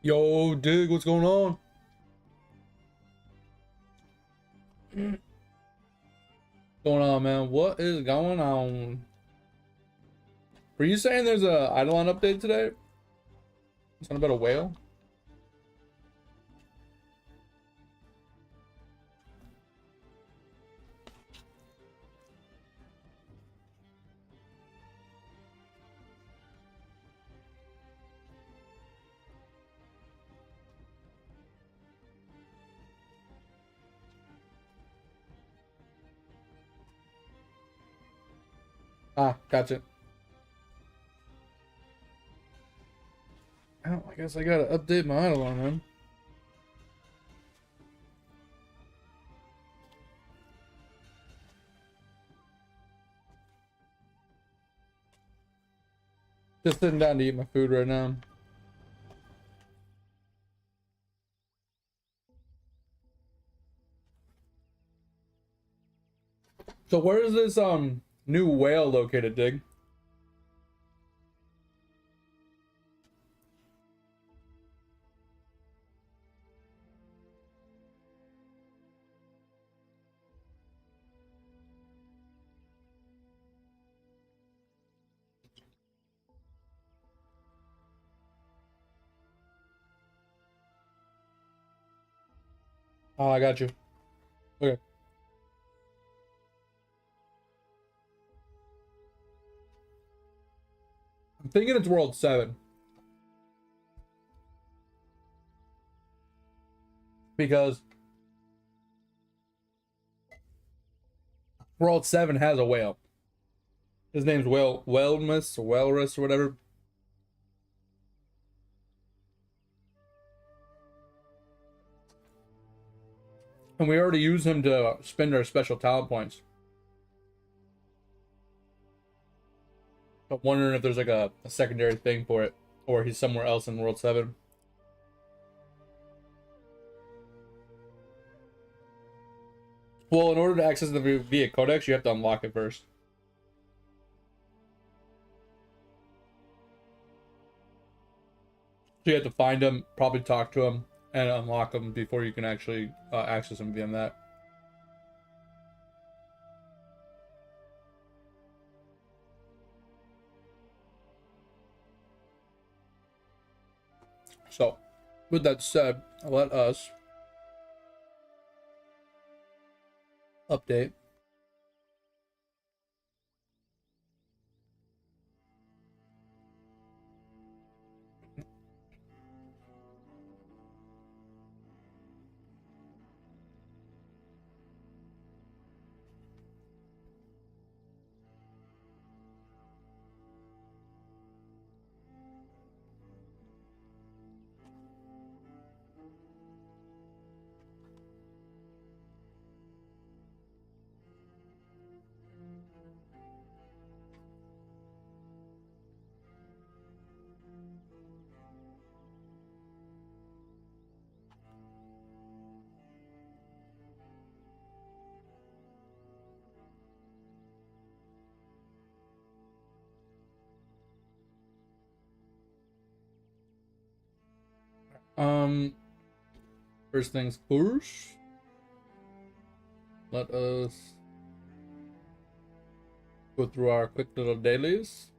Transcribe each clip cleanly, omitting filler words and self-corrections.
Yo, Dig, what's going on? Going on, man? What is going on? Were you saying there's a Eidolon update today? Something about a whale? Ah, gotcha. Oh, I guess I gotta update my Eidolon, man. Just sitting down to eat my food right now. So where is this new whale located, Dig? Oh, I got you. Okay. I'm thinking it's World 7. Because World 7 has a whale. His name's Wellmus or Walrus or whatever. And we already use him to spend our special talent points. I'm wondering if there's like a secondary thing for it, or he's somewhere else in World 7. Well, in order to access the via Codex, you have to unlock it first. So you have to find him, probably talk to him, and unlock him before you can actually access him via that. So, with that said, let us update. Um, First things first, let us go through our quick little dailies.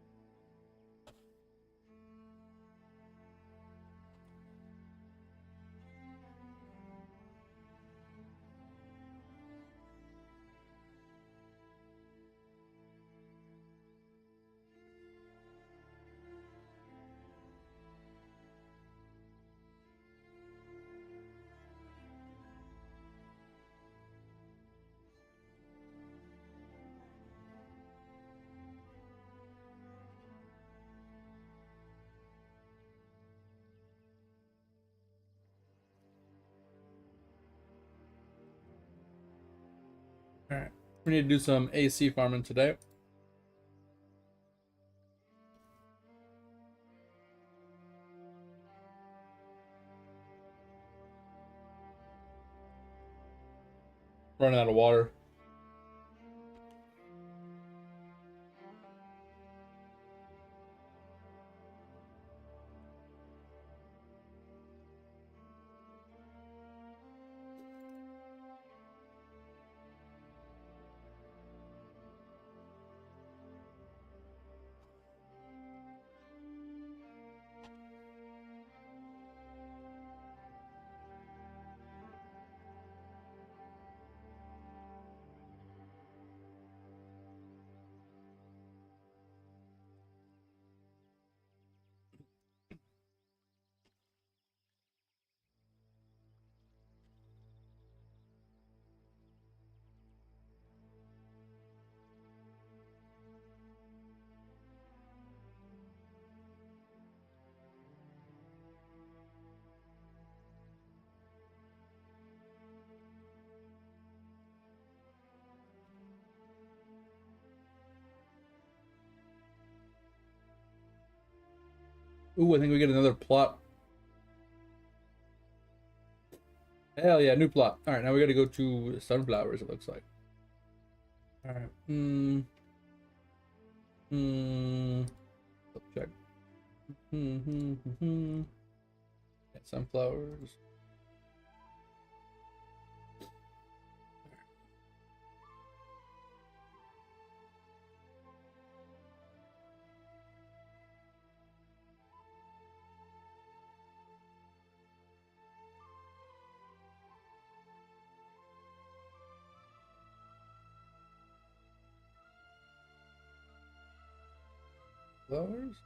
All right, we need to do some AC farming today. Running out of water. Ooh, I think we get another plot. Hell yeah, new plot. All right, now we got to go to sunflowers. It looks like. All right. Let's check. Yeah, sunflowers. Flowers.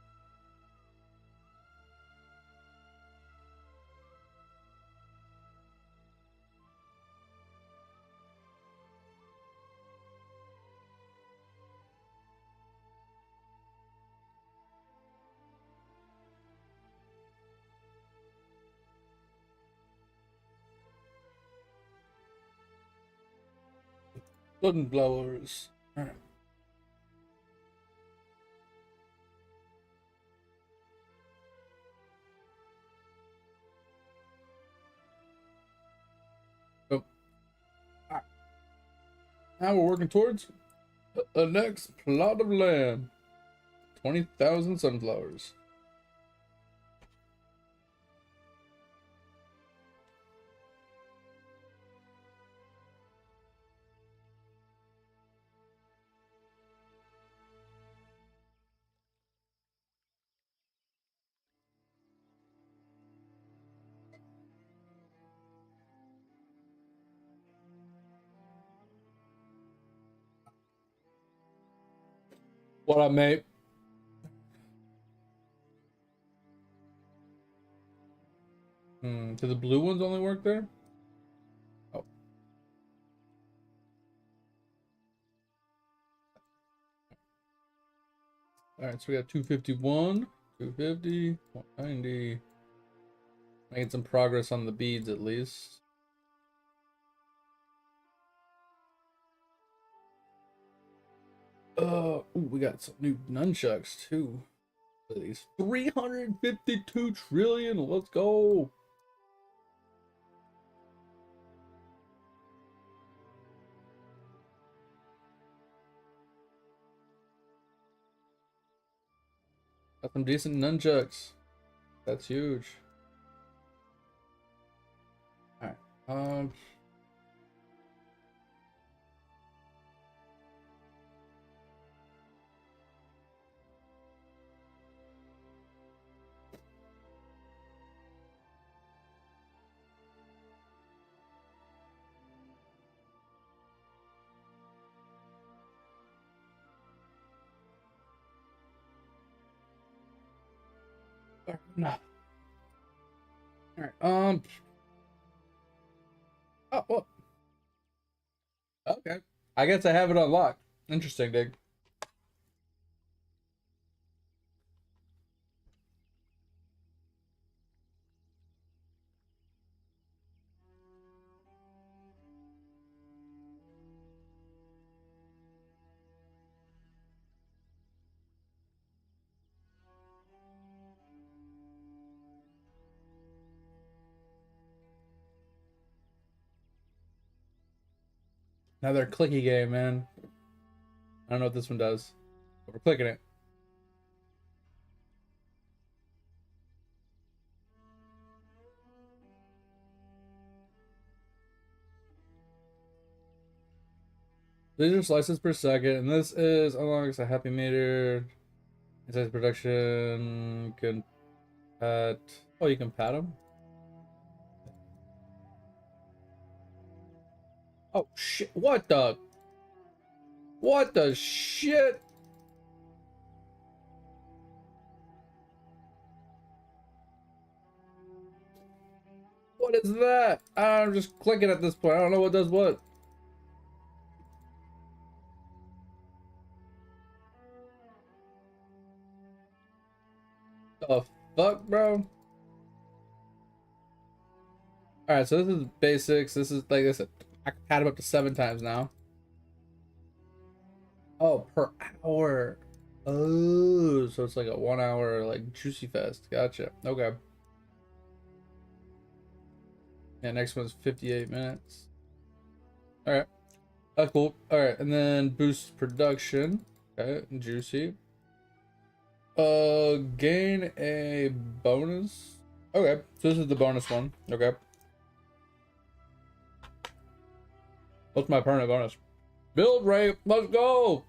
Sunflowers. All right. So, now we're working towards the next plot of land. 20,000 sunflowers. What up, mate? Do the blue ones only work there? Oh. All right, so we got 251, 250, 190. Making some progress on the beads at least. Ooh, we got some new nunchucks too. These 352 trillion. Let's go. Got some decent nunchucks. That's huge. All right. No. All right. Oh, well. Okay. I guess I have it unlocked. Interesting, Dig. Another clicky game, man. I don't know what this one does, but we're clicking it. Laser slices per second, and this is unlocks a happy meter. It says production can pat. Oh, you can pat them. Oh shit! What the? What the shit? What is that? I'm just clicking at this point. I don't know what does what. The fuck, bro? Alright, so this is basics. This is like I said, I can pat him up to 7 times now. Oh, per hour. Oh, so it's like a 1 hour like juicy fest. Gotcha. Okay. Yeah, next one's 58 minutes. All right. That's cool. All right, and then boost production. Okay, juicy. Gain a bonus. Okay, so this is the bonus one. Okay. What's my permanent bonus? Build rate. Let's go.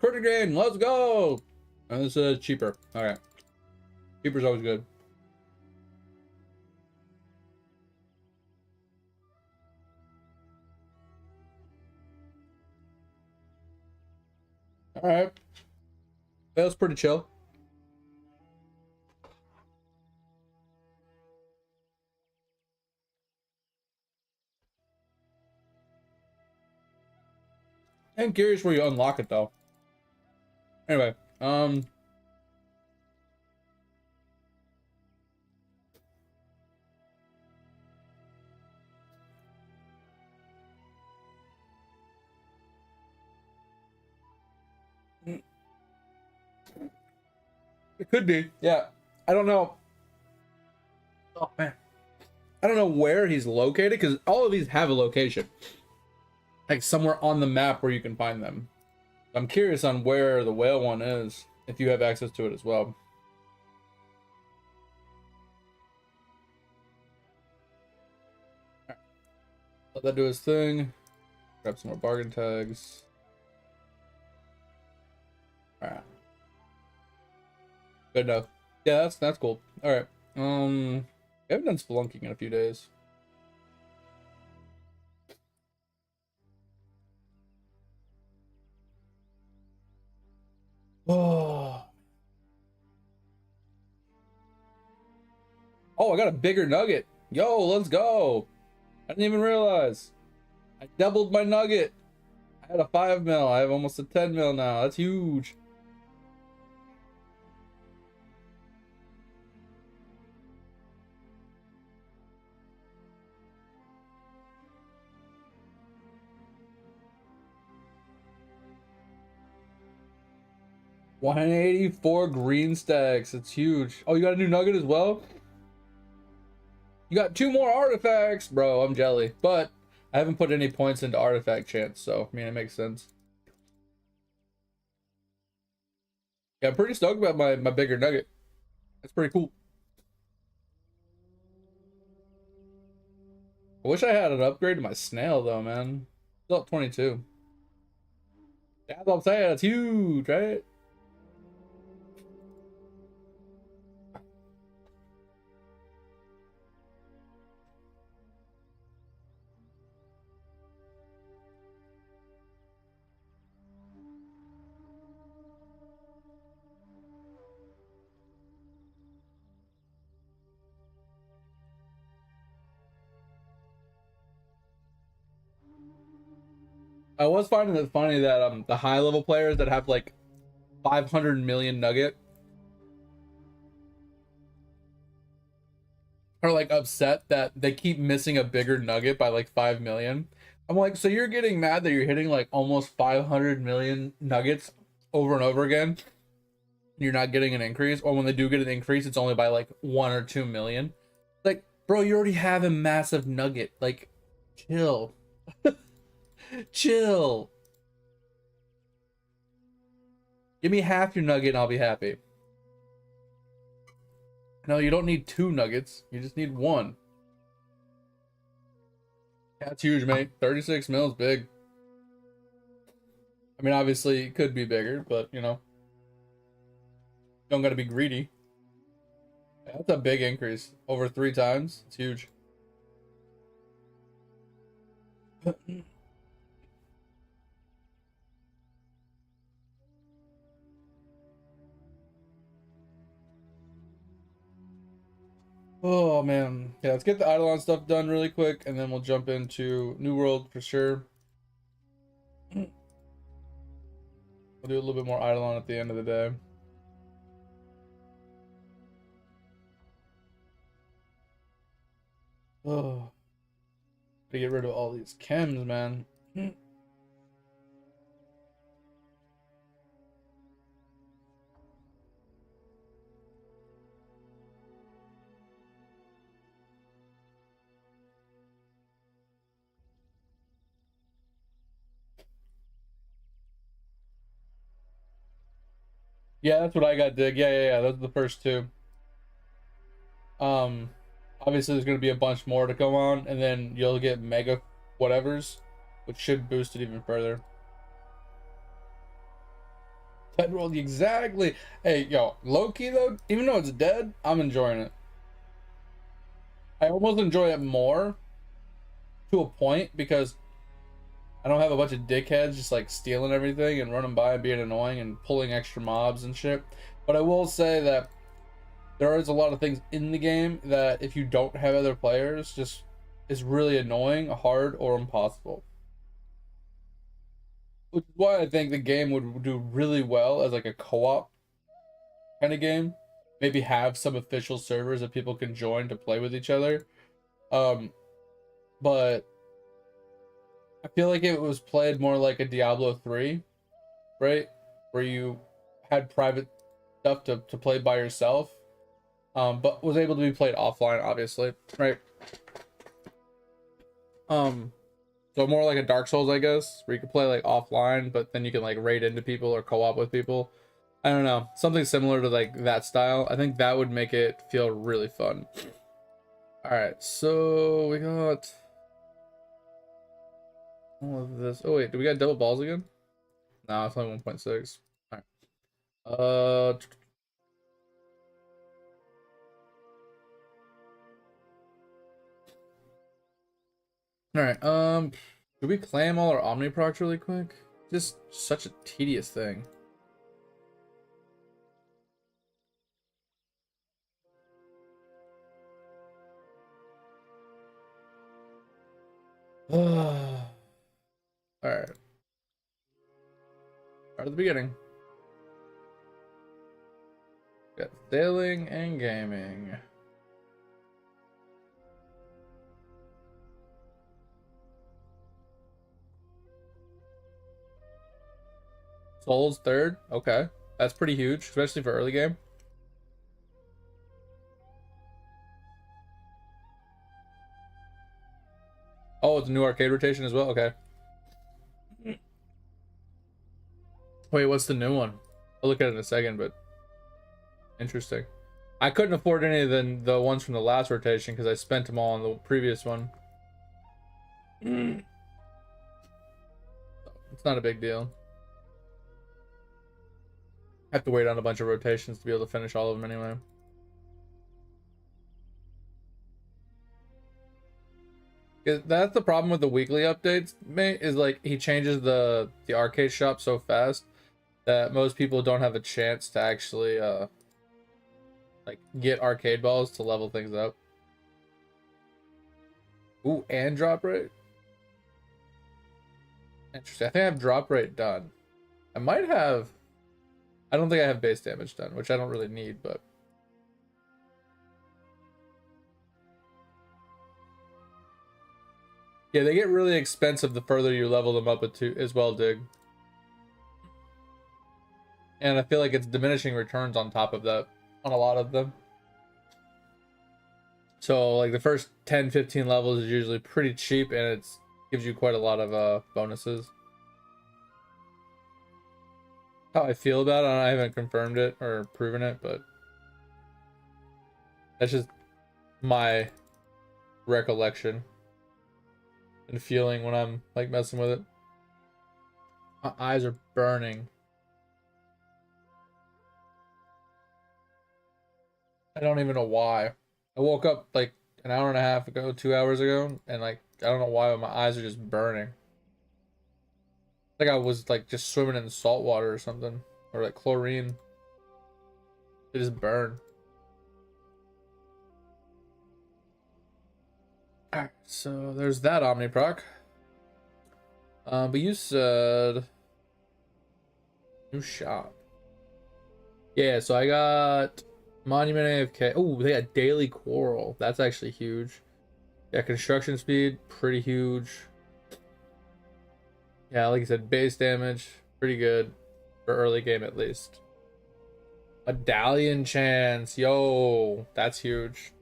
Crit gain. Let's go. And this is cheaper. All right. Cheaper's always good. All right. That was pretty chill. I'm curious where you unlock it though. Anyway, it could be. Yeah. I don't know. Oh man. I don't know where he's located because all of these have a location. Like somewhere on the map where you can find them. I'm curious on where the whale one is, if you have access to it as well. Let that do his thing. Grab some more bargain tags. Alright. Good enough. Yeah, that's cool. Alright. I haven't done spelunking in a few days. Oh. Oh, I got a bigger nugget. Yo, let's go. I didn't even realize. I doubled my nugget. I had a 5 mil. I have almost a 10 mil now. That's huge. $184 green stacks. It's huge. Oh, you got a new nugget as well? You got 2 more artifacts, bro. I'm jelly, but I haven't put any points into artifact chance, so I mean it makes sense. Yeah, I'm pretty stoked about my bigger nugget. That's pretty cool. I wish I had an upgrade to my snail though, man. Still at 22. That's what I'm saying. It's huge, right? I was finding it funny that the high level players that have like 500 million nugget are like upset that they keep missing a bigger nugget by like 5 million. I'm like, so you're getting mad that you're hitting like almost 500 million nuggets over and over again. You're not getting an increase, or when they do get an increase, it's only by like 1 or 2 million. Like, bro, you already have a massive nugget. Like, chill. Chill. Give me half your nugget and I'll be happy. No, you don't need 2 nuggets. You just need 1. That's huge, mate. 36 mil is big. I mean, obviously, it could be bigger, but, you know, don't gotta be greedy. That's a big increase. Over 3 times. It's huge. Oh, man. Yeah, let's get the Eidolon stuff done really quick, and then we'll jump into New World for sure. We'll do a little bit more Eidolon at the end of the day. Oh, to get rid of all these chems, man. Yeah, that's what I got, Dig. Yeah. Those are the first two. Um, Obviously there's gonna be a bunch more to come on, and then you'll get mega whatevers, which should boost it even further. Pet World, exactly. Hey, yo, low key though, even though it's dead, I'm enjoying it. I almost enjoy it more to a point because I don't have a bunch of dickheads just like stealing everything and running by and being annoying and pulling extra mobs and shit. But I will say that there is a lot of things in the game that if you don't have other players, just is really annoying, hard, or impossible. Which is why I think the game would do really well as like a co-op kind of game. Maybe have some official servers that people can join to play with each other. Um, but I feel like it was played more like a Diablo 3, right? Where you had private stuff to play by yourself, but was able to be played offline, obviously, right? Um, so more like a Dark Souls, I guess, where you can play like offline, but then you can like raid into people or co-op with people. I don't know, something similar to like that style. I think that would make it feel really fun. All right, so we got all of this. Oh wait, do we got double balls again? No, it's only 1.6. All right. All right. Do we claim all our Omniprocs really quick? Just such a tedious thing. All right. Start at the beginning. Got sailing and gaming. Souls third. Okay, that's pretty huge, especially for early game. Oh, it's a new arcade rotation as well. Okay. Wait, what's the new one? I'll look at it in a second, but interesting. I couldn't afford any of the ones from the last rotation because I spent them all on the previous one. It's not a big deal. I have to wait on a bunch of rotations to be able to finish all of them anyway. That's the problem with the weekly updates, mate, is like he changes the arcade shop so fast that most people don't have a chance to actually like get arcade balls to level things up. Ooh, and drop rate. Interesting. I think I have drop rate done. I might have. I don't think I have base damage done, which I don't really need, but yeah, they get really expensive the further you level them up as well, Dig. And I feel like it's diminishing returns on top of that on a lot of them. So like the first 10, 15 levels is usually pretty cheap and it gives you quite a lot of bonuses. How I feel about it, I haven't confirmed it or proven it, but that's just my recollection and feeling when I'm like messing with it. My eyes are burning. I don't even know why. I woke up like an hour and a half ago, 2 hours ago, and like I don't know why my eyes are just burning. Like I was like just swimming in salt water or something, or like chlorine. They just burn. Alright, so there's that Omniproc. But you said new shop. Yeah, so I got Monument AFK. Oh, they got Daily Quarrel. That's actually huge. Yeah, construction speed, pretty huge. Yeah, like I said, base damage, pretty good for early game at least. Medallion chance, yo, that's huge.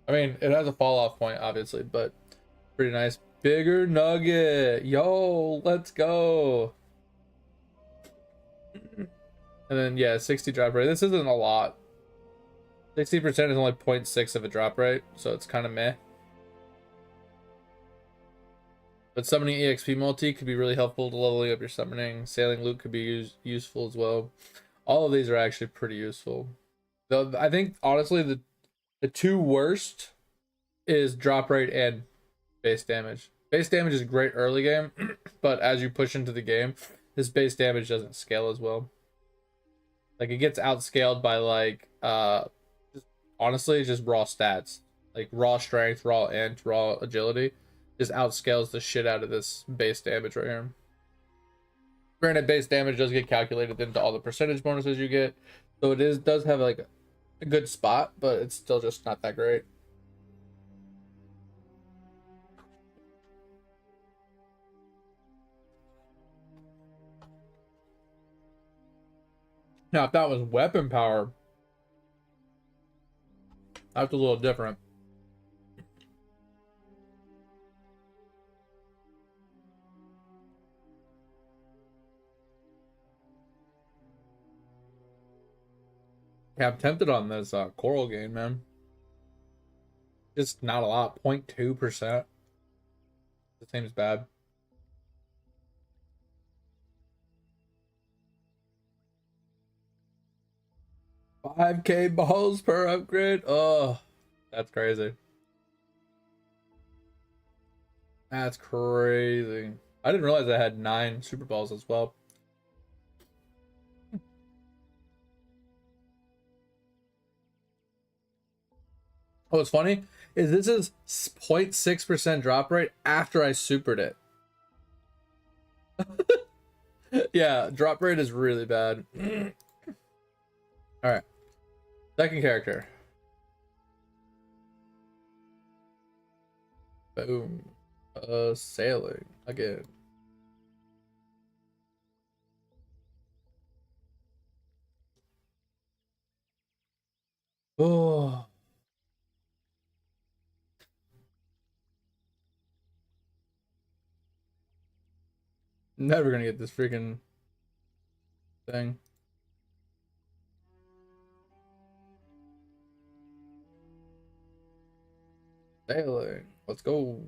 I mean, it has a fall off point, obviously, but pretty nice. Bigger nugget, yo, let's go. And then yeah, 60 drop rate. This isn't a lot. 60% is only 0.6 of a drop rate, so it's kind of meh. But summoning EXP multi could be really helpful to leveling up your summoning. Sailing loot could be useful as well. All of these are actually pretty useful. Though I think honestly the two worst is drop rate and base damage. Base damage is great early game, but as you push into the game, this base damage doesn't scale as well. Like it gets outscaled by like just honestly just raw stats. Like raw strength, raw int, raw agility just outscales the shit out of this base damage right here. Granted, base damage does get calculated into all the percentage bonuses you get, so does have like a good spot, but it's still just not that great. Now, if that was weapon power, that's a little different. Yeah, I'm tempted on this coral gain, man. Just not a lot, 0.2%. It seems bad. 5k balls per upgrade. Oh, that's crazy. That's crazy. I didn't realize I had 9 super balls as well. Oh, what's funny is this is 0.6% drop rate after I supered it. Yeah, drop rate is really bad. All right, second character. Boom. Sailing again. Oh, never gonna get this freaking thing. Sailing. Let's go.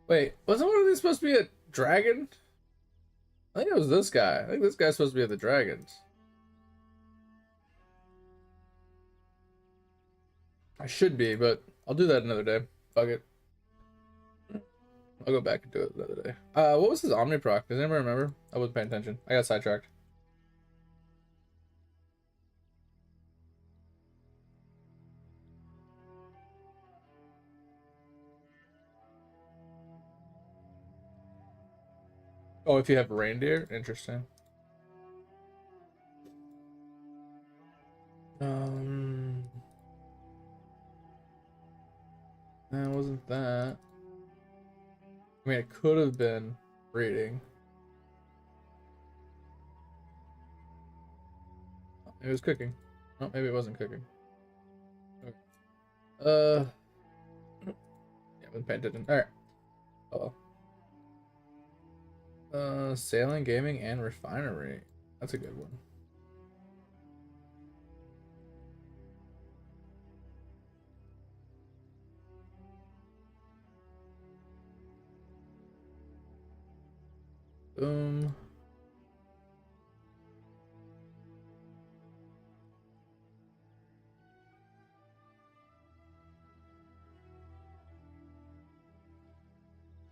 Wait, wasn't one of these supposed to be a dragon? I think it was this guy. I think this guy's supposed to be at the dragons. I should be, but I'll do that another day. Fuck it. I'll go back and do it another day. What was his Omni proc? Does anyone remember? I wasn't paying attention. I got sidetracked. Oh, if you have reindeer? Interesting. Um, that wasn't that. I mean, it could have been reading. It was cooking. Oh, maybe it wasn't cooking. Okay. Yeah, I wasn't paying attention. All right. Oh well. Sailing, gaming, and refinery. That's a good one. Boom.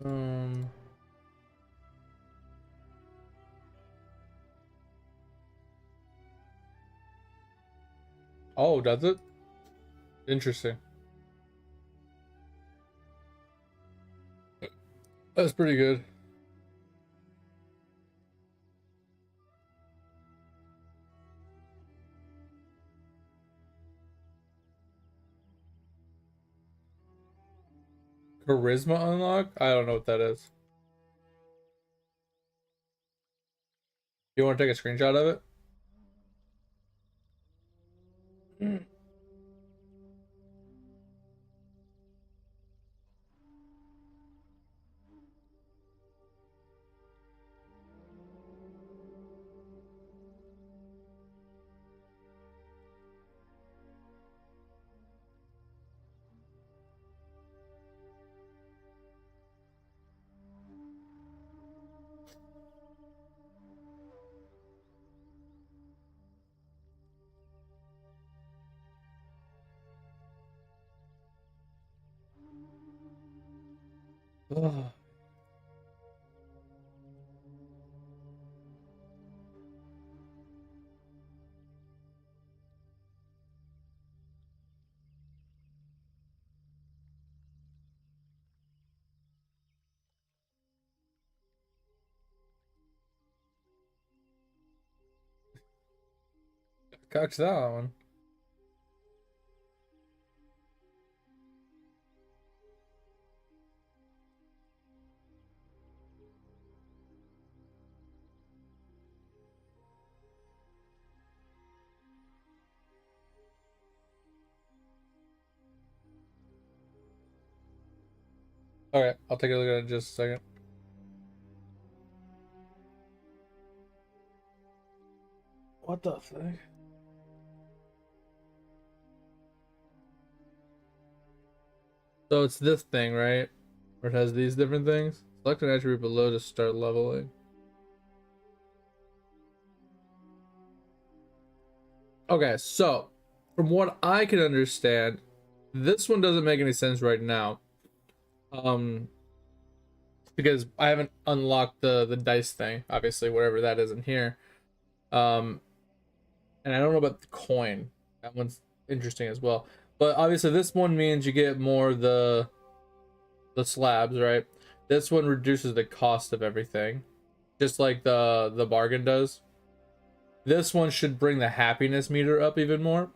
Um. Oh, does it? Interesting. That's pretty good. Charisma unlock? I don't know what that is. You want to take a screenshot of it? Mm. Ugh. Catch that one. Okay, I'll take a look at it in just a second. What the fuck? So it's this thing, right? Where it has these different things. Select an attribute below to start leveling. Okay, so from what I can understand, this one doesn't make any sense right now. Because I haven't unlocked the dice thing, obviously, whatever that is in here. Um, and I don't know about the coin. That one's interesting as well. But obviously, this one means you get more the slabs, right? This one reduces the cost of everything, just like the bargain does. This one should bring the happiness meter up even more.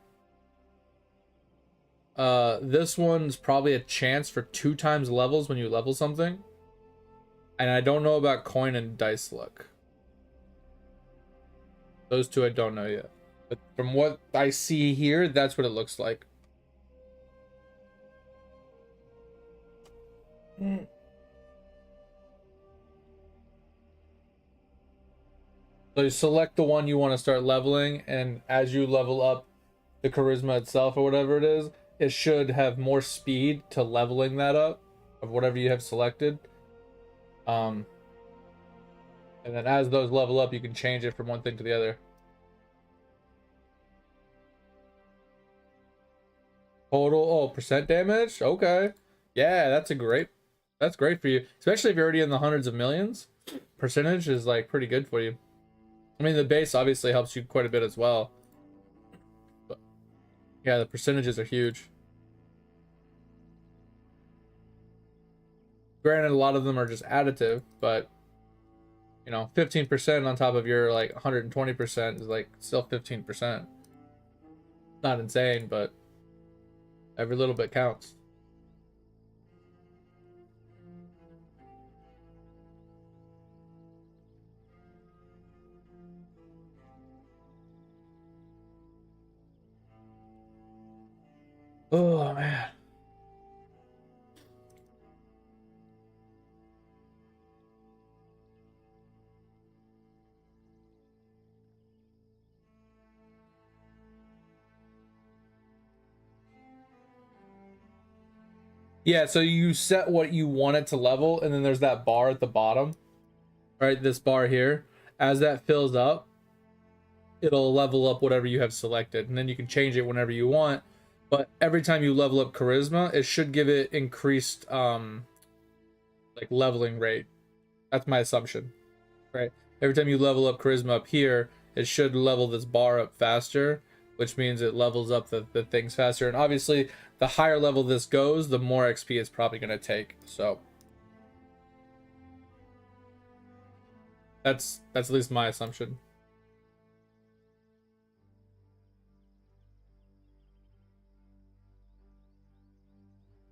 This one's probably a chance for 2 times levels when you level something. And I don't know about coin and dice luck. Those two I don't know yet. But from what I see here, that's what it looks like. So you select the one you want to start leveling, and as you level up the charisma itself or whatever it is, it should have more speed to leveling that up of whatever you have selected. Um, and then as those level up, you can change it from one thing to the other. Total, oh, percent damage? Okay. Yeah, that's great for you. Especially if you're already in the hundreds of millions. Percentage is like pretty good for you. I mean, the base obviously helps you quite a bit as well. But yeah, the percentages are huge. Granted, a lot of them are just additive, but you know, 15% on top of your like 120% is like still 15%. Not insane, but every little bit counts. Oh man. Yeah, so you set what you want it to level, and then there's that bar at the bottom, right? This bar here. As that fills up, it'll level up whatever you have selected, and then you can change it whenever you want. But every time you level up charisma, it should give it increased like leveling rate. That's my assumption, right? Every time you level up charisma up here, it should level this bar up faster, which means it levels up the things faster. And obviously, the higher level this goes, the more XP it's probably going to take. So that's at least my assumption.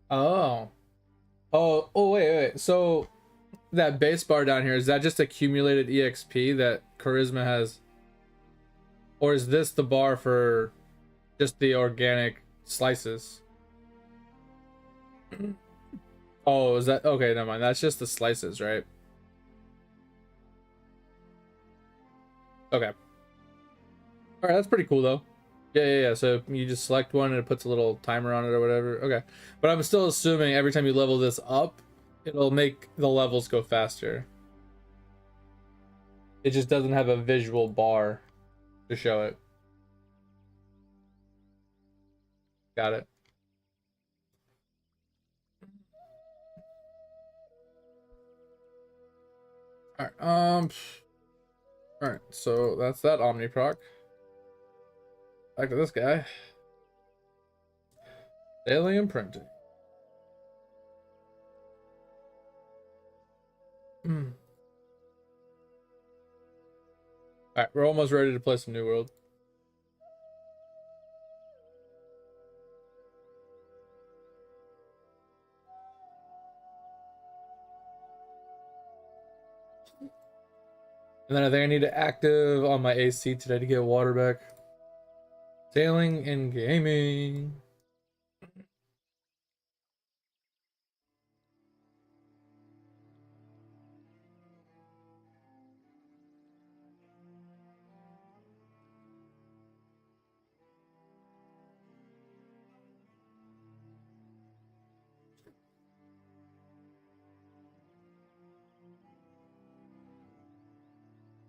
Oh. Wait. So that base bar down here, is that just accumulated EXP that charisma has? Or is this the bar for just the organic slices? Oh, is that okay? Never mind. That's just the slices, right? Okay. All right, that's pretty cool though. Yeah. So you just select one and it puts a little timer on it or whatever. Okay. But I'm still assuming every time you level this up, it'll make the levels go faster. It just doesn't have a visual bar to show it. Got it. Alright, alright, so that's that Omniproc. Back to this guy. Sailing and printing. Alright, we're almost ready to play some New World. And then I think I need to active on my AC today to get water back. Sailing and gaming.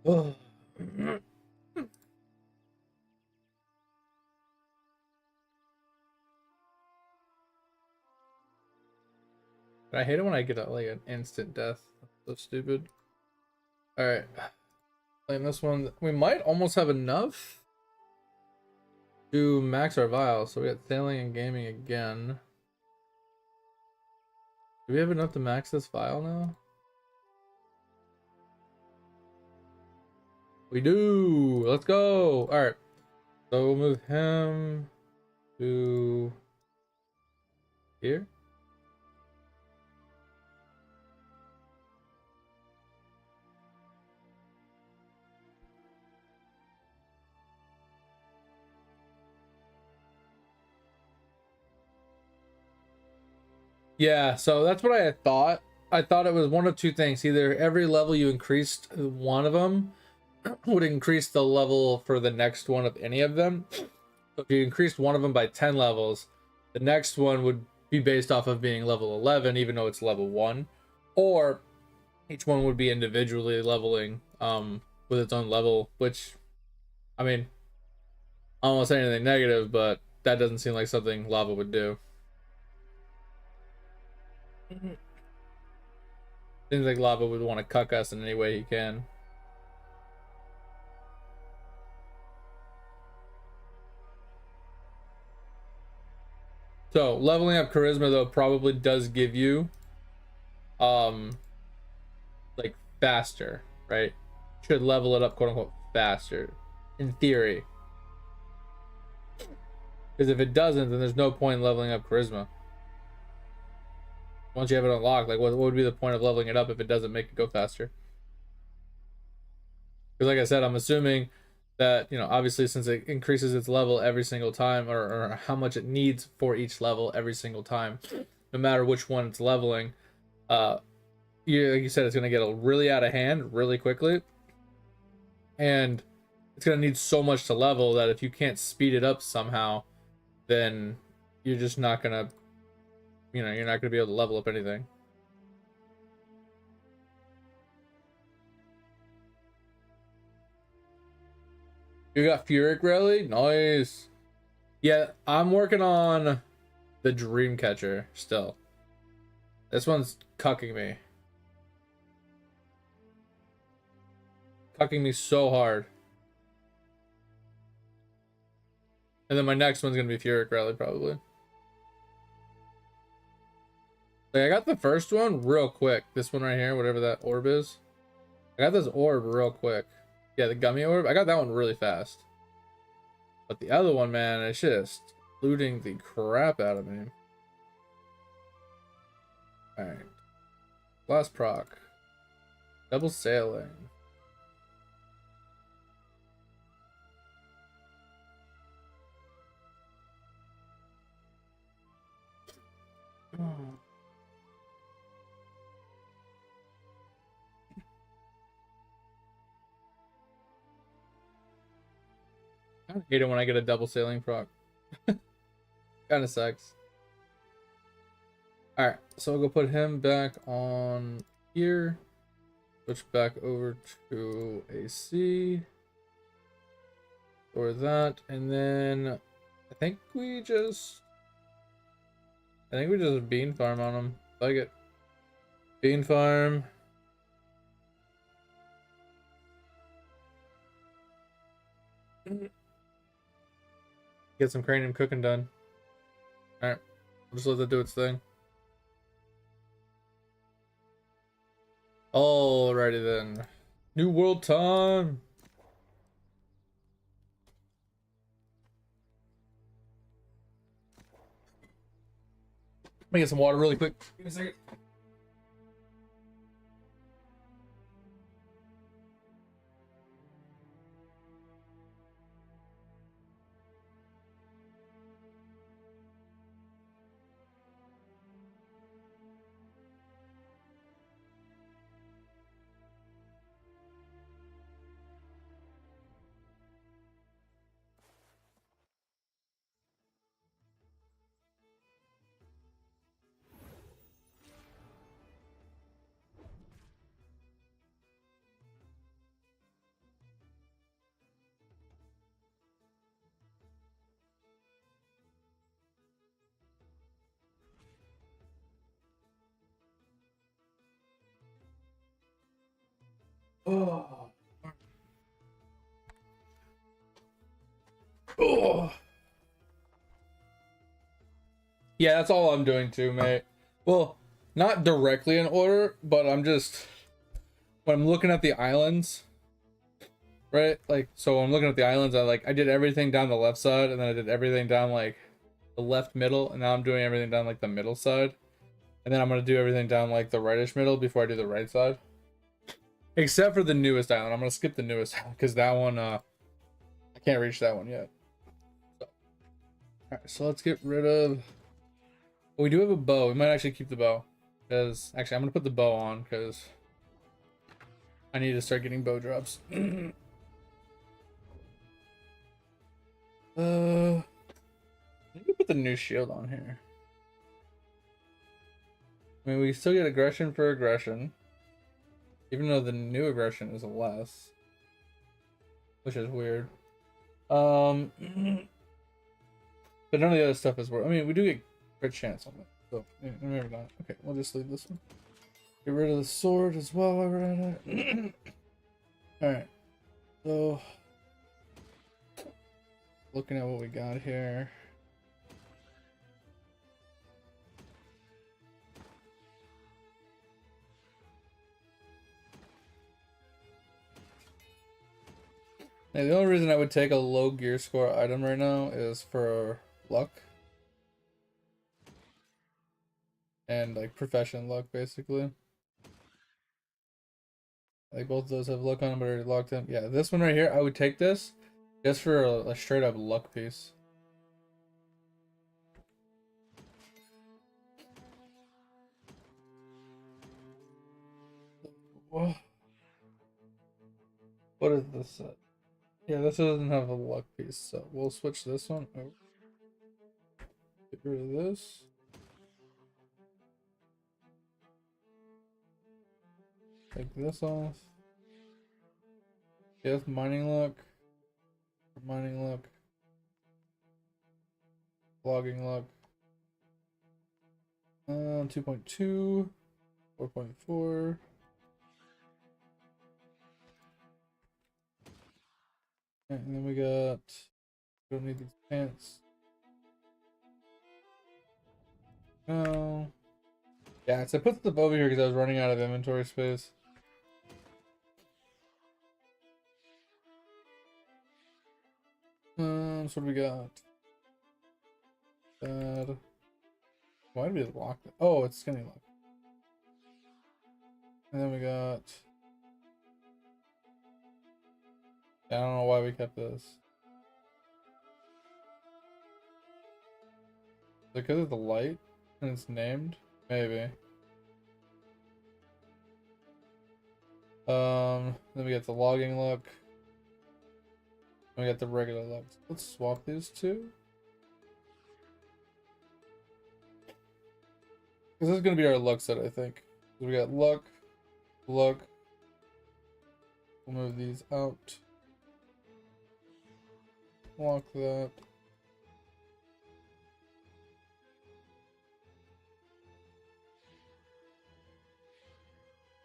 Oh. I hate it when I get like an instant death. So stupid. Alright. Playing this one. We might almost have enough to max our vial. So we got sailing and gaming again. Do we have enough to max this vial now? We do. Let's go. Alright. So we'll move him to here. Yeah, so that's what I thought. I thought it was one of two things. Either every level you increased one of them would increase the level for the next one of any of them. So if you increased one of them by 10 levels, the next one would be based off of being level 11, even though it's level 1. Or each one would be individually leveling with its own level, which, I mean, I don't want to say anything negative, but that doesn't seem like something Lava would do. Seems like Lava would want to cuck us in any way he can. So leveling up charisma though probably does give you like faster, right? Should level it up quote unquote faster in theory. Because if it doesn't, then there's no point in leveling up charisma. Once you have it unlocked, like what would be the point of leveling it up if it doesn't make it go faster? Because like I said, I'm assuming that, you know, obviously since it increases its level every single time, or how much it needs for each level every single time, no matter which one it's leveling, like you said, it's going to get really out of hand really quickly. And it's going to need so much to level that if you can't speed it up somehow, then you're just not going to, you know, you're not going to be able to level up anything. You got Furic Rally? Nice. Yeah, I'm working on the Dreamcatcher still. This one's cucking me. Cucking me so hard. And then my next one's gonna be Furic Rally, probably. Like, I got the first one real quick. This one right here, whatever that orb is. I got this orb real quick. Yeah, the gummy orb. I got that one really fast. But the other one, man, it's just looting the crap out of me. Alright. Last proc. Double sailing. I hate it when I get a double sailing proc. Kind of sucks. Alright, so we'll go put him back on here. Switch back over to AC. Or that, and then I think we just bean farm on him. Like it. Bean farm. Get some cranium cooking done. Alright. We'll just let that do its thing. Alrighty then. New world time. Let me get some water really quick. Give me a second. Oh. Oh. Yeah, that's all I'm doing too, mate. Well, not directly in order, but I'm just when I'm looking at the islands, right? Like, so when I'm looking at the islands, I did everything down the left side, and then I did everything down like the left middle, and now I'm doing everything down like the middle side, and then I'm gonna do everything down like the rightish middle before I do the right side. Except for the newest island, I'm gonna skip the newest because that one, I can't reach that one yet. So, all right, so let's get rid of. Well, we do have a bow. We might actually keep the bow, because actually I'm gonna put the bow on because I need to start getting bow drops. I need to put the new shield on here. I mean, we still get aggression for aggression, even though the new aggression is less, which is weird. But none of the other stuff is worth. I mean, we do get crit chance on it, so maybe not. Okay, we'll just leave this one. Get rid of the sword as well while we're at it. All right, so looking at what we got here. Now, the only reason I would take a low gear score item right now is for luck. And like profession luck, basically. Like both of those have luck on them, but already locked them. Yeah, this one right here, I would take this just for a straight up luck piece. Whoa. What is this set? Yeah, this doesn't have a luck piece, so we'll switch this one over. Get rid of this. Take this off. Yes, mining luck. Mining luck. Logging luck. 2.2. 4.4. And then we got. Don't need these pants. No. Yeah, so I put stuff over here because I was running out of inventory space. So what do we got? That. Why did we lock it? Oh, it's skinny lock. And then we got. I don't know why we kept this. Is it because of the light and it's named? Maybe. Then we get the logging look. We got the regular look. Let's swap these two. This is gonna be our luck set, I think. So we got luck, luck. We'll move these out. Lock that.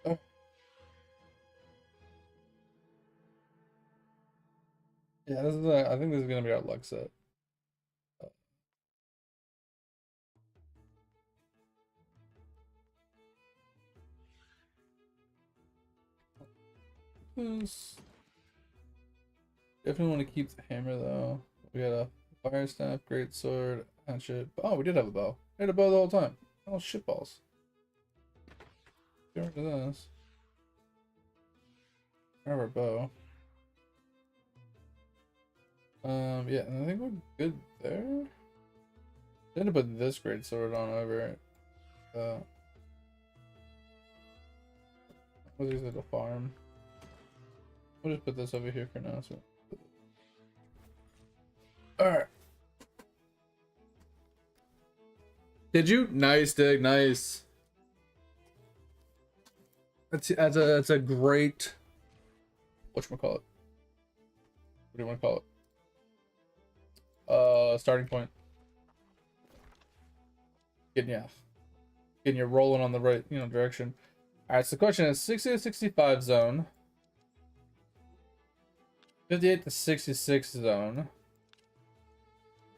Oh. Yeah, this is I think this is gonna be our luck set. Definitely want to keep the hammer though. We got a fire staff, great sword, hatchet. Oh, we did have a bow. We had a bow the whole time. Oh, shitballs. Get rid of this. Grab our bow. Yeah, and I think we're good there. Then to put this great sword on over it. We'll use it to farm. We'll just put this over here for now. So. Alright. Did you? Nice, Dig. Nice. That's a great. Whatchamacallit? What do you want to call it? Starting point. Getting you rolling on the right, direction. All right. So the question is 60 to 65 zone, 58 to 66 zone,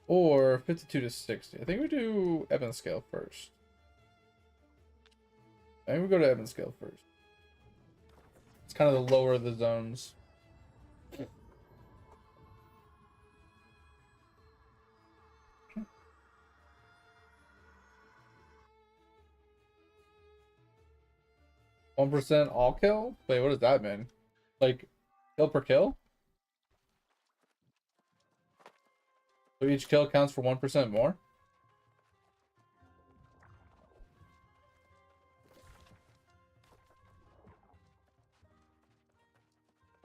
or 52 to 60. I think we do Evans scale first. I think we go to Evans scale first. It's kind of the lower of the zones. 1% all kill? Wait, what does that mean? Like, kill per kill? So each kill counts for 1% more?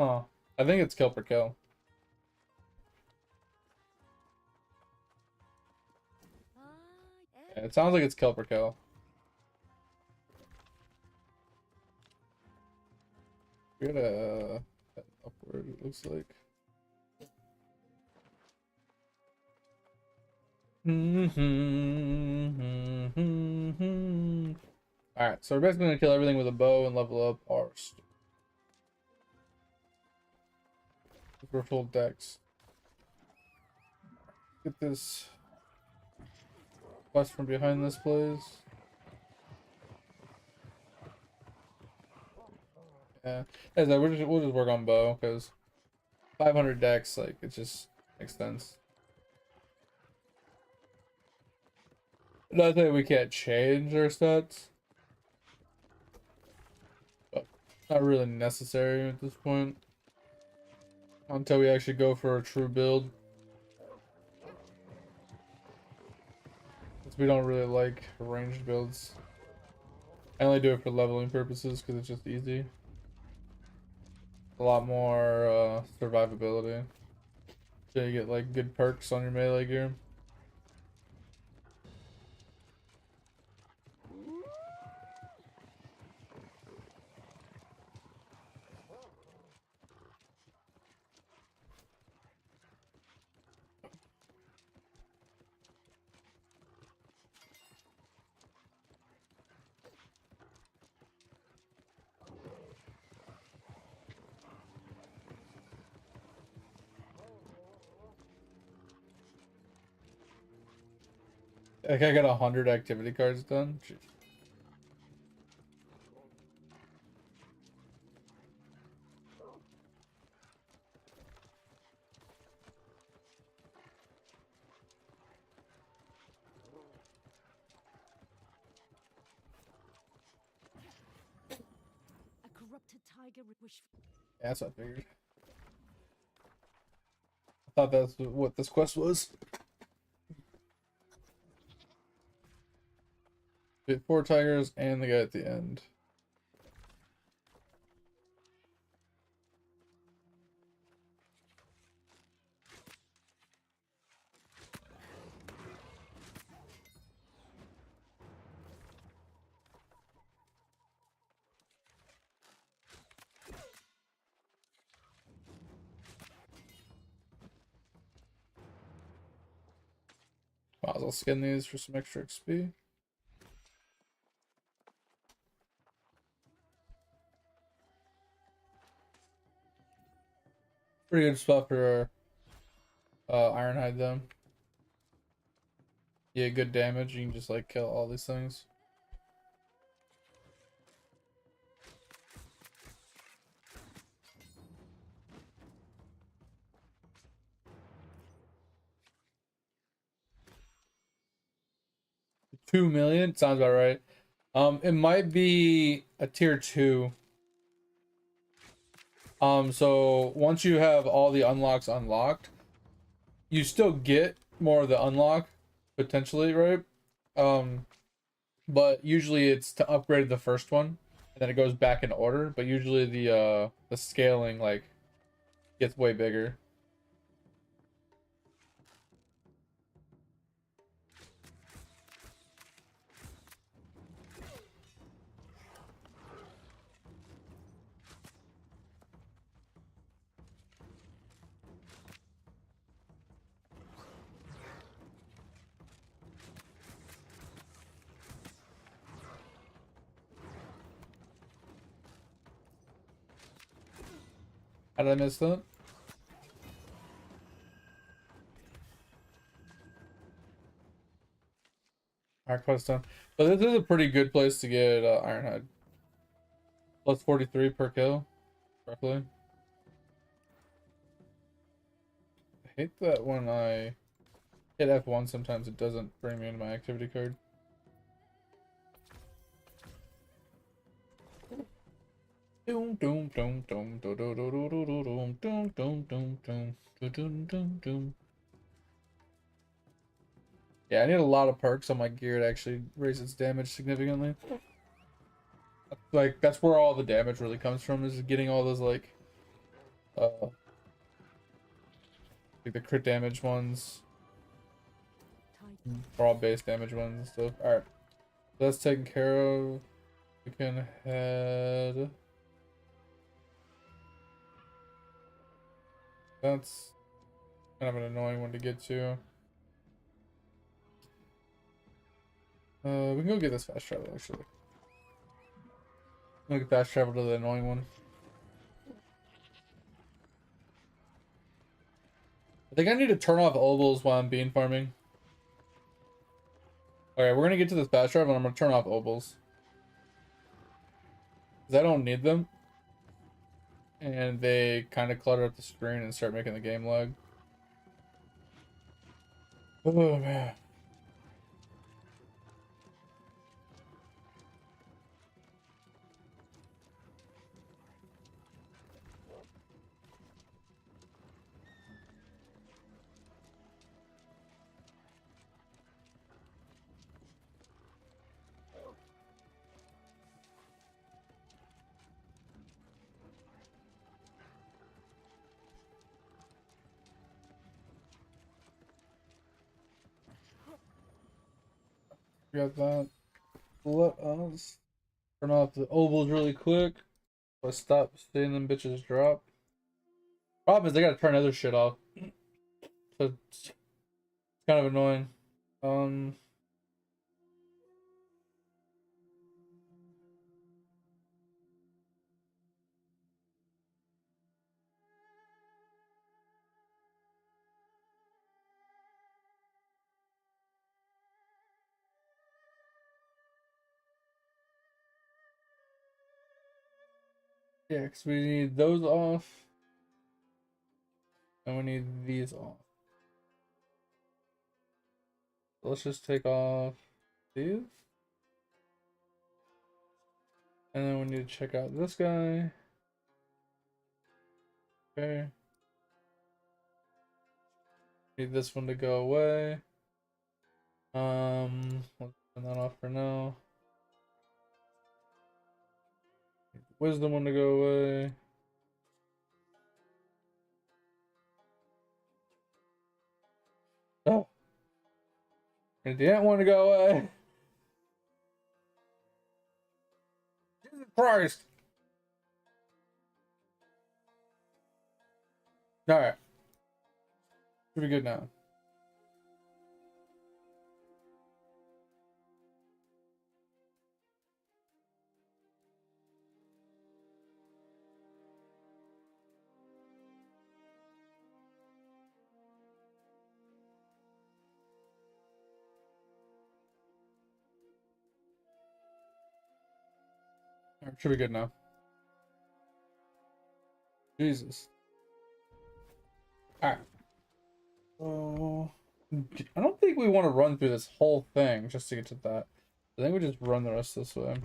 Huh. I think it's kill per kill. Yeah, it sounds like it's kill per kill. We got a upward, it looks like. Alright, so we're basically gonna kill everything with a bow and level up our we're full decks. Get this quest from behind this place. Yeah, as I we'll just work on bow because 500 decks, like it just makes sense. Not that we can't change our stats, but not really necessary at this point until we actually go for a true build. Because we don't really like ranged builds. I only do it for leveling purposes because it's just easy. A lot more survivability. So you get like good perks on your melee gear. Like I got 100 activity cards done. Jeez. A corrupted tiger wish. Yeah, that's what I figured. I thought that's what this quest was. Hit 4 tigers and the guy at the end. Might as well skin these for some extra XP. Pretty good spot for Ironhide them. Yeah, good damage. You can just like kill all these things. $2 million sounds about right. It might be a tier 2. So once you have all the unlocks unlocked, you still get more of the unlock potentially, right? But usually it's to upgrade the first one, and then it goes back in order. But usually the scaling like gets way bigger. How did I miss that? Alright, quest done. But this is a pretty good place to get Ironhide. Plus 43 per kill, roughly. I hate that when I hit F1, sometimes it doesn't bring me into my activity card. Doom doom doom doom doom doom doom doom doom doom doom doom doom doom. Yeah, I need a lot of perks on my gear to actually raise its damage significantly. Like that's where all the damage really comes from, is getting all those like the crit damage ones, raw base damage ones and stuff. Alright. That's taken care of. We can head. That's kind of an annoying one to get to. We can go get this fast travel actually. Look at fast travel to the annoying one. I think I need to turn off ovals while I'm bean farming. Alright, we're gonna get to this fast travel and I'm gonna turn off ovals. Because I don't need them. And they kind of clutter up the screen and start making the game lag. Oh man. Got that. Let us turn off the ovals really quick. Let's stop seeing them bitches drop. Problem is, they gotta turn other shit off. So it's kind of annoying. Um, yeah, because we need those off. And we need these off. So let's just take off these. And then we need to check out this guy. Okay. Need this one to go away. Let's turn that off for now. Wisdom one to go away. Oh, and the ant one to go away. Jesus Christ! All right, pretty good now. Alright, should be good now. Jesus. Alright. So I don't think we want to run through this whole thing just to get to that. I think we just run the rest this way.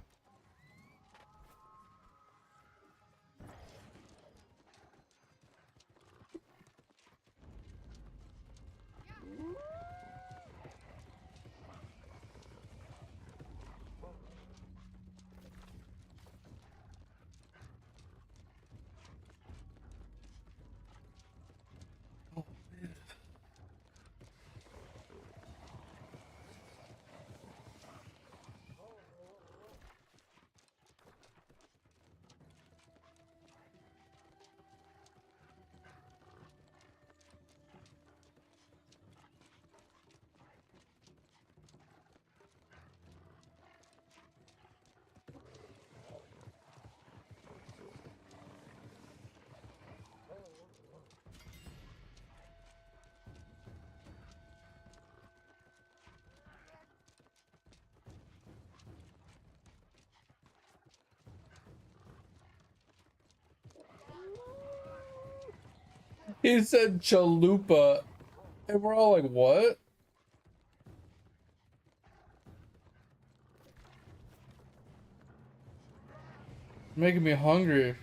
He said chalupa, and we're all like, what? Making me hungry.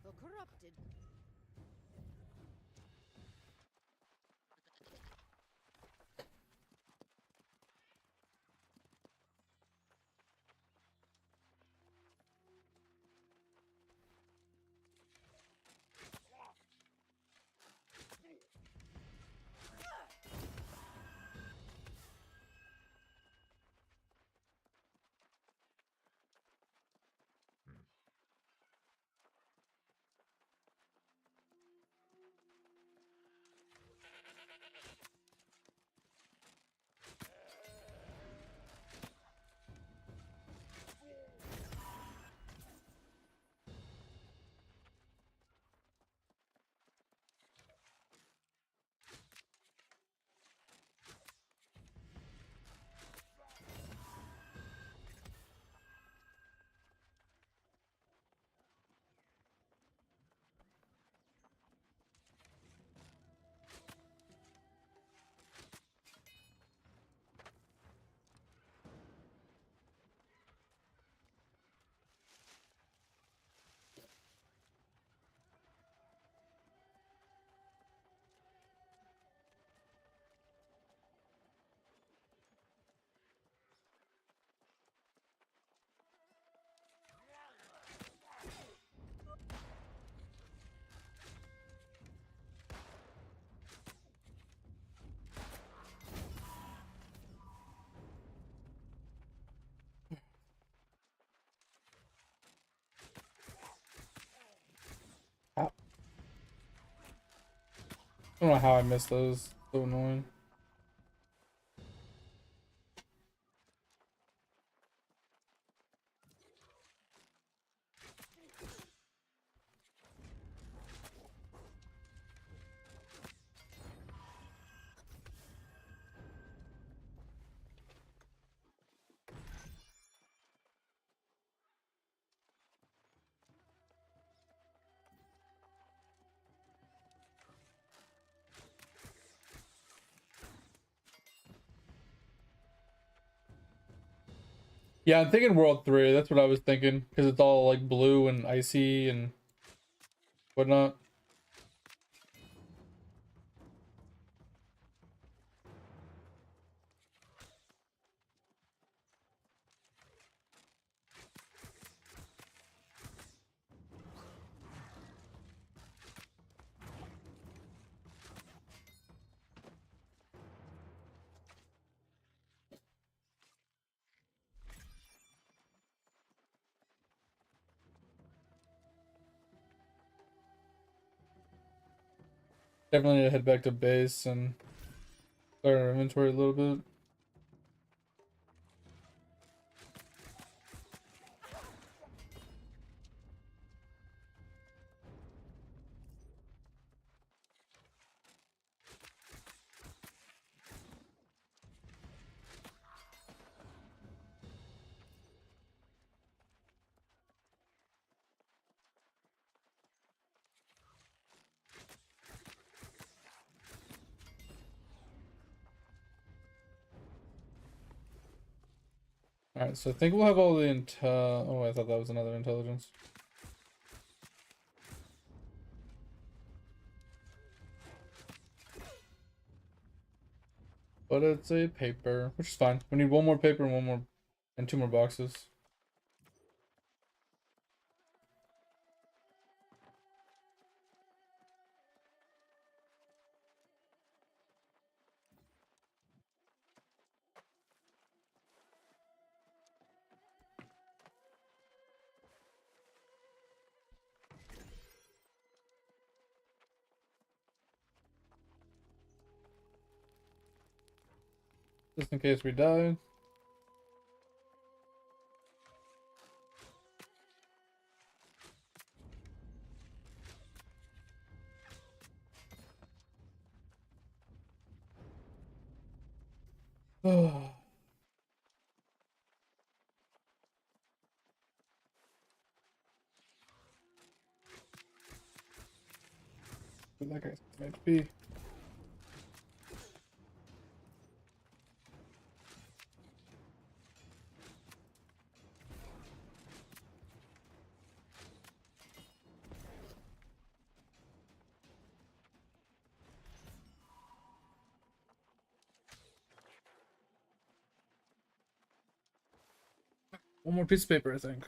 The corrupted. I don't know how I missed those. So annoying. Yeah, I'm thinking World 3. That's what I was thinking. Because it's all like blue and icy and whatnot. Definitely need to head back to base and start our inventory a little bit. Alright, so I think we'll have all the intel. Oh, I thought that was another intelligence. But it's a paper, which is fine. We need one more paper and one more and two more boxes. Just in case we die. Oh. That guy's HP. One more piece of paper, I think.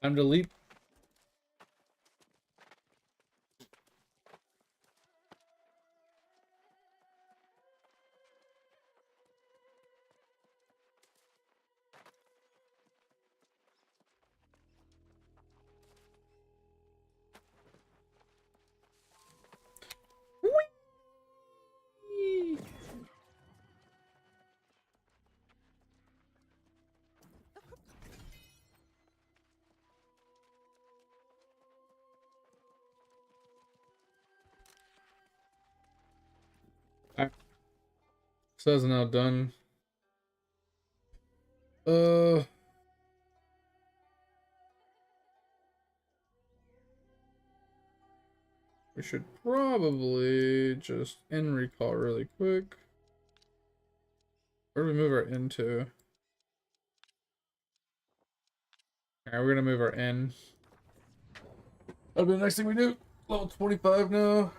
Time to leap. Whee! Alright. So that's now done. We should probably just end recall really quick. Where do we move our into? Alright, we're gonna move our in. That'll be the next thing we do. Level 25 now.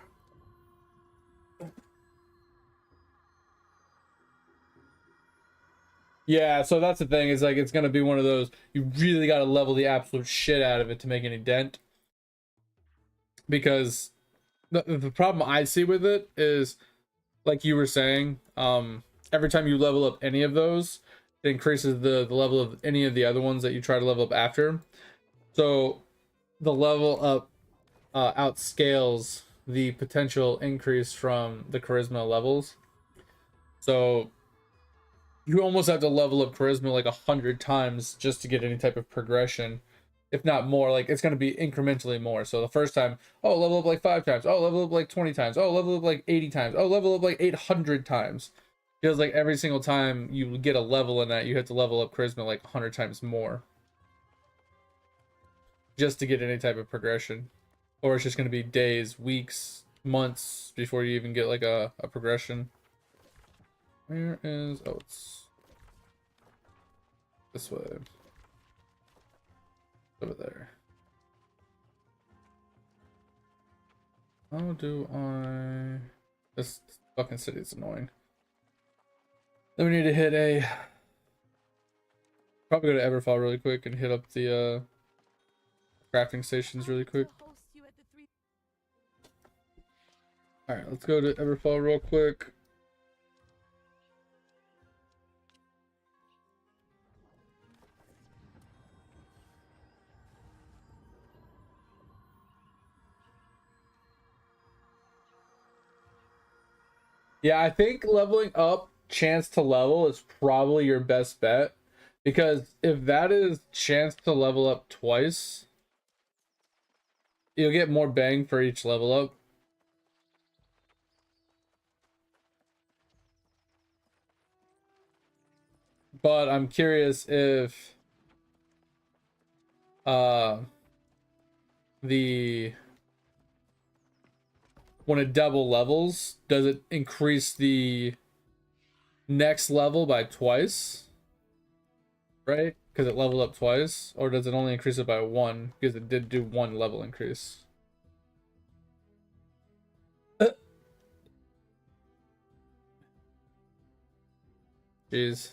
Yeah, so that's the thing, is like it's gonna be one of those, you really gotta level the absolute shit out of it to make any dent. Because the problem I see with it is, like you were saying, every time you level up any of those, it increases the level of any of the other ones that you try to level up after. So the level up outscales the potential increase from the charisma levels. So you almost have to level up charisma like 100 times just to get any type of progression, if not more. Like it's going to be incrementally more. So the first time, oh, level up like 5 times, oh, level up like 20 times, oh, level up like 80 times, oh, level up like 800 times. Feels like every single time you get a level in that, you have to level up charisma like 100 times more just to get any type of progression. Or it's just going to be days, weeks, months before you even get like a progression. Where is, oh, it's this way. Over there. How do I... This fucking city is annoying. Then we need to hit a... Probably go to Everfall really quick and hit up the crafting stations really quick. Alright, let's go to Everfall real quick. Yeah, I think leveling up chance to level is probably your best bet. Because if that is chance to level up twice, you'll get more bang for each level up. But I'm curious if the when it double levels, does it increase the next level by twice? Right? Because it leveled up twice? Or does it only increase it by 1? Because it did do 1 level increase. Jeez.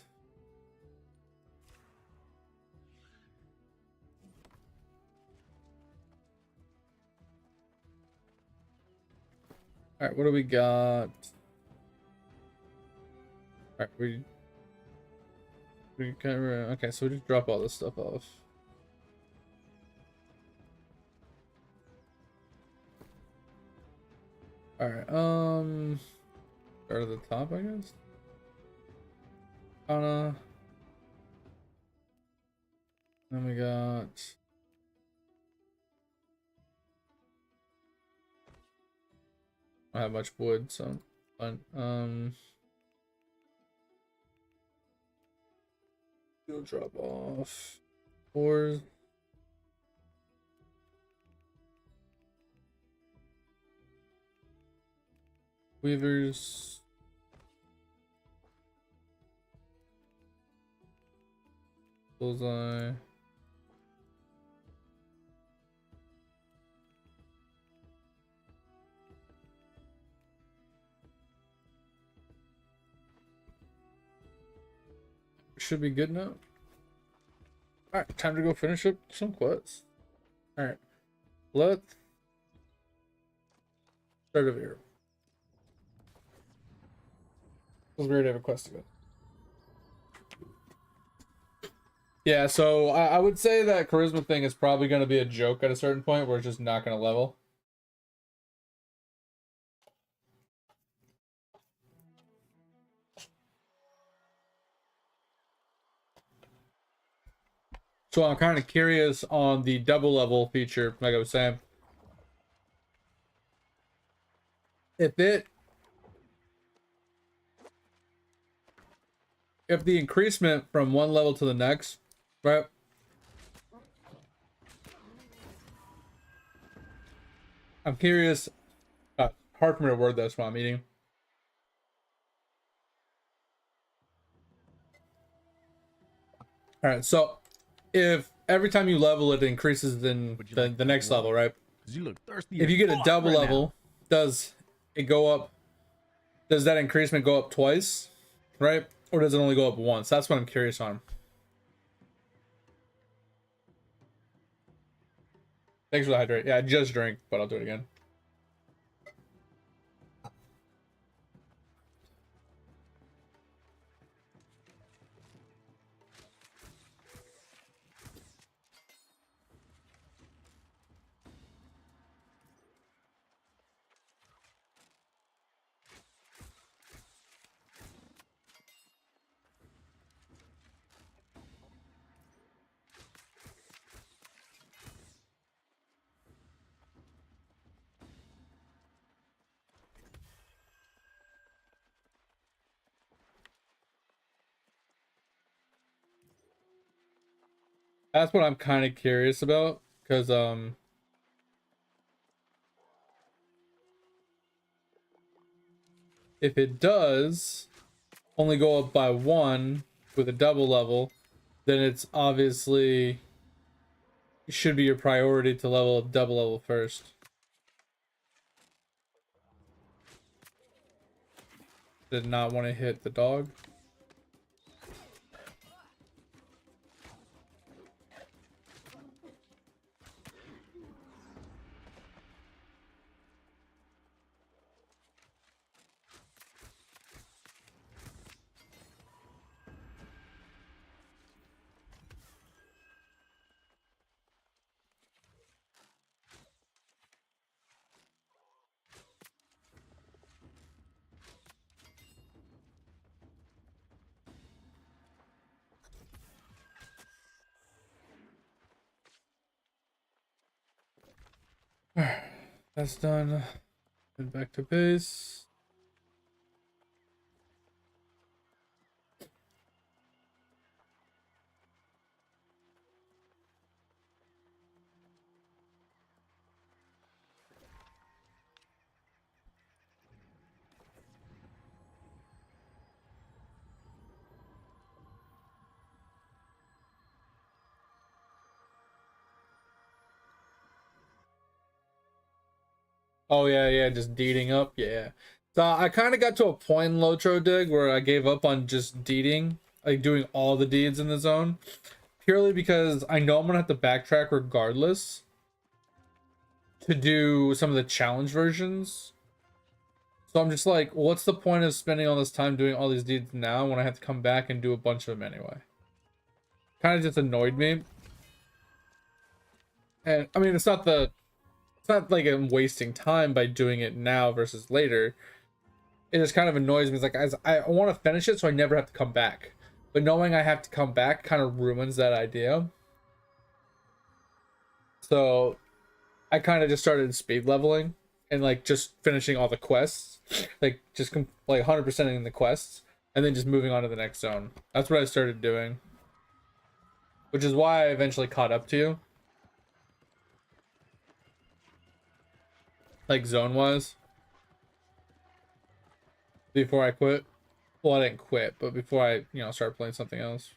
Alright, what do we got? Alright, we kind of, okay, so we just drop all this stuff off. Alright, start at the top, I guess. Then we got I don't have much wood, so fun. You'll drop off ores. Weavers. Bullseye. Should be good now. Alright, time to go finish up some quests. Alright, let's start over here. Feels weird to have a quest to go. Yeah, so I would say that charisma thing is probably going to be a joke at a certain point where it's just not going to level. So I'm kind of curious on the double level feature, like I was saying. If the increasement from one level to the next, right? I'm curious. Hard for me to word this while I'm eating. All right, so if every time you level it increases then the next level, right? You look thirsty. If you get a double right level, does it go up? Does that increasement go up twice, right? Or does it only go up once? That's what I'm curious on. Thanks for the hydrate. Yeah, I just drank, but I'll do it again. That's what I'm kind of curious about, because if it does only go up by one with a double level, then it's obviously should be your priority to level up double level first. Did not want to hit the dog. That's done. Head back to base. Oh yeah, yeah, just deeding up. Yeah. So I kind of got to a point in Lotro Dig where I gave up on just deeding, like doing all the deeds in the zone, purely because I know I'm gonna have to backtrack regardless to do some of the challenge versions. So I'm just like, what's the point of spending all this time doing all these deeds now when I have to come back and do a bunch of them anyway? Kind of just annoyed me. And I mean, it's not like I'm wasting time by doing it now versus later. It just kind of annoys me. It's like, as I want to finish it so I never have to come back. But knowing I have to come back kind of ruins that idea. So I kind of just started speed leveling and like just finishing all the quests, like just like 100%ing the quests, and then just moving on to the next zone. That's what I started doing, which is why I eventually caught up to you, like zone wise, before I quit. Well, I didn't quit, but before I, started playing something else.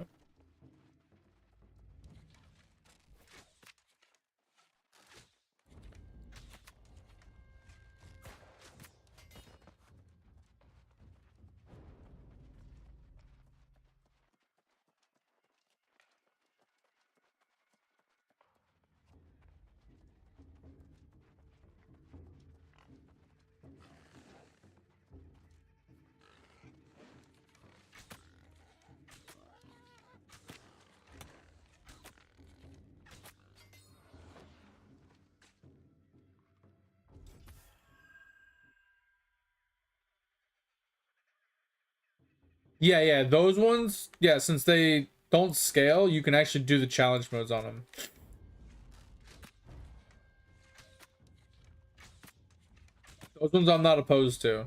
After digging Yeah, yeah, those ones, yeah, since they don't scale, you can actually do the challenge modes on them. Those ones I'm not opposed to.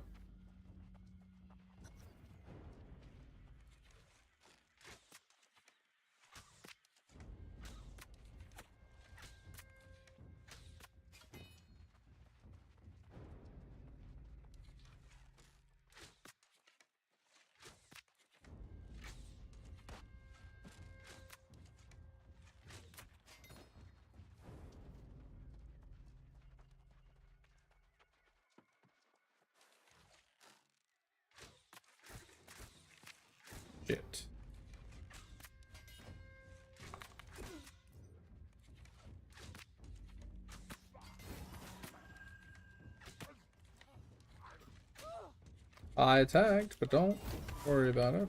Shit. I attacked, but don't worry about it.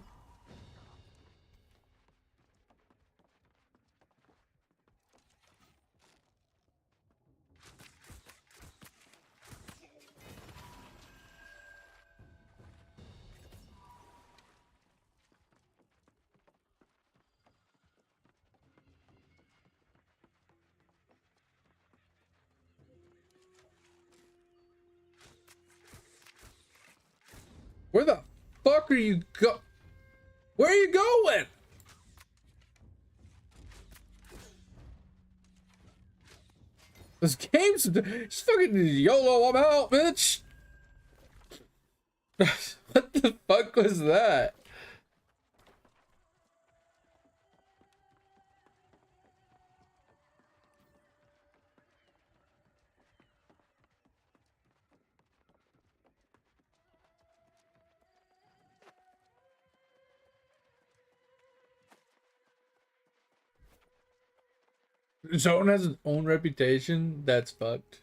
Where the fuck are you go? Where are you going? This game's just fucking YOLO, I'm out, bitch. What the fuck was that? Zone has its own reputation. That's fucked.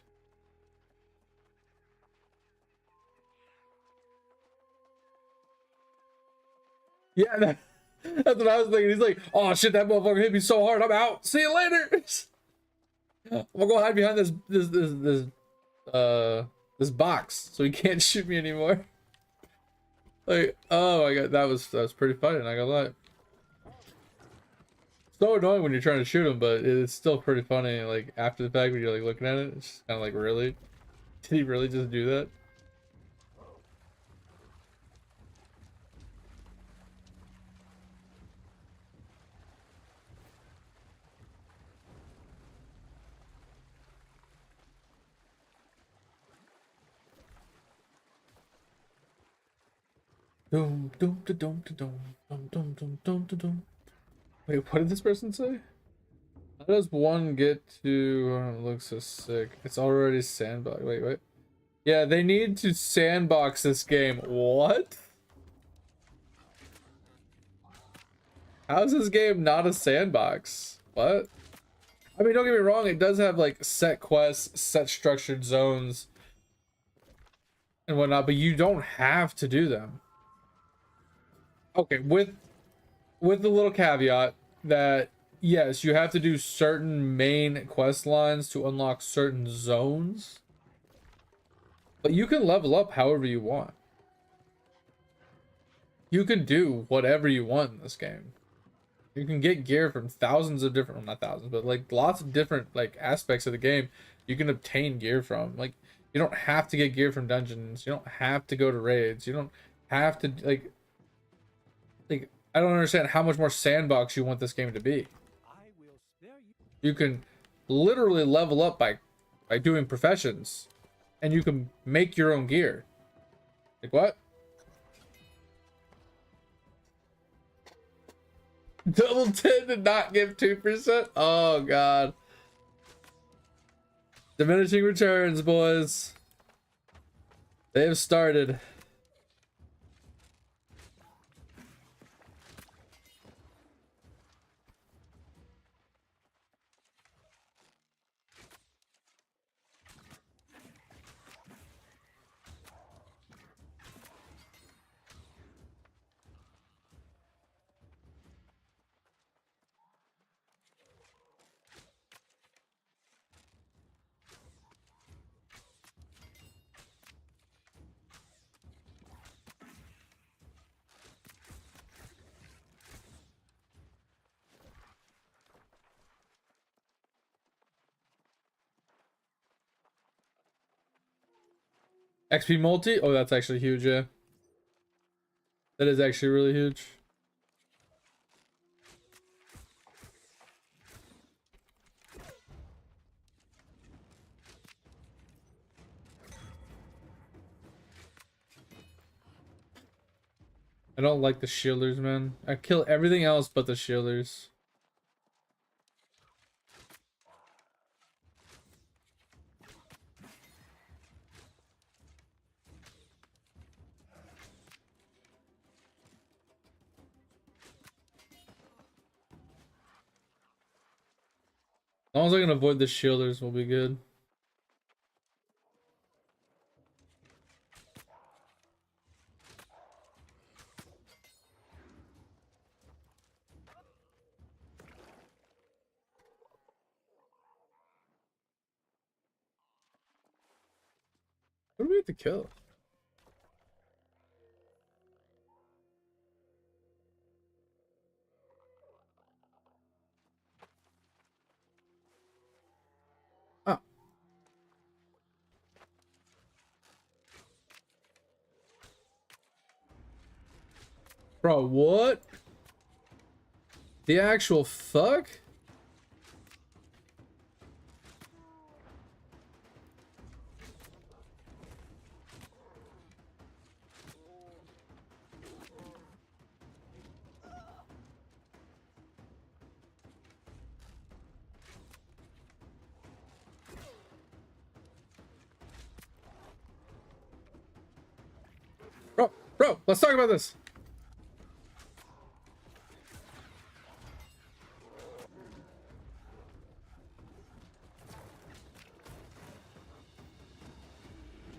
Yeah, that's what I was thinking. He's like, oh shit, that motherfucker hit me so hard. I'm out. See you later. I'm gonna go hide behind this box so he can't shoot me anymore. Like, oh my god, that was pretty funny. Not gonna lie. So annoying when you're trying to shoot him, but it's still pretty funny. Like after the fact, when you're like looking at it, it's just kind of like, really? Did he really just do that? Dum dum dum dum dum dum dum dum dum dum. Wait, what did this person say? How does one get to? Oh, it looks so sick. It's already sandbox. Wait. Yeah, they need to sandbox this game. What? How is this game not a sandbox? What? I mean, don't get me wrong. It does have like set quests, set structured zones, and whatnot, but you don't have to do them. Okay, with the little caveat that yes, you have to do certain main quest lines to unlock certain zones, but you can level up however you want. You can do whatever you want in this game. You can get gear from thousands of different, well, not thousands, but like lots of different like aspects of the game you can obtain gear from. Like you don't have to get gear from dungeons. You don't have to go to raids. You don't have to like I don't understand how much more sandbox you want this game to be. You can literally level up by doing professions, and you can make your own gear. Like what? Double 10 did not give 2%. Oh god. Diminishing returns, boys. They have started. XP multi? Oh, that's actually huge, yeah. That is actually really huge. I don't like the shielders, man. I kill everything else but the shielders. As long as I can avoid the shielders, we'll be good. What do we have to kill? Oh. Bro, what? The actual fuck? Bro, let's talk about this.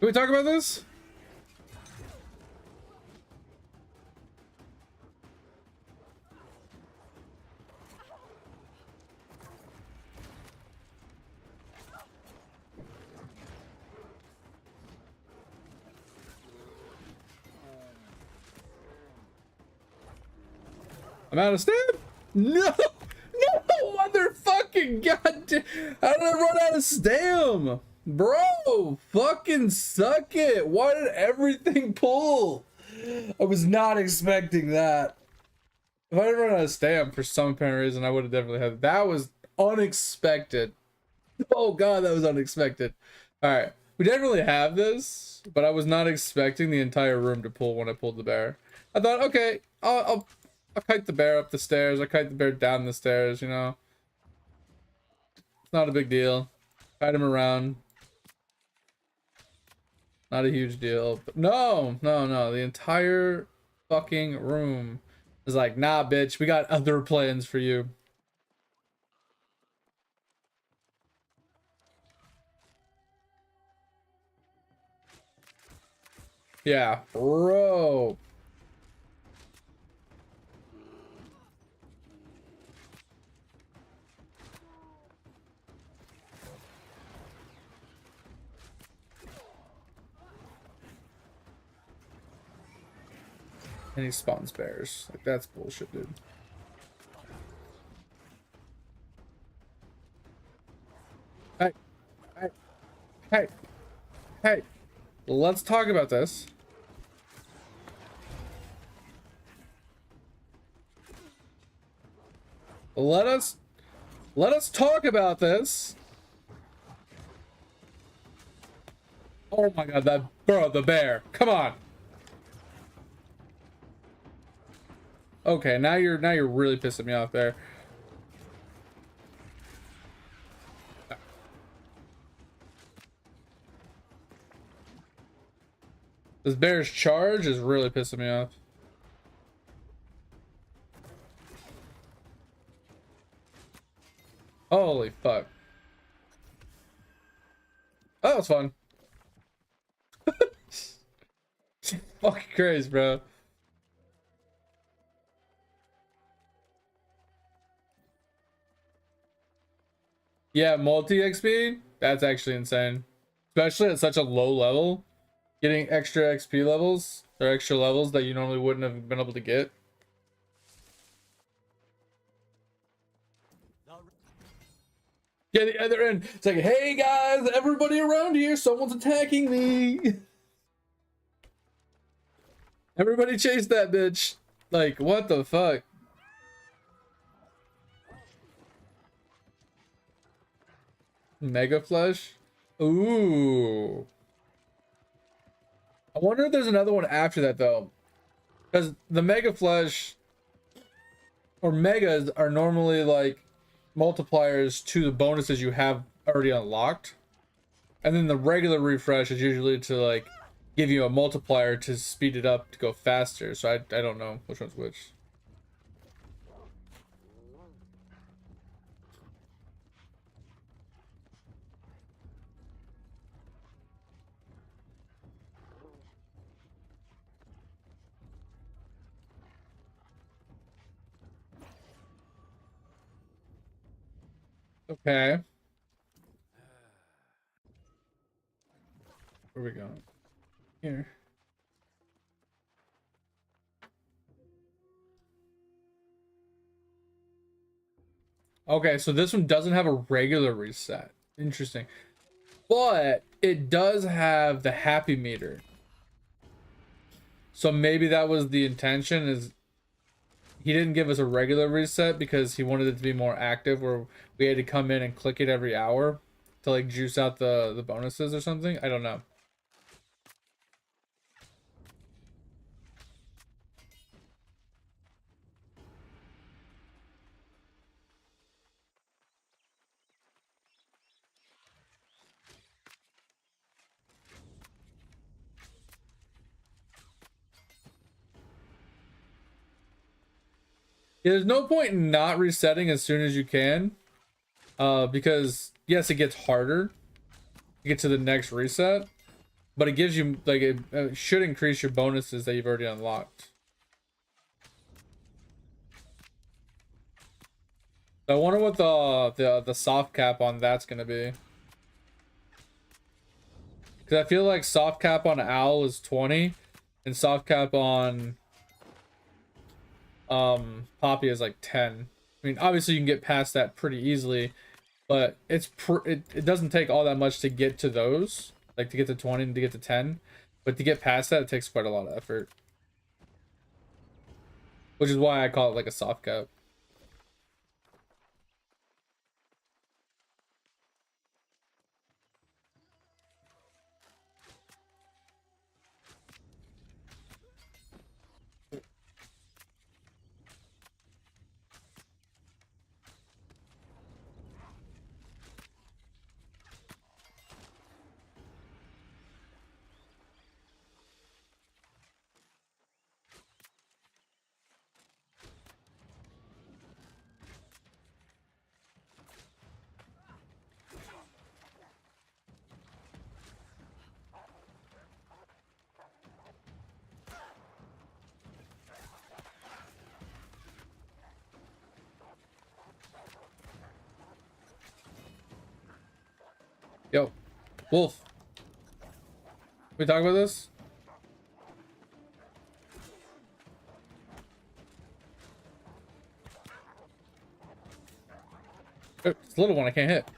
Can we talk about this? I'm out of stamina. No, no, motherfucking goddamn! How did I run out of stam? Bro, fucking suck it. Why did everything pull? I was not expecting that. If I didn't run out of stam for some apparent reason, I would have definitely had it. That was unexpected. Oh god, that was unexpected. All right, we definitely have this, but I was not expecting the entire room to pull when I pulled the bear. I thought, okay, I'll kite the bear up the stairs. I kite the bear down the stairs. You know, it's not a big deal. Kite him around. Not a huge deal. But no, no, no. The entire fucking room is like, nah, bitch. We got other plans for you. Yeah, bro. And he spawns bears. Like, that's bullshit, dude. Hey, hey, hey, hey. Let's talk about this. Let us talk about this. Oh my god, that bro, the bear. Come on. Okay, now you're really pissing me off there. This bear's charge is really pissing me off. Holy fuck. Oh, that was fun. Fucking crazy, bro. Yeah, multi XP? That's actually insane. Especially at such a low level. Getting extra XP levels or extra levels that you normally wouldn't have been able to get. Yeah, the other end. It's like, hey guys, everybody around here, someone's attacking me. Everybody chase that bitch. Like, what the fuck? Mega Flush? Ooh. I wonder if there's another one after that though. Because the Mega Flush or Megas are normally like multipliers to the bonuses you have already unlocked. And then the regular refresh is usually to like give you a multiplier to speed it up to go faster. So I don't know which one's which. Okay. Where we going? Here. Okay, so this one doesn't have a regular reset. Interesting. But it does have the happy meter. So maybe that was the intention, is he didn't give us a regular reset because he wanted it to be more active, where we had to come in and click it every hour to like juice out the bonuses or something. I don't know. Yeah, there's no point in not resetting as soon as you can, because yes, it gets harder to get to the next reset, but it gives you like it should increase your bonuses that you've already unlocked. I wonder what the soft cap on that's gonna be, because I feel like soft cap on Owl is 20, and soft cap on Poppy is like 10. I mean, obviously you can get past that pretty easily, but it doesn't take all that much to get to those, like to get to 20 and to get to 10, but to get past that it takes quite a lot of effort, which is why I call it like a soft cap. Yo, Wolf, we talk about this? Oh, it's a little one I can't hit.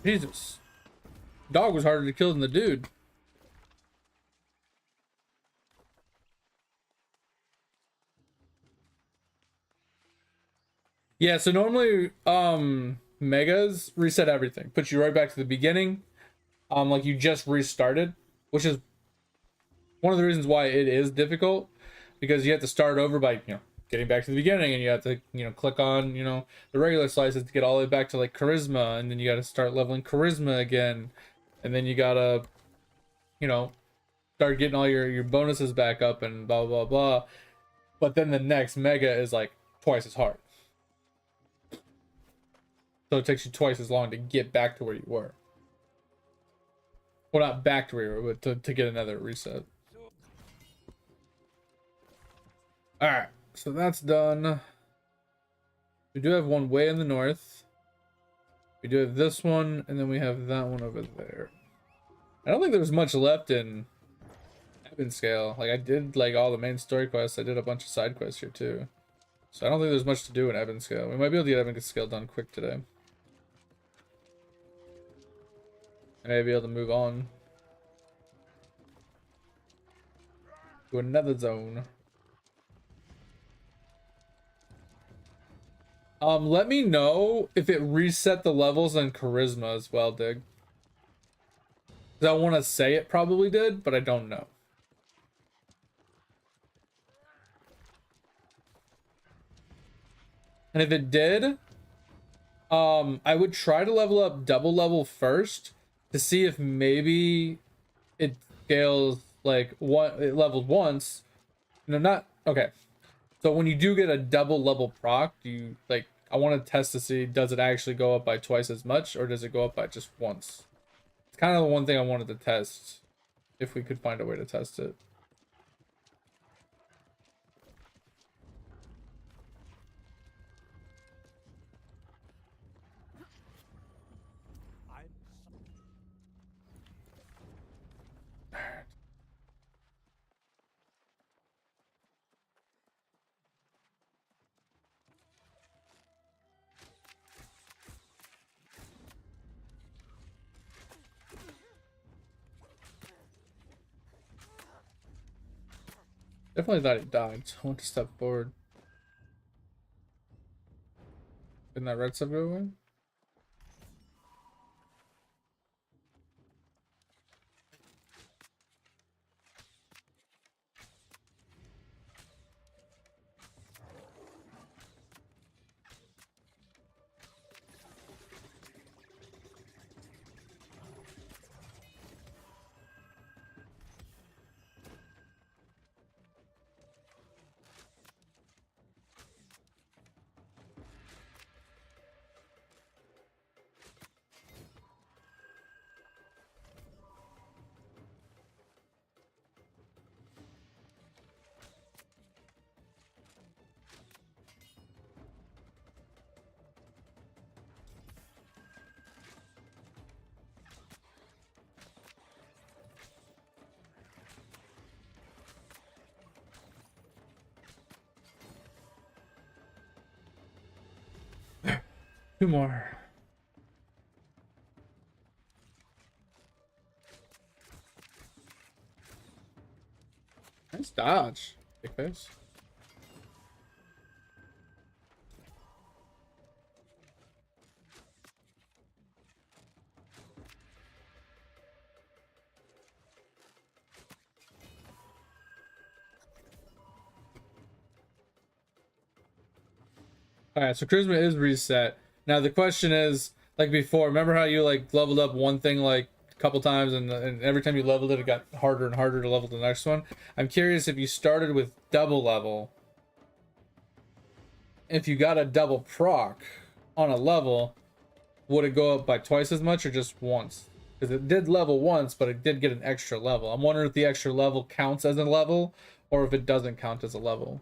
Jesus. Dog was harder to kill than the dude. Yeah, so normally megas reset everything. Puts you right back to the beginning. Like you just restarted, which is one of the reasons why it is difficult, because you have to start over by, getting back to the beginning, and you have to, click on, the regular slices to get all the way back to like charisma, and then you got to start leveling charisma again, and then you gotta, start getting all your bonuses back up and blah blah blah. But then the next mega is like twice as hard. So it takes you twice as long to get back to where you were. Well, not back to where you were, but to get another reset. Alright, so that's done. We do have one way in the north. We do have this one, and then we have that one over there. I don't think there's much left in Scale. Like, I did like all the main story quests. I did a bunch of side quests here too. So I don't think there's much to do in Scale. We might be able to get Scale done quick today. And maybe be able to move on to another zone. Let me know if it reset the levels on charisma as well, Dig. Because I want to say it probably did, but I don't know. And if it did, I would try to level up double level first to see if maybe it scales like what it leveled once. Not okay. So when you do get a double level proc, do you like? I want to test to see, does it actually go up by twice as much, or does it go up by just once? It's kind of the one thing I wanted to test, if we could find a way to test it. Definitely thought he died, so I want to step forward. Didn't that red stuff go away? Two more. Nice dodge, big face. Alright, so charisma is reset. Now the question is, like before, remember how you like leveled up one thing like a couple times and every time you leveled it, it got harder and harder to level the next one? I'm curious if you started with double level, if you got a double proc on a level, would it go up by twice as much or just once? Because it did level once, but it did get an extra level. I'm wondering if the extra level counts as a level or if it doesn't count as a level.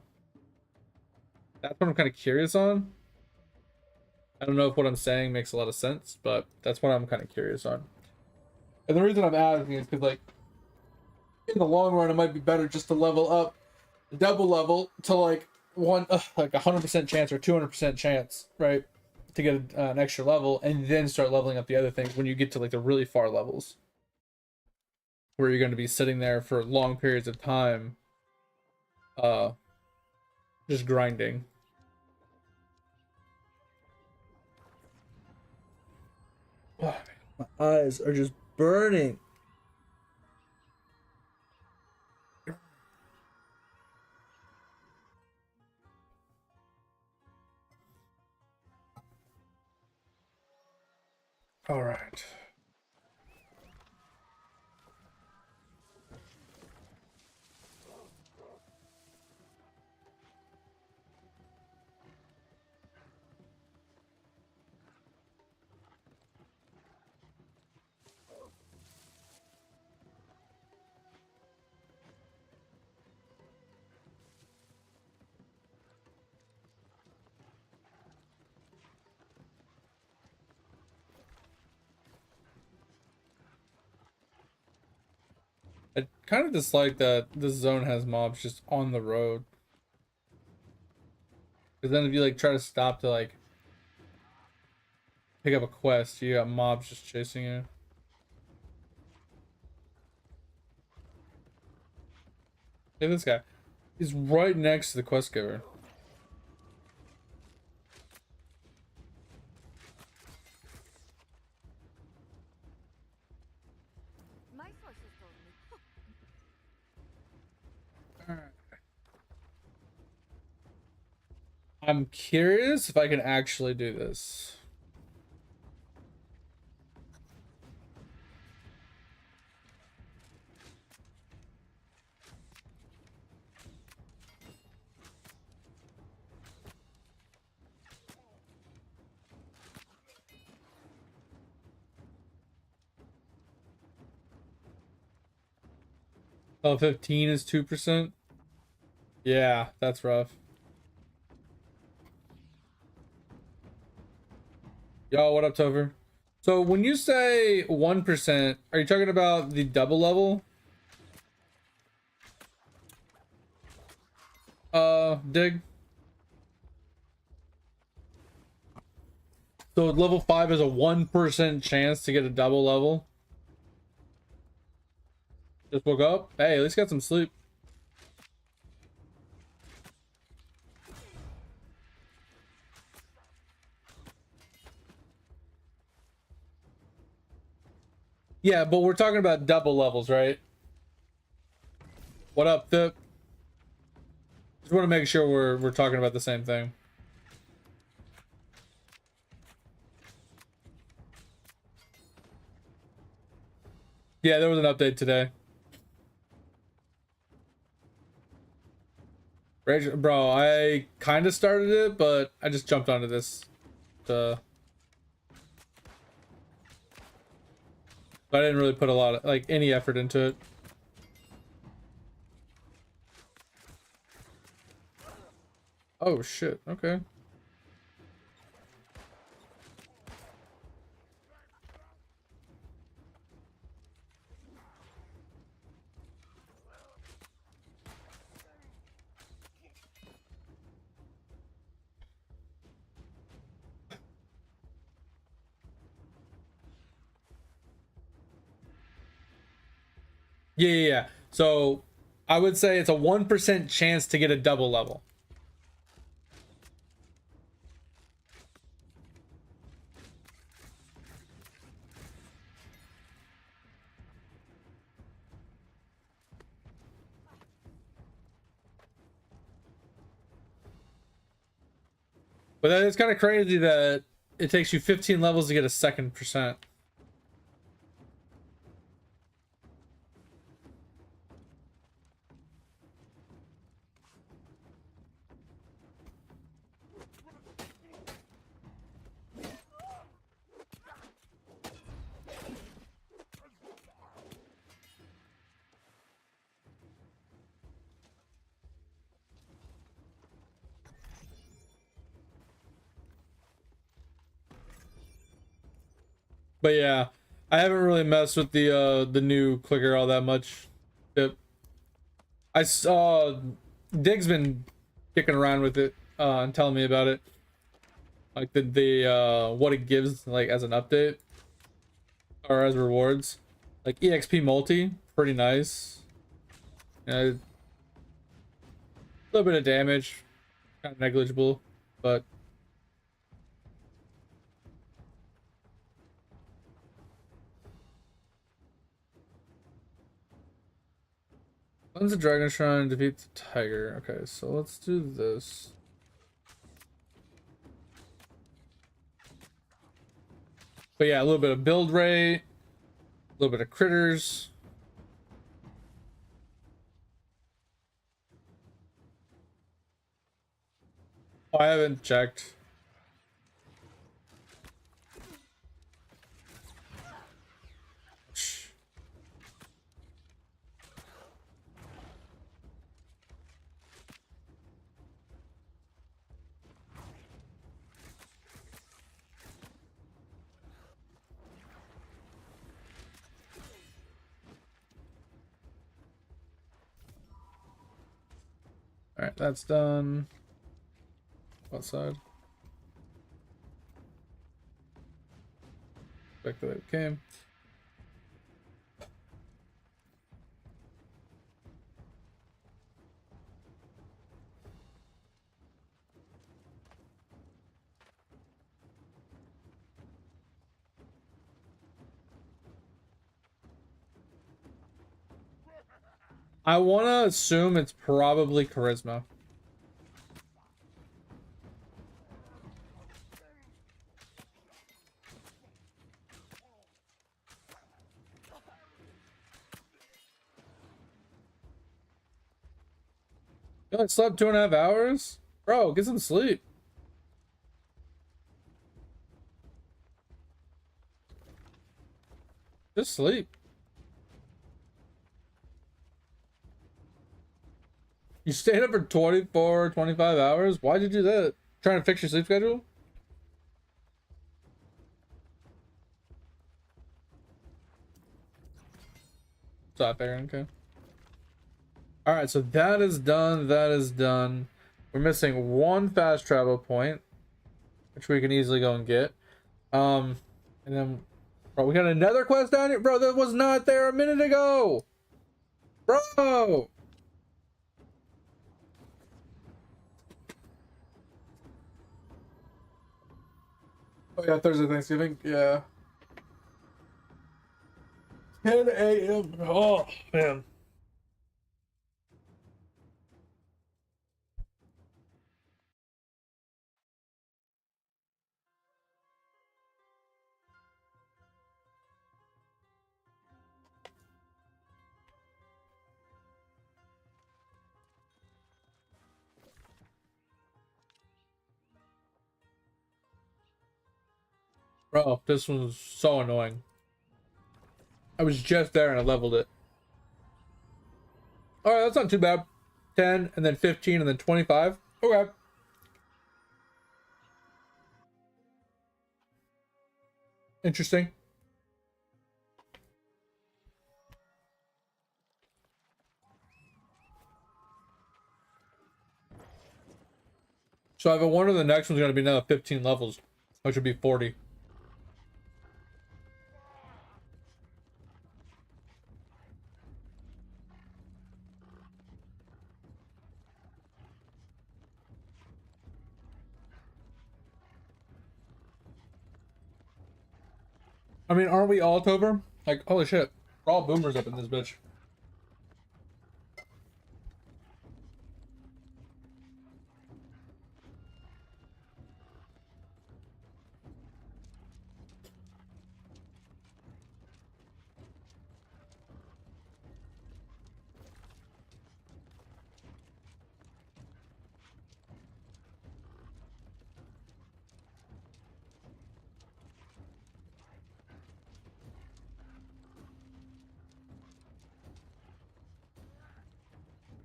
That's what I'm kind of curious on. I don't know if what I'm saying makes a lot of sense, but that's what I'm kind of curious on. And the reason I'm asking is because, like, in the long run, it might be better just to level up the double level to like like 100% chance or 200% chance, right? To get an extra level, and then start leveling up the other things when you get to like the really far levels, where you're going to be sitting there for long periods of time, just grinding. Oh, my eyes are just burning. All right. I kind of dislike that this zone has mobs just on the road. Because then if you like try to stop to like pick up a quest, you got mobs just chasing you. Hey, this guy. He's right next to the quest giver. My sources told me. Alright. I'm curious if I can actually do this. Oh, 15 is 2%. Yeah, that's rough. Yo, what up, Topher? So when you say 1%, are you talking about the double level? Dig. So level 5 is a 1% chance to get a double level. Just woke up. Hey, at least got some sleep. Yeah, but we're talking about double levels, right? What up, Thip? Just want to make sure we're talking about the same thing. Yeah, there was an update today. Rage, bro, I kind of started it, but I just jumped onto this. But I didn't really put a lot of, like, any effort into it. Oh, shit. Okay. Yeah, yeah, yeah. So I would say it's a 1% chance to get a double level. But then it's kind of crazy that it takes you 15 levels to get a second percent. But yeah, I haven't really messed with the new clicker all that much. I saw Dig's been kicking around with it and telling me about it, like the what it gives like as an update or as rewards, like EXP multi, pretty nice. A little bit of damage, kind of negligible, but cleanse the dragon shrine, defeat the tiger. Okay, so let's do this. But yeah, a little bit of build rate, a little bit of critters. Oh, I haven't checked. All right, that's done. Outside. Back the way it came. I want to assume it's probably charisma. You only slept 2.5 hours? Bro, get some sleep. Just sleep. You stayed up for 24, 25 hours? Why'd you do that? Trying to fix your sleep schedule? Stop there, okay. Alright, so that is done. That is done. We're missing one fast travel point, which we can easily go and get. And then, bro, we got another quest down here? Bro, that was not there a minute ago! Bro! Oh yeah, Thursday Thanksgiving. Yeah. 10 a.m. Oh man. Bro, this one's so annoying. I was just there and I leveled it. Alright, that's not too bad. 10 and then 15 and then 25. Okay. Interesting. So I have a wonder the next one's gonna be another 15 levels, which would be 40. I mean, aren't we all October? Like, holy shit. We're all boomers up in this bitch.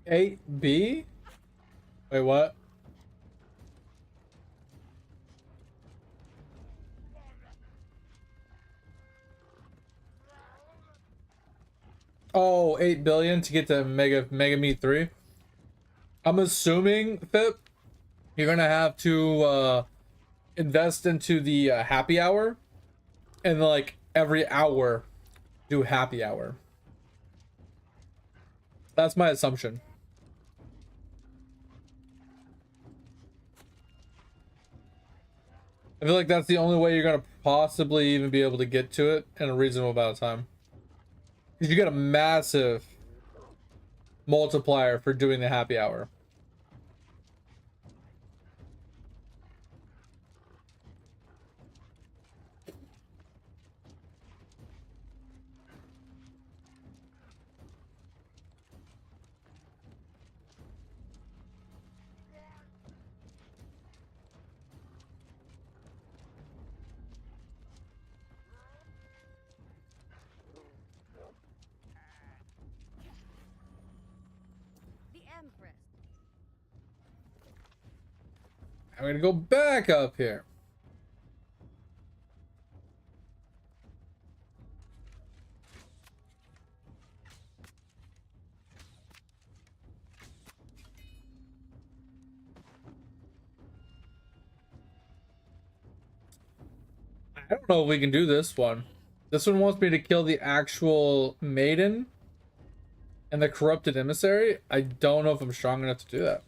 A-B? Wait, what? Oh, 8 billion to get to Mega Meat 3. I'm assuming, Pip, you're gonna have to invest into the happy hour and like every hour do happy hour. That's my assumption. I feel like that's the only way you're gonna possibly even be able to get to it in a reasonable amount of time. Because you get a massive multiplier for doing the happy hour. The Empress. I'm gonna go back up here. I don't know if we can do this one. This one wants me to kill the actual maiden and the corrupted emissary. I don't know if I'm strong enough to do that.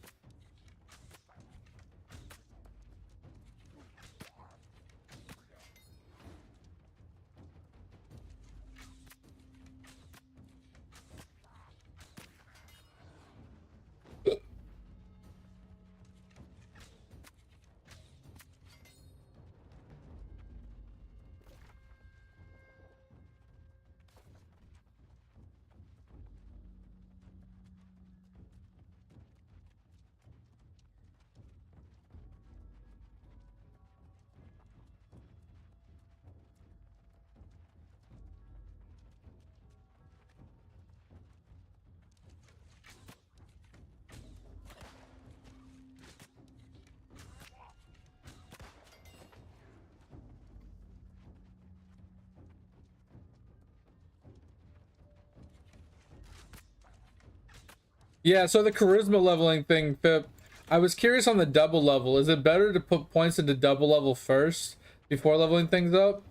Yeah, so the charisma leveling thing, Pip, I was curious on the double level. Is it better to put points into double level first before leveling things up?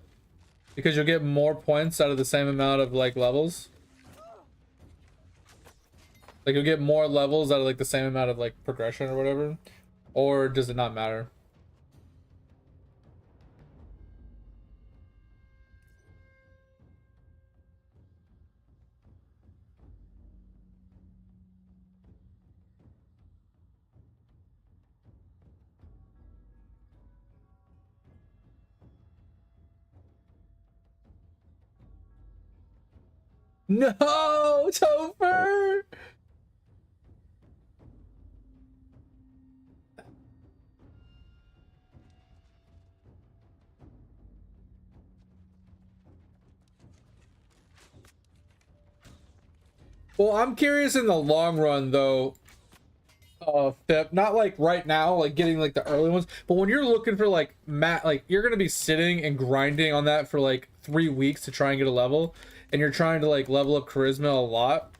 Because you'll get more points out of the same amount of like levels. Like you'll get more levels out of like the same amount of like progression or whatever. Or does it not matter? No, Topher. Well, I'm curious in the long run though. Not like right now, like getting like the early ones, but when you're looking for like like you're gonna be sitting and grinding on that for like 3 weeks to try and get a level, and you're trying to like level up charisma a lot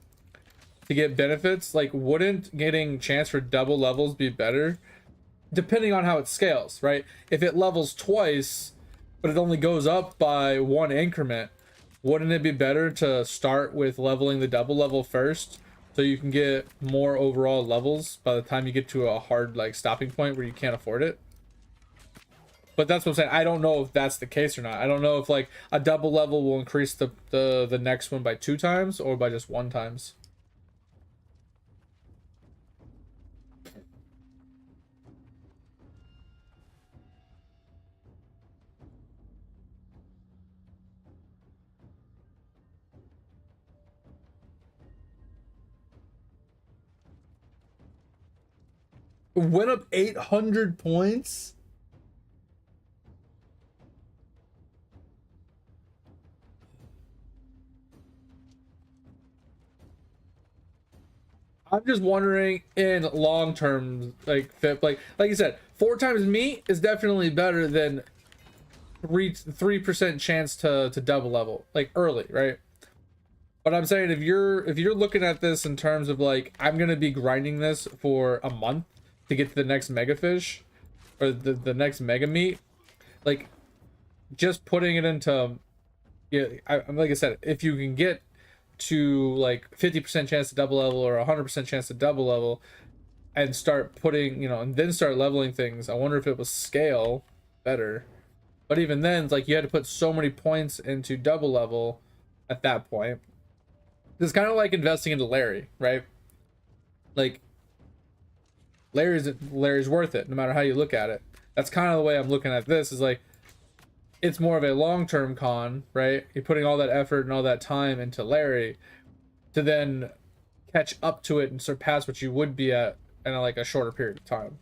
to get benefits. Like, wouldn't getting chance for double levels be better? Depending on how it scales, right? If it levels twice, but it only goes up by 1 increment, wouldn't it be better to start with leveling the double level first so you can get more overall levels by the time you get to a hard like stopping point where you can't afford it? But that's what I'm saying. I don't know if that's the case or not. I don't know if like a double level will increase the next one by 2 times or by just 1 times. Went up 800 points. I'm just wondering in long term, like fit, like you said, 4 times meat is definitely better than 3% chance to double level like early, right? But I'm saying if you're looking at this in terms of like I'm gonna be grinding this for a month to get to the next mega fish or the next mega meat, like just putting it into yeah, like I said, if you can get to like 50% chance to double level or 100% chance to double level and start putting, and then start leveling things, I wonder if it will scale better. But even then, it's like you had to put so many points into double level at that point. It's kind of like investing into Larry, right? Like Larry's worth it no matter how you look at it. That's kind of the way I'm looking at this, is like it's more of a long-term con, right? You're putting all that effort and all that time into Larry to then catch up to it and surpass what you would be at in like a shorter period of time.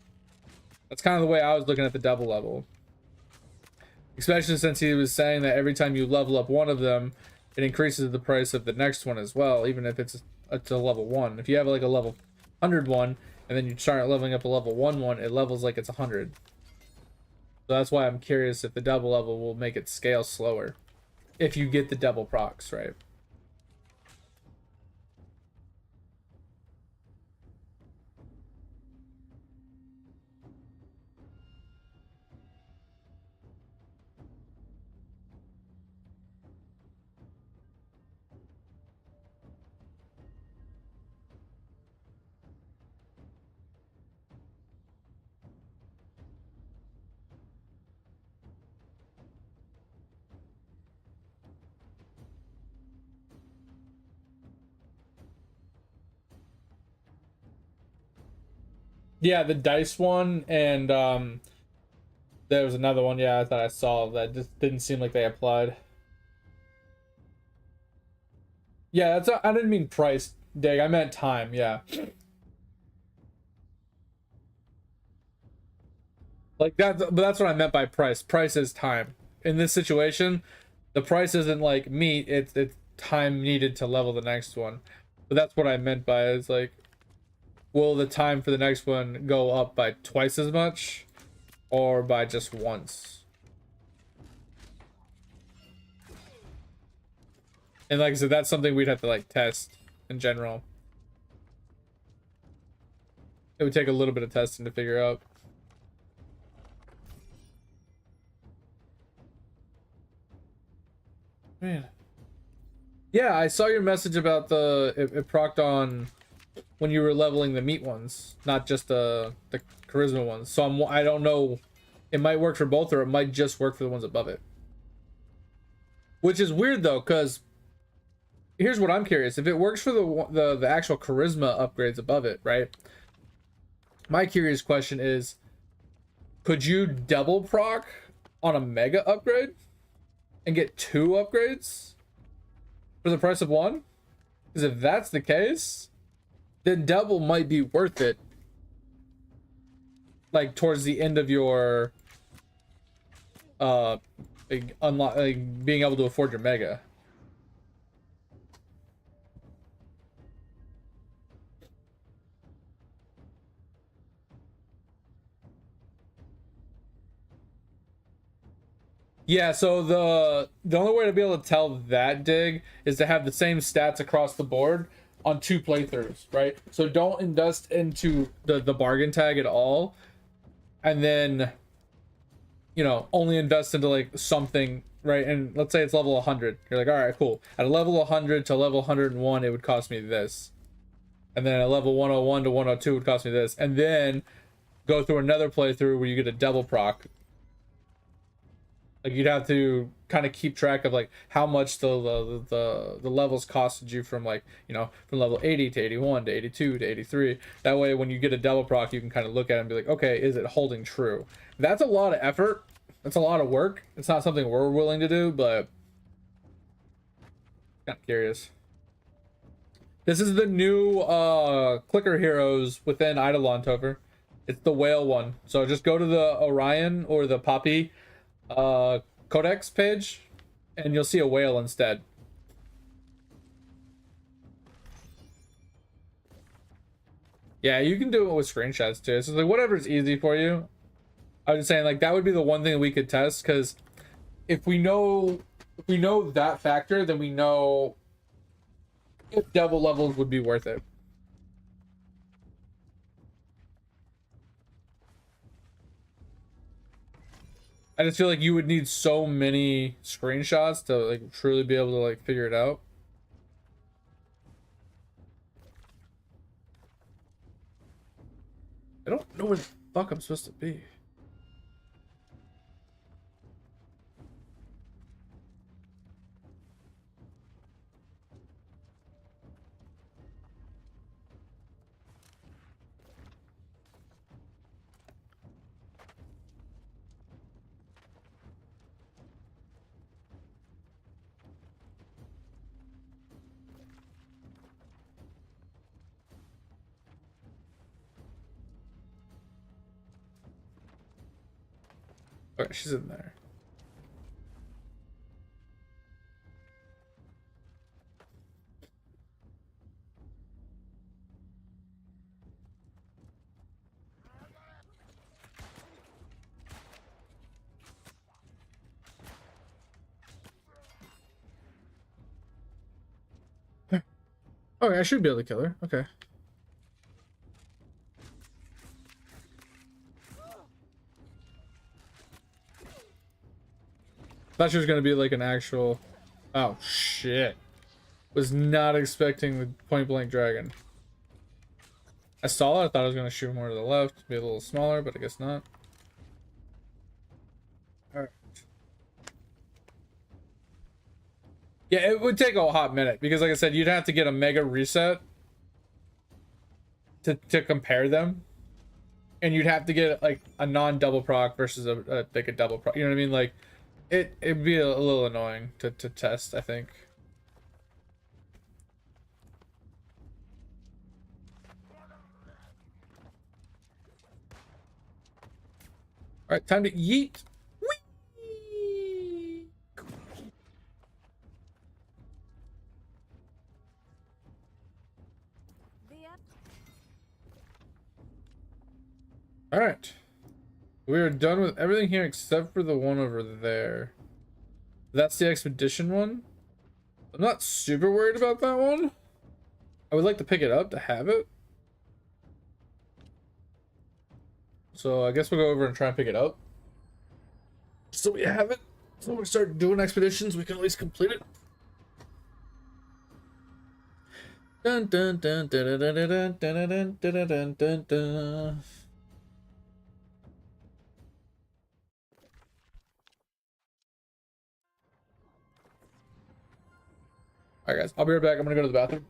That's kind of the way I was looking at the double level. Especially since he was saying that every time you level up one of them, it increases the price of the next one as well, even if it's a level 1. If you have like a level 100 one, and then you start leveling up a level 1, it levels like it's 100. So that's why I'm curious if the double level will make it scale slower. If you get the double procs, right? Yeah, the dice one, and there was another one, yeah, I thought I saw that just didn't seem like they applied. Yeah, I didn't mean price, Dig. I meant time, yeah. Like but that's what I meant by price. Price is time. In this situation, the price isn't like meat, it's time needed to level the next one. But that's what I meant by it. It's like, will the time for the next one go up by twice as much or by just once? And like I said, that's something we'd have to like test in general. It would take a little bit of testing to figure out. Man. Yeah, I saw your message about it procced on when you were leveling the meat ones, not just the charisma ones. So I don't know. It might work for both, or it might just work for the ones above it. Which is weird though, because here's what I'm curious: if it works for the actual charisma upgrades above it, right? My curious question is, could you double proc on a mega upgrade and get 2 upgrades for the price of 1? Because if that's the case, then double might be worth it. Like towards the end of your like, unlock, like being able to afford your mega. Yeah, so the only way to be able to tell that dig is to have the same stats across the board on 2 playthroughs, right? So don't invest into the bargain tag at all, and then only invest into like something, right? And let's say it's level 100. You're like, all right, cool. At a level 100 to level 101, it would cost me this, and then at level 101 to 102 would cost me this, and then go through another playthrough where you get a double proc. Like you'd have to kind of keep track of like how much the levels costed you from like from level 80 to 81 to 82 to 83. That way when you get a double proc you can kind of look at it and be like, okay, is it holding true? That's a lot of effort. That's a lot of work. It's not something we're willing to do, but kind of curious. This is the new clicker heroes within Eidolon, Topher. It's the whale one. So just go to the Orion or the Poppy codex page and you'll see a whale instead. Yeah, you can do it with screenshots too. So like whatever's easy for you. I was just saying like that would be the one thing that we could test, because if we know that factor, then we know if double levels would be worth it. I just feel like you would need so many screenshots to like truly be able to like figure it out. I don't know where the fuck I'm supposed to be. Okay, she's in there. Okay, I should be able to kill her. Okay. Thought she was gonna be like an actual. Oh shit! Was not expecting the point blank dragon. I saw it. I thought I was gonna shoot more to the left, be a little smaller, but I guess not. All right. Yeah, it would take a hot minute because, like I said, you'd have to get a mega reset to compare them, and you'd have to get like a non-double proc versus a like a double proc. You know what I mean? Like, it'd be a little annoying to test, I think. All right, time to yeet. Whee! All right, we are done with everything here except for the one over there. That's the expedition one. I'm not super worried about that one. I would like to pick it up to have it. So I guess we'll go over and try and pick it up. So we have it. So when we start doing expeditions, we can at least complete it. Dun dun dun dun dun dun dun dun dun dun dun dun. All right, guys. I'll be right back. I'm gonna go to the bathroom.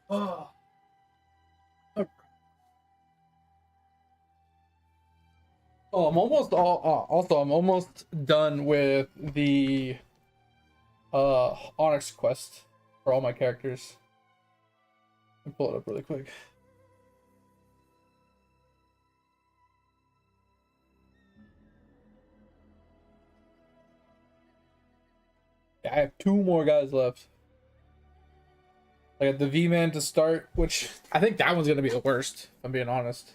Oh. Oh, I'm almost also I'm almost done with the Onyx quest for all my characters. Let me pull it up really quick. Yeah, I have 2 more guys left. I got the V-Man to start, which I think that one's gonna be the worst, if I'm being honest.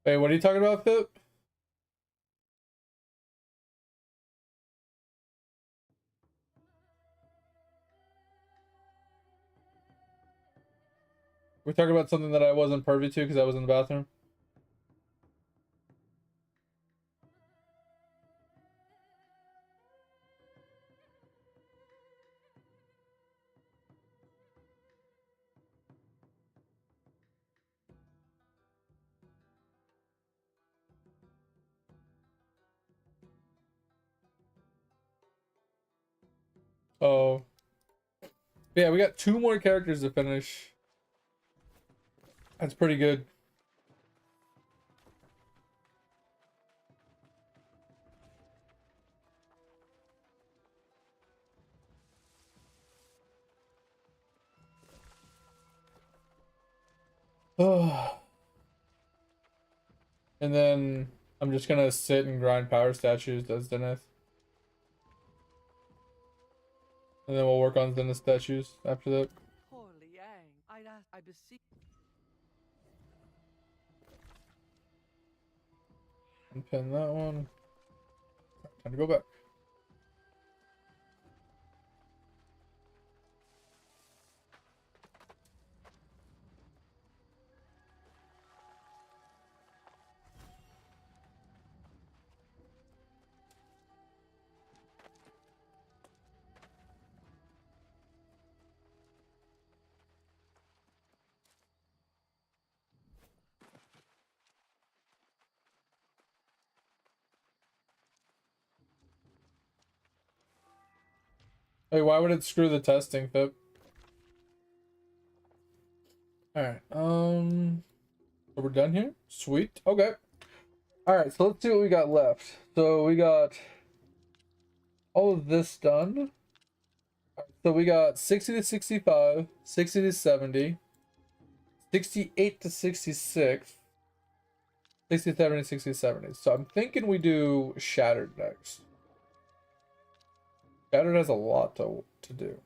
Wait, what are you talking about, Pip? We're talking about something that I wasn't privy to because I was in the bathroom. Oh. Yeah, we got 2 more characters to finish. That's pretty good. Oh. And then I'm just gonna sit and grind power statues as Dennis. And then we'll work on Dennis statues after that. Holy Yang, I beseech. And pin that one. Time to go back. Hey, why would it screw the testing, Pip? Alright, so we're done here? Sweet. Okay. Alright, so let's see what we got left. So we got all of this done. So we got 60 to 65, 60 to 70, 68 to 66, 67 to 60 to 70. So I'm thinking we do Shattered next. Shattered has a lot to do.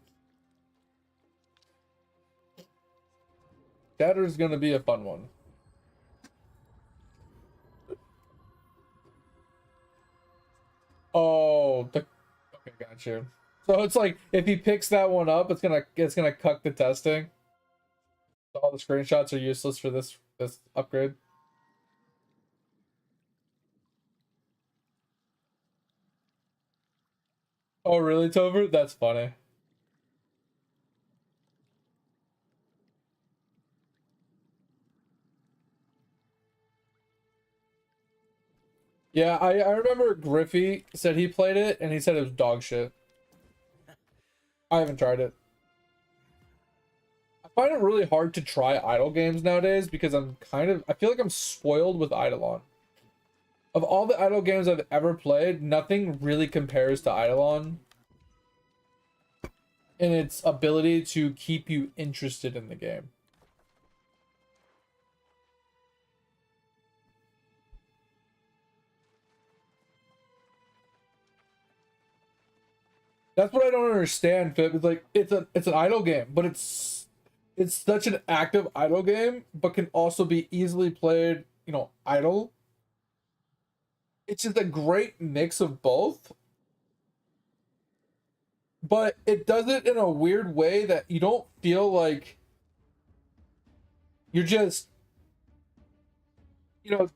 Shattered is going to be a fun one. Oh, okay, got you. So it's like if he picks that one up, it's gonna cuck the testing. So all the screenshots are useless for this upgrade. Oh really, Tover? That's funny. Yeah, I remember Griffey said he played it and he said it was dog shit. I haven't tried it. I find it really hard to try idle games nowadays because I feel like I'm spoiled with Eidolon. Of all the idle games I've ever played, nothing really compares to Eidolon in its ability to keep you interested in the game. That's what I don't understand, Pip. It's like it's an idle game, but it's such an active idle game, but can also be easily played, idle. It's just a great mix of both, but it does it in a weird way that you don't feel like you're just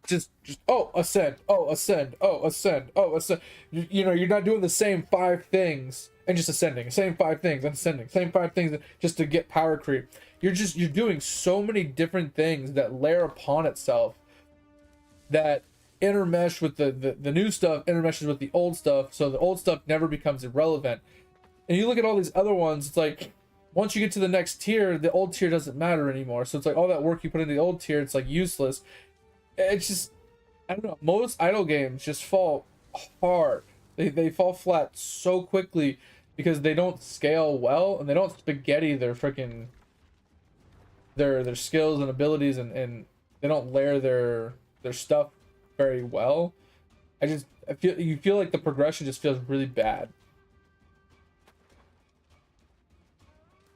just oh ascend, oh ascend, oh ascend, oh ascend. You're not doing the same 5 things and just ascending, same 5 things and ascending, same 5 things just to get power creep. You're doing so many different things that layer upon itself that intermesh with the new stuff intermeshes with the old stuff, so the old stuff never becomes irrelevant. And you look at all these other ones, it's like once you get to the next tier, the old tier doesn't matter anymore. So it's like all that work you put into the old tier, it's like useless. It's just, I don't know, most idle games just fall hard. They fall flat so quickly because they don't scale well, and they don't spaghetti their freaking their skills and abilities, and they don't layer their stuff very well. I feel, you feel like the progression just feels really bad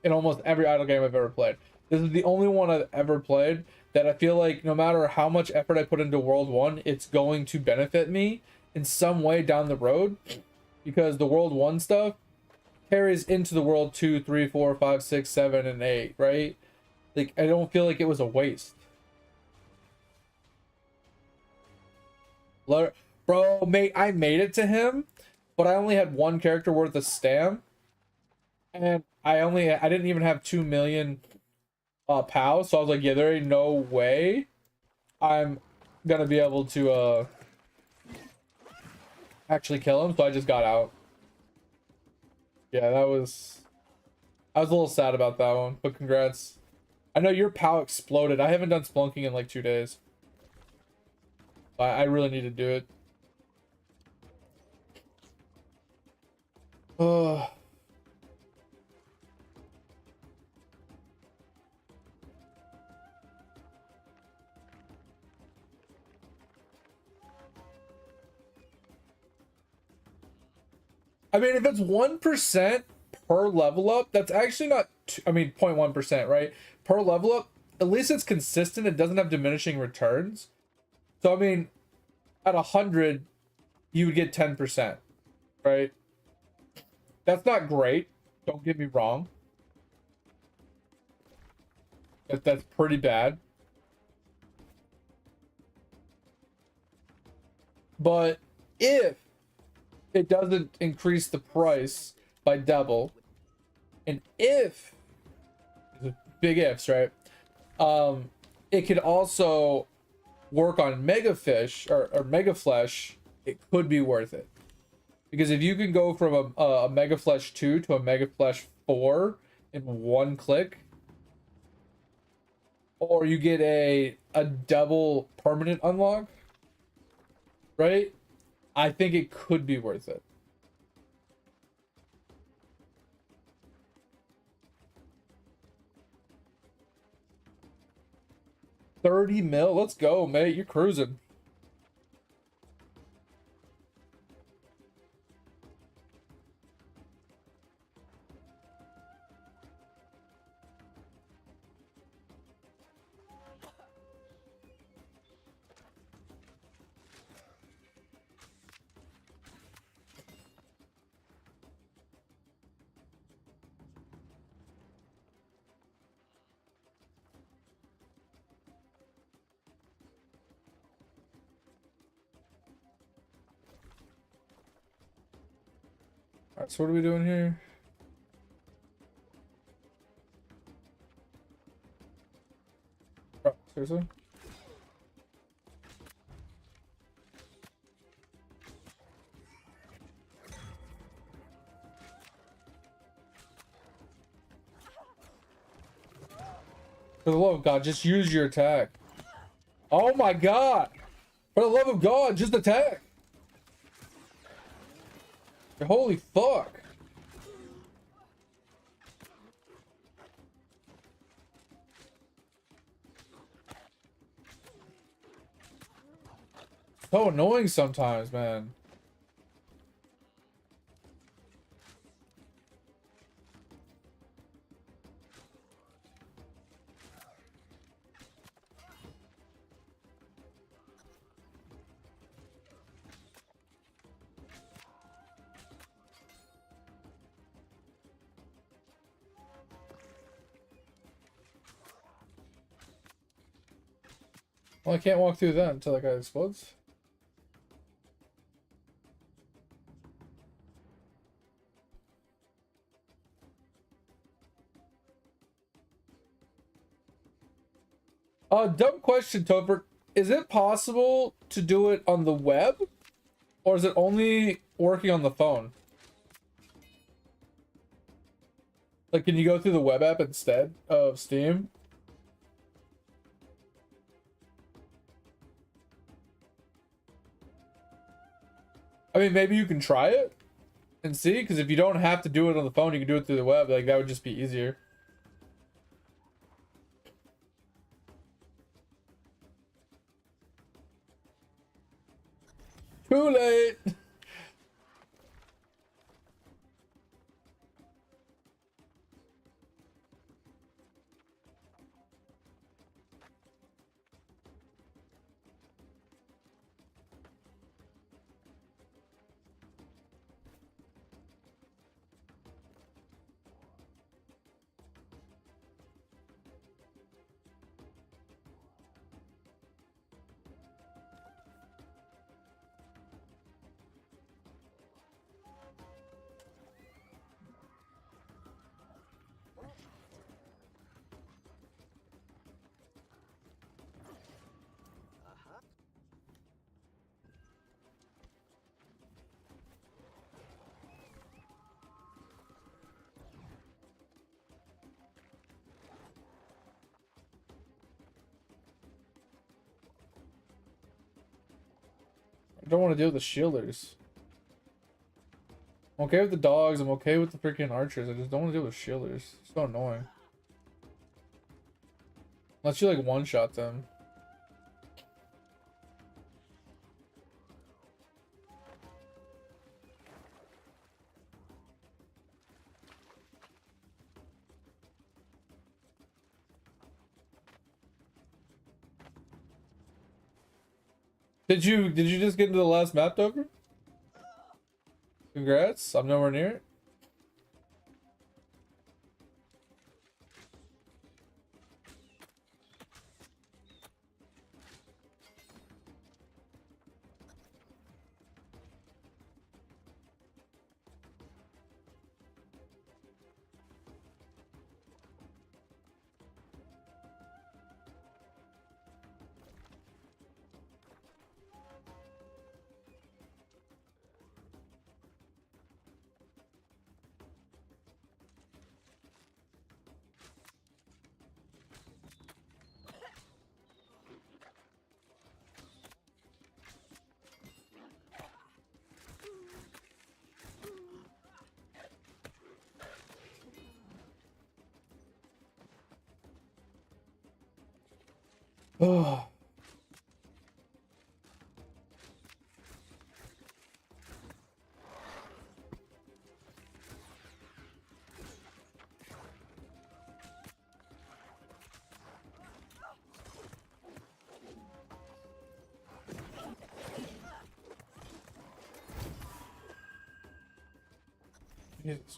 in almost every idle game I've ever played. This is the only one I've ever played that I feel like no matter how much effort I put into World 1, it's going to benefit me in some way down the road, because the World 1 stuff carries into the World 2, 3, 4, 5, 6, 7, and 8, right? Like, I don't feel like it was a waste. Bro, mate, I made it to him, but I only had one character worth of stam, and I didn't even have 2 million POWs, so I was like, yeah, there ain't no way I'm gonna be able to actually kill him, so I just got out. Yeah, I was a little sad about that one, but congrats. I know your POW exploded. I haven't done Splunking in like 2 days. I really need to do it. Ugh. I mean, if it's 1% per level up, that's actually not, I mean, 0.1%, right? Per level up, at least it's consistent. It doesn't have diminishing returns. So, I mean, at 100, you would get 10%, right? That's not great. Don't get me wrong. That's pretty bad. But if it doesn't increase the price by double, and if, big ifs, right? It could also work on Mega Fish or Mega Flesh. It could be worth it, because if you can go from a Mega Flesh 2 to a Mega Flesh 4 in one click, or you get a double permanent unlock, right? I think it could be worth it. $30 mil, let's go, mate. You're cruising. Alright, so what are we doing here? Oh, seriously? For the love of God, just use your attack. Oh my God! For the love of God, just attack! Holy fuck! So annoying sometimes, man. Well, I can't walk through that until that guy explodes. Dumb question, Topher. is it possible to do it on the web? Or is it only working on the phone? Like, can you go through the web app instead of Steam? I mean, maybe you can try it and see, because if you don't have to do it on the phone, you can do it through the web. Like, that would just be easier. Too late. I don't want to deal with the shielders. I'm okay with the dogs. I'm okay with the freaking archers. I just don't want to deal with shielders. It's so annoying. Unless you like one-shot them. Did you just get into the last map over? Congrats. I'm nowhere near it. Oh. Jesus.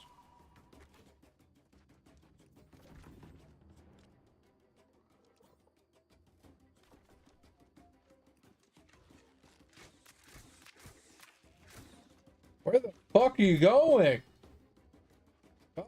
Where the fuck are you going? Oh.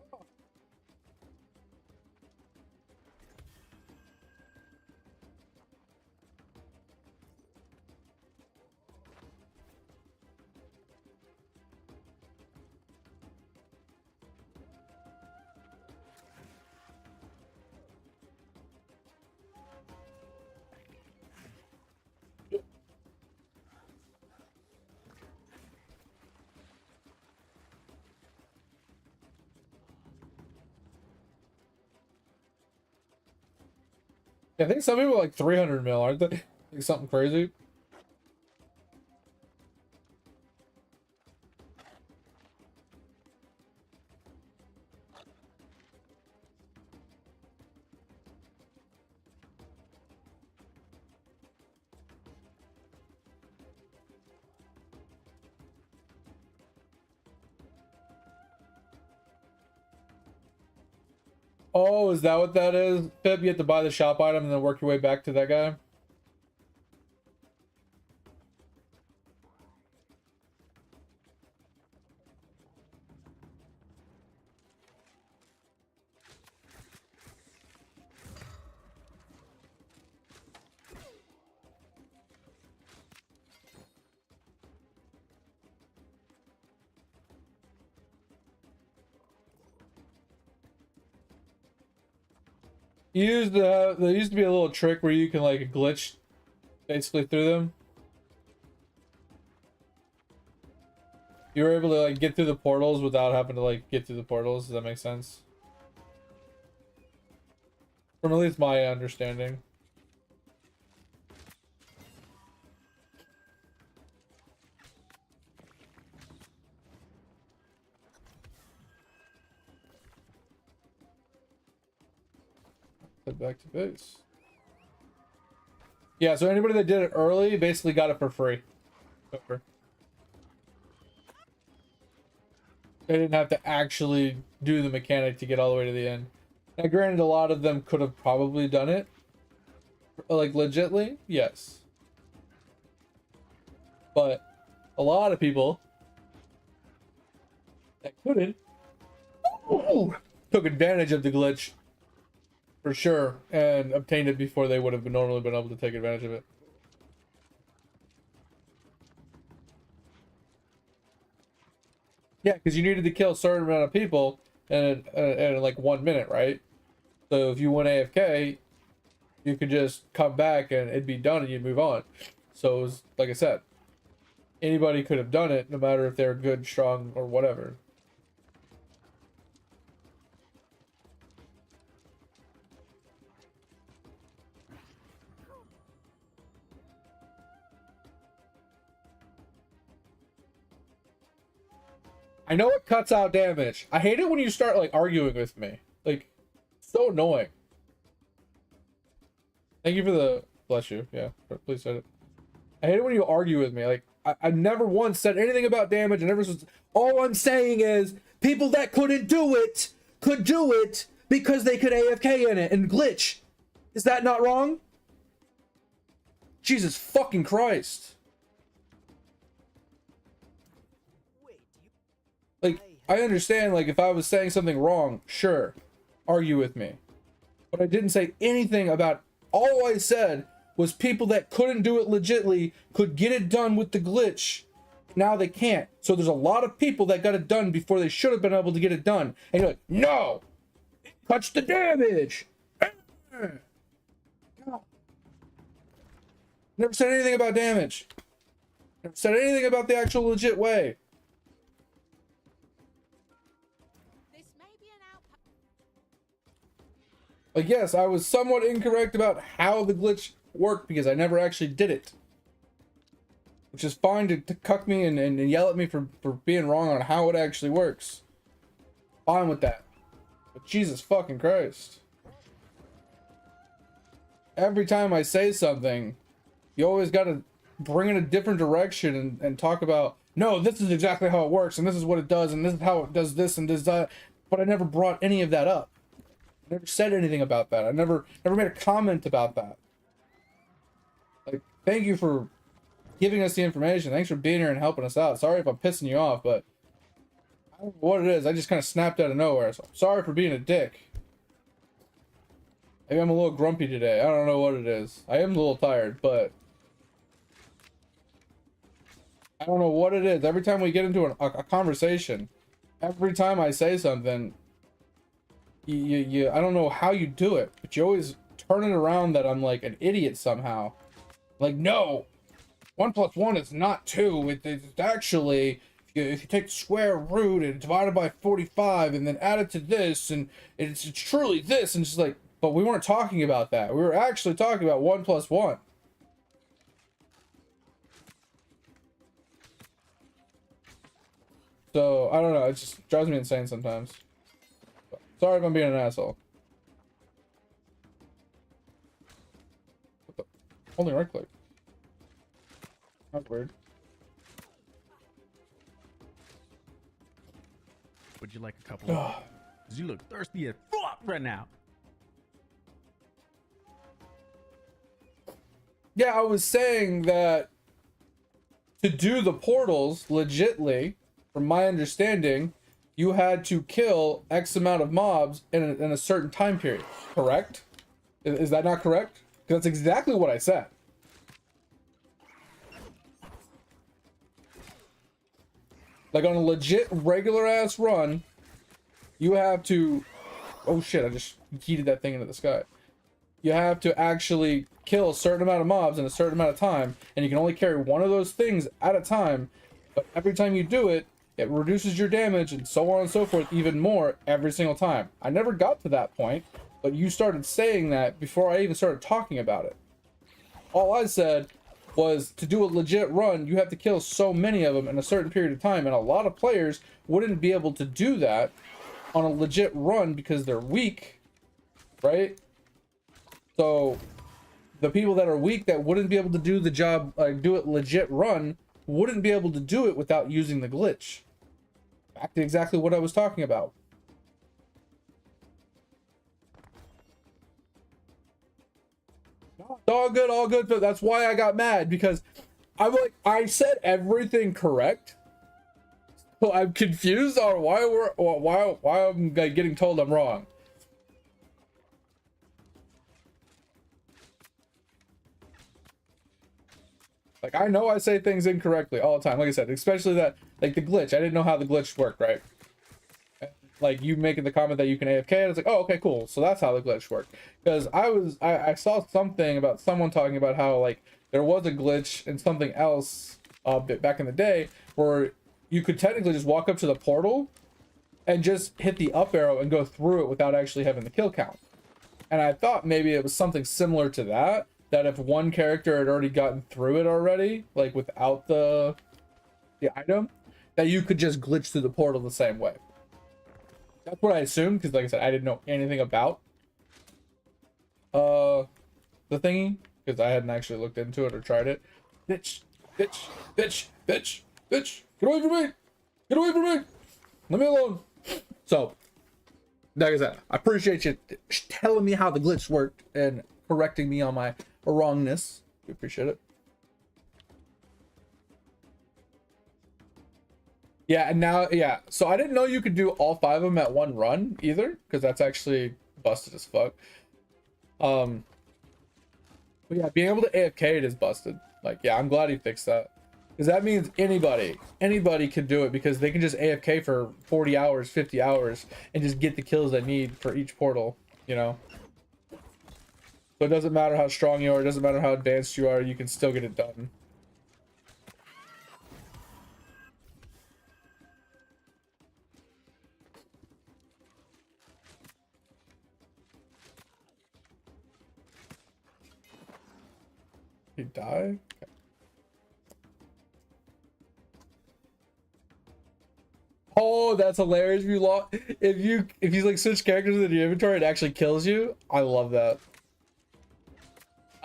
I think some people are like 300 mil, aren't they? Like something crazy. Oh, is that what that is? Pip, you have to buy the shop item and then work your way back to that guy? There used to be a little trick where you can like glitch basically through them. You were able to like get through the portals without having to like get through the portals. Does that make sense? From at least my understanding. Head back to base. Yeah, so anybody that did it early basically got it for free. Over. They didn't have to actually do the mechanic to get all the way to the end. Now, granted, a lot of them could have probably done it, like, legitly, yes. But a lot of people that couldn't took advantage of the glitch, for sure, and obtained it before they would have normally been able to take advantage of it. Yeah, because you needed to kill a certain amount of people in like 1 minute, right? So if you went AFK, you could just come back and it'd be done and you'd move on. So it was, like I said, anybody could have done it, no matter if they're good, strong, or whatever. I know it cuts out damage. I hate it when you start like arguing with me. Like, so annoying. Thank you for the bless you. Yeah, please say it. I hate it when you argue with me. Like, I never once said anything about damage. I never said. All I'm saying is people that couldn't do it could do it because they could AFK in it and glitch. Is that not wrong? Jesus fucking Christ. Like, I understand, like, if I was saying something wrong, sure, argue with me. But I didn't say anything about, all I said was people that couldn't do it legitly could get it done with the glitch. Now they can't. So there's a lot of people that got it done before they should have been able to get it done. And you're like, no! Touch the damage! Never said anything about damage. Never said anything about the actual legit way. Like, yes, I was somewhat incorrect about how the glitch worked because I never actually did it. Which is fine to cuck me and yell at me for being wrong on how it actually works. Fine with that. But Jesus fucking Christ. Every time I say something, you always gotta bring it a different direction and talk about, no, this is exactly how it works, and this is what it does, and this is how it does this and this, that. But I never brought any of that up. Never said anything about that. I never made a comment about that. Like, thank you for giving us the information. Thanks for being here and helping us out. Sorry if I'm pissing you off, but I don't know what it is. I just kind of snapped out of nowhere. So I'm sorry for being a dick. Maybe I'm a little grumpy today. I don't know what it is. I am a little tired, but I don't know what it is. Every time we get into a conversation, every time I say something, I don't know how you do it, but you always turn it around that I'm like an idiot somehow. Like, no, 1 + 1 is not 2. It's actually, if you take the square root and divide it by 45 and then add it to this, and it's truly this, and it's just like, but we weren't talking about that. We were actually talking about 1 + 1. So, I don't know, it just drives me insane sometimes. Sorry if I'm being an asshole. What the? Only right click. That's weird. Would you like a couple of? Cause you look thirsty as fuck right now. Yeah, I was saying that to do the portals legitly, from my understanding, you had to kill X amount of mobs in a certain time period, correct? Is that not correct? Because that's exactly what I said. Like, on a legit regular ass run, you have to, oh shit, I just yeeted that thing into the sky. you have to actually kill a certain amount of mobs in a certain amount of time, and you can only carry one of those things at a time, but every time you do it, it reduces your damage and so on and so forth even more every single time. I never got to that point, but you started saying that before I even started talking about it. All I said was to do a legit run, you have to kill so many of them in a certain period of time, and a lot of players wouldn't be able to do that on a legit run because they're weak, right? So the people that are weak that wouldn't be able to do the job, do it legit run, wouldn't be able to do it without using the glitch. Back to exactly what I was talking about. All good, all good. But that's why I got mad, because I said everything correct. So I'm confused on why I'm like, getting told I'm wrong. Like, I know I say things incorrectly all the time. Like I said, especially that, like the glitch. I didn't know how the glitch worked, right? Like you making the comment that you can AFK, and it's like, oh, okay, cool. So that's how the glitch worked. Because I saw something about someone talking about how like there was a glitch in something else back in the day where you could technically just walk up to the portal and just hit the up arrow and go through it without actually having the kill count. And I thought maybe it was something similar to that. That if one character had already gotten through it already, like without the item, that you could just glitch through the portal the same way. That's what I assumed, because like I said, I didn't know anything about the thingy, because I hadn't actually looked into it or tried it. Bitch, bitch, bitch, bitch, bitch, get away from me! Get away from me! Let me alone! So, like I said, I appreciate you telling me how the glitch worked and correcting me on my wrongness. We appreciate it. Yeah, and now, yeah. So I didn't know you could do all 5 of them at one run either, because that's actually busted as fuck. But yeah, being able to AFK it is busted. Like, yeah, I'm glad he fixed that. Because that means anybody can do it, because they can just AFK for 40 hours, 50 hours, and just get the kills they need for each portal, you know? So it doesn't matter how strong you are, it doesn't matter how advanced you are, you can still get it done. He die? Okay. Oh, that's hilarious. If you lost, if you like switch characters in your inventory, it actually kills you. I love that.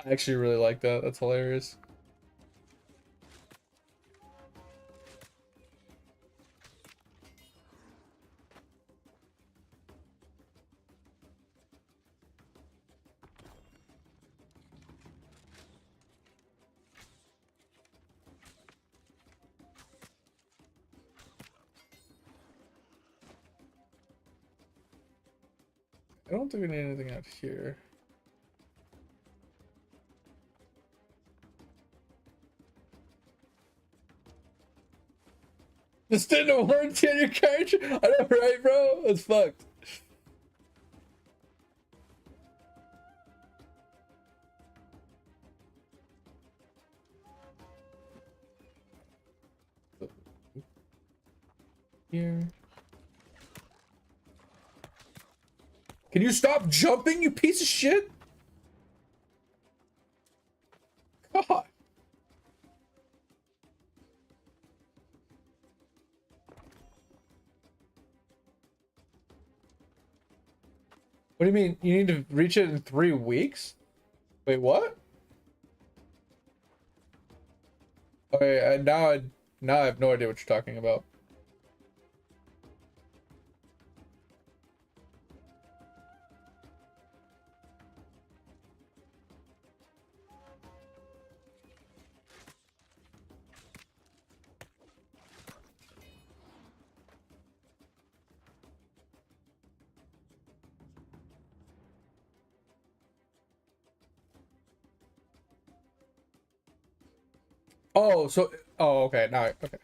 I actually really like that. That's hilarious. I don't think we need anything out here. Just didn't warranty on your character? I know, right, bro? That's fucked. Here. Can you stop jumping, you piece of shit? God. What do you mean? You need to reach it in 3 weeks? Wait, what? Okay, now I have no idea what you're talking about. Oh, so okay, now okay.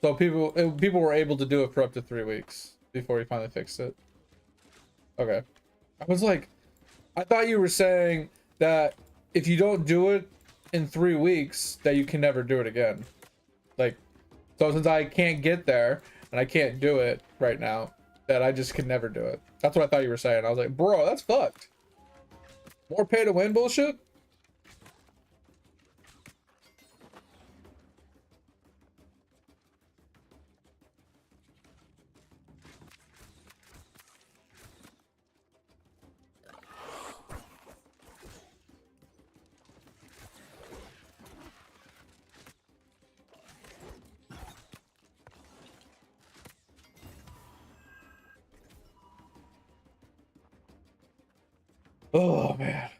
So people were able to do it for up to 3 weeks before he finally fixed it. Okay. I I thought you were saying that if you don't do it in 3 weeks, that you can never do it again. Like, so since I can't get there and I can't do it right now, that I just can never do it. That's what I thought you were saying. I was like, bro, that's fucked. More pay to win bullshit? Oh man,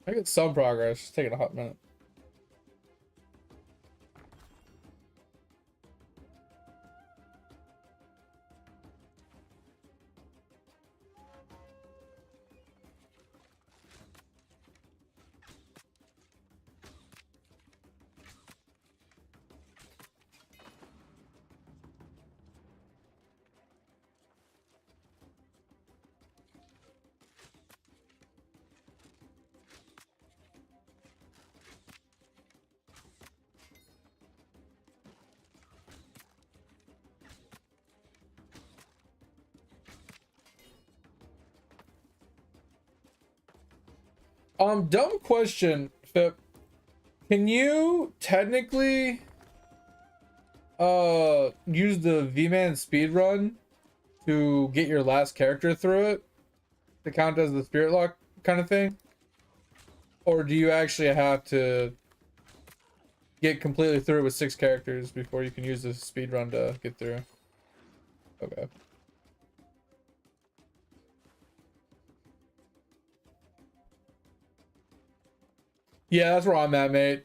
I get some progress. It's taking a hot minute. Dumb question, Fip. Can you technically use the V-Man speedrun to get your last character through it to count as the spirit lock kind of thing? Or do you actually have to get completely through with 6 characters before you can use the speedrun to get through? Okay. Yeah, that's where I'm at, mate.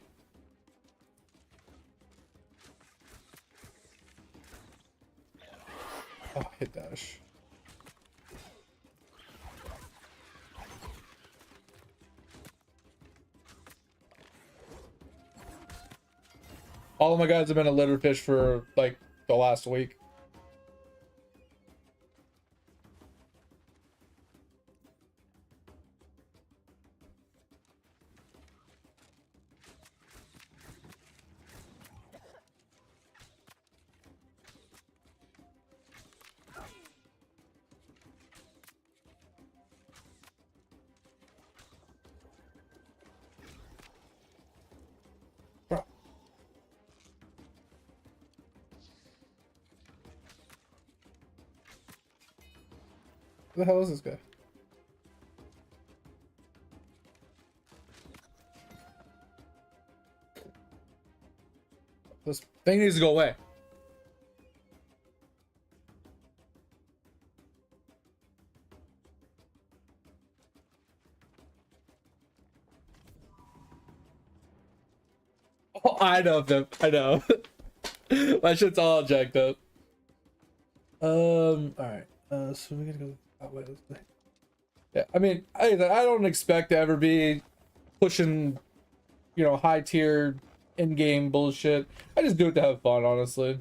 Oh, hit dash. All of my guys have been a litter fish for like the last week. Bro. Who the hell is this guy? This thing needs to go away. Oh, I know them. I know. My shit's all jacked up. All right. So we're gonna go that way. Yeah, I mean, I don't expect to ever be pushing, you know, high tier in-game bullshit. I just do it to have fun, honestly.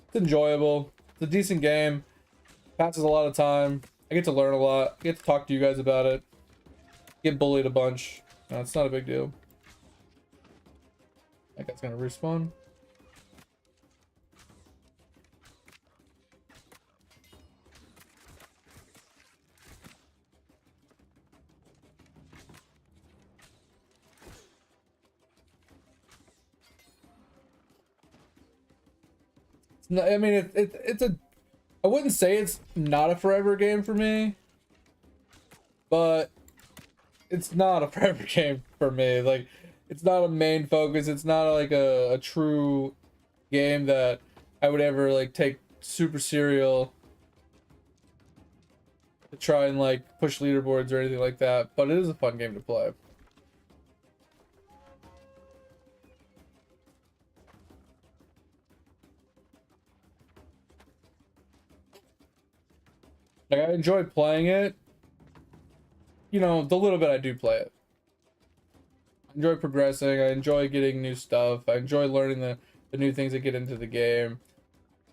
It's enjoyable. It's a decent game. Passes a lot of time. I get to learn a lot. I get to talk to you guys about it. Get bullied a bunch. No, it's not a big deal. That guy's gonna respawn. No, I mean, it's a. I wouldn't say it's not a forever game for me, but it's not a forever game for me. Like, it's not a main focus. It's not like a true game that I would ever like take super serial to try and like push leaderboards or anything like that. But it is a fun game to play. Like, I enjoy playing it. You know, the little bit I do play it. I enjoy progressing. I enjoy getting new stuff. I enjoy learning the new things that get into the game.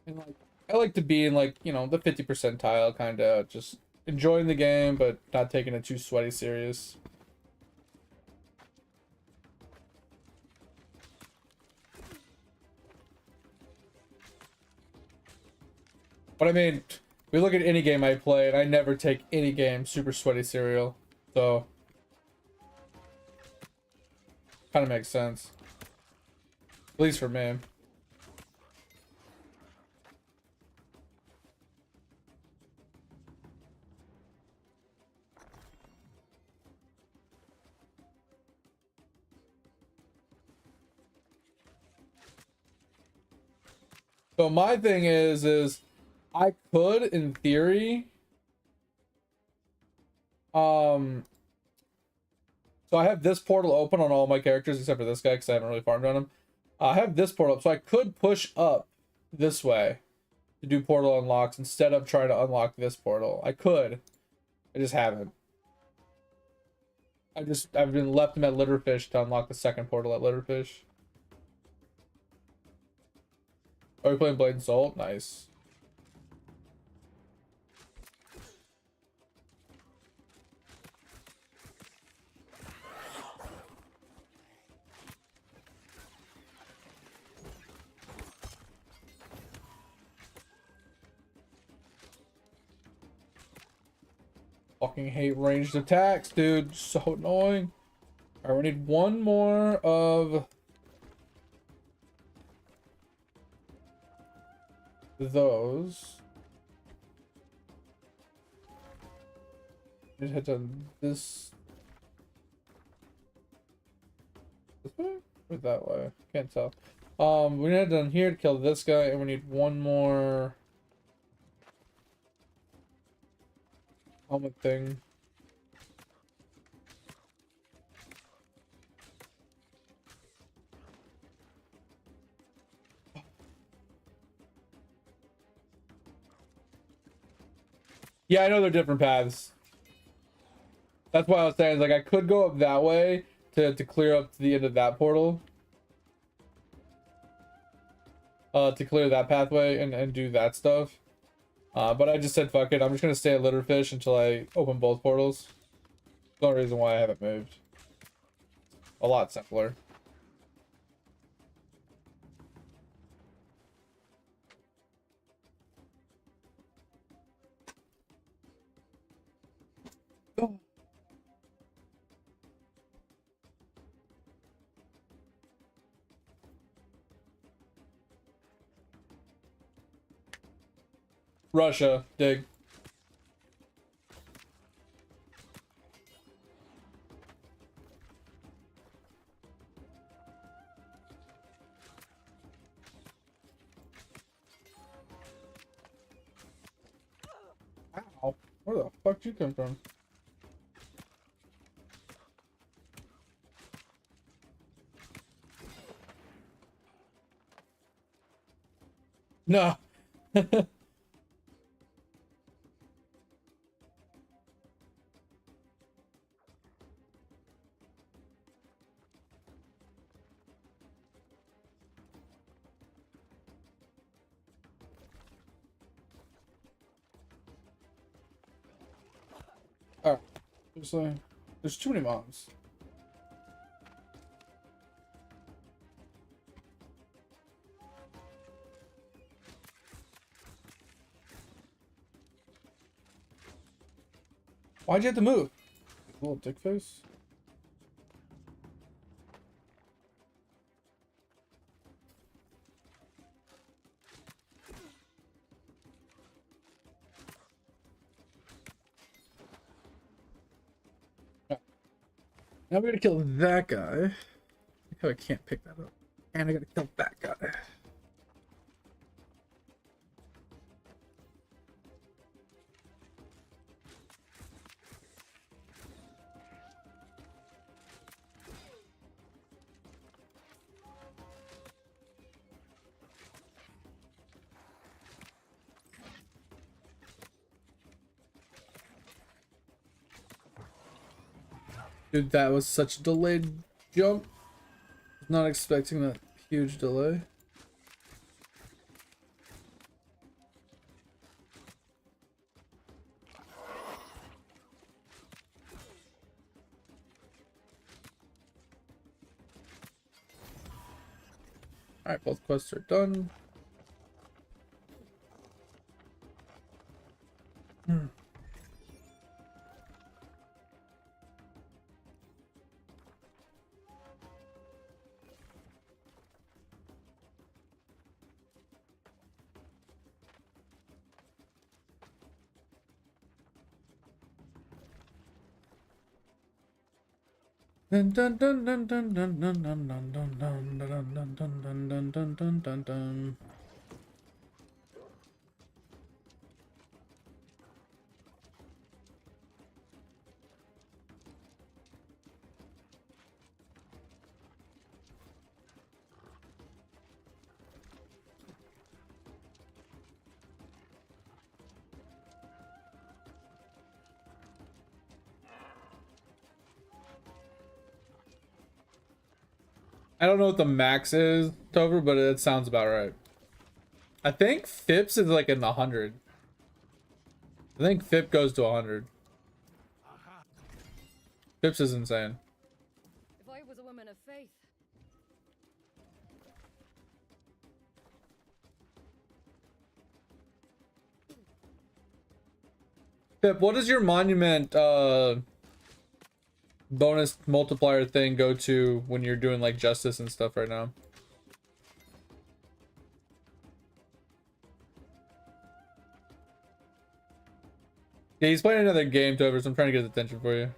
And like, I like to be in like, you know, the 50 percentile kind of, just enjoying the game, but not taking it too sweaty serious. But I mean, we look at any game I play, and I never take any game super sweaty serial. So, kind of makes sense. At least for me. So my thing is I could, in theory, so I have this portal open on all my characters except for this guy because I haven't really farmed on him. I have this portal up, so I could push up this way to do portal unlocks instead of trying to unlock this portal. I could. I just haven't. I've been left him at Litterfish to unlock the second portal at Litterfish. Are we playing Blade and Soul? Nice. Fucking hate ranged attacks, dude. So annoying. Alright, we need one more of those. Just head to this way or that way? Can't tell. We need to head down here to kill this guy, and we need one more helmet thing. Yeah, I know they're different paths. That's why I was saying, like, I could go up that way to clear up to the end of that portal. To clear that pathway and do that stuff. But I just said, fuck it. I'm just going to stay at Litterfish until I open both portals. There's no reason why I haven't moved. A lot simpler. Oh. Russia, dig. Ow. Where the fuck did you come from? No. Alright. There's too many moms. Why'd you have to move? Little dick face. Now we gotta kill that guy. Look how I can't pick that up. And I gotta kill that guy. Dude, that was such a delayed jump. Not expecting that huge delay. Alright, both quests are done. Dun dun dun dun dun dun dun dun dun dun dun dun dun dun dun dun dun dun dun. I don't know what the max is, Tover, but it sounds about right. I think Phipps is like in the 100. I think Phip goes to 100. Phipps is insane. If I was a woman of faith, Pip, what does your monument bonus multiplier thing go to when you're doing like justice and stuff right now? Yeah, he's playing another game, Tover, so I'm trying to get his attention for you.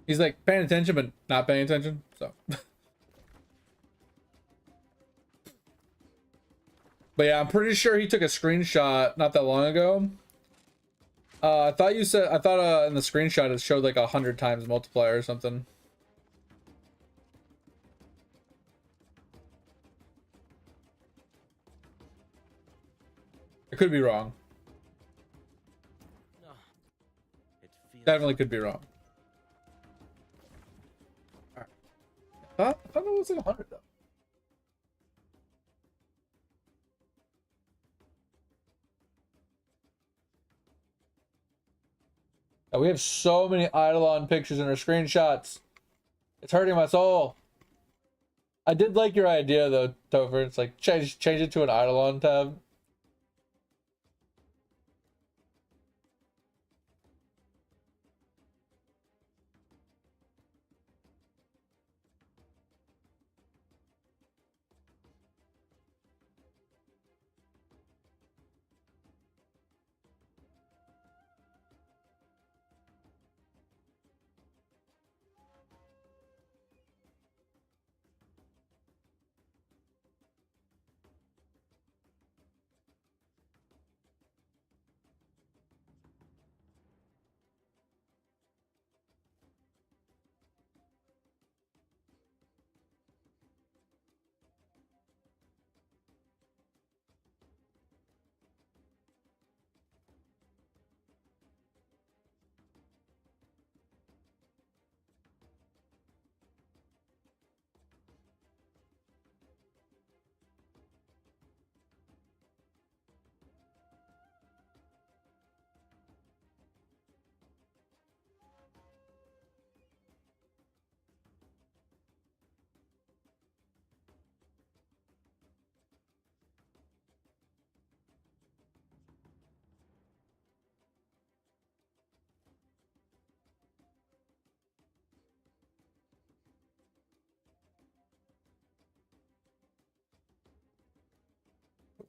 He's like paying attention, but not paying attention, so. But yeah, I'm pretty sure he took a screenshot not that long ago. I thought in the screenshot it showed like 100 times multiplier or something. I could be wrong. No. It feels Definitely could be wrong. Alright. I thought it was like 100 though. Oh, we have so many Eidolon pictures in our screenshots. It's hurting my soul. I did like your idea though, Topher. It's like change it to an Eidolon tab.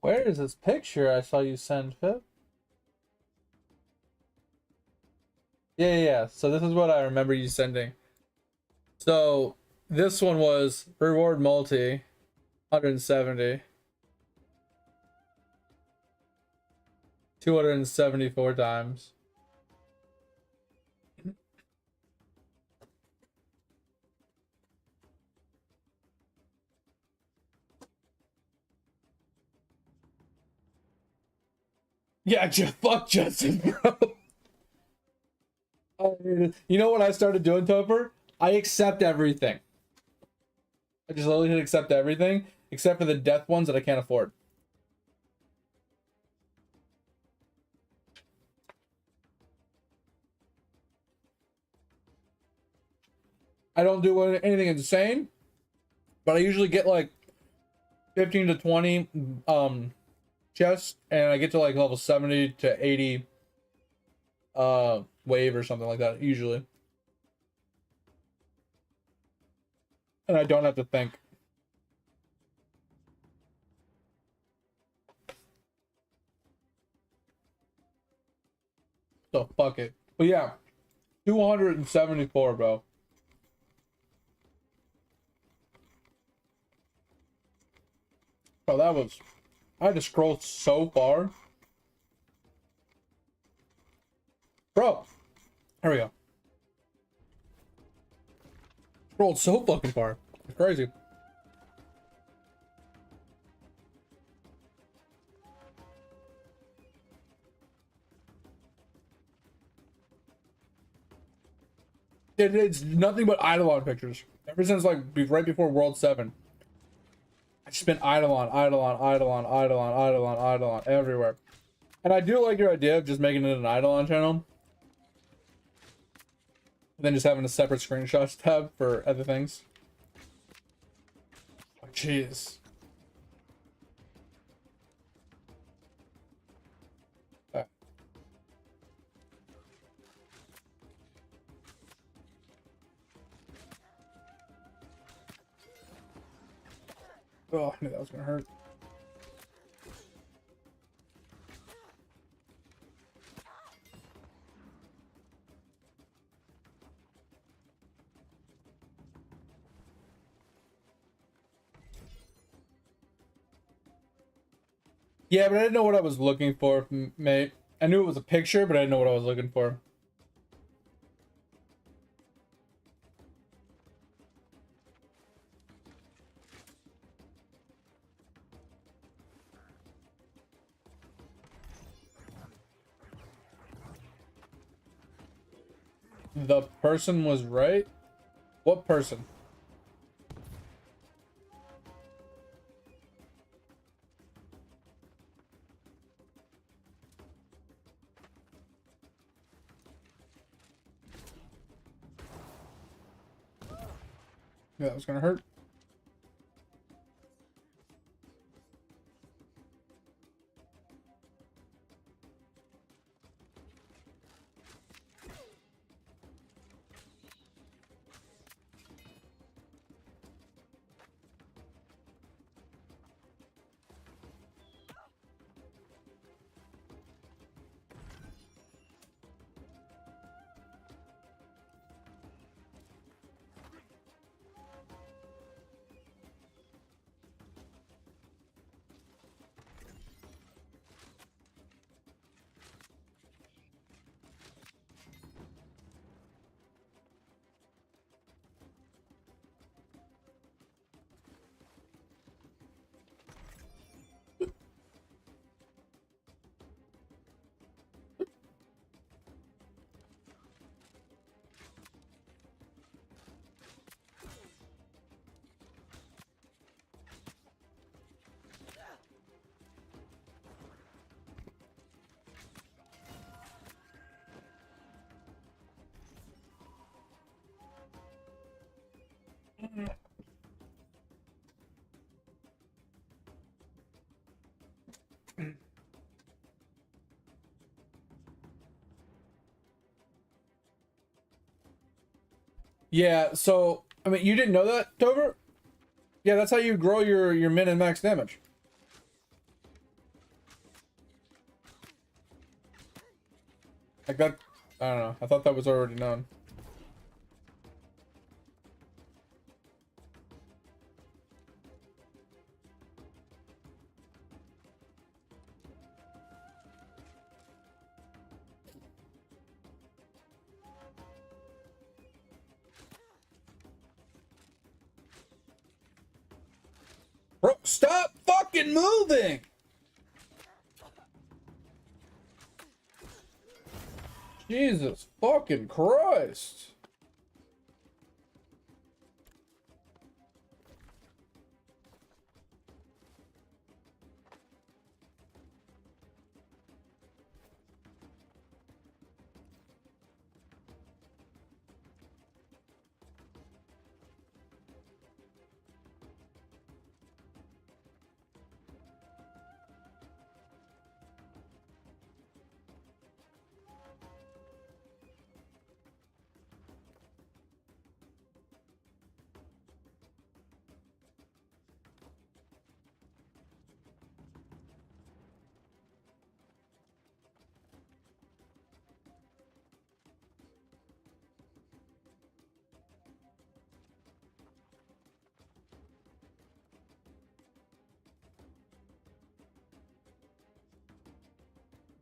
Where is this picture I saw you send, Pip? Yeah. So this is what I remember you sending. So this one was reward multi, 170. 274 times. Yeah, fuck Justin, bro. You know what I started doing, Topher? I accept everything. I just literally hit accept everything, except for the death ones that I can't afford. I don't do anything insane, but I usually get like 15 to 20 chests, and I get to like level 70 to 80 wave or something like that usually. And I don't have to think. So fuck it. But yeah, 274, bro. Bro, that was... I had to scroll so far. Bro. There we go. Scrolled so fucking far. It's crazy. It's nothing but Eidolon pictures. Ever since like right before World 7. I just been Eidolon everywhere. And I do like your idea of just making it an Eidolon channel. And then just having a separate screenshots tab for other things. Oh, jeez. Oh, I knew that was gonna hurt. Yeah, but I didn't know what I was looking for, mate. I knew it was a picture, but I didn't know what I was looking for. The person was right? What person? Yeah, that was gonna hurt. Yeah, so I mean, you didn't know that, Dover? Yeah, that's how you grow your min and max damage. Like that, I don't know. I thought that was already known. Bro, stop fucking moving! Jesus fucking Christ.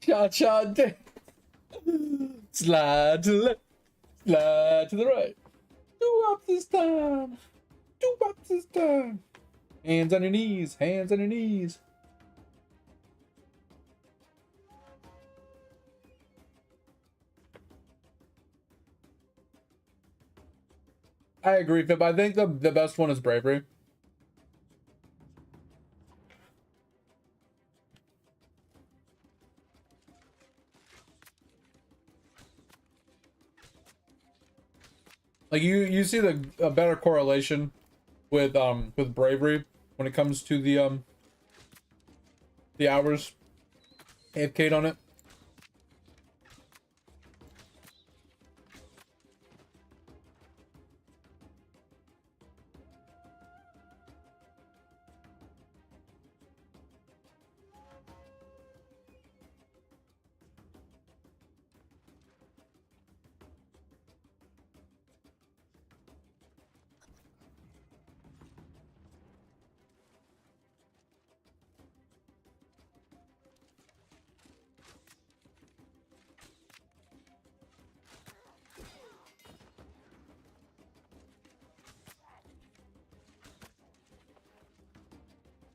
Cha cha dance. Slide to the left, slide to the right. 2 ups this time. 2 ups this time. Hands on your knees, hands on your knees. I agree, Fib. I think the best one is bravery. Like you see a better correlation with bravery when it comes to the hours AFK'd on it.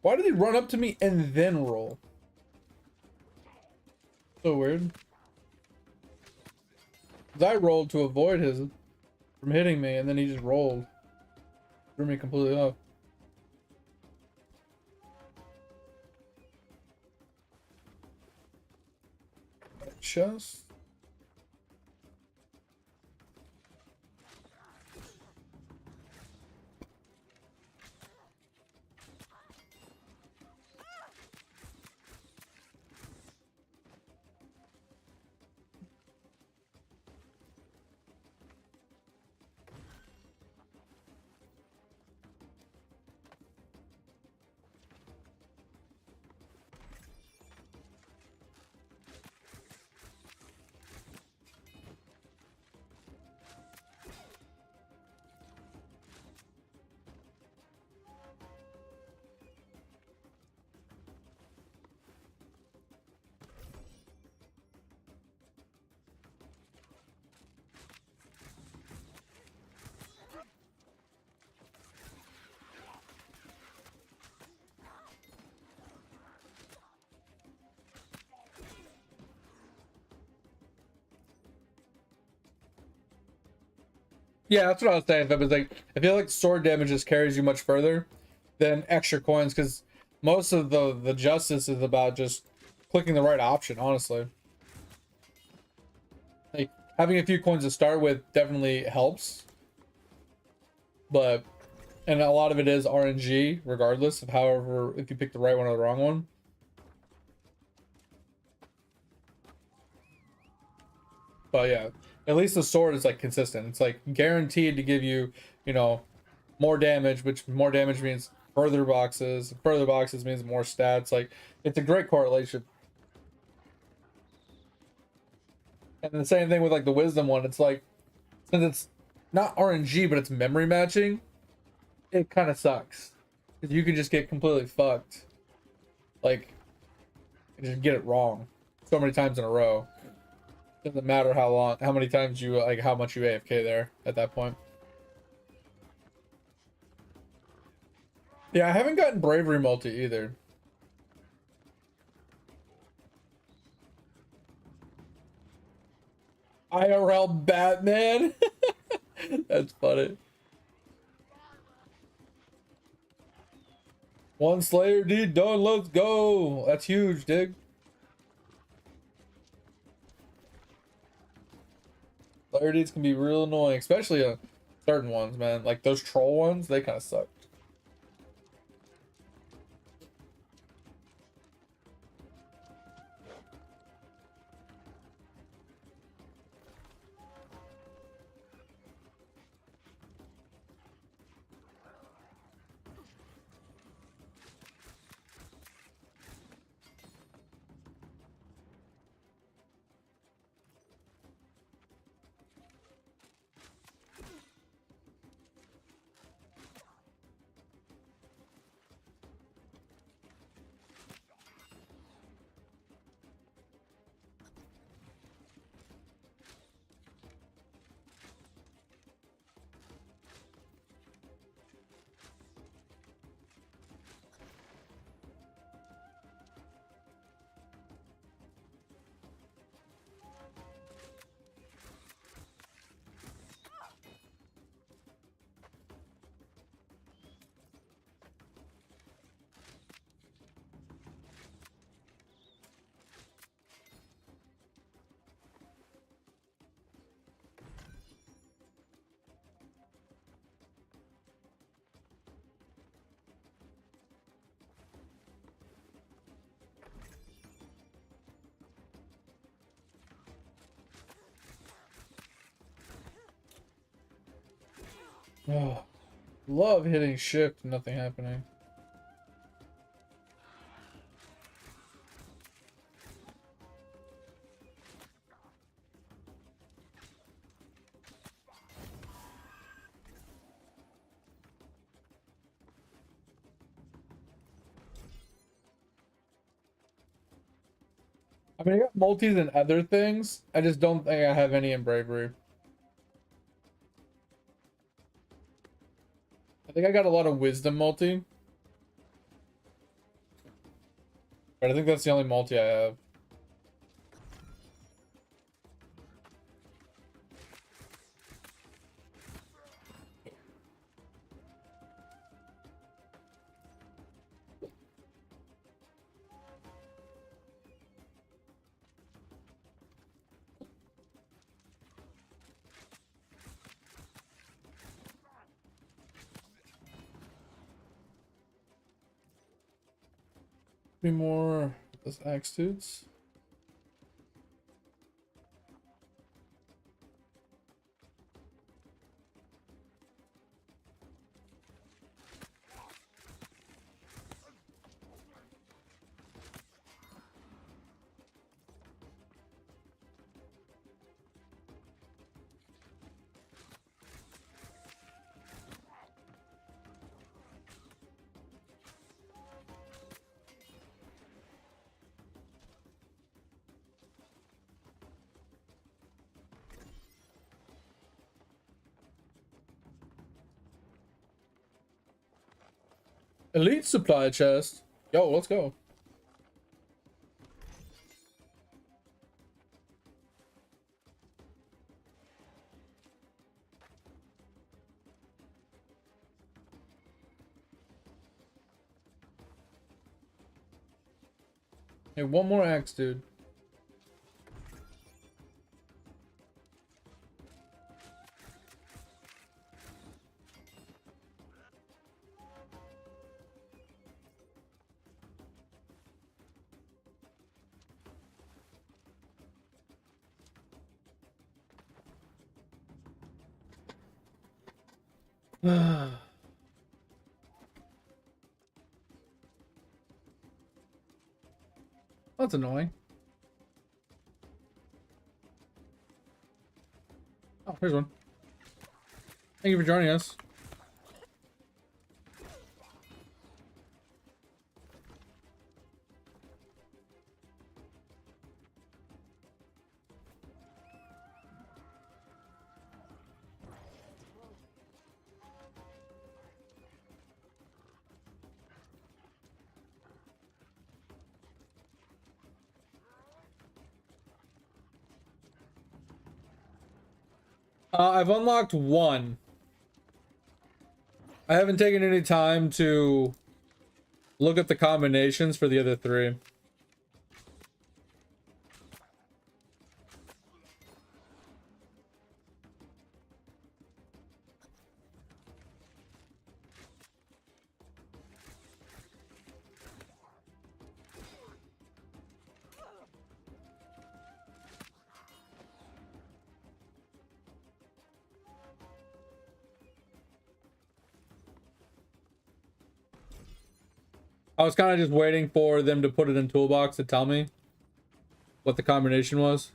Why did he run up to me and then roll? So weird. 'Cause I rolled to avoid his from hitting me, and then he just rolled. Threw me completely off. Chest. Yeah, that's what I was saying. If it was like, I feel like sword damage just carries you much further than extra coins, because most of the justice is about just clicking the right option. Honestly, like having a few coins to start with definitely helps, but and a lot of it is RNG, regardless of however if you pick the right one or the wrong one. But yeah, at least the sword is like consistent. It's like guaranteed to give you, you know, more damage, which more damage means further boxes. Further boxes means more stats. Like it's a great correlation. And the same thing with like the wisdom one. It's like since it's not RNG, but it's memory matching, it kind of sucks because you can just get completely fucked. Like just get it wrong so many times in a row. Doesn't matter how long, how many times you like, how much you AFK there at that point. Yeah, I haven't gotten bravery multi either. IRL Batman. That's funny. One Slayer deed done. Let's go. That's huge, dig. Slayer deeds can be real annoying, especially certain ones, man. Like those troll ones, they kind of suck. Oh, love hitting shift, nothing happening. I mean, I got multis and other things. I just don't think I have any in bravery. I think I got a lot of wisdom multi. But I think that's the only multi I have. Be more those axe dudes. Elite supply chest. Yo, let's go. Hey, one more axe, dude. That's annoying. Oh, here's one. Thank you for joining us. I've unlocked one. I haven't taken any time to look at the combinations for the other three. I was kind of just waiting for them to put it in toolbox to tell me what the combination was.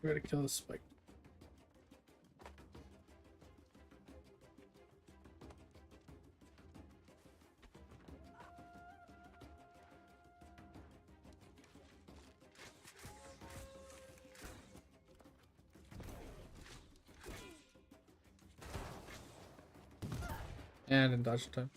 We gotta kill this spike. And in dodge time.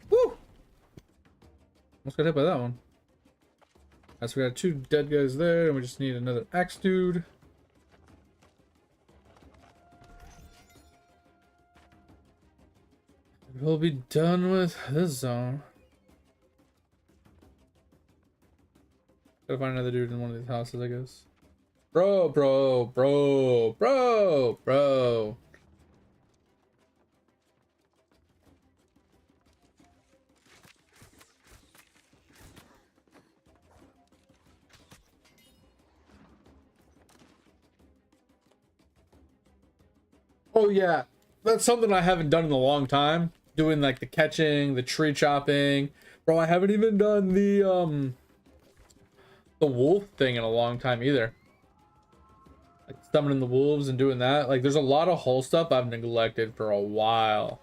Woo! Almost got hit by that one. As we got 2 dead guys there, and we just need another axe dude. We'll be done with this zone. Gotta find another dude in one of these houses, I guess. Bro. Oh yeah, that's something I haven't done in a long time. Doing like the catching, the tree chopping. Bro, I haven't even done the wolf thing in a long time either. Like summoning the wolves and doing that. Like there's a lot of whole stuff I've neglected for a while.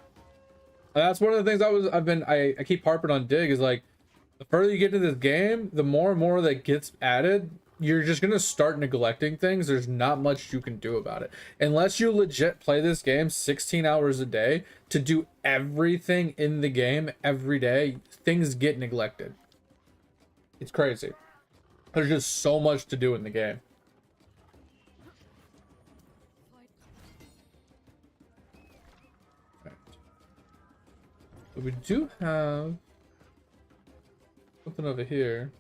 And that's one of the things I keep harping on Dig is like the further you get into this game, the more and more that gets added, you're just gonna start neglecting things. There's not much you can do about it unless you legit play this game 16 hours a day to do everything in the game every day. Things get neglected. It's crazy. There's just so much to do in the game. Right. But we do have something over here.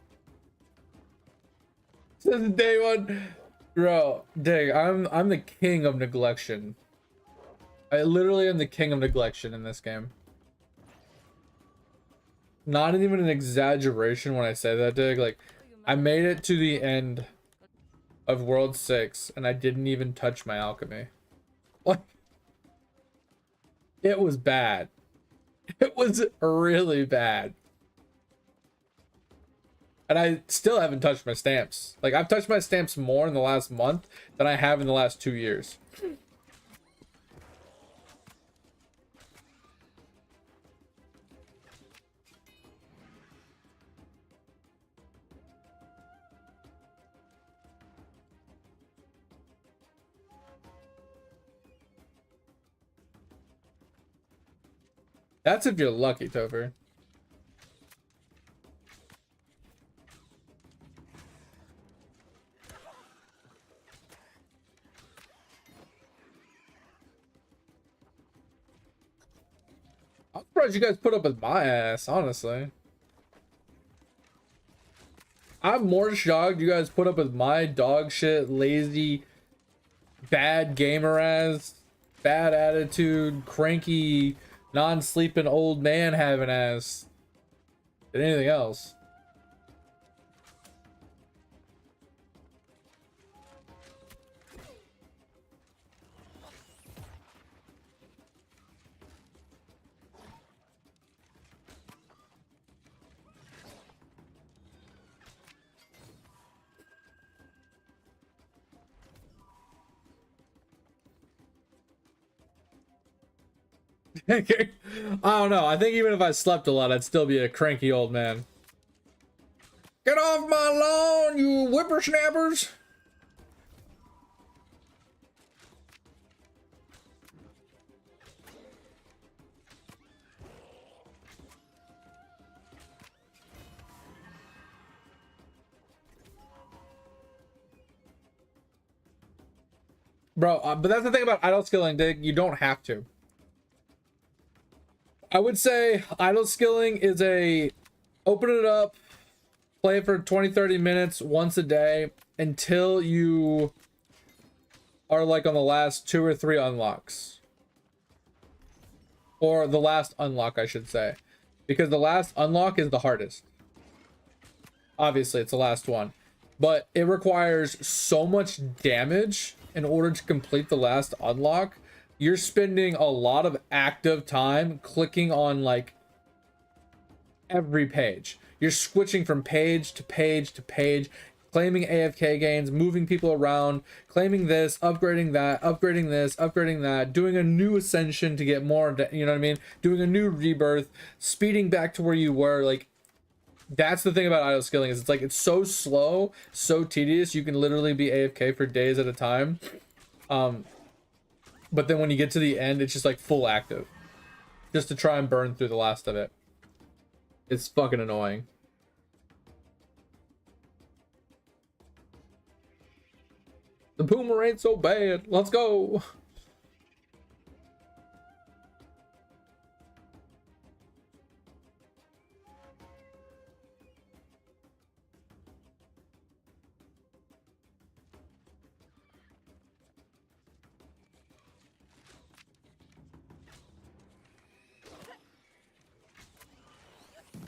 This is day one. Bro, Dig, I'm the king of neglection. I literally am the king of neglection in this game. Not even an exaggeration when I say that, Dig. Like, I made it to the end of World 6 and I didn't even touch my alchemy. Like, it was bad. It was really bad. And I still haven't touched my stamps. Like, I've touched my stamps more in the last month than I have in the last 2 years. That's if you're lucky, Topher. I'm surprised you guys put up with my ass, honestly. I'm more shocked you guys put up with my dog shit, lazy, bad gamer ass, bad attitude, cranky, non-sleeping old man having ass than anything else. I don't know. I think even if I slept a lot, I'd still be a cranky old man. Get off my lawn, you whippersnappers! Bro, but that's the thing about idle skilling, Dig. You don't have to. I would say idle skilling is a open it up, play it for 20-30 minutes once a day until you are like on the last 2 or 3 unlocks. Or the last unlock, I should say. Because the last unlock is the hardest. Obviously, it's the last one. But it requires so much damage in order to complete the last unlock. You're spending a lot of active time clicking on like every page. You're switching from page to page to page, claiming AFK gains, moving people around, claiming this, upgrading that, upgrading this, upgrading that, doing a new ascension to get more, you know what I mean? Doing a new rebirth, speeding back to where you were. Like, that's the thing about idle skilling, is it's like, it's so slow, so tedious, you can literally be AFK for days at a time. But then when you get to the end, it's just like full active, just to try and burn through the last of it. It's fucking annoying. The boomer ain't so bad. Let's go.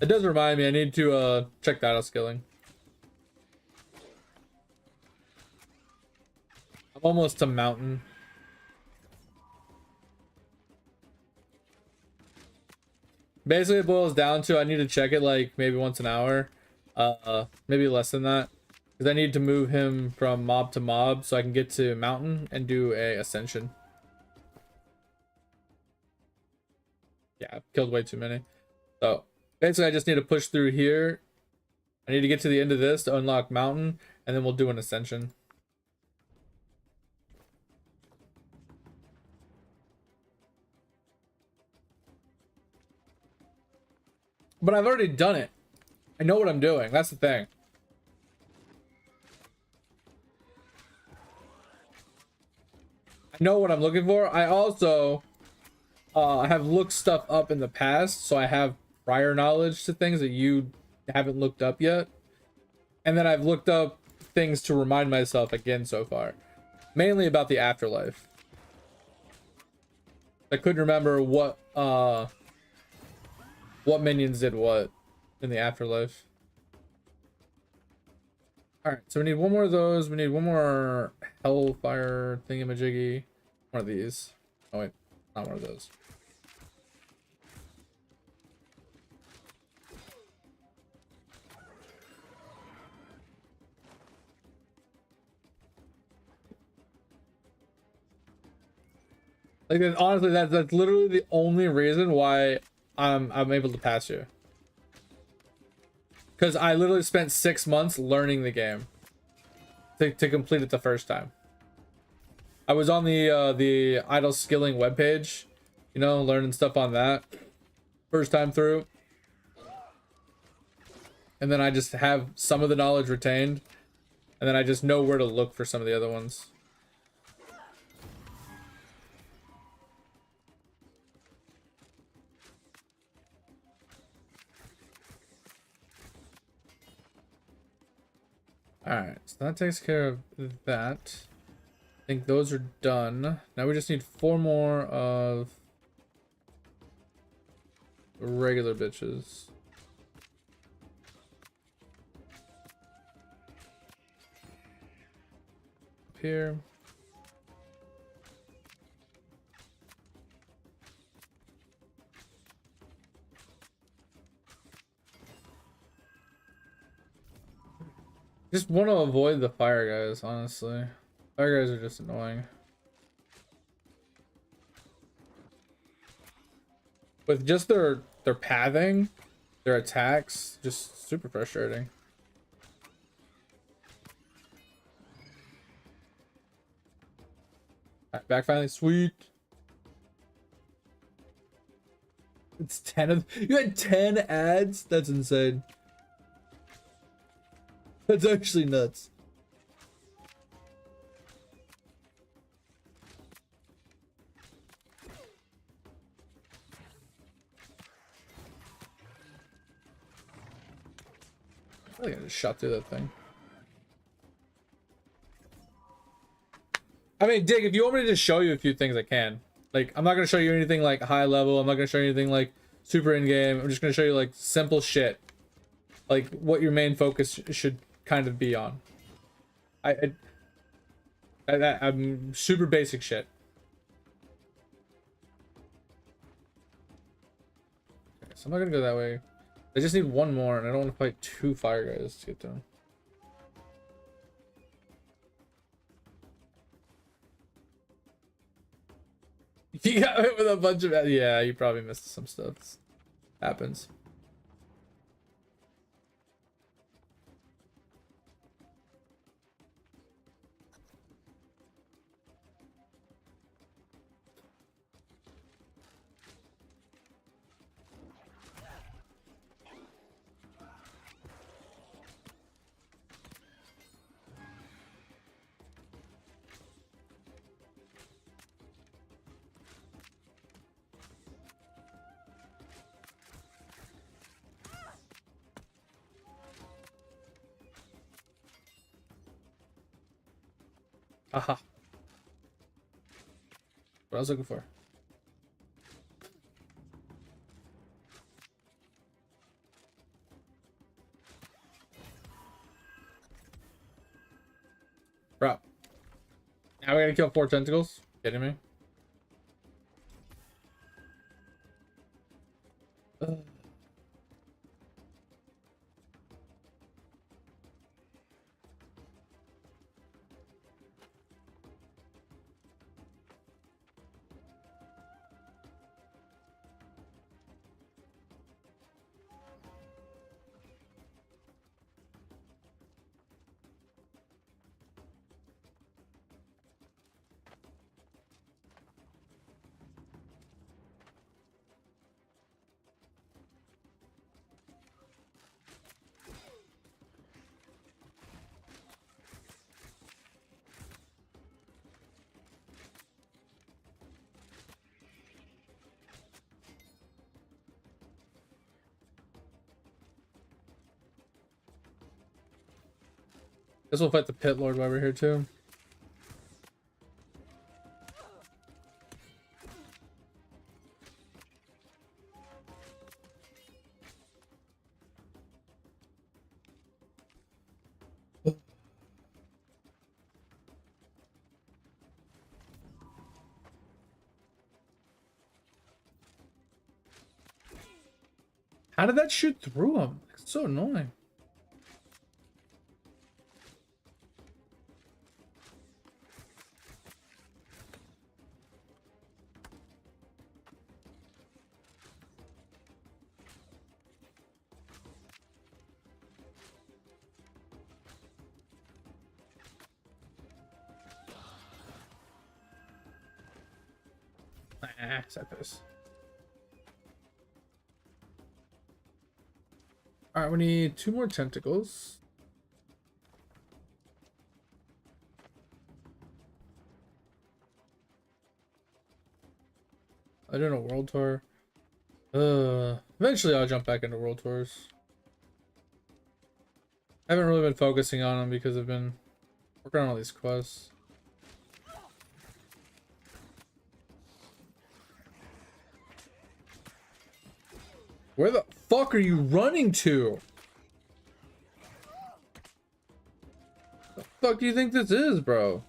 It does remind me, I need to check that out skilling. I'm almost to mountain. Basically, it boils down to I need to check it like maybe once an hour, maybe less than that, because I need to move him from mob to mob so I can get to mountain and do a ascension. Yeah, I've killed way too many. So basically, I just need to push through here. I need to get to the end of this to unlock mountain, and then we'll do an ascension. But I've already done it. I know what I'm doing. That's the thing. I know what I'm looking for. I also have looked stuff up in the past, so I have prior knowledge to things that you haven't looked up yet. And then I've looked up things to remind myself again so far. Mainly about the afterlife. I couldn't remember what minions did what in the afterlife. Alright, so we need one more of those. We need one more hellfire thingamajiggy. One of these. Oh wait, not one of those. Like, honestly, that's literally the only reason why I'm able to pass you. Because I literally spent 6 months learning the game to complete it the first time. I was on the idle skilling webpage, you know, learning stuff on that first time through. And then I just have some of the knowledge retained, and then I just know where to look for some of the other ones. Alright, so that takes care of that. I think those are done. Now we just need 4 more of regular bitches. Up here. Just want to avoid the fire guys, honestly. Fire guys are just annoying. With just their pathing, their attacks, just super frustrating. Alright, back finally, sweet. It's 10 of you had 10 ads? That's insane. That's actually nuts. I think I just shot through that thing. I mean, Dig, if you want me to just show you a few things, I can. Like, I'm not going to show you anything like high level. I'm not going to show you anything like super in-game. I'm just going to show you like simple shit. like what your main focus should kind of be on. I'm super basic shit. Okay, so I'm not gonna go that way. I just need one more, and I don't want to fight two fire guys to get done. You got hit with a bunch of, yeah, you probably missed some stuff. Happens. Aha. What I was looking for. Bro. Now we gotta kill 4 tentacles? Kidding me? Ugh. Guess we'll fight the pit lord while we're here too. How did that shoot through him? It's so annoying. Set this. Alright, we need 2 more tentacles. I don't know, world tour. Eventually I'll jump back into world tours. I haven't really been focusing on them because I've been working on all these quests. Where the fuck are you running to? The fuck do you think this is, bro?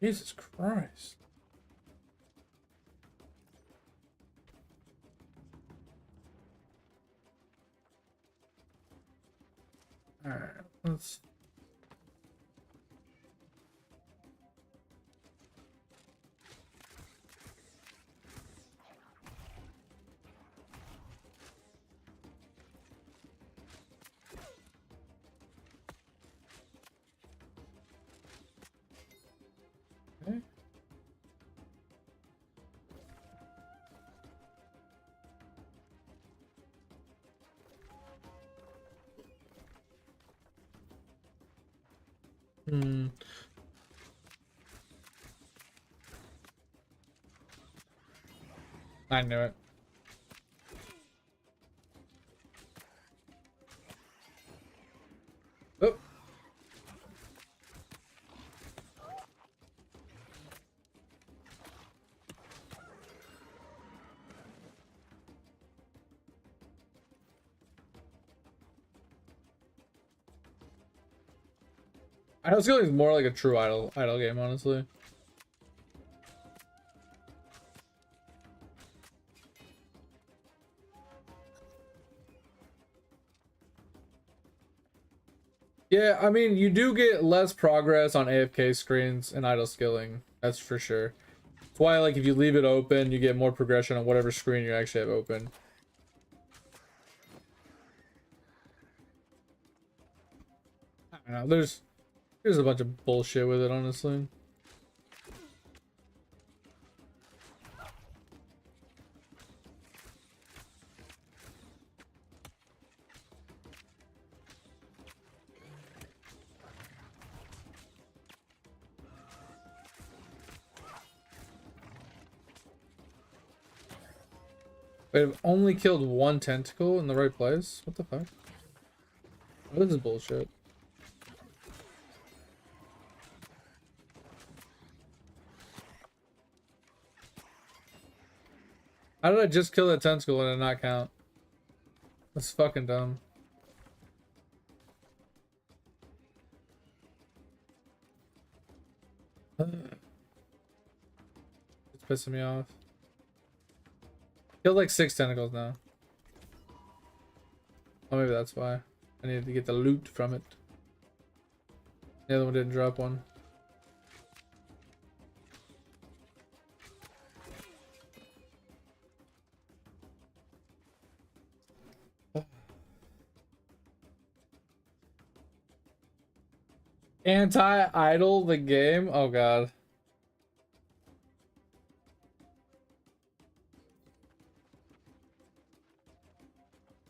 Jesus Christ. Alright, let's... Okay. I knew it. Oh. Idle skilling is more like a true idle game, honestly. Yeah, I mean, you do get less progress on AFK screens and idle skilling. That's for sure. That's why, like, if you leave it open, you get more progression on whatever screen you actually have open. I don't know. There's a bunch of bullshit with it, honestly. Wait, I've only killed one tentacle in the right place? What the fuck? What is this bullshit? How did I just kill that tentacle and it not count? That's fucking dumb. It's pissing me off. Killed like 6 tentacles now. Oh, maybe that's why. I needed to get the loot from it. The other one didn't drop one. Anti-idle the game? Oh god.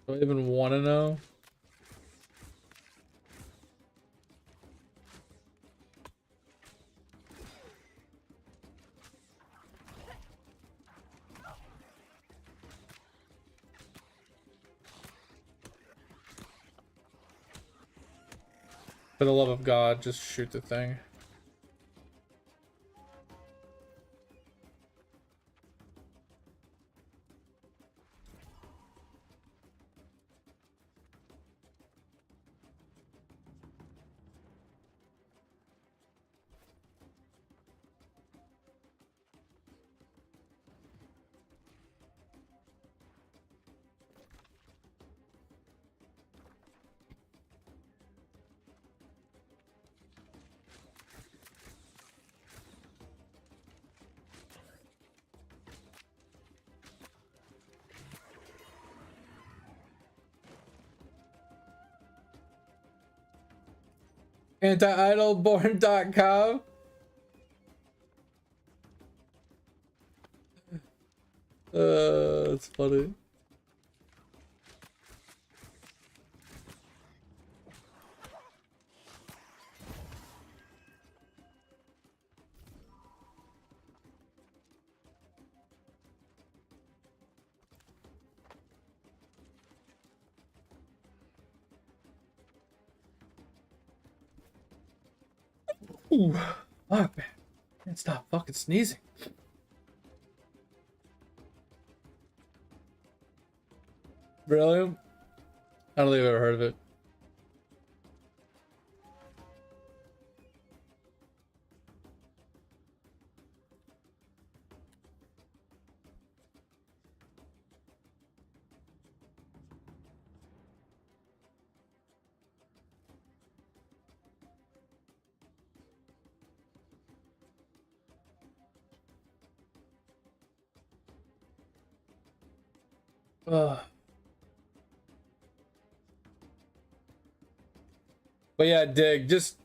Do I even want to know? For the love of God, just shoot the thing. Anti-idleborn.com. That's funny. Ooh, fuck, man. Can't stop fucking sneezing. Really? I don't think I've ever heard of it. Ugh. But yeah, Dig, just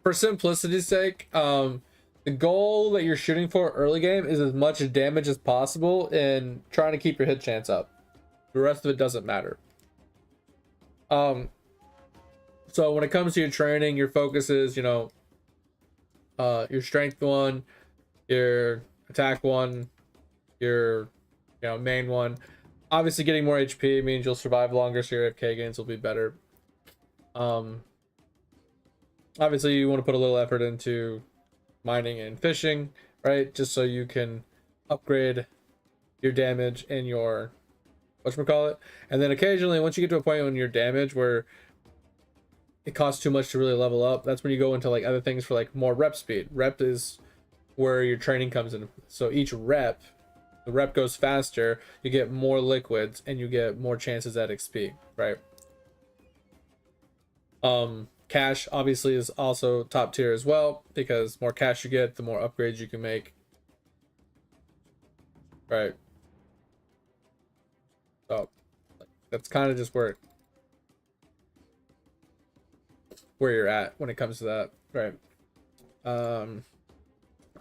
for simplicity's sake, the goal that you're shooting for early game is as much damage as possible and trying to keep your hit chance up. The rest of it doesn't matter. So when it comes to your training, your focus is, your strength one, your attack one, your main one. Obviously getting more HP means you'll survive longer, so your FK gains will be better. Obviously you want to put a little effort into mining and fishing, right? Just so you can upgrade your damage and your whatchamacallit. And then occasionally, once you get to a point when your damage where it costs too much to really level up. That's when you go into like other things for like more rep speed. Rep is where your training comes in. So each rep, the rep goes faster, you get more liquids, and you get more chances at XP, right? Cash obviously is also top tier as well, because more cash you get, the more upgrades you can make, right? So that's kind of just where you're at when it comes to that, right?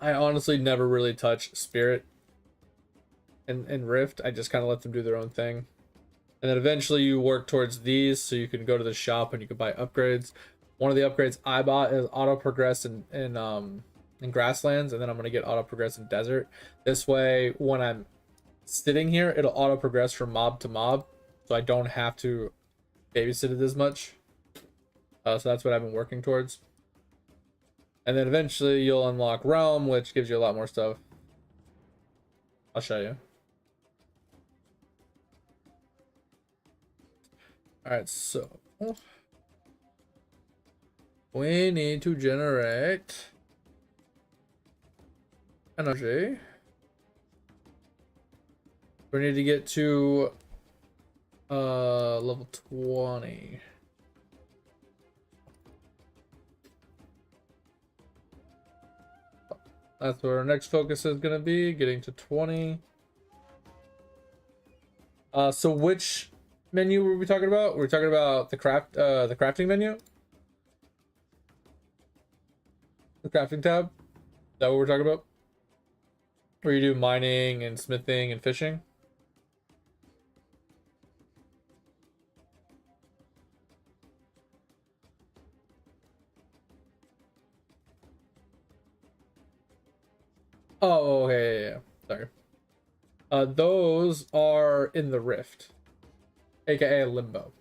I honestly never really touch Spirit and Rift. I just kind of let them do their own thing. And then eventually you work towards these, so you can go to the shop and you can buy upgrades. One of the upgrades I bought is auto progress in grasslands, and then I'm gonna get auto progress in desert. This way, when I'm sitting here, it'll auto progress from mob to mob, so I don't have to babysit it as much. So that's what I've been working towards. And then eventually you'll unlock Realm, which gives you a lot more stuff. I'll show you. Alright, so we need to generate energy. We need to get to level 20. That's where our next focus is going to be, getting to 20. So which menu were we talking about? We're talking about the crafting menu? The crafting tab? Is that what we're talking about? Where you do mining and smithing and fishing? Oh, okay, yeah. Sorry. Those are in the Rift, aka Limbo.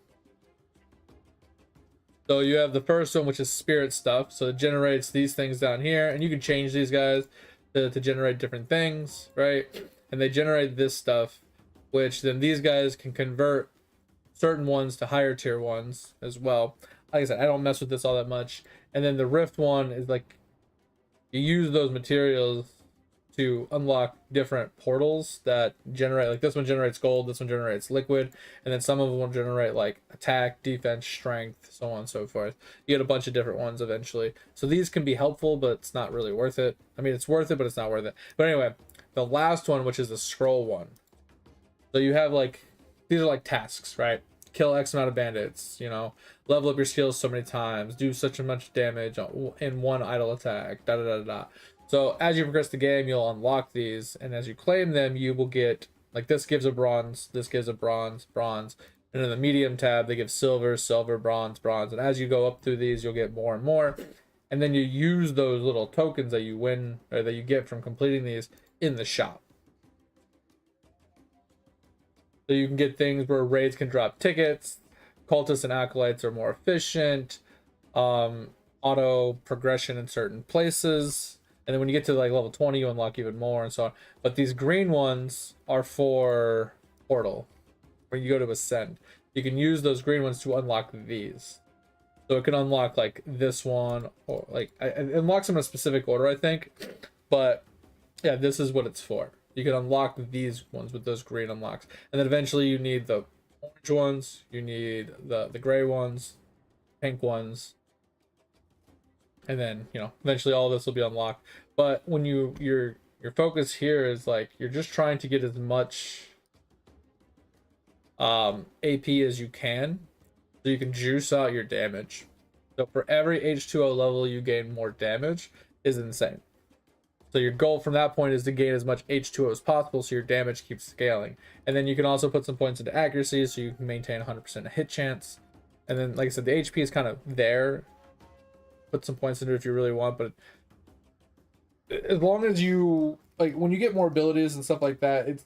So you have the first one, which is spirit stuff. So it generates these things down here, and you can change these guys to generate different things, right? And they generate this stuff, which then these guys can convert certain ones to higher tier ones as well. Like I said, I don't mess with this all that much. And then the Rift one is like, you use those materials to unlock different portals that generate, like this one generates gold, this one generates liquid, and then some of them will generate like attack, defense, strength, so on and so forth. You get a bunch of different ones eventually. So these can be helpful, but it's not really worth it. I mean, it's worth it, but it's not worth it. But anyway, the last one, which is the scroll one. So you have like, these are like tasks, right? Kill X amount of bandits, you know, level up your skills so many times, do such and much damage in one idle attack, da da da da. So as you progress the game, you'll unlock these, and as you claim them, you will get, like this gives a bronze, this gives a bronze, bronze, and in the medium tab, they give silver, silver, bronze, bronze, and as you go up through these, you'll get more and more, and then you use those little tokens that you win, or that you get from completing these in the shop. So you can get things where raids can drop tickets, cultists and acolytes are more efficient, auto progression in certain places. And then when you get to like level 20, you unlock even more and so on. But these green ones are for portal. When you go to ascend, you can use those green ones to unlock these. So it can unlock like this one, or like it unlocks them in a specific order, I think. But yeah, this is what it's for. You can unlock these ones with those green unlocks, and then eventually you need the orange ones, you need the gray ones, pink ones. And then, you know, eventually all of this will be unlocked. But when your focus here is like, you're just trying to get as much AP as you can, so you can juice out your damage. So for every H2O level you gain more damage is insane. So your goal from that point is to gain as much H2O as possible, so your damage keeps scaling. And then you can also put some points into accuracy, so you can maintain 100% hit chance. And then, like I said, the HP is kind of there. Put some points into it if you really want, but as long as you, like, when you get more abilities and stuff like that, it's,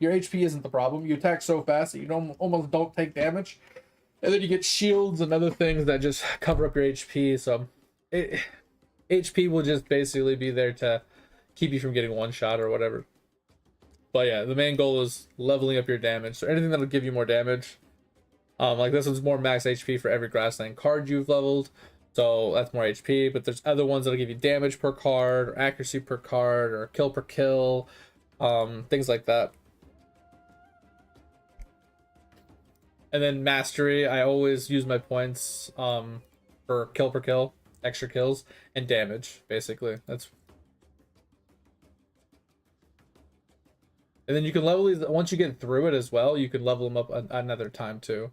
your HP isn't the problem. You attack so fast that you almost don't take damage, and then you get shields and other things that just cover up your HP. So HP will just basically be there to keep you from getting one shot or whatever. But yeah, the main goal is leveling up your damage. So anything that'll give you more damage Like this one's more max HP for every grassland card you've leveled, so that's more HP. But there's other ones that'll give you damage per card, or accuracy per card, or kill per kill, things like that. And then mastery, I always use my points for kill per kill, extra kills, and damage. Basically, that's. And then you can level these once you get through it as well. You can level them up another time too.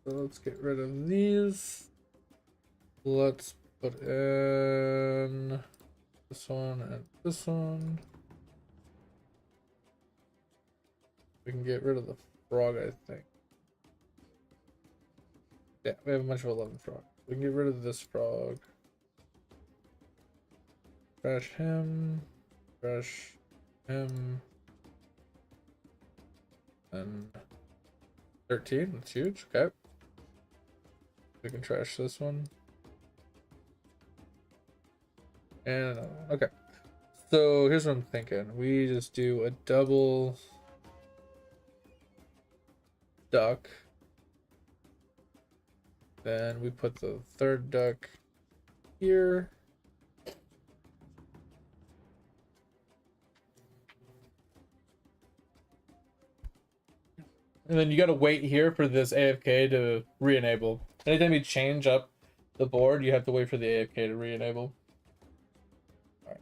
So let's get rid of these. Let's put in this one and this one. We can get rid of the frog, I think. Yeah, we have a bunch of 11 frogs. We can get rid of this frog. Trash him. Trash him. And 13, that's huge. Okay. We can trash this one. And okay. So here's what I'm thinking. We just do a double duck. Then we put the third duck here. And then you gotta wait here for this AFK to re-enable. Anytime you change up the board, you have to wait for the AFK to re-enable. Alright.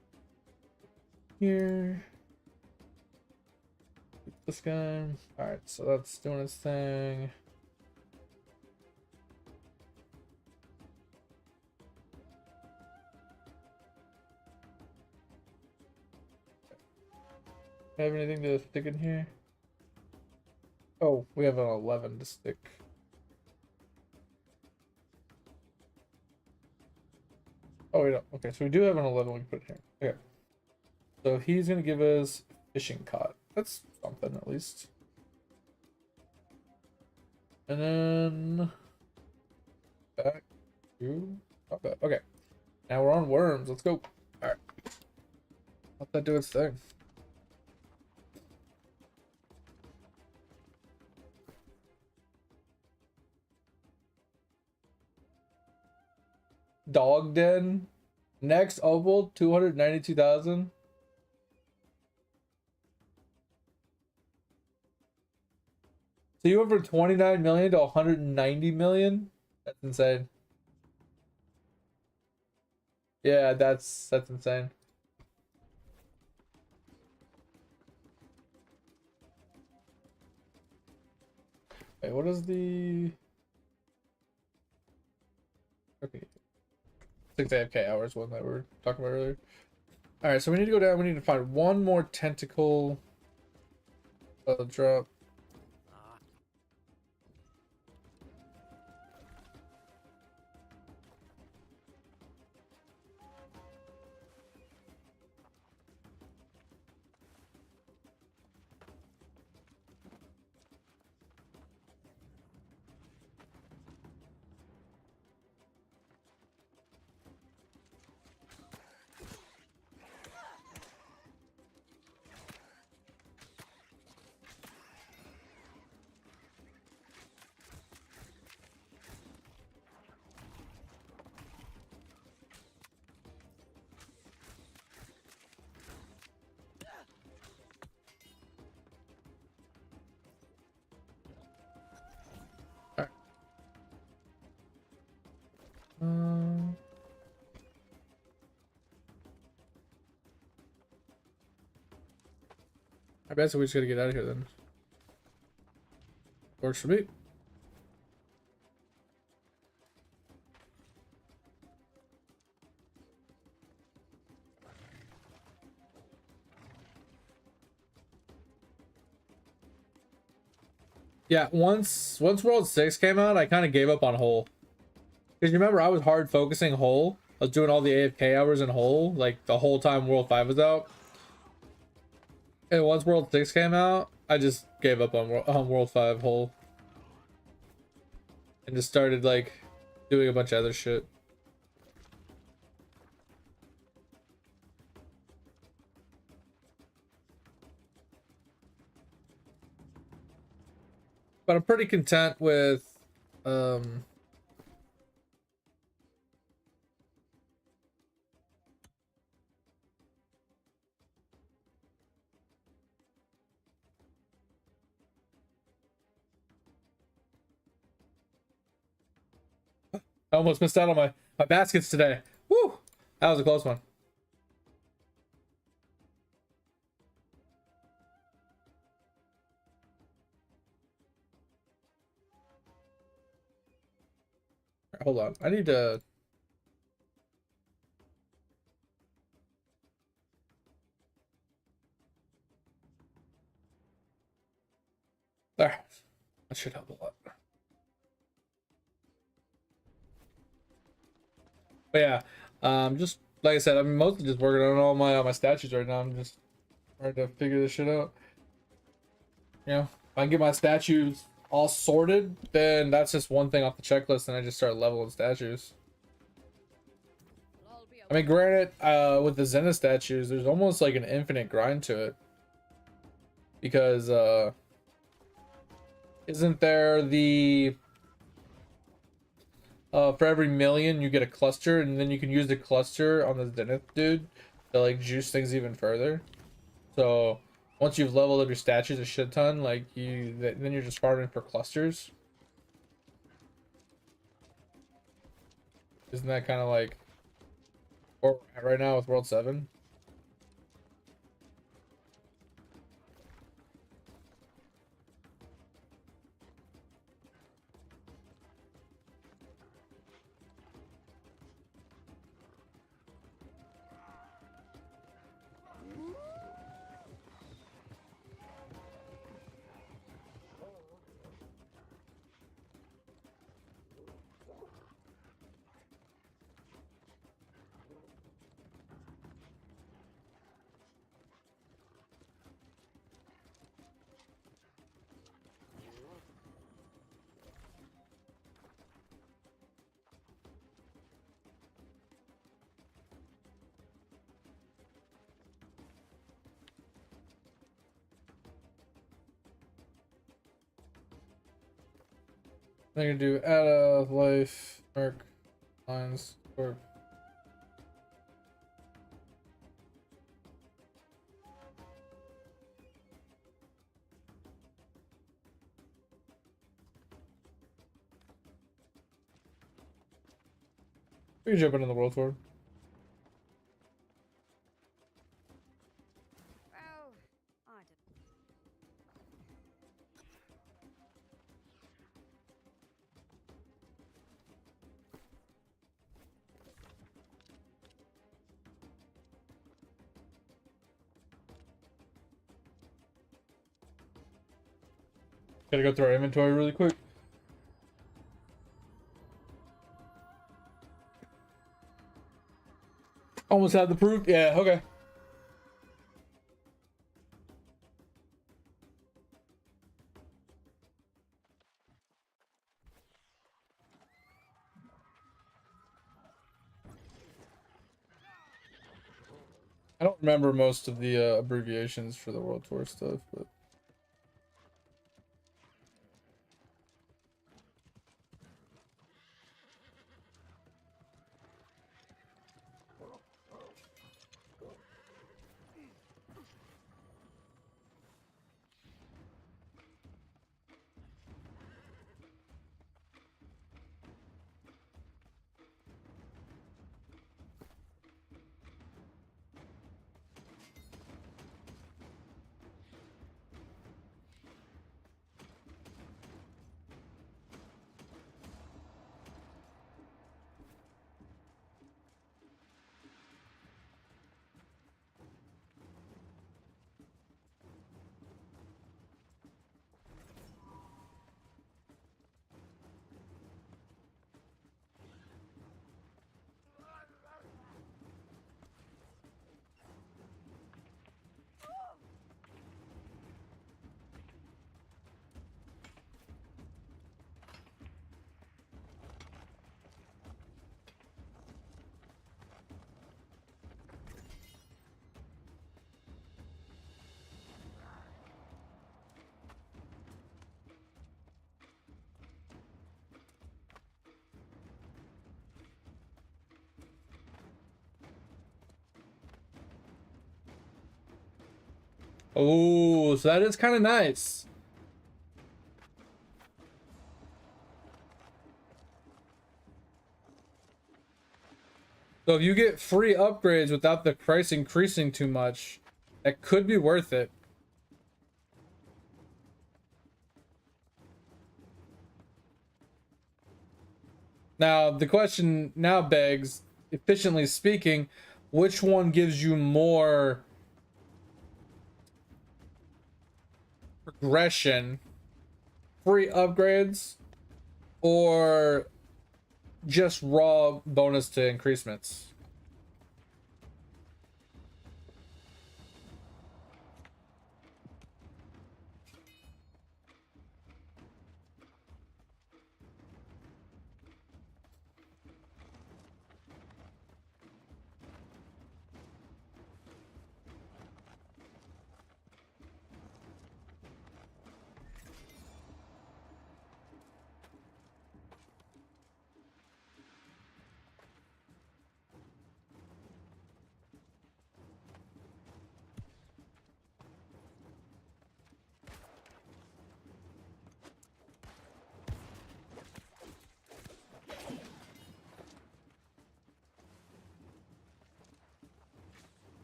Here. This guy. Alright, so that's doing its thing. Have anything to stick in here? Oh, we have an 11 to stick. Oh, we don't. Okay, so we do have an 11 we can put here. Okay. So he's going to give us fishing cod. That's something at least. And then back to combat. Okay. Now we're on worms. Let's go. Alright. Let that do its thing. Dog den. Next oval, 292,000. So you went from 29 million to 190 million? That's insane. Yeah, that's insane. Wait, what is the... Okay. 6 AFK hours one that we were talking about earlier. Alright, so we need to go down. We need to find one more tentacle drop. I bet so we just gotta get out of here then. Works for me. Yeah, once World 6 came out, I kind of gave up on Hole. Because you remember I was hard focusing Hole. I was doing all the AFK hours in Hole, like the whole time World 5 was out. And once World 6 came out, I just gave up on World 5 Hole. And just started like doing a bunch of other shit. But I'm pretty content with I almost missed out on my baskets today. Woo! That was a close one. Hold on. I need to... There. That should help a lot. But yeah, just like I said, I'm mostly just working on all my statues right now. I'm just trying to figure this shit out. You know, if I can get my statues all sorted, then that's just one thing off the checklist, and I just start leveling statues. It'll all be I mean, granted, with the Zenith statues, there's almost like an infinite grind to it. Because, isn't there the... for every million you get a cluster, and then you can use the cluster on the Zenith dude to like juice things even further. So once you've leveled up your statues a shit ton, like then you're just farming for clusters. Isn't that kind of like where we're at right now with World 7? I'm gonna do add a life, mark, lines, or we can jump into the world tour. Well, I don't. Gotta go through our inventory really quick. Almost had the proof. Yeah, okay. I don't remember most of the abbreviations for the World Tour stuff, but Oh, so that is kind of nice. So if you get free upgrades without the price increasing too much, that could be worth it. Now, the question now begs, efficiently speaking, which one gives you more progression, free upgrades, or just raw bonus to increasements?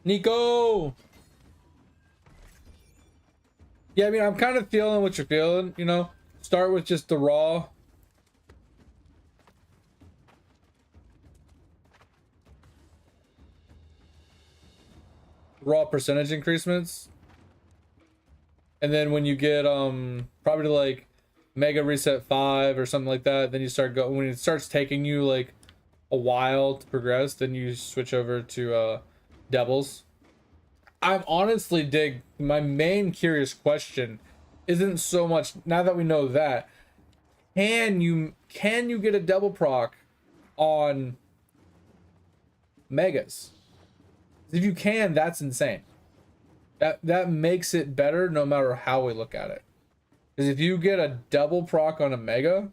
Nico! Yeah, I mean, I'm kind of feeling what you're feeling, you know? Start with just the raw percentage increasements. And then when you get probably like Mega Reset 5 or something like that, then you start going, when it starts taking you like a while to progress, then you switch over to Devils. I'm honestly dig my main curious question isn't so much now that we know that, can you get a double proc on megas? If you can, that's insane. That makes it better no matter how we look at it. Because if you get a double proc on a mega,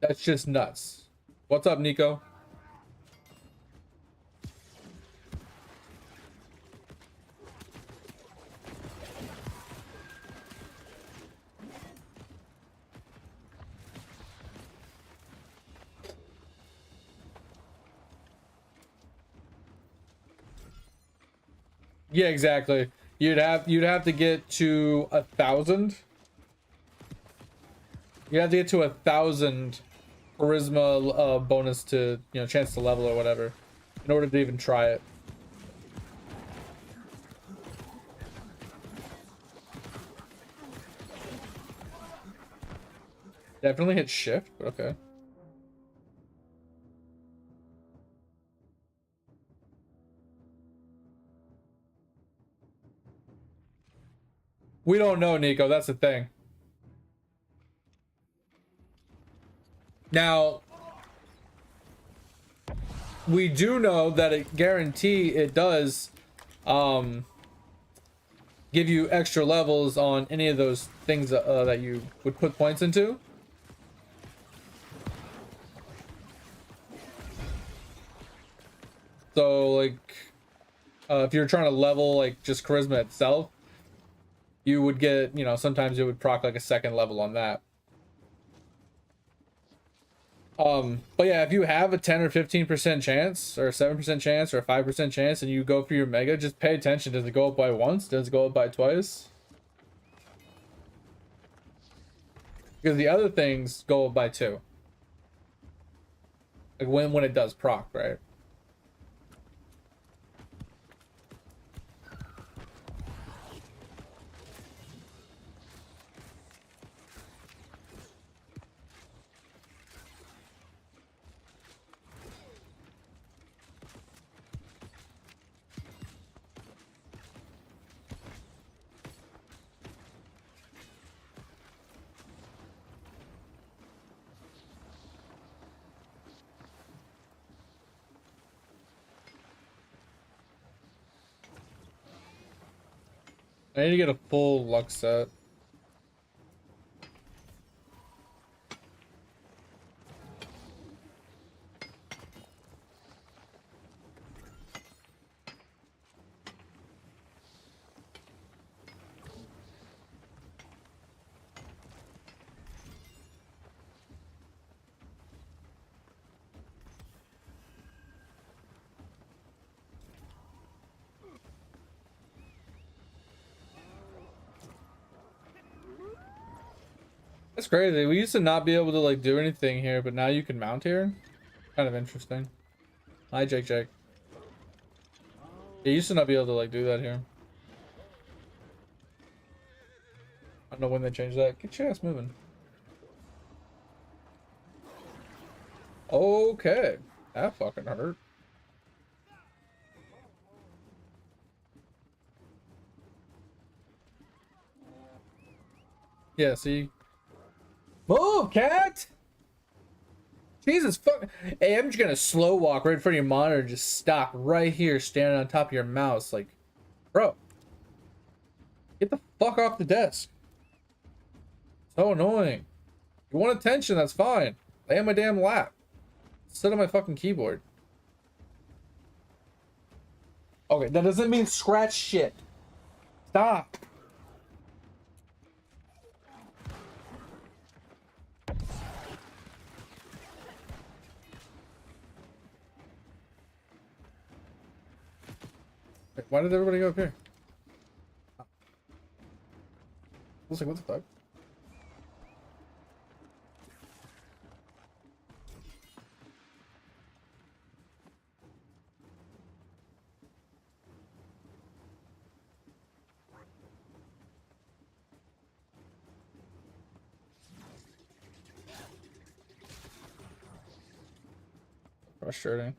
that's just nuts. What's up, Nico? Yeah, exactly. You'd have to get to 1,000. You have to get to 1,000 charisma bonus to, you know, chance to level or whatever in order to even try it. Definitely hit shift, but okay. We don't know, Nico. That's the thing. Now, we do know that it guarantee it does give you extra levels on any of those things that you would put points into. So like if you're trying to level like just charisma itself, you would get, you know, sometimes it would proc like a second level on that. But yeah, if you have a 10 or 15% chance or a 7% chance or a 5% chance and you go for your mega, just pay attention. Does it go up by once? Does it go up by twice? Because the other things go up by 2. Like when it does proc, right? I need to get a full luck set. That's crazy. We used to not be able to like do anything here, but now you can mount here. Kind of interesting. Hi, Jake. You used to not be able to like do that here. I don't know when they changed that. Get your ass moving. Okay. That fucking hurt. Yeah, see? Move, cat! Jesus fuck. Hey, I'm just gonna slow walk right in front of your monitor and just stop right here standing on top of your mouse. Like, bro. Get the fuck off the desk. So annoying. You want attention, that's fine. Lay on my damn lap. Sit on my fucking keyboard. Okay, that doesn't mean scratch shit. Stop. Wait, why did everybody go up here? I was like, what the fuck? Frustrating.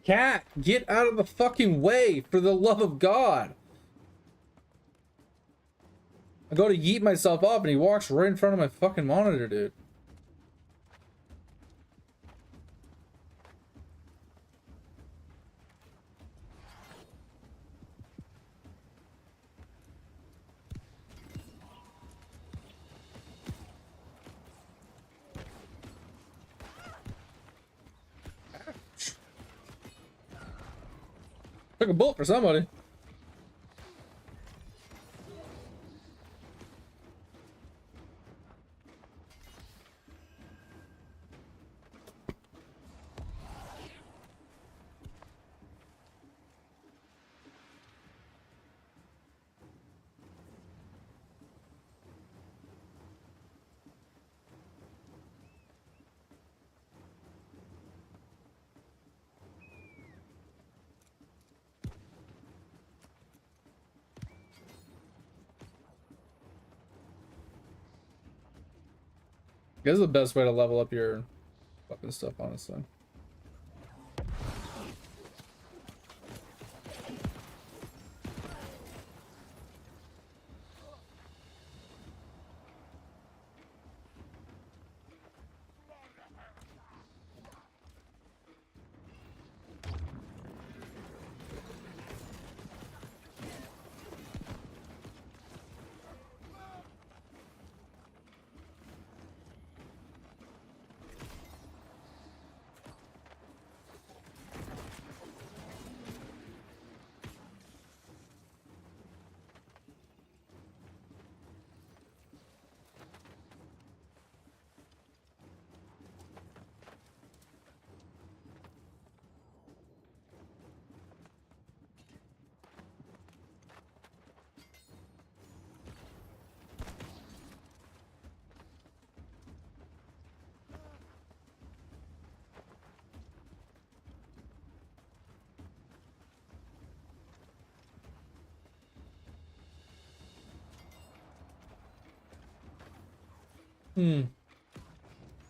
Cat, get out of the fucking way, for the love of God. I go to yeet myself up and he walks right in front of my fucking monitor, dude. Took a bullet for somebody. This is the best way to level up your weapon stuff, honestly.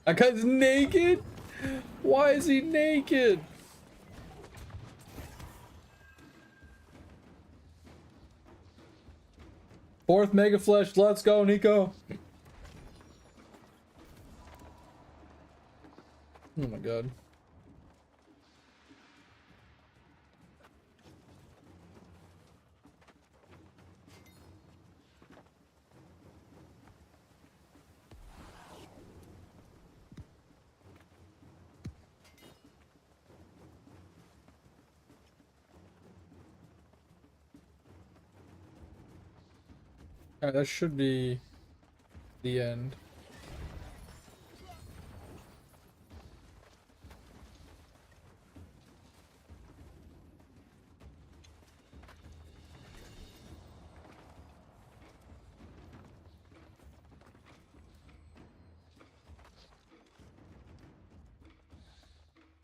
That guy's naked? Why is he naked? Fourth Mega Flesh, let's go, Nico. Oh my god. Alright, that should be the end.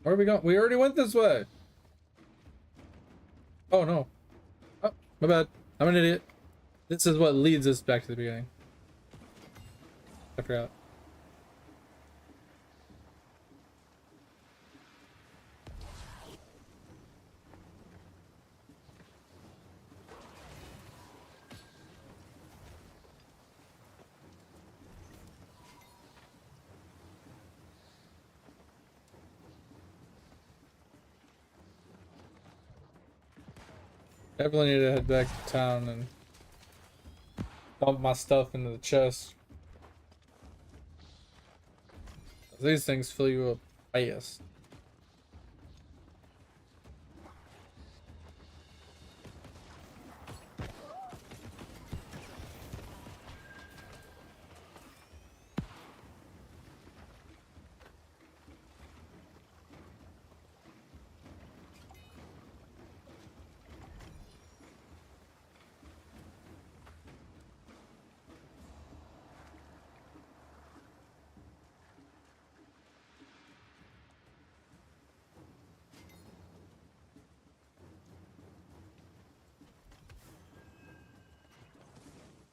Where are we going? We already went this way. Oh no. Oh, my bad. I'm an idiot. This is what leads us back to the beginning. I forgot. Definitely need to head back to town and dump my stuff into the chest. These things fill you up fast.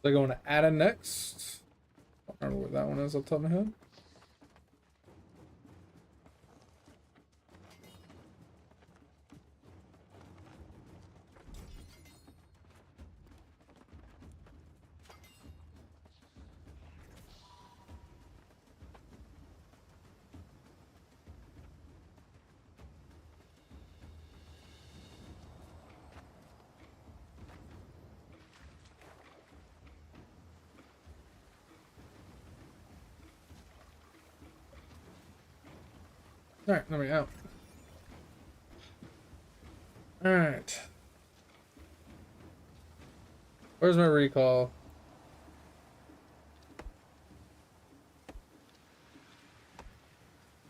They're going to Ada next. I don't remember what that one is off the top of my head. Alright, let me out. Alright. Where's my recall?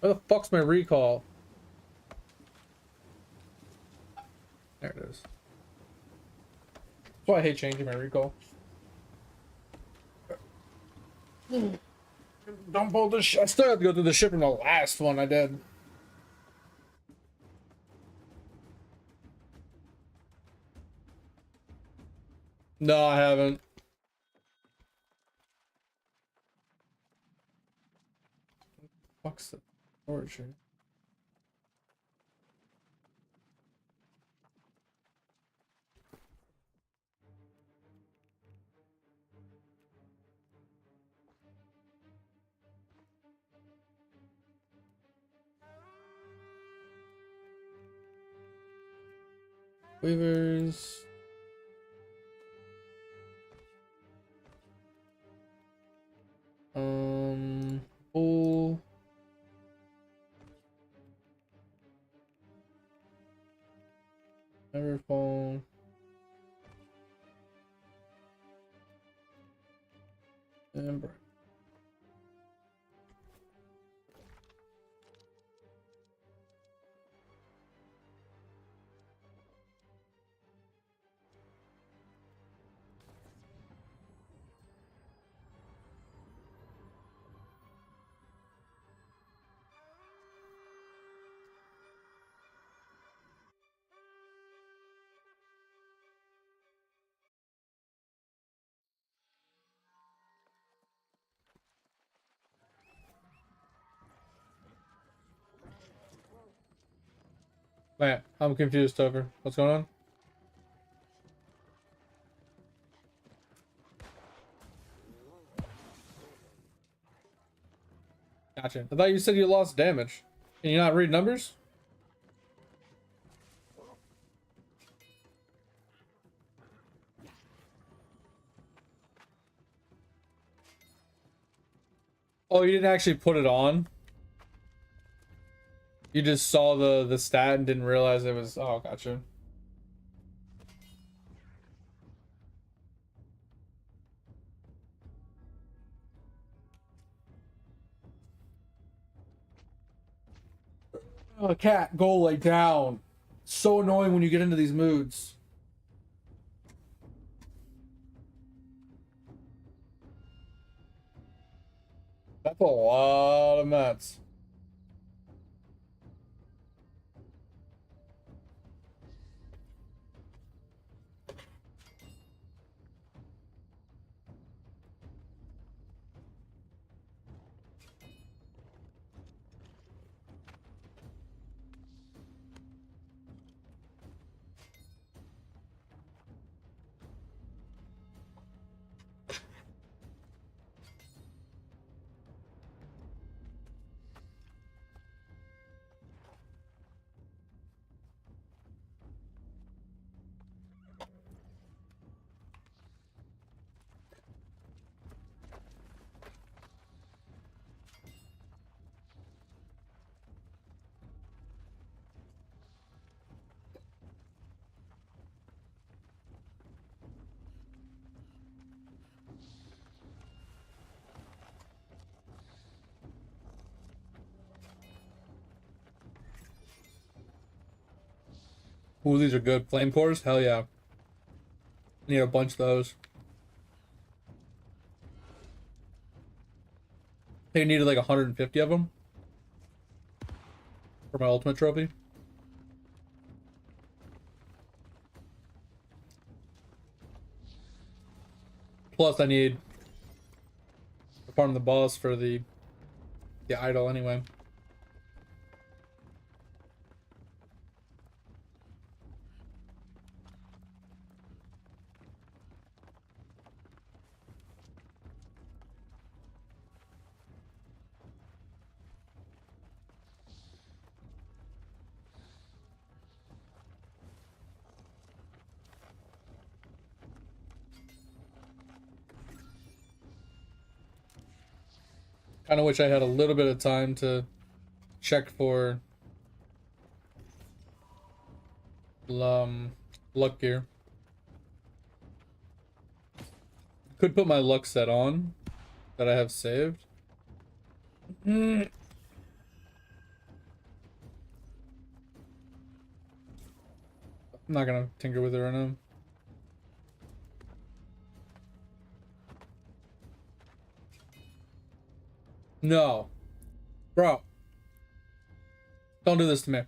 Where the fuck's my recall? There it is. That's why I hate changing my recall. Don't pull the I still have to go through the ship from the last one I did. No, I haven't. Fuck's the storage here? Waivers. Bull. Never phone. And Wait, I'm confused, Topher. What's going on? Gotcha. I thought you said you lost damage. Can you not read numbers? Oh, you didn't actually put it on? You just saw the stat and didn't realize it was... Oh, gotcha. Oh, cat, go lay down. So annoying when you get into these moods. That's a lot of mats. Ooh, these are good. Flame cores? Hell yeah. Need a bunch of those. I think I needed like 150 of them for my ultimate trophy. Plus I need to farm the boss for the idol anyway. Kind of wish I had a little bit of time to check for luck gear. Could put my luck set on that I have saved. I'm not gonna tinker with it right now. No. Bro. Don't do this to me.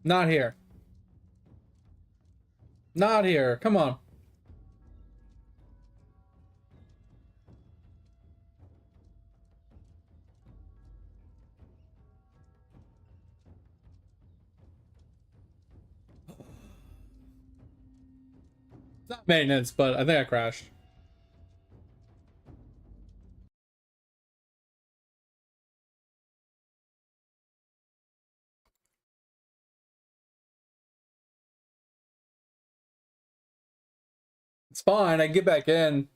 Not here. Not here. Come on. It's not maintenance, but I think I crashed. It's fine. I can get back in.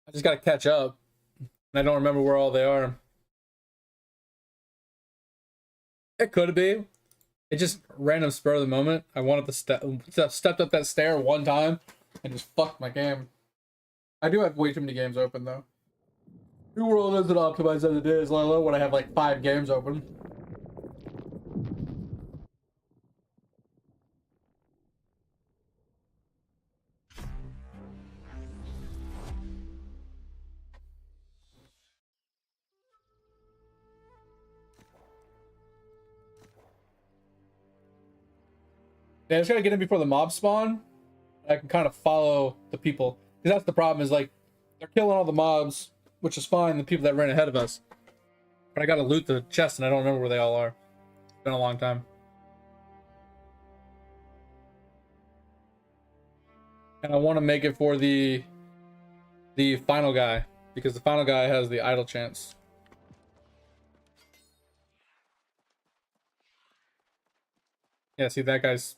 I just gotta catch up. And I don't remember where all they are. It could be. It just random spur of the moment. I wanted to stepped up that stair one time and just fucked my game. I do have way too many games open though. New World isn't optimized as it is, let alone when I have like 5 games open. Yeah, I just gotta get in before the mobs spawn. I can kind of follow the people. Because that's the problem, is like, they're killing all the mobs, which is fine, the people that ran ahead of us. But I gotta loot the chest and I don't remember where they all are. It's been a long time. And I want to make it for the final guy, because the final guy has the idle chance. Yeah, see that guy's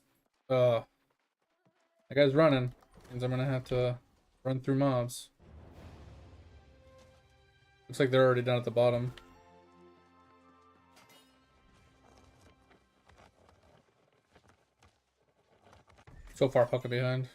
running. Means I'm gonna have to run through mobs. Looks like they're already down at the bottom. So far fucking behind.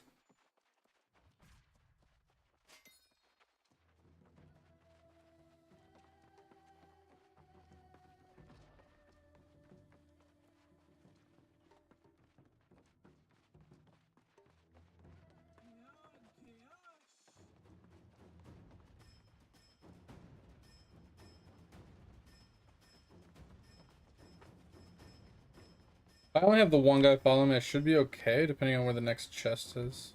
If I only have the one guy following me, I should be okay, depending on where the next chest is.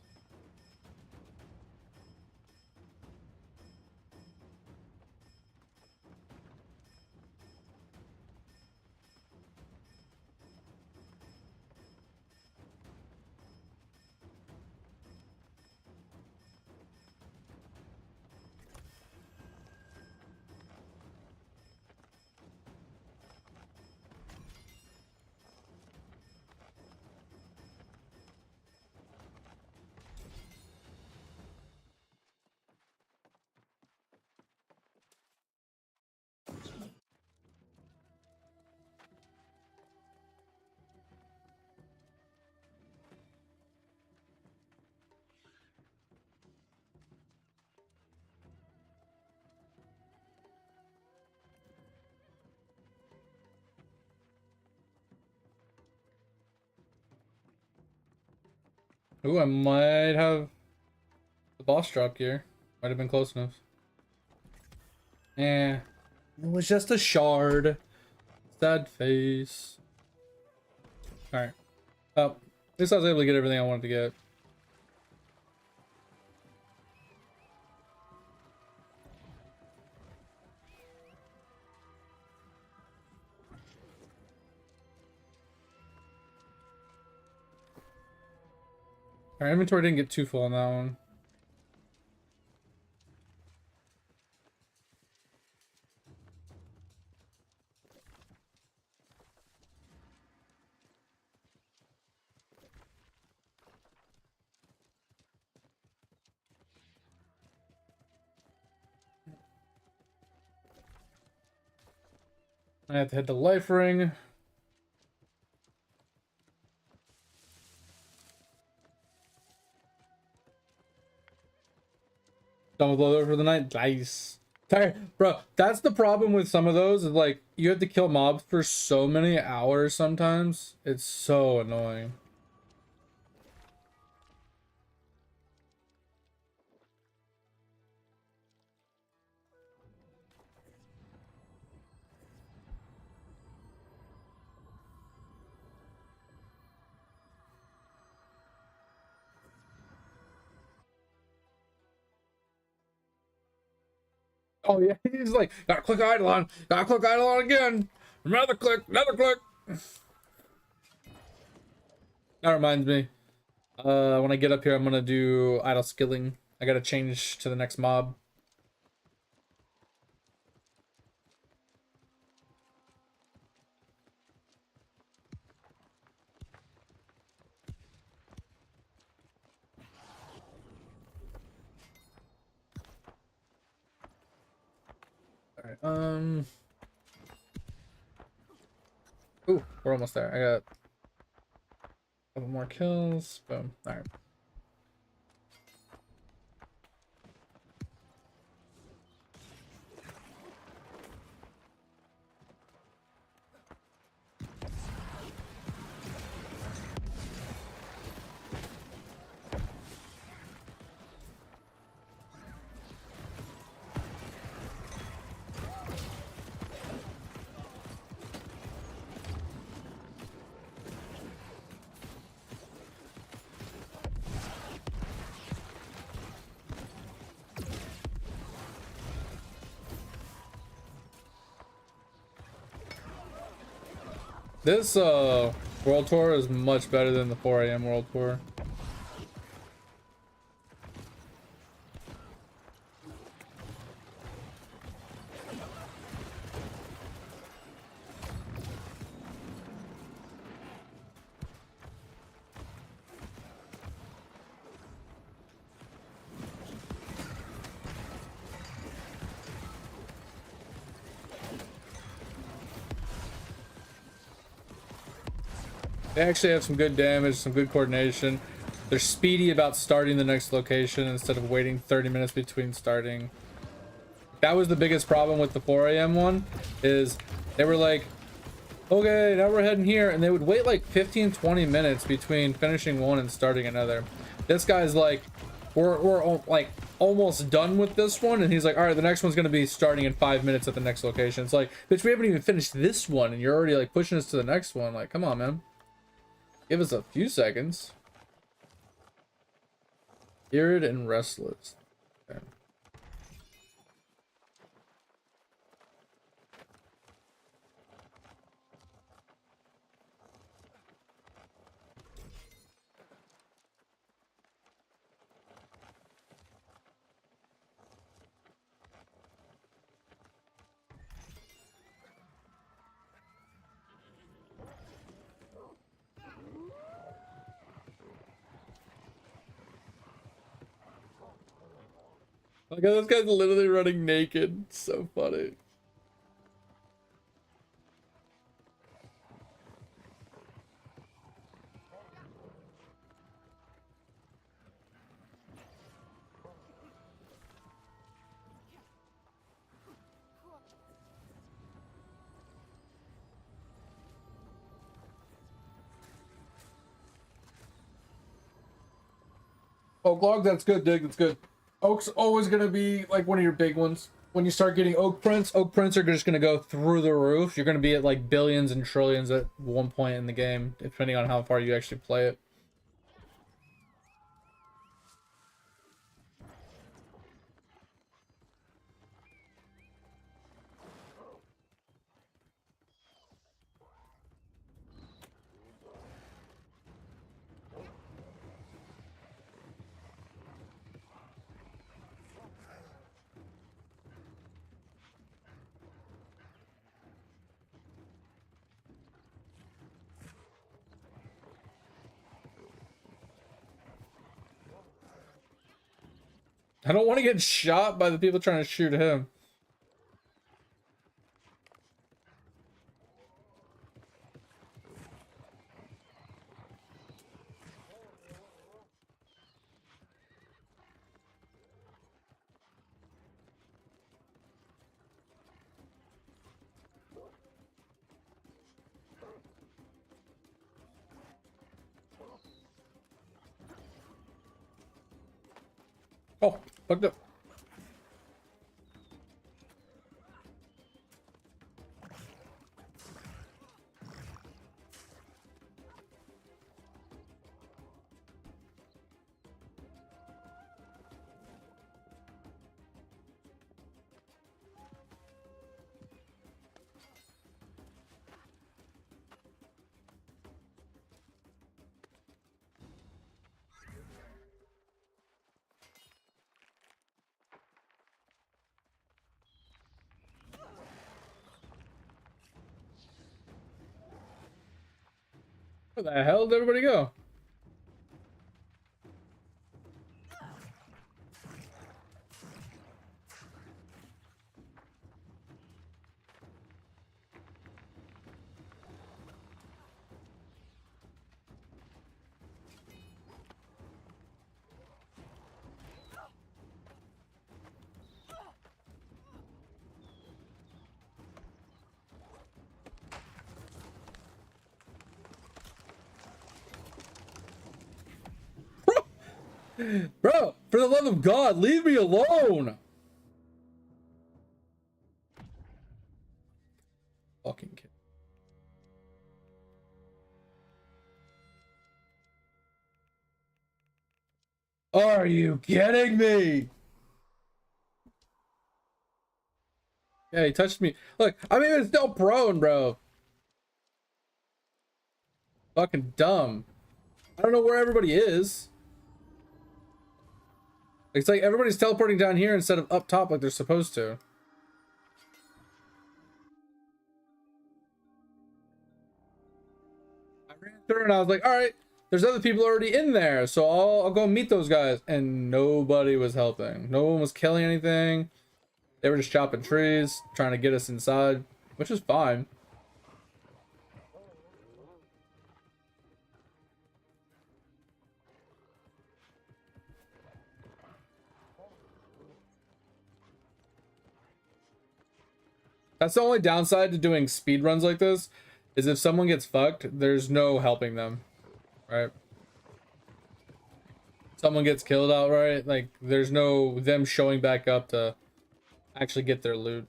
Ooh, I might have the boss drop gear. Might have been close enough. Eh. It was just a shard. Sad face. Alright. Oh, at least I was able to get everything I wanted to get. Our inventory didn't get too full on that one. I have to hit the life ring. Done with loadout for the night. Nice. Sorry, bro. That's the problem with some of those. Is like you have to kill mobs for so many hours sometimes. It's so annoying. Oh yeah, he's like, gotta click idle on, again. Another click, another click. That reminds me. When I get up here, I'm gonna do idle skilling. I gotta change to the next mob. All right. Ooh, we're almost there. I got a couple more kills. Boom. All right. This World Tour is much better than the 4 a.m. World Tour. They actually have some good damage, some good coordination. They're speedy about starting the next location instead of waiting 30 minutes between starting. That was the biggest problem with the 4 a.m. one, is they were like, okay, now we're heading here, and they would wait like 15-20 minutes between finishing one and starting another. This guy's like, we're like almost done with this one, and he's like, all right, the next one's gonna be starting in 5 minutes at the next location. It's like, bitch, we haven't even finished this one and you're already like pushing us to the next one. Like, come on, man, give us a few seconds. Irrid and Restless. Okay. Oh god, this guy's literally running naked. So funny. Oh, Glog, that's good, Dig. That's good. Oak's always gonna be like one of your big ones. When you start getting oak prints are just gonna go through the roof. You're gonna be at like billions and trillions at one point in the game, depending on how far you actually play it. I don't want to get shot by the people trying to shoot him. Oh, fucked up. Where the hell did everybody go? Bro, for the love of God, leave me alone. Fucking kid. Are you kidding me? Yeah, he touched me. Look, I'm even still prone, bro. Fucking dumb. I don't know where everybody is. It's like everybody's teleporting down here instead of up top like they're supposed to. I ran through and I was like, all right, there's other people already in there, so I'll go meet those guys. And nobody was helping. No one was killing anything. They were just chopping trees, trying to get us inside, which is fine. That's the only downside to doing speed runs like this, is if someone gets fucked, there's no helping them, right? Someone gets killed outright, like there's no them showing back up to actually get their loot.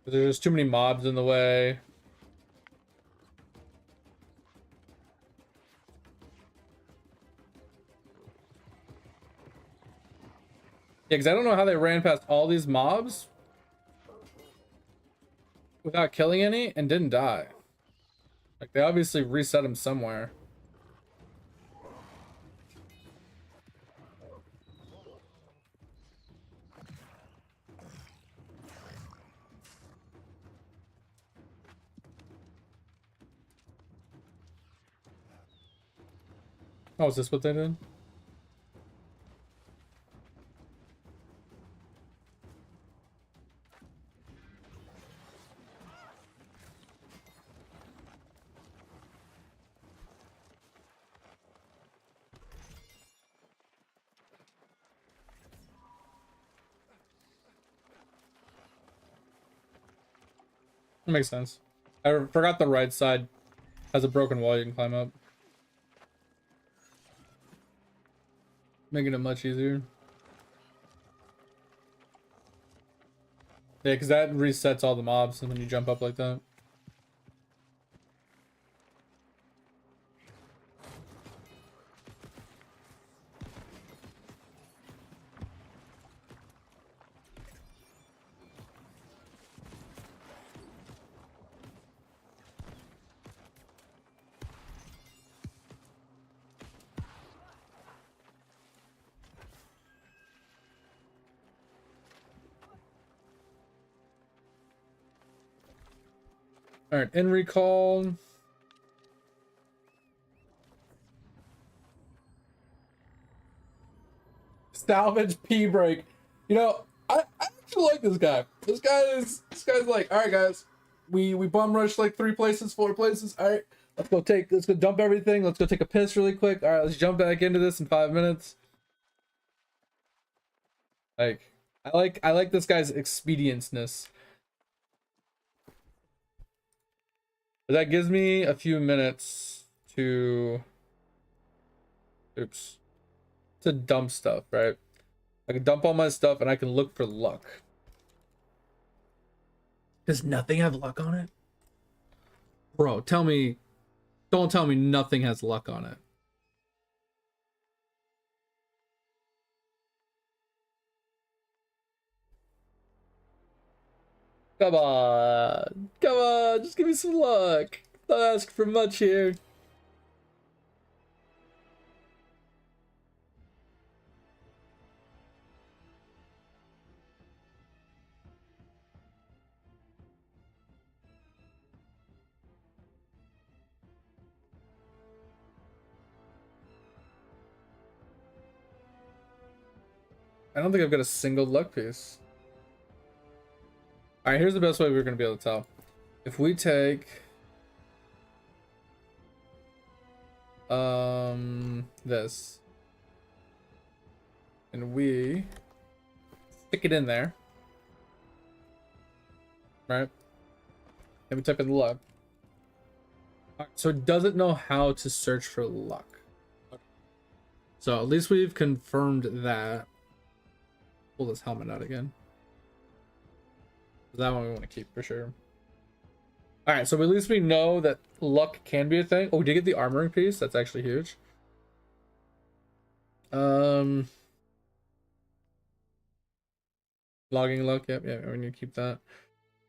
There's just too many mobs in the way. Yeah, because I don't know how they ran past all these mobs without killing any and didn't die. Like, they obviously reset them somewhere. Oh, is this what they did? That makes sense. I forgot the right side has a broken wall you can climb up. Making it much easier. Yeah, because that resets all the mobs when you jump up like that. All right, in recall. Salvage P break. You know, I actually like this guy. This guy's like, all right, guys, we bum rushed like 3 places, 4 places. All right, let's go dump everything. Let's go take a piss really quick. All right, let's jump back into this in 5 minutes. Like, I like this guy's expedienceness. But that gives me a few minutes to dump stuff, right? I can dump all my stuff and I can look for luck. Does nothing have luck on it? Bro, don't tell me nothing has luck on it. Come on. Come on, just give me some luck. Don't ask for much here. I don't think I've got a single luck piece. All right, here's the best way we're going to be able to tell. If we take this and we stick it in there, right? And we type in luck. All right, so it doesn't know how to search for luck. So at least we've confirmed that. Pull this helmet out again. That one we want to keep for sure. All right, so at least we know that luck can be a thing. Oh, we did get the armoring piece. That's actually huge. Logging luck. Yep, we need to keep that.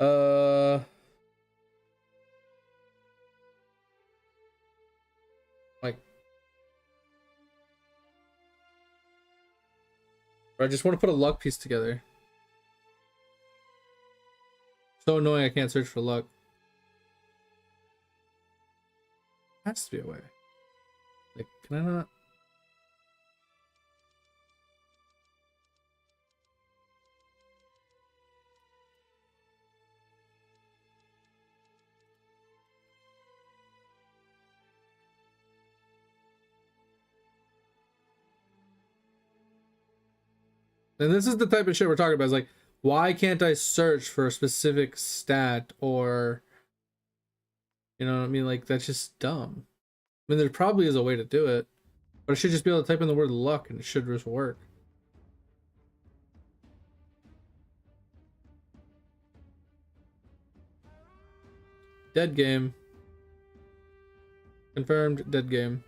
Uh, like, I just want to put a luck piece together. So annoying I can't search for luck. Has to be a way. Like, can I not? And this is the type of shit we're talking about. Is like, why can't I search for a specific stat or, you know what I mean? Like, that's just dumb. I mean, there probably is a way to do it, but I should just be able to type in the word luck and it should just work. Dead game. Confirmed dead game.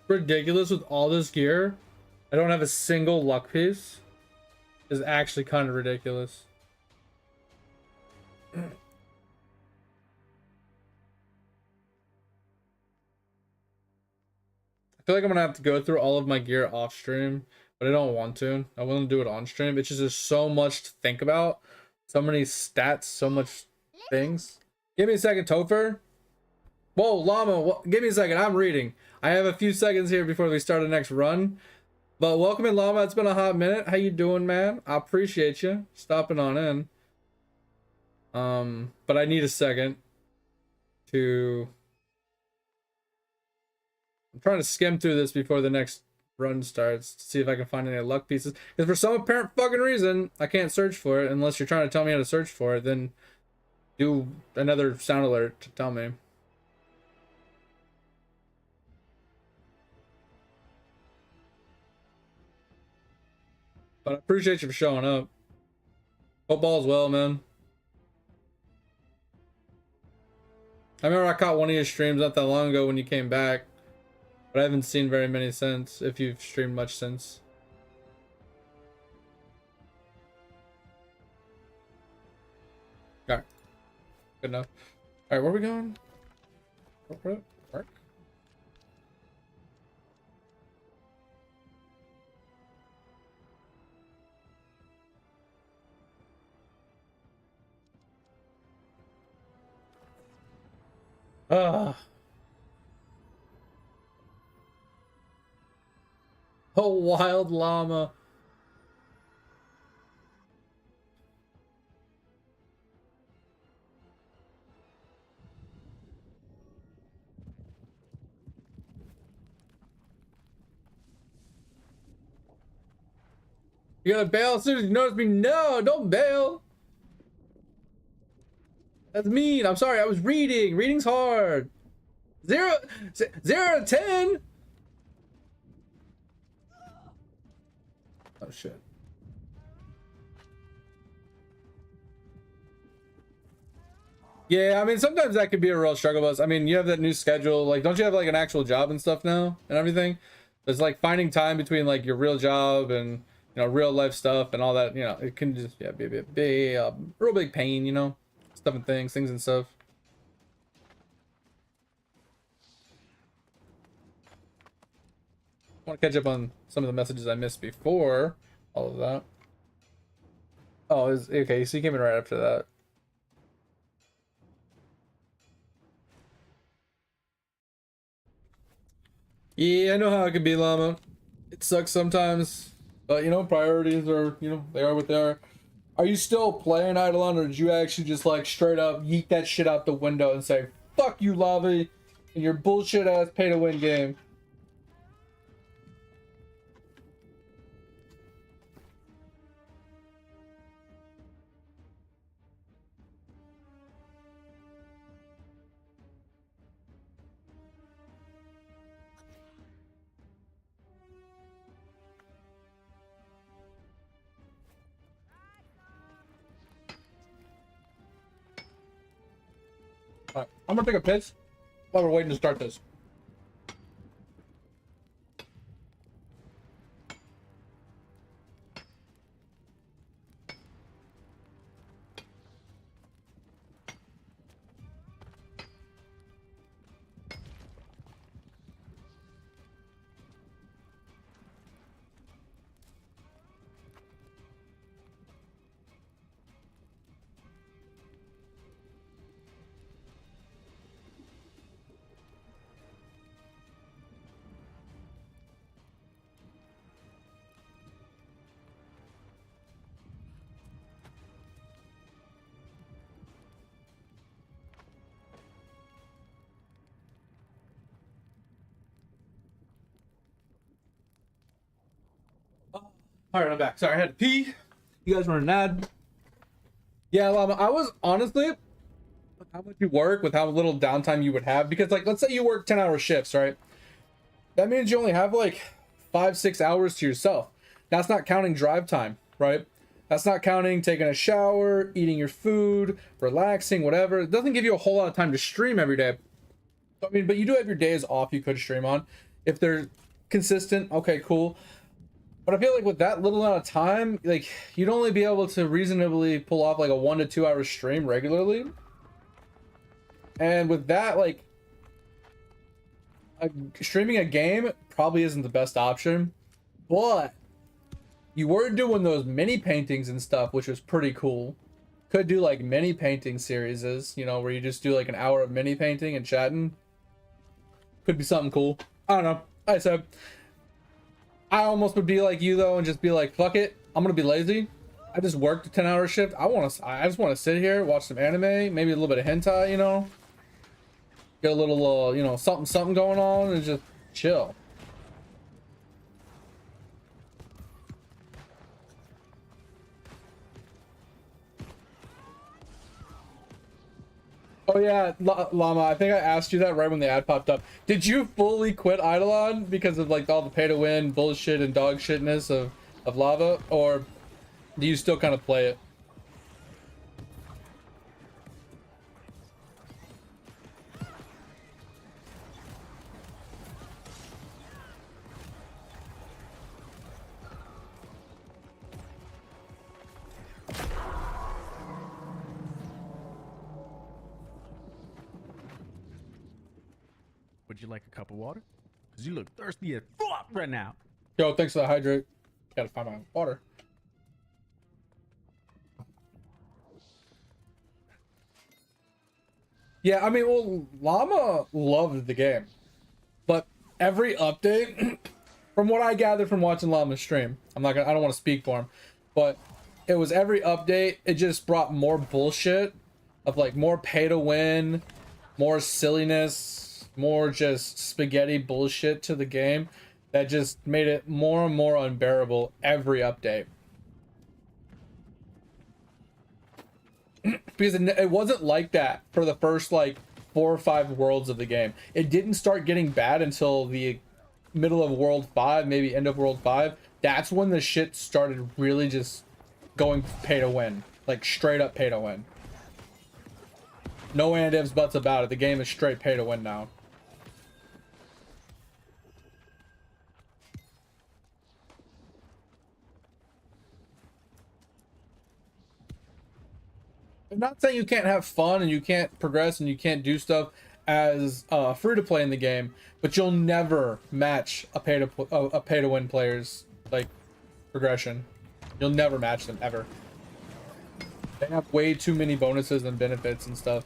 Ridiculous with all this gear. I don't have a single luck piece. Is actually kind of ridiculous. I feel like I'm gonna have to go through all of my gear off stream, but I don't want to. I want to do it on stream. It's just there's so much to think about, so many stats, so much things. Give me a second, Topher. Whoa, Llama, give me a second. I'm reading. I have a few seconds here before we start the next run. But welcome in, Llama. It's been a hot minute. How you doing, man? I appreciate you stopping on in. But I need a second to... I'm trying to skim through this before the next run starts to see if I can find any luck pieces. Because for some apparent fucking reason, I can't search for it unless you're trying to tell me how to search for it. Then do another sound alert to tell me. But I appreciate you for showing up. Hope all's well, man. I remember I caught one of your streams not that long ago when you came back. But I haven't seen very many since, if you've streamed much since. Alright. Good enough. Alright, where are we going? Work? Ah. Oh, wild llama. You gonna bail as soon as you notice me? No, don't bail. That's mean. I'm sorry. I was reading. Reading's hard. 0 to 10. Oh shit. Yeah, I mean sometimes that could be a real struggle. But I mean, you have that new schedule. Like, don't you have like an actual job and stuff now and everything? It's like finding time between like your real job and, you know, real life stuff and all that. You know, it can just be a real big pain. You know, stuff and things and stuff. I want to catch up on some of the messages I missed before all of that. Oh, is okay. So he came in right after that. Yeah, I know how it can be, Llama. It sucks sometimes, but you know, priorities are, you know, they are what they are. Are you still playing Eidolon, or did you actually just like straight up yeet that shit out the window and say, "Fuck you, Lava, and your bullshit ass pay to win game"? All right, I'm gonna take a piss while we're waiting to start this. All right, I'm back. Sorry, I had to pee. You guys were an ad. Yeah, Llama, I was honestly, with how much you work, with how little downtime you would have, because like, let's say you work 10-hour shifts, right? That means you only have like 5-6 hours to yourself. That's not counting drive time, right? That's not counting taking a shower, eating your food, relaxing, whatever. It doesn't give you a whole lot of time to stream every day. I mean, but you do have your days off you could stream on. If they're consistent, okay, cool. But I feel like with that little amount of time, like you'd only be able to reasonably pull off like a 1 to 2 hour stream regularly. And with that, like streaming a game probably isn't the best option. But you were doing those mini paintings and stuff, which was pretty cool. Could do like mini painting series, you know, where you just do like an hour of mini painting and chatting. Could be something cool. I don't know. Like I said, I almost would be like you though and just be like, fuck it, I'm gonna be lazy. I just worked a 10-hour shift. I just want to sit here, watch some anime, maybe a little bit of hentai, you know, get a little you know, something going on and just chill. Oh yeah, Llama, I think I asked you that right when the ad popped up. Did you fully quit Eidolon because of like all the pay to win bullshit and dog shitness of Lava, or do you still kind of play it? Would you like a cup of water? Cause you look thirsty as fuck right now. Yo, thanks for the hydrate. Gotta find my water. Yeah, I mean, well, Llama loved the game, but every update, from what I gathered from watching Llama's stream, I don't want to speak for him, but it was every update, it just brought more bullshit of like more pay to win, more silliness, more just spaghetti bullshit to the game that just made it more and more unbearable every update. Because it wasn't like that for the first like 4 or 5 worlds of the game. It didn't start getting bad until the middle of World 5, maybe end of World 5. That's when the shit started really just going pay to win, like straight up pay to win. No and ifs buts about it. The game is straight pay to win now. I'm not saying you can't have fun and you can't progress and you can't do stuff as free to play in the game, but you'll never match a pay to win player's like progression. You'll never match them ever. They have way too many bonuses and benefits and stuff.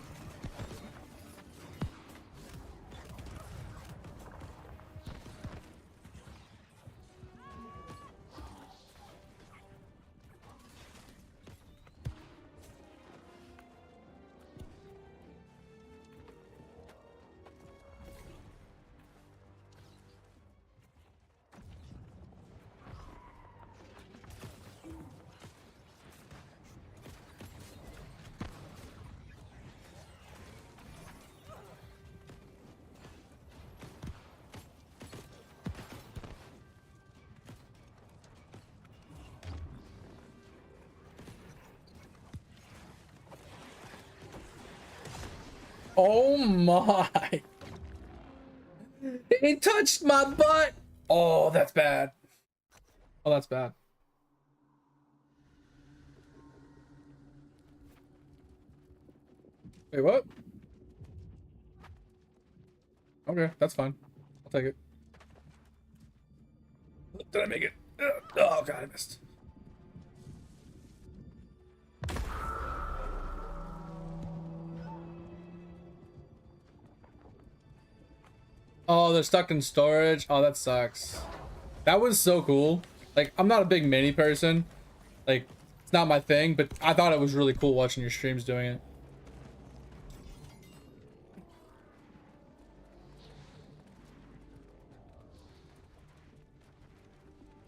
Oh my. He touched my butt. Oh, that's bad. Oh, that's bad. Wait, what? Okay, that's fine. I'll take it. Did I make it? Oh, God, I missed. Oh, they're stuck in storage. Oh, that sucks. That was so cool. Like, I'm not a big mini person. Like, it's not my thing, but I thought it was really cool watching your streams doing it.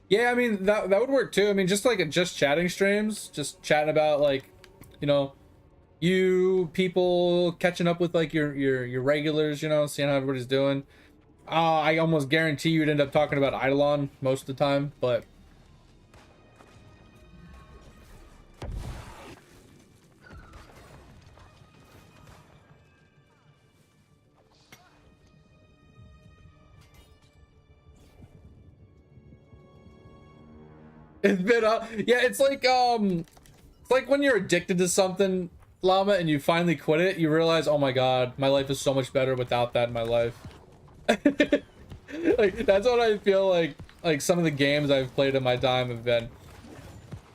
Yeah, I mean, that would work too. I mean, just like just chatting streams, just chatting about like, you know, you people catching up with like your regulars, you know, seeing how everybody's doing. I almost guarantee you'd end up talking about Eidolon most of the time, but it's been yeah, it's like when you're addicted to something, Llama, and you finally quit it, you realize, oh my god, my life is so much better without that in my life. Like, that's what I feel like some of the games I've played in my time have been.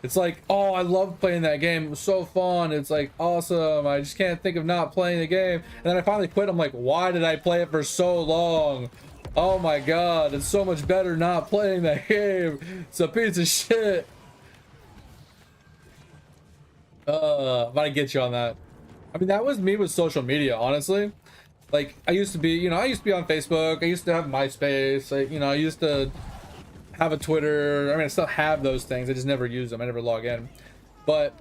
It's like, oh, I love playing that game. It was so fun. It's like awesome. I just can't think of not playing the game. And then I finally quit. I'm like, why did I play it for so long? Oh my god, it's so much better not playing that game. It's a piece of shit. But I get you on that. I mean, that was me with social media, honestly. Like, I used to be, you know, I used to be on Facebook. I used to have MySpace. I used to have a Twitter. I mean, I still have those things. I just never use them. I never log in. But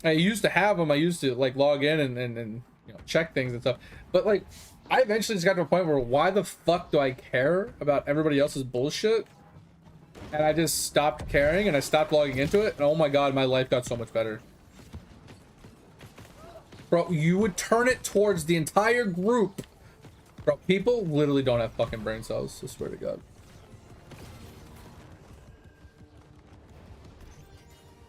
I used to have them. I used to like log in and you know, check things and stuff. But like, I eventually just got to a point where why the fuck do I care about everybody else's bullshit? And I just stopped caring and I stopped logging into it. And oh my god, my life got so much better. Bro, you would turn it towards the entire group. Bro, people literally don't have fucking brain cells, I swear to god.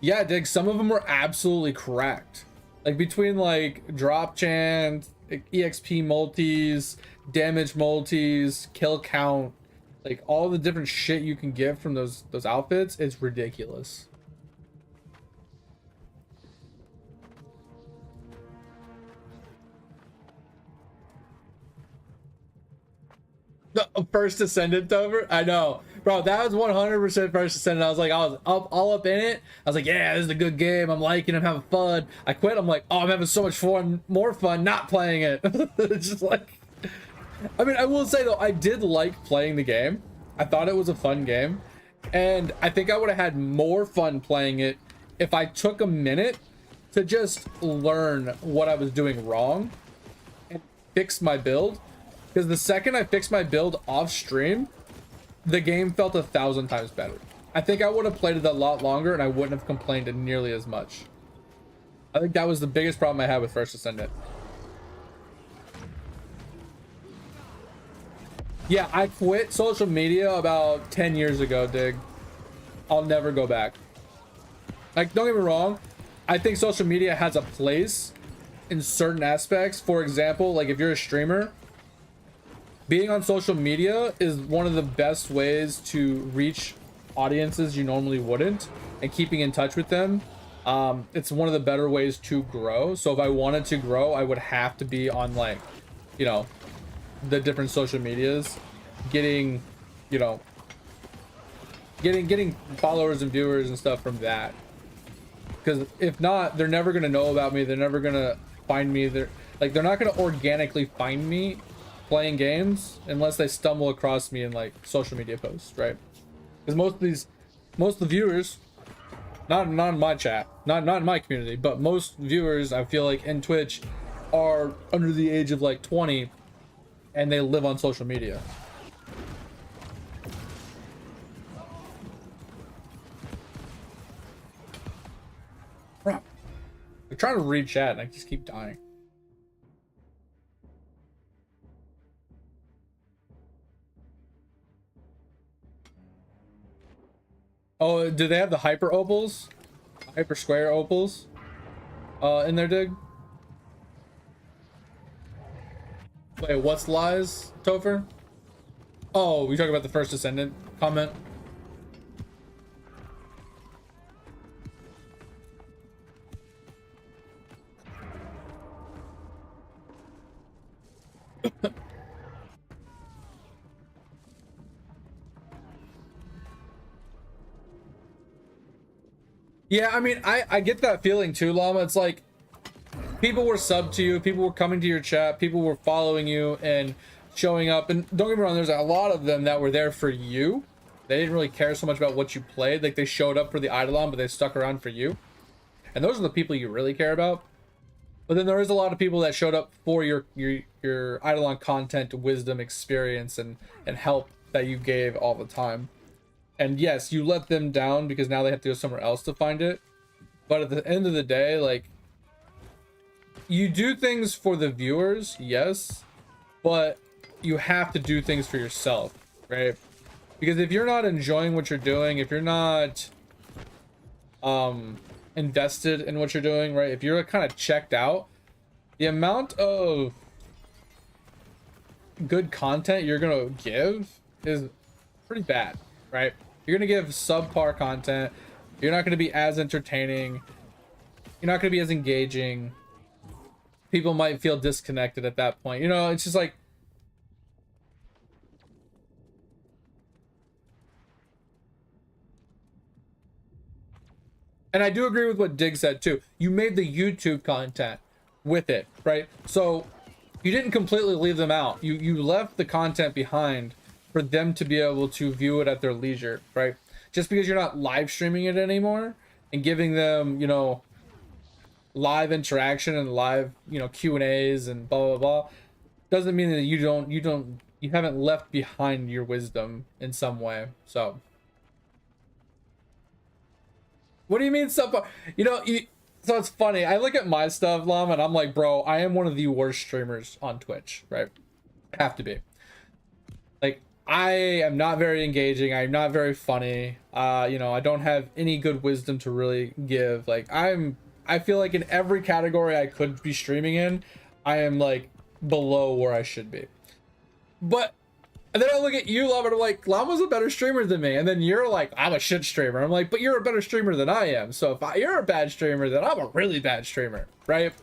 Yeah, Dig, some of them were absolutely cracked. Like, between, like, drop chance, EXP multis, damage multis, kill count, like, all the different shit you can get from those outfits, it's ridiculous. First Ascendant over? I know. Bro, that was 100% First Ascendant. I was like, I was all up in it. I was like, yeah, this is a good game. I'm liking it. I'm having fun. I quit. I'm like, oh, I'm having so much fun. More fun not playing it. It's just like... I mean, I will say, though, I did like playing the game. I thought it was a fun game. And I think I would have had more fun playing it if I took a minute to just learn what I was doing wrong and fix my build. Because the second I fixed my build off stream, the game felt 1,000 times better. I think I would have played it a lot longer and I wouldn't have complained nearly as much. I think that was the biggest problem I had with First Ascendant. Yeah, I quit social media about 10 years ago, Dig. I'll never go back. Like, don't get me wrong. I think social media has a place in certain aspects. For example, like if you're a streamer, being on social media is one of the best ways to reach audiences you normally wouldn't, and keeping in touch with them It's one of the better ways to grow. So if I wanted to grow, I would have to be on like, you know, the different social medias, getting, you know, getting followers and viewers and stuff from that. Because if not, they're never gonna know about me. They're never gonna find me. They're not gonna organically find me playing games unless they stumble across me in like social media posts, right? Because most of the viewers, not in my chat, not in my community, but most viewers I feel like in Twitch are under the age of like 20, and they live on social media. Bro, I'm trying to read chat and I just keep dying. Oh, do they have the hyper opals? Hyper square opals? In their dig? Wait, what's lies, Topher? Oh, we talking about the first descendant comment? Yeah, I mean, I get that feeling too, Llama. It's like people were subbed to you, people were coming to your chat, people were following you and showing up. And don't get me wrong, there's a lot of them that were there for you. They didn't really care so much about what you played. Like they showed up for the Eidolon, but they stuck around for you. And those are the people you really care about. But then there is a lot of people that showed up for your Eidolon content, wisdom, experience, and help that you gave all the time. And yes, you let them down because now they have to go somewhere else to find it. But at the end of the day, like, you do things for the viewers, yes, but you have to do things for yourself, right? Because if you're not enjoying what you're doing, if you're not invested in what you're doing, right? If you're kind of checked out, the amount of good content you're gonna give is pretty bad, right? You're gonna give subpar content. You're not gonna be as entertaining. You're not gonna be as engaging. People might feel disconnected at that point. You know, it's just like, and I do agree with what Dig said too. You made the YouTube content with it, right? So you didn't completely leave them out. You left the content behind for them to be able to view it at their leisure, right? Just because you're not live streaming it anymore and giving them, you know, live interaction and live, you know, Q&As and blah blah blah, doesn't mean that you haven't left behind your wisdom in some way. So what do you mean subpar? You know, so it's funny. I look at my stuff, Llama, and I'm like, bro, I am one of the worst streamers on Twitch, right? I have to be. Like, I am not very engaging. I'm not very funny. You know, I don't have any good wisdom to really give. Like, I feel like in every category I could be streaming in, I am like below where I should be. But and then I look at you, Llama, and I'm like, Llama's a better streamer than me. And then you're like, I'm a shit streamer. I'm like, but you're a better streamer than I am. So if you're a bad streamer, then I'm a really bad streamer, right?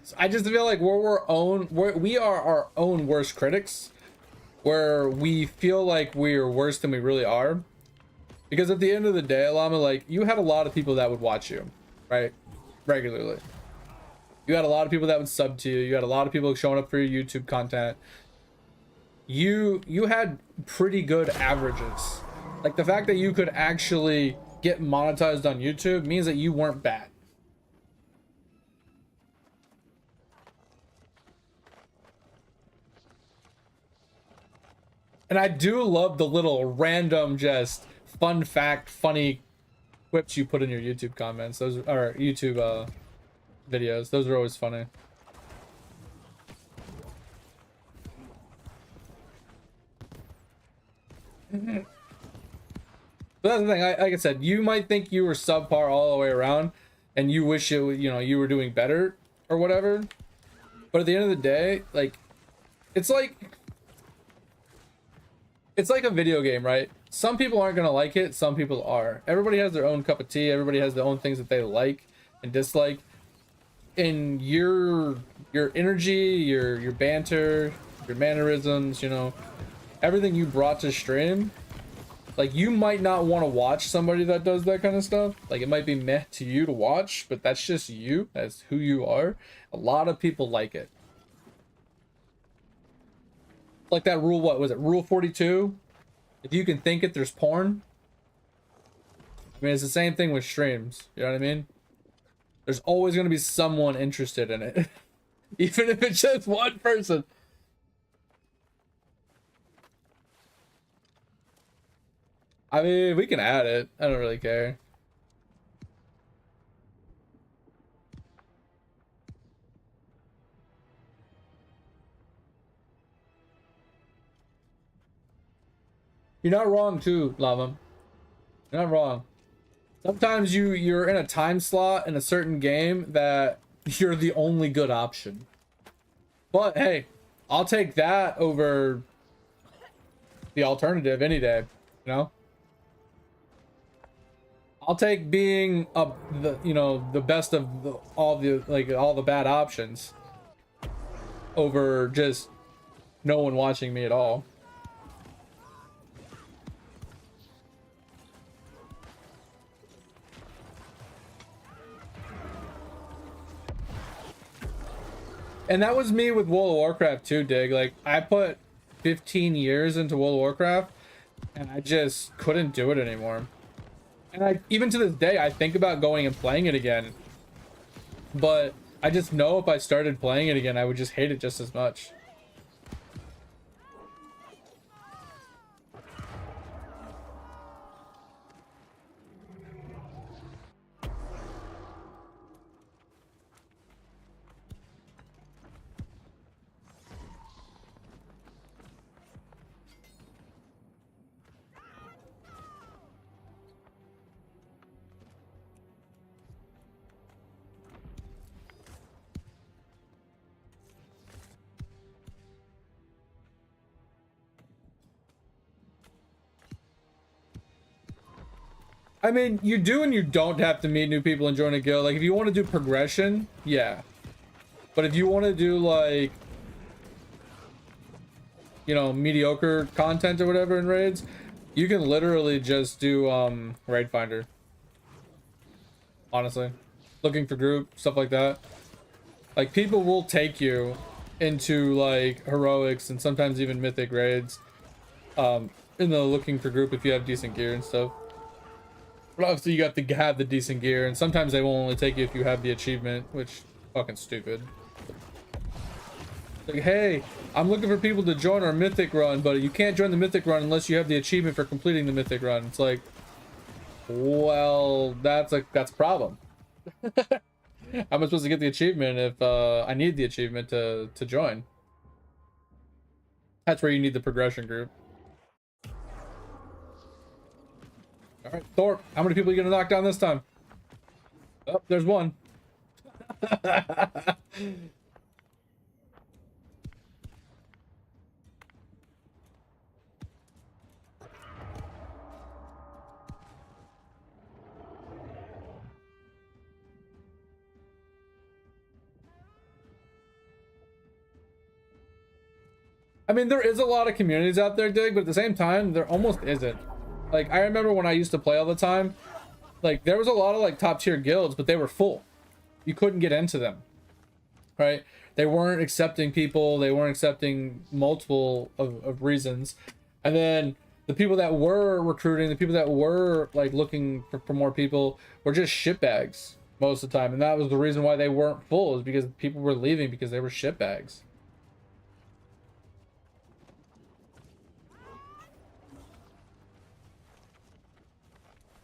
So I just feel like we are our own worst critics, where we feel like we're worse than we really are. Because at the end of the day, Llama, like, you had a lot of people that would watch you, right? Regularly. You had a lot of people that would sub to you. You had a lot of people showing up for your YouTube content. You had pretty good averages. Like, the fact that you could actually get monetized on YouTube means that you weren't bad. And I do love the little random, just fun fact, funny quips you put in your YouTube comments. Those are YouTube videos. Those are always funny. But that's the thing. Like I said, you might think you were subpar all the way around, and you wish it, you know, you were doing better or whatever. But at the end of the day, like, it's like a video game, right? some people aren't gonna like it, some people are. Everybody has their own cup of tea, everybody has their own things that they like and dislike. And your energy, your banter, your mannerisms, you know, everything you brought to stream, like, you might not want to watch somebody that does that kind of stuff. Like, it might be meh to you to watch, but that's just you. That's who you are. A lot of people like it. Like that rule, what was it? Rule 42? If you can think it, there's porn. I mean, it's the same thing with streams. You know what I mean? There's always going to be someone interested in it. Even if it's just one person. I mean, we can add it. I don't really care. You're not wrong too, Lava. You're not wrong. Sometimes you're in a time slot in a certain game that you're the only good option. But hey, I'll take that over the alternative any day, you know? I'll take being the best of all the bad options over just no one watching me at all. And that was me with World of Warcraft too, Dig. Like, I put 15 years into World of Warcraft and I just couldn't do it anymore. And even to this day, I think about going and playing it again. But I just know if I started playing it again, I would just hate it just as much. I mean, you do and you don't have to meet new people and join a guild. Like, if you want to do progression, yeah. But if you want to do, like, you know, mediocre content or whatever in raids, you can literally just do raid finder. Honestly. Looking for group, stuff like that. Like, people will take you into, like, heroics and sometimes even mythic raids in the looking for group if you have decent gear and stuff. But obviously you have to have the decent gear, and sometimes they will only take you if you have the achievement, which fucking stupid. Like, hey, I'm looking for people to join our mythic run, but you can't join the mythic run unless you have the achievement for completing the mythic run. It's like, well, that's a problem. How am I supposed to get the achievement if I need the achievement to join? That's where you need the progression group. All right, Thorpe, how many people are you gonna knock down this time? Oh, there's one. I mean, there is a lot of communities out there, Dig, but at the same time, there almost isn't. Like, I remember when I used to play all the time, like, there was a lot of, like, top-tier guilds, but they were full. You couldn't get into them, right? They weren't accepting people. They weren't accepting multiple of reasons. And then the people that were recruiting, the people that were, like, looking for more people were just shitbags most of the time. And that was the reason why they weren't full, is because people were leaving because they were shitbags.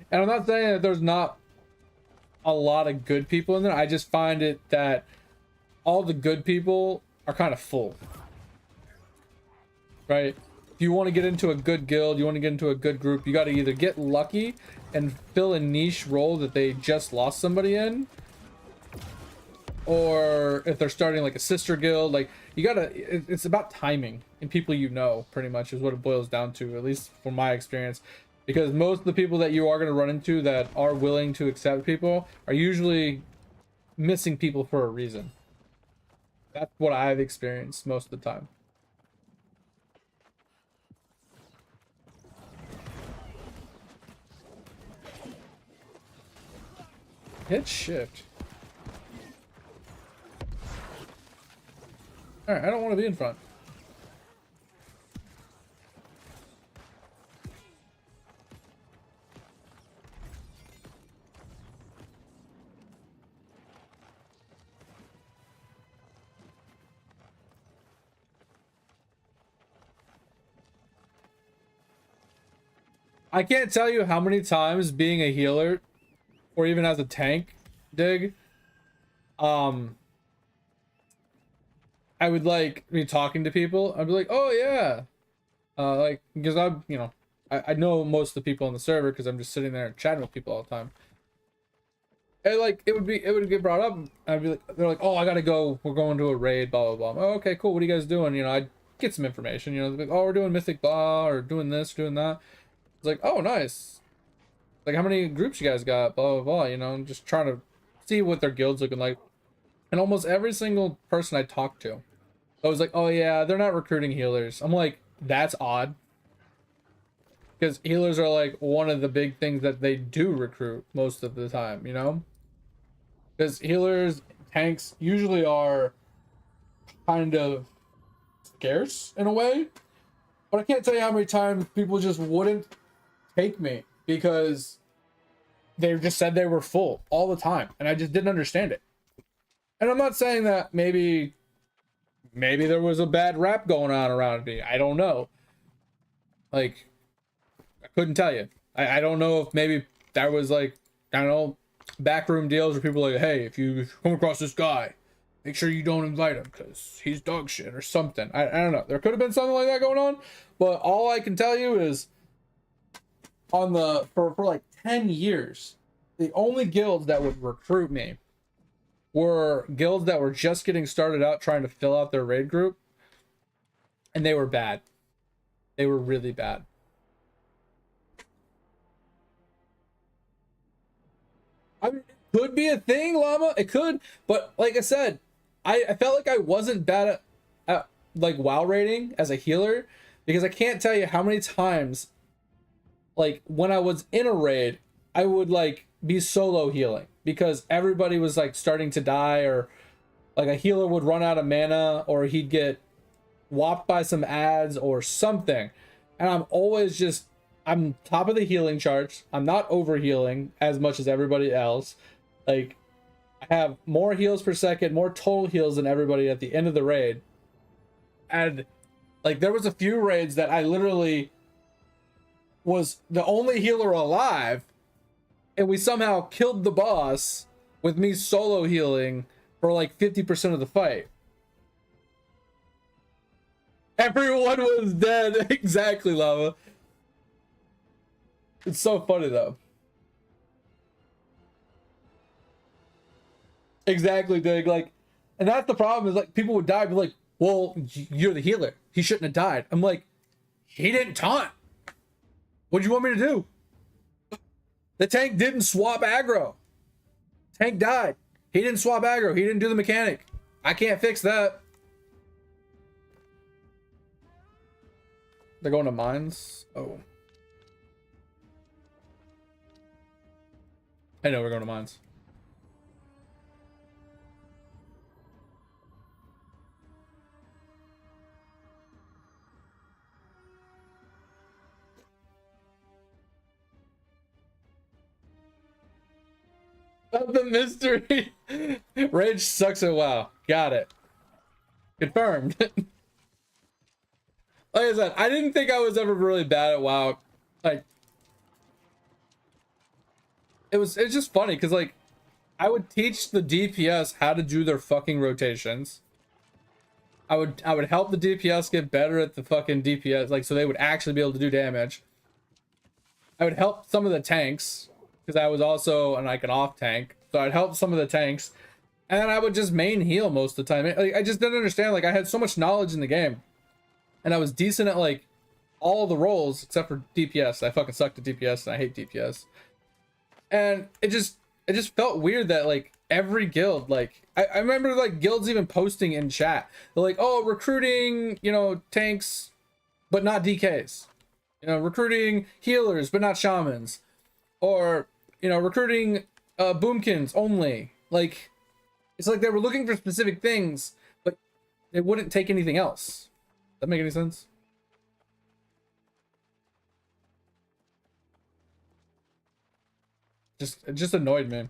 And I'm not saying that there's not a lot of good people in there. I just find it that all the good people are kind of full. Right? If you want to get into a good guild, you want to get into a good group, you got to either get lucky and fill a niche role that they just lost somebody in. Or if they're starting like a sister guild, like, you gotta, it's about timing and people you know, pretty much is what it boils down to, at least from my experience. Because most of the people that you are going to run into that are willing to accept people are usually missing people for a reason. That's what I've experienced most of the time. Hit shift. Alright, I don't want to be in front. I can't tell you how many times being a healer or even as a tank, dig, I would like be talking to people. I'd be like, oh yeah, like, because I'm, you know, I know most of the people on the server because I'm just sitting there chatting with people all the time. And like it would get brought up. I'd be like, they're like, oh, I gotta go. We're going to a raid. Blah blah blah. Oh, okay, cool. What are you guys doing? You know, I'd get some information. You know, like, oh, we're doing mythic blah or doing this, doing that. It's like, oh, nice. Like, how many groups you guys got? Blah blah blah. You know, I'm just trying to see what their guild's looking like. And almost every single person I talked to, I was like, oh yeah, they're not recruiting healers. I'm like, that's odd. Because healers are like one of the big things that they do recruit most of the time, you know? Because healers, tanks usually are kind of scarce in a way. But I can't tell you how many times people just wouldn't take me because they just said they were full all the time. And I just didn't understand it. And I'm not saying that maybe there was a bad rap going on around me. I don't know. Like, I couldn't tell you. I don't know if maybe that was like, I don't know, backroom deals where people are like, hey, if you come across this guy, make sure you don't invite him because he's dog shit or something. I don't know. There could have been something like that going on. But all I can tell you is on the, for like 10 years, the only guilds that would recruit me were guilds that were just getting started out trying to fill out their raid group, and they were bad. They were really bad. I mean, it could be a thing, Llama. It could, but like I said, I felt like I wasn't bad at like WoW raiding as a healer, because I can't tell you how many times, like when I was in a raid, I would like be solo healing because everybody was like starting to die, or like a healer would run out of mana, or he'd get whopped by some ads or something. And I'm always just, I'm top of the healing charts. I'm not over healing as much as everybody else. Like, I have more heals per second, more total heals than everybody at the end of the raid. And like there was a few raids that I literally was the only healer alive, and we somehow killed the boss with me solo healing for like 50% of the fight. Everyone was dead. Exactly, Lava. It's so funny though. Exactly, Dig. Like, and that's the problem, is like people would die, be like, well, you're the healer, he shouldn't have died. I'm like, he didn't taunt. What do you want me to do? The tank didn't swap aggro. Tank died. He didn't swap aggro. He didn't do the mechanic. I can't fix that. They're going to mines. Oh, I know we're going to mines. Of the mystery. Rage sucks at WoW. Got it. Confirmed. Like I said, I didn't think I was ever really bad at WoW. Like, it's just funny because like I would teach the DPS how to do their fucking rotations. I would help the DPS get better at the fucking DPS, like so they would actually be able to do damage. I would help some of the tanks because I was also like an off tank, so I'd help some of the tanks, and then I would just main heal most of the time. Like, I just didn't understand. Like, I had so much knowledge in the game, and I was decent at like all the roles except for DPS. I fucking sucked at DPS and I hate DPS. And it just felt weird that like every guild, like I remember like guilds even posting in chat. They're like, oh, recruiting, you know, tanks, but not DKs. You know, recruiting healers, but not shamans. Or, you know, recruiting boomkins only. Like, it's like they were looking for specific things, but they wouldn't take anything else. Does that make any sense? It just annoyed me.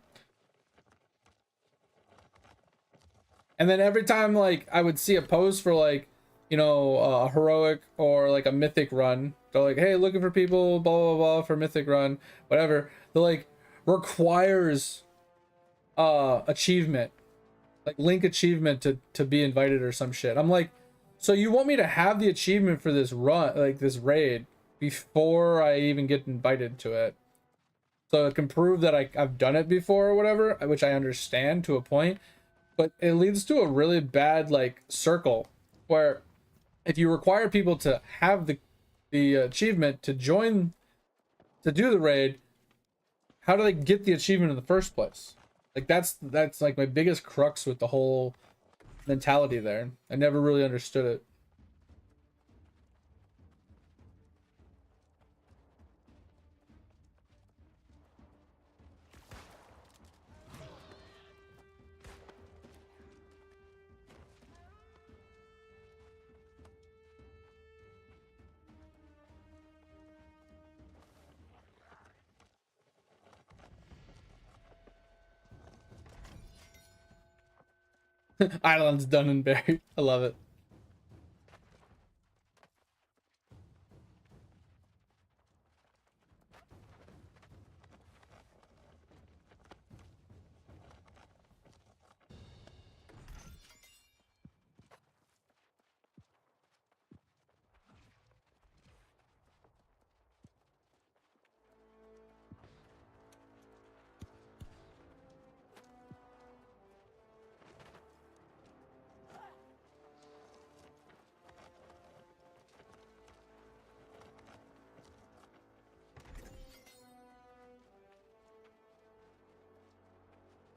And then every time like I would see a post for like, you know, a heroic or like a mythic run, they're like, hey, looking for people, blah blah blah for mythic run, whatever. They're like, requires achievement, like link achievement to be invited or some shit. I'm like, so you want me to have the achievement for this run, like this raid, before I even get invited to it, so it can prove that I've done it before or whatever, which I understand to a point. But it leads to a really bad like circle where if you require people to have the achievement to join to do the raid, how do they get the achievement in the first place? Like that's like my biggest crux with the whole mentality there. I never really understood it. Island's done and buried. I love it.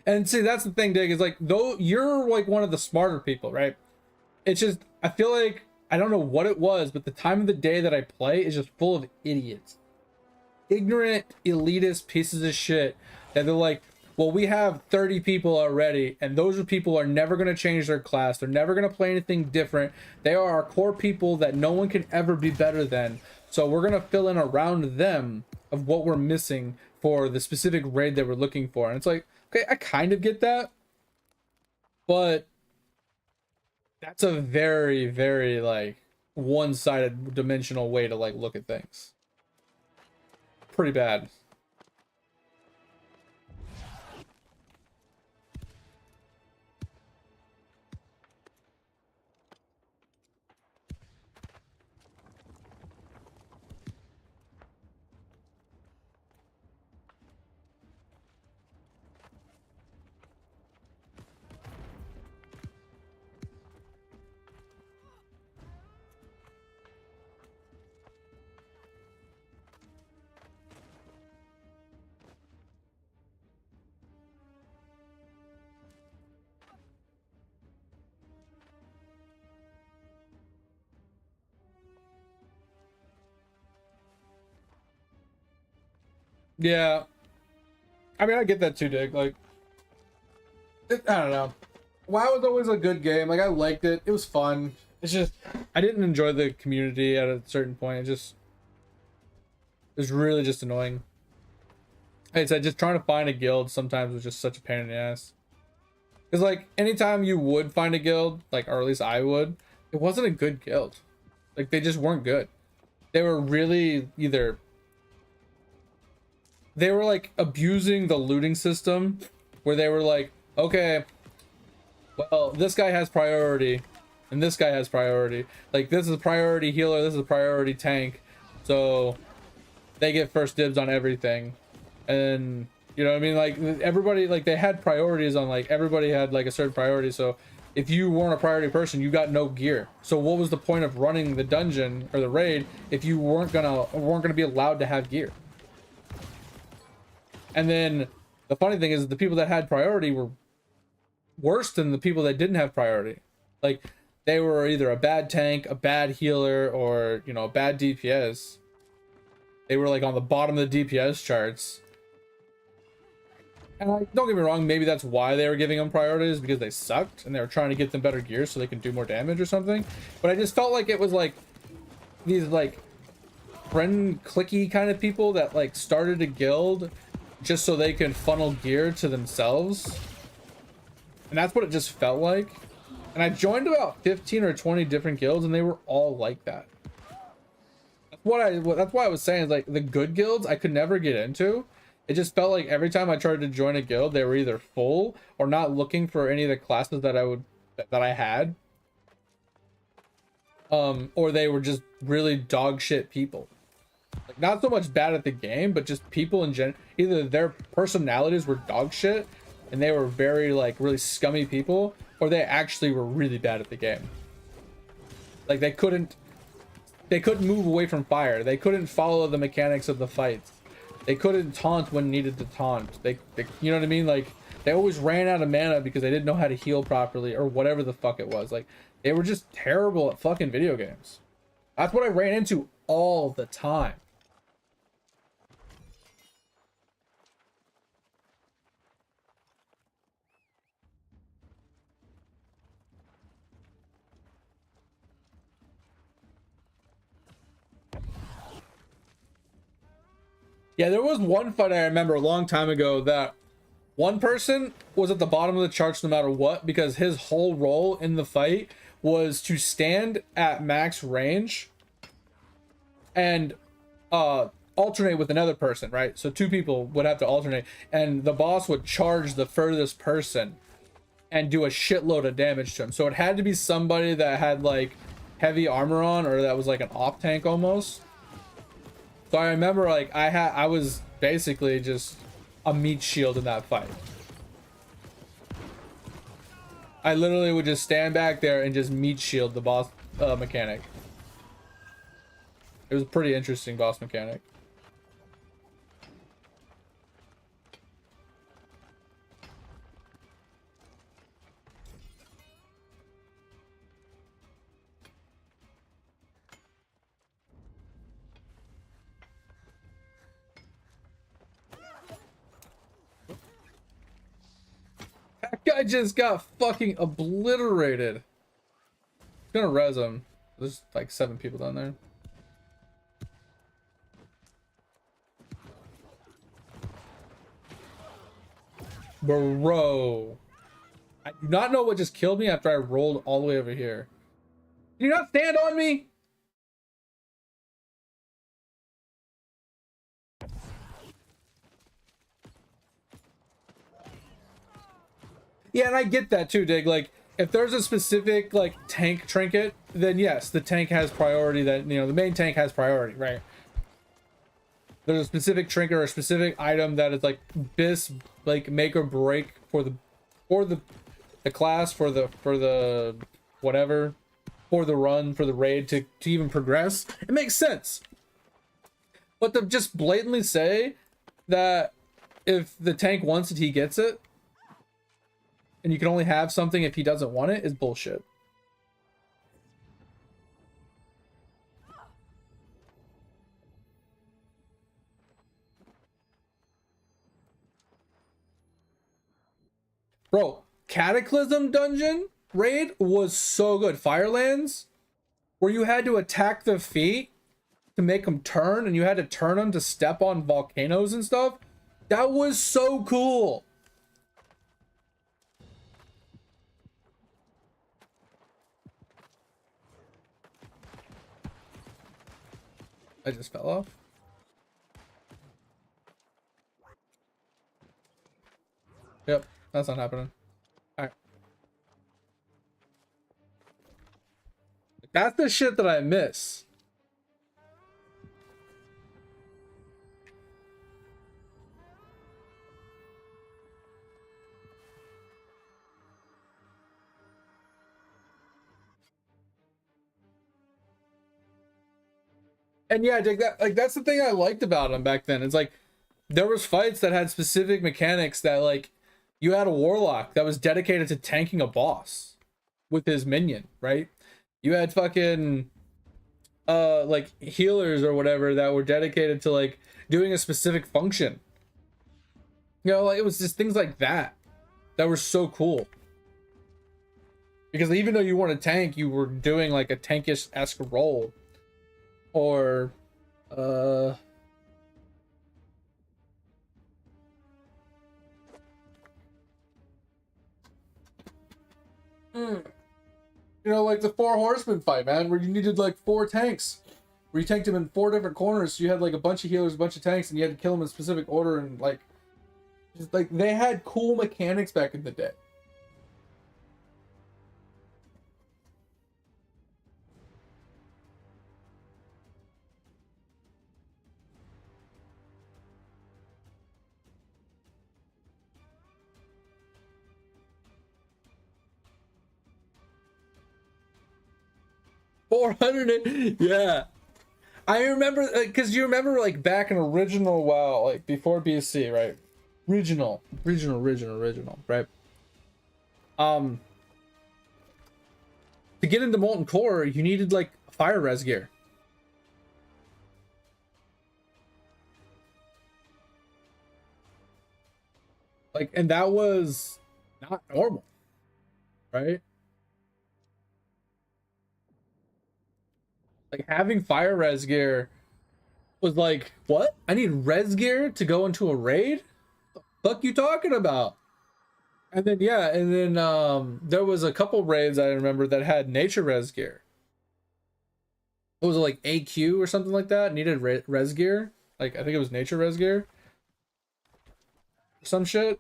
And see, that's the thing, Dig, is like, though you're like one of the smarter people, right? It's just, I feel like, I don't know what it was, but the time of the day that I play is just full of idiots. Ignorant, elitist pieces of shit that they're like, well, we have 30 people already, and those are people who are never going to change their class. They're never going to play anything different. They are our core people that no one can ever be better than. So we're going to fill in around them of what we're missing for the specific raid that we're looking for. And it's like, okay, I kind of get that, but that's a very, very like one-sided dimensional way to like look at things. Pretty bad. Yeah, I mean, I get that too, Dick. Like, I don't know. WoW was always a good game. Like, I liked it. It was fun. It's just, I didn't enjoy the community at a certain point. It was really just annoying. Like I said, just trying to find a guild sometimes was just such a pain in the ass. Because, like, anytime you would find a guild, like, or at least I would, it wasn't a good guild. Like, they just weren't good. They were really either... They were, like, abusing the looting system, where they were like, okay, well, this guy has priority, and this guy has priority. Like, this is a priority healer, this is a priority tank, so they get first dibs on everything. And, you know what I mean? Like, everybody, like, they had priorities on, like, everybody had, like, a certain priority, so if you weren't a priority person, you got no gear. So what was the point of running the dungeon or the raid if you weren't gonna be allowed to have gear? And then the funny thing is the people that had priority were worse than the people that didn't have priority. Like, they were either a bad tank, a bad healer, or, you know, a bad DPS. They were like on the bottom of the DPS charts. And don't get me wrong, maybe that's why they were giving them priorities, because they sucked and they were trying to get them better gear so they can do more damage or something. But I just felt like it was like these like friend clicky kind of people that like started a guild just so they can funnel gear to themselves. And that's what it just felt like. And I joined about 15 or 20 different guilds and they were all like that. That's why I was saying, like, the good guilds I could never get into. It just felt like every time I tried to join a guild, they were either full or not looking for any of the classes that I had. Or they were just really dog shit people. Like, not so much bad at the game, but just people in general. Either their personalities were dog shit and they were very like really scummy people, or they actually were really bad at the game. Like, they couldn't move away from fire. They couldn't follow the mechanics of the fights. They couldn't taunt when needed to taunt. They you know what I mean? Like, they always ran out of mana because they didn't know how to heal properly or whatever the fuck it was. Like, they were just terrible at fucking video games. That's what I ran into all the time. Yeah, there was one fight I remember a long time ago that one person was at the bottom of the charts no matter what, because his whole role in the fight was to stand at max range and alternate with another person, right? So two people would have to alternate, and the boss would charge the furthest person and do a shitload of damage to him. So it had to be somebody that had like heavy armor on, or that was like an op tank almost. So I remember, like, I was basically just a meat shield in that fight. I literally would just stand back there and just meat shield the boss mechanic. It was a pretty interesting boss mechanic. That guy just got fucking obliterated. I'm gonna res him. There's like 7 people down there. Bro. I do not know what just killed me after I rolled all the way over here. Did you not stand on me? Yeah, and I get that too, Dig. Like, if there's a specific like tank trinket, then yes, the tank has priority. That, you know, the main tank has priority, right? There's a specific trinket or a specific item that is like this, like make or break for the class, for the whatever, for the run, for the raid to even progress. It makes sense. But to just blatantly say that if the tank wants it, he gets it, and you can only have something if he doesn't want it, is bullshit. Bro, Cataclysm dungeon raid was so good. Firelands, where you had to attack the feet to make them turn, and you had to turn them to step on volcanoes and stuff. That was so cool. I just fell off. Yep, that's not happening. Alright. That's the shit that I miss. And yeah, Jake, that like that's the thing I liked about him back then. It's like there was fights that had specific mechanics that like you had a warlock that was dedicated to tanking a boss with his minion, right? You had fucking like healers or whatever that were dedicated to like doing a specific function. You know, like it was just things like that that were so cool. Because even though you weren't a tank, you were doing like a tankish-esque role. Or you know, like the four horsemen fight, man, where you needed like four tanks. Where you tanked them in four different corners, so you had like a bunch of healers, a bunch of tanks, and you had to kill them in specific order, and like just like they had cool mechanics back in the day. Yeah. I remember, because you remember, like, back in original WoW, like, before BSC, right? Regional, right? To get into Molten Core, you needed, like, fire res gear. Like, and that was not normal, right? Like, having fire res gear was like, what? I need res gear to go into a raid? The fuck you talking about? And then yeah, and then there was a couple raids I remember that had nature res gear. What was it, like AQ or something like that? Needed res gear? Like I think it was nature res gear. Some shit.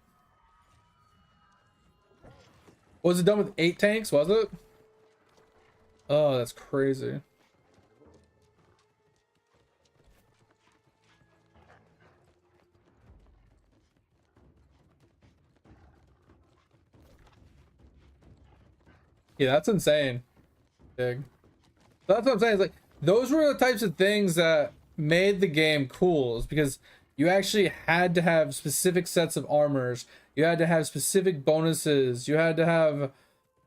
Was it done with 8 tanks, was it? Oh, that's crazy. Yeah, that's insane. Big. That's what I'm saying. It's like those were the types of things that made the game cool, is because you actually had to have specific sets of armors. You had to have specific bonuses. You had to have,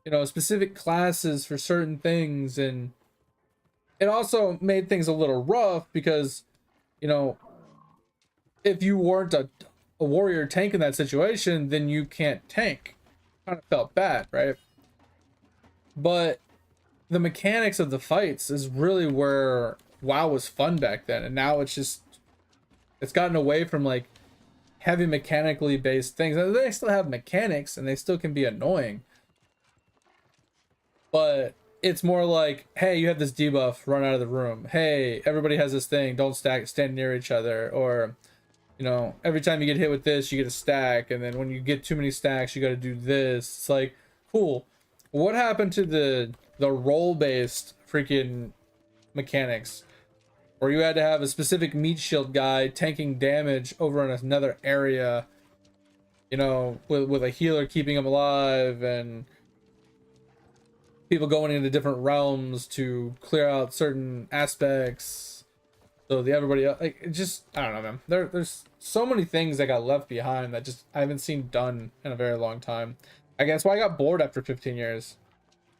you know, specific classes for certain things, and it also made things a little rough because, you know, if you weren't a warrior tank in that situation, then you can't tank. Kind of felt bad, right? But the mechanics of the fights is really where WoW was fun back then, and now it's gotten away from like heavy mechanically based things. And they still have mechanics and they still can be annoying, but it's more like, hey, you have this debuff, run out of the room. Hey, everybody has this thing, don't stand near each other. Or, you know, every time you get hit with this, you get a stack, and then when you get too many stacks, you got to do this. It's like, cool. What happened to the role-based freaking mechanics where you had to have a specific meat shield guy tanking damage over in another area, you know, with a healer keeping him alive, and people going into different realms to clear out certain aspects so the everybody else, like, it just, I don't know, man. There's so many things that got left behind that just I haven't seen done in a very long time. I guess why I got bored after 15 years.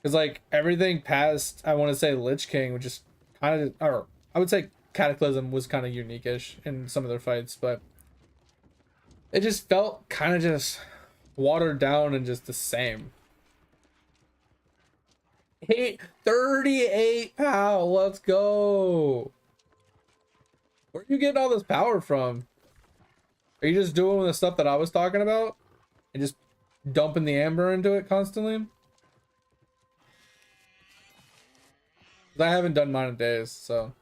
Because, like, everything past, I want to say, Lich King, which is kind of, or I would say Cataclysm was kind of unique-ish in some of their fights, but it just felt kind of just watered down and just the same. 38 pow, let's go. Where are you getting all this power from? Are you just doing the stuff that I was talking about? And just dumping the amber into it constantly? I haven't done mine in days, so.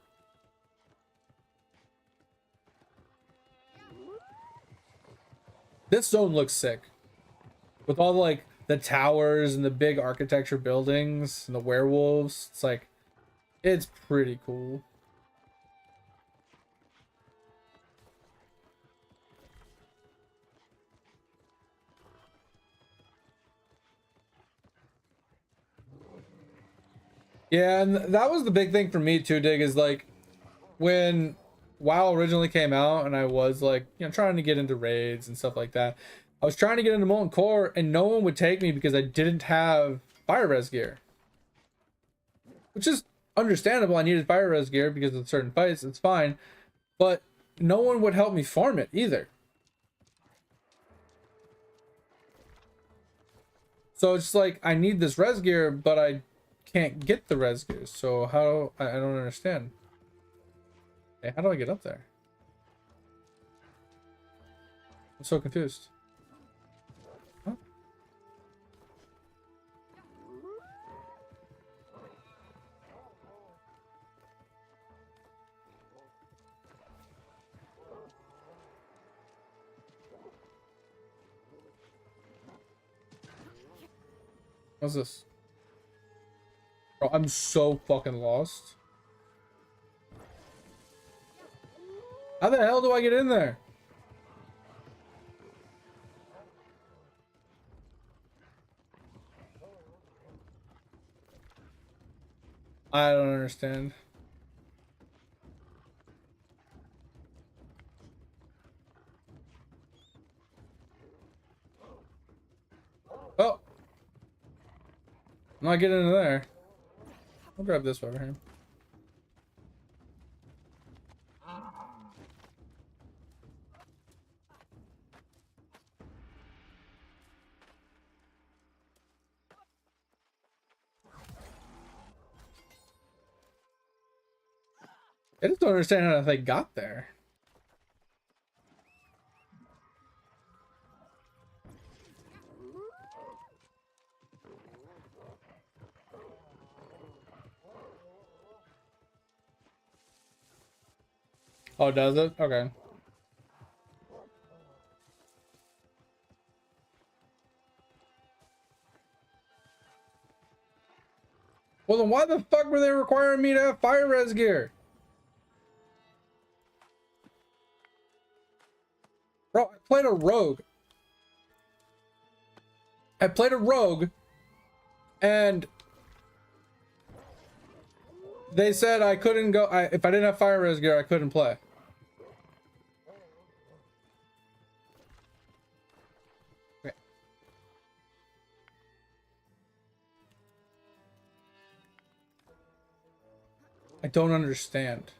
This zone looks sick. With all like the towers and the big architecture buildings and the werewolves. It's like, it's pretty cool. Yeah, and that was the big thing for me too, Dig, is like, when WoW originally came out and I was like, you know, trying to get into raids and stuff like that, I was trying to get into Molten Core and no one would take me because I didn't have fire res gear. Which is understandable. I needed fire res gear because of certain fights. It's fine. But no one would help me farm it either. So it's like, I need this res gear, but I can't get the res gear. So how, I don't understand. Hey, how do I get up there? I'm so confused. Huh? What's this? Bro, I'm so fucking lost. How the hell do I get in there? I don't understand. Oh! I'm not getting into there. I'll grab this over here. I just don't understand how they got there. Oh, does it? Okay. Well, then why the fuck were they requiring me to have fire res gear? Bro, I played a rogue. And they said I couldn't go. If I didn't have fire res gear, I couldn't play. Okay. I don't understand.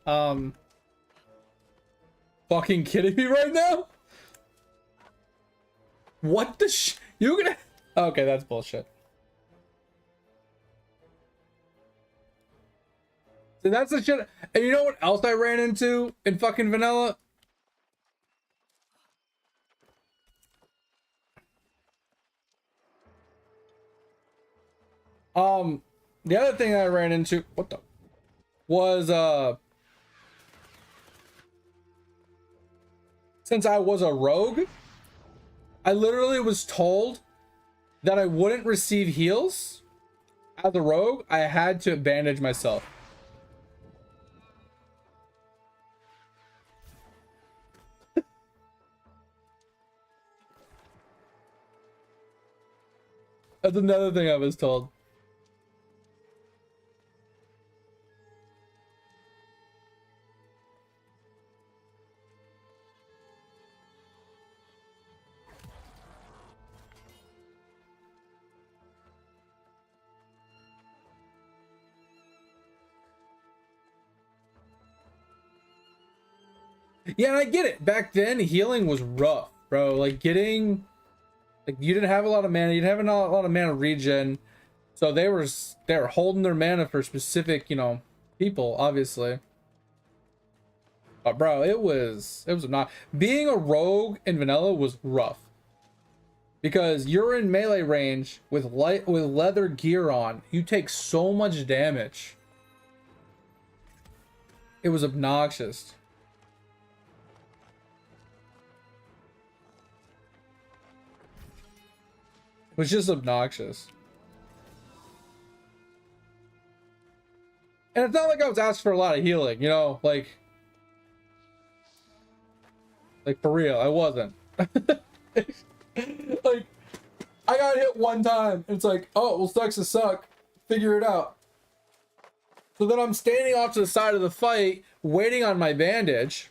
Um, fucking kidding me right now? What the you gonna? Okay, that's bullshit. So that's the shit. And you know what else I ran into in fucking vanilla? The other thing I ran into, what the, was since I was a rogue, I literally was told that I wouldn't receive heals as a rogue. I had to bandage myself. That's another thing I was told. Yeah, and I get it. Back then, healing was rough, bro. Like getting, like you didn't have a lot of mana. You didn't have a lot of mana regen, so they were holding their mana for specific, you know, people, obviously. But bro, it was not being a rogue in vanilla was rough because you're in melee range with leather gear on. You take so much damage. It was obnoxious. was just obnoxious. And it's not like I was asking for a lot of healing, you know, like for real, I wasn't. Like, I got hit one time. And it's like, oh, well, sucks to suck. Figure it out. So then I'm standing off to the side of the fight, waiting on my bandage.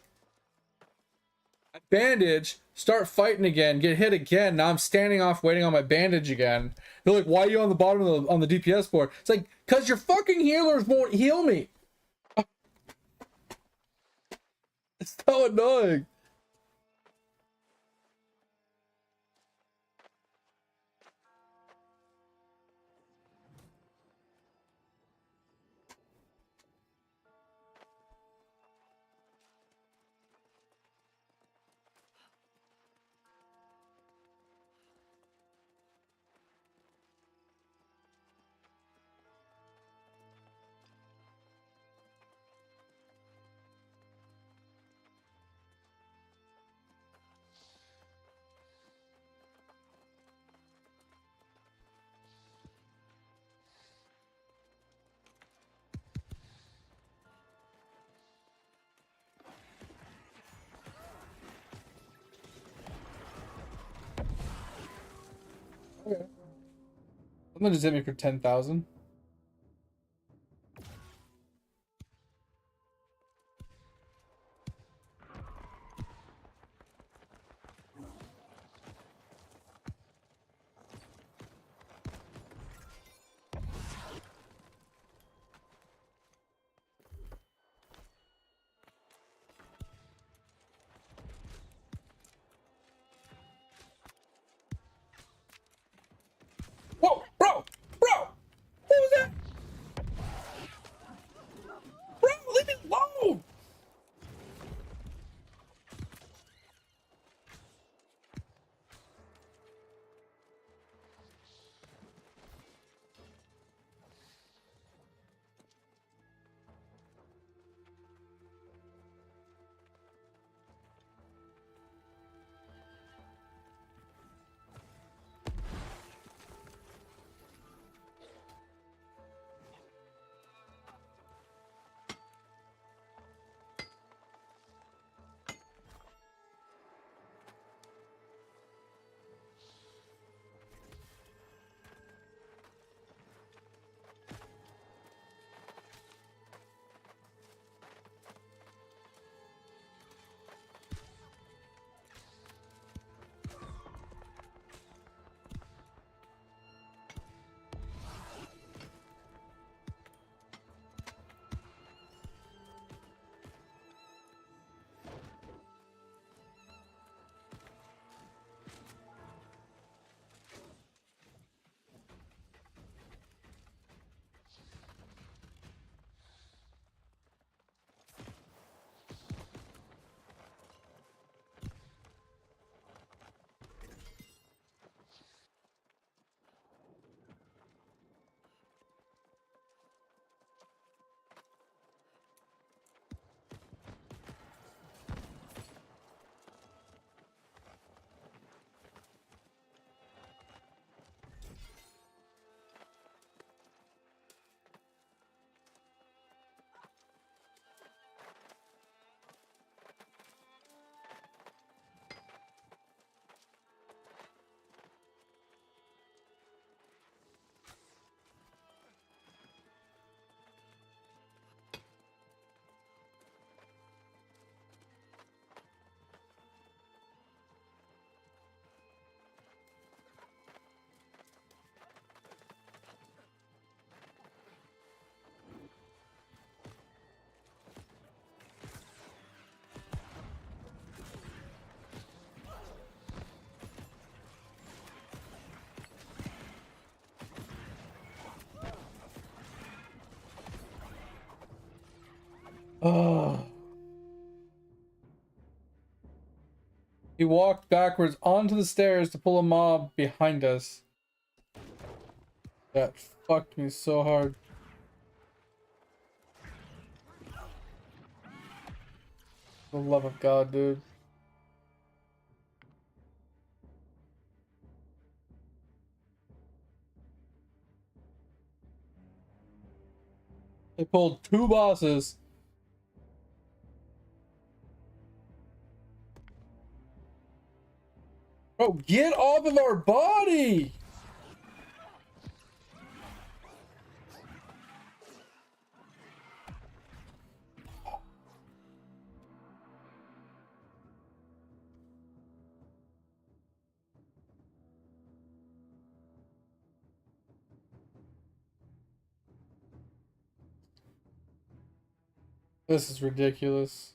I bandage, start fighting again, get hit again. Now I'm standing off, waiting on my bandage again. They're like, why are you on the bottom of on the DPS board? It's like, because your fucking healers won't heal me. It's so annoying. Okay. Someone just hit me for 10,000. Whoa, bro! What was that? Bro, leave me alone! Oh. He walked backwards onto the stairs to pull a mob behind us. That fucked me so hard. For the love of God, dude. They pulled 2 bosses. Bro, get off of our body! This is ridiculous.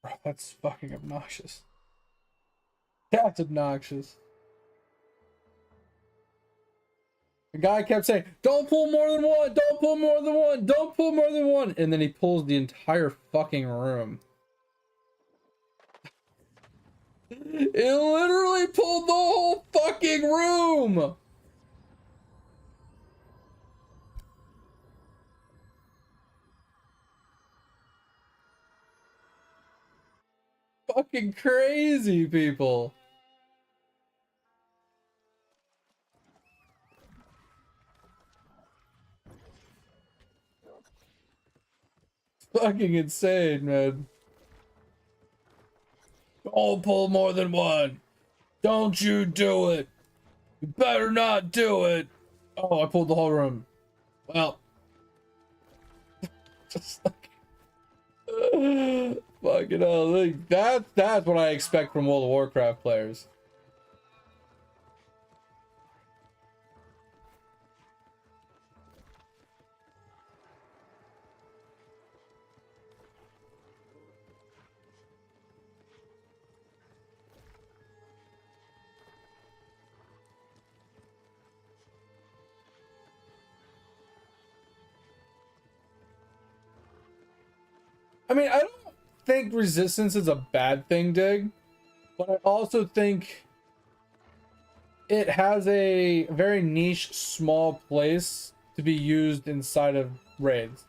Bro, that's fucking obnoxious. That's obnoxious. The guy kept saying, don't pull more than one, don't pull more than one, don't pull more than one. And then he pulls the entire fucking room. It literally pulled the whole fucking room. Fucking crazy, people. Fucking insane, man. Don't pull more than one. Don't you do it. You better not do it. Oh, I pulled the whole room. Well. Just like. Fucking hell. Like, that's what I expect from World of Warcraft players. I mean, I don't think resistance is a bad thing, Dig, but I also think it has a very niche, small place to be used inside of raids.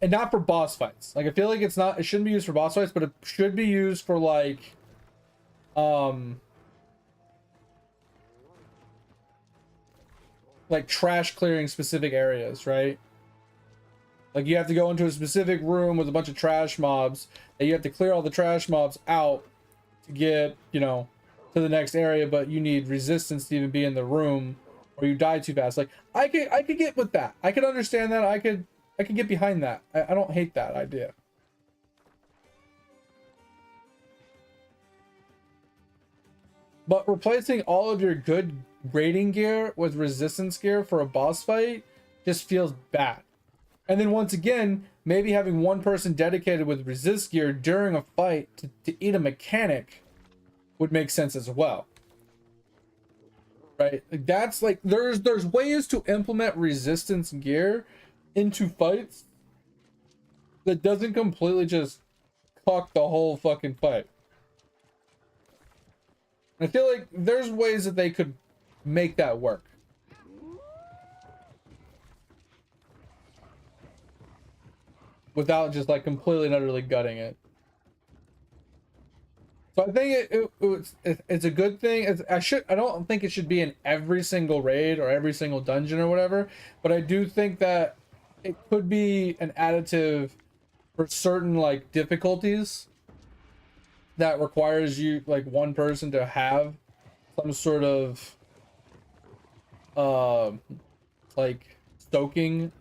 And not for boss fights. Like, I feel like it shouldn't be used for boss fights, but it should be used for like trash clearing specific areas, right? Like, you have to go into a specific room with a bunch of trash mobs, and you have to clear all the trash mobs out to get, you know, to the next area, but you need resistance to even be in the room, or you die too fast. Like, I could get with that. I could understand that. I could get behind that. I don't hate that idea. But replacing all of your good raiding gear with resistance gear for a boss fight just feels bad. And then once again, maybe having one person dedicated with resist gear during a fight to eat a mechanic would make sense as well. Right? Like, that's like, there's ways to implement resistance gear into fights that doesn't completely just fuck the whole fucking fight. I feel like there's ways that they could make that work. Without just like completely and utterly gutting it. So I think it's a good thing. I don't think it should be in every single raid or every single dungeon or whatever, but I do think that it could be an additive for certain like difficulties that requires you, like, one person to have some sort of like soaking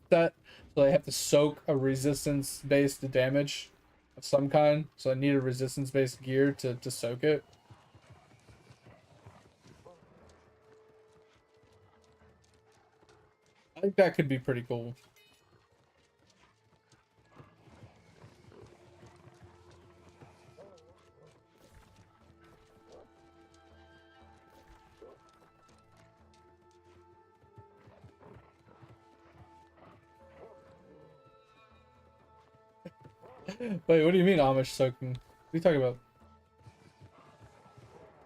set. So they have to soak a resistance based damage of some kind. So I need a resistance based gear to soak it. I think that could be pretty cool. Wait, what do you mean Amish soaking? What are you talking about?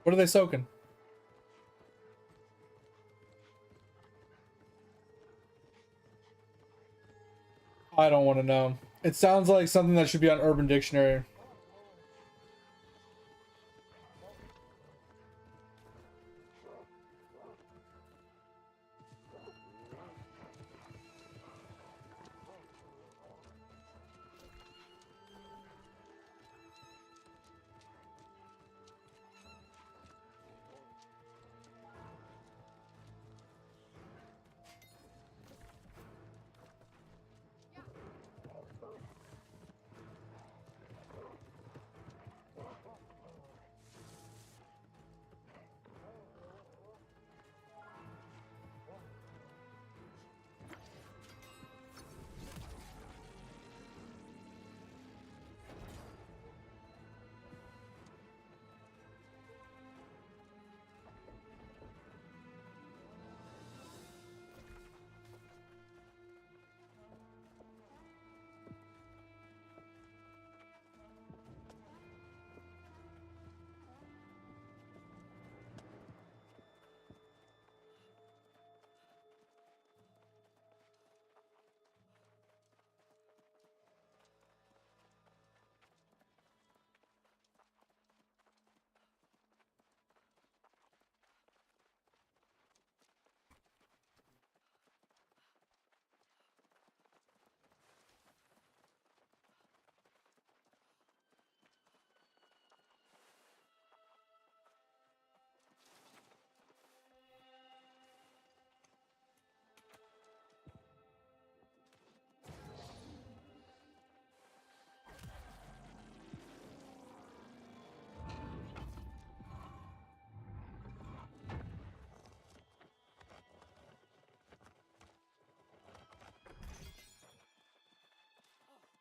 What are they soaking? I don't want to know. It sounds like something that should be on Urban Dictionary.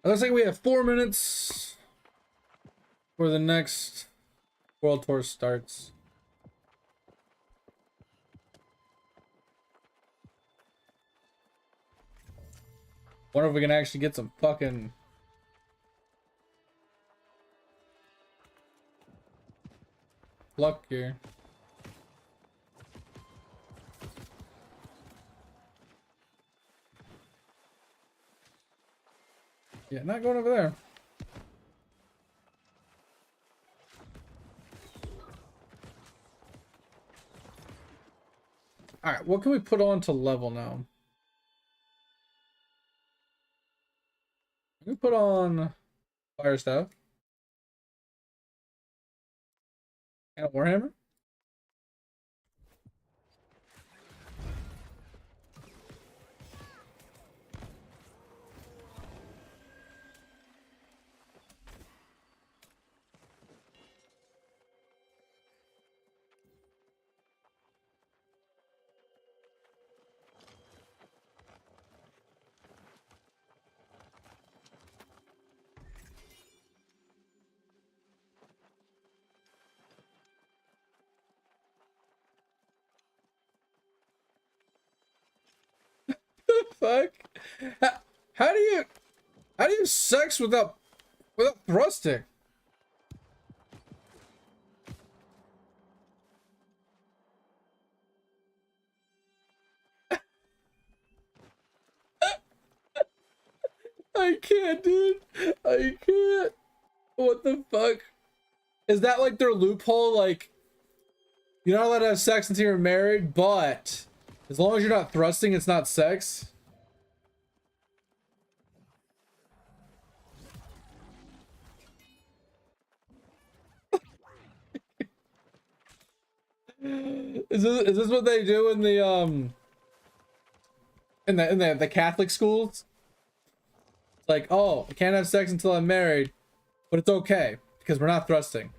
It looks like we have 4 minutes before the next World Tour starts. Wonder if we can actually get some fucking luck here. Yeah, not going over there. All right, what can we put on to level now? We put on fire staff and a warhammer. Fuck. How, how do you sex without thrusting? I can't, dude. I can't. What the fuck? Is that like their loophole? Like, you're not allowed to have sex until you're married, but as long as you're not thrusting, it's not sex? Is this what they do in the the Catholic schools? It's like, oh, I can't have sex until I'm married, but it's okay because we're not thrusting.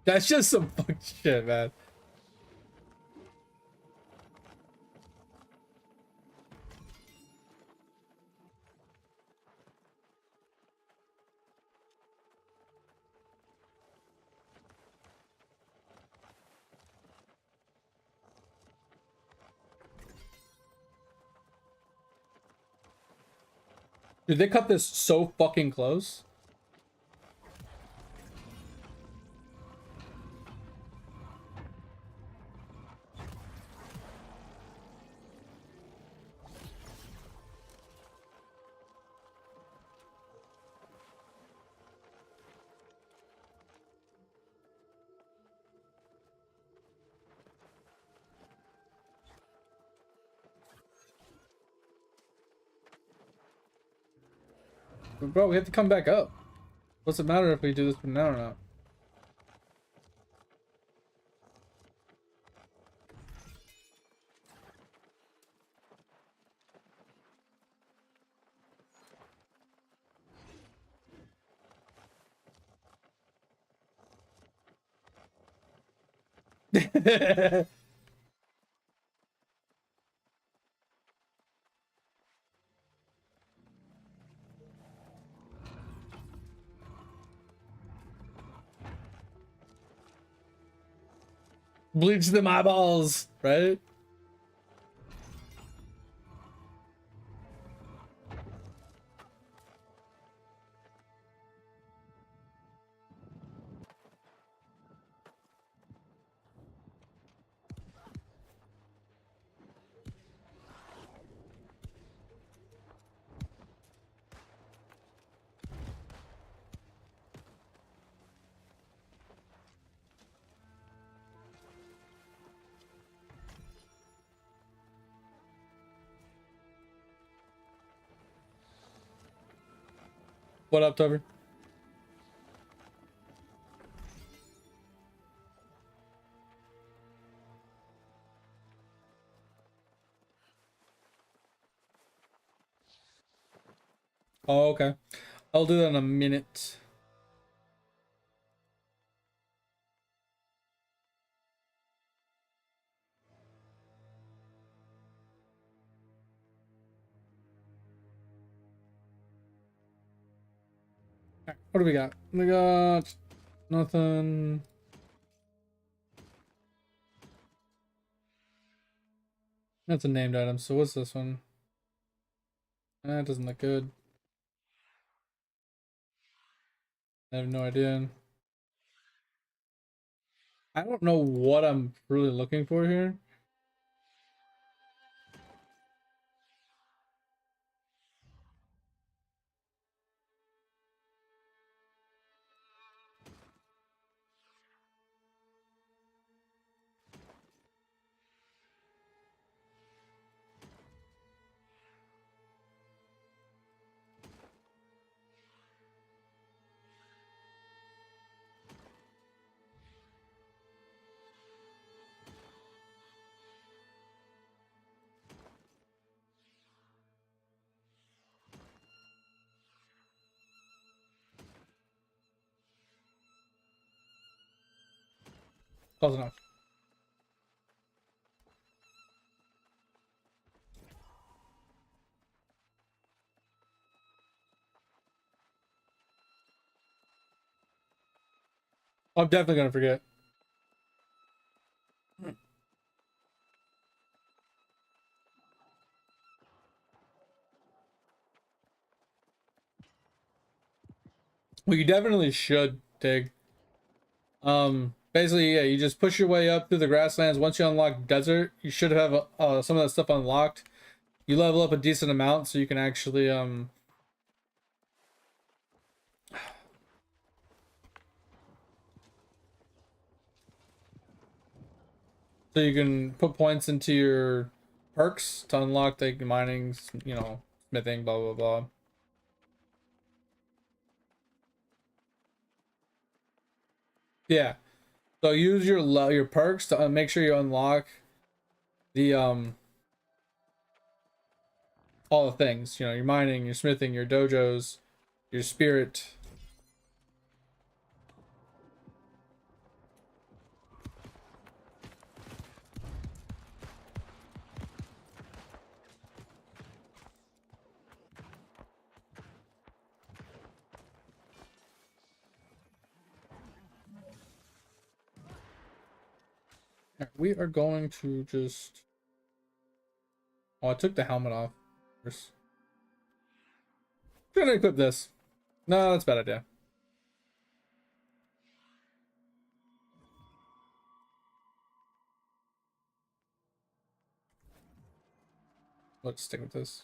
That's just some fuck shit, man. Dude, they cut this so fucking close. But bro, we have to come back up. What's it matter if we do this from now or not? Bleach them eyeballs, right? What up, Toby? Oh, okay. I'll do that in a minute. Alright, what do we got? We got nothing. That's a named item. So what's this one? That doesn't look good. I have no idea. I don't know what I'm really looking for here. Close enough. I'm definitely gonna forget. Well, you definitely should, Tig. Basically, yeah, you just push your way up through the grasslands. Once you unlock desert, you should have some of that stuff unlocked. You level up a decent amount so you can actually so you can put points into your perks to unlock like mining, you know, smithing, blah blah blah. Yeah. So use your perks to make sure you unlock the all the things. You know, your mining, your smithing, your dojos, your spirit. Alright, we are going to just. Oh, I took the helmet off first. gonna equip this. No, that's a bad idea. Let's stick with this.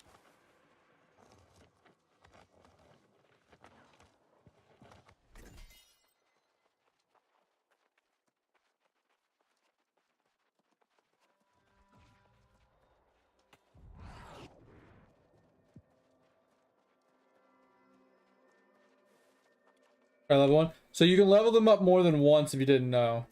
Alright, level 1. So you can level them up more than once if you didn't know.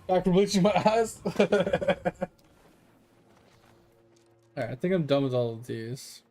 Back for bleaching my eyes. Alright, I think I'm done with all of these.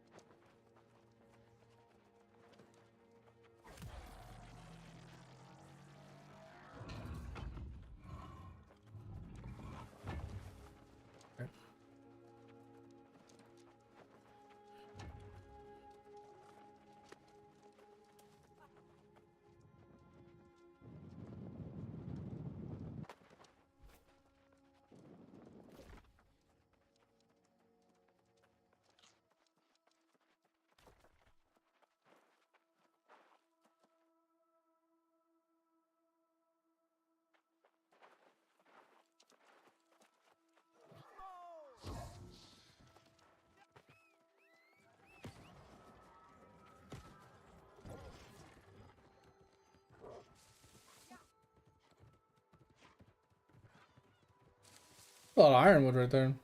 A lot of ironwood right there.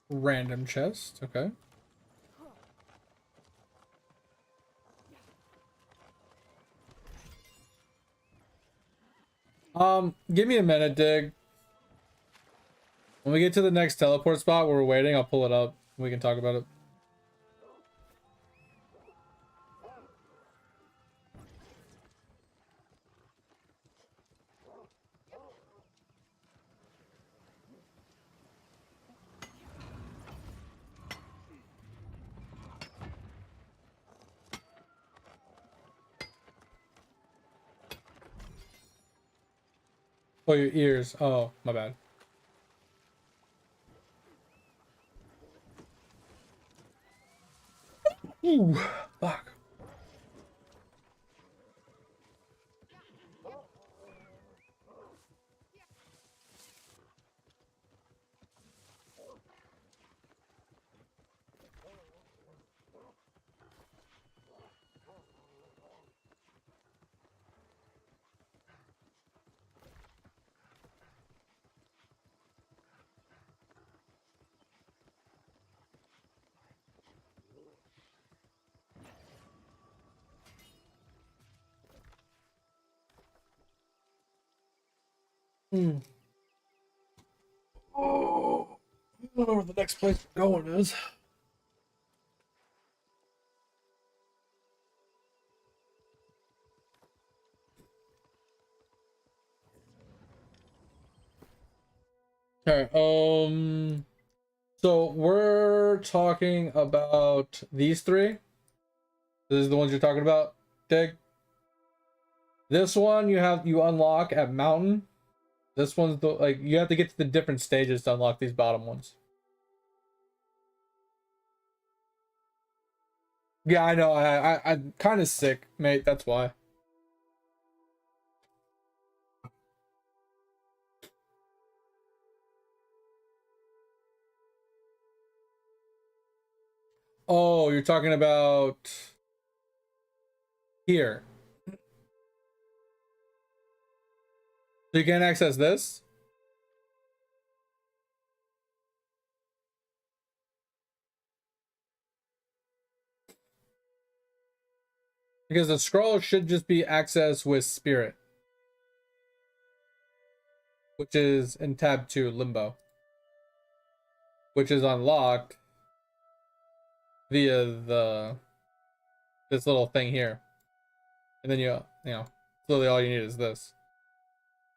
Random chest, okay. Give me a minute, Dig. When we get to the next teleport spot where we're waiting, I'll pull it up. We can talk about it. Oh, your ears. Oh, my bad. Ooh, fuck. Hmm. Oh, I don't know where the next place we're going is. All right. So we're talking about these three. This is the ones you're talking about, Dig. This one you unlock at mountain. This one's the like you have to get to the different stages to unlock these bottom ones. Yeah, I know. I'm kind of sick, mate. That's why. Oh, you're talking about here. So you can't access this? Because the scroll should just be accessed with spirit, which is in tab 2, limbo, which is unlocked via this little thing here. And then you know, literally all you need is this.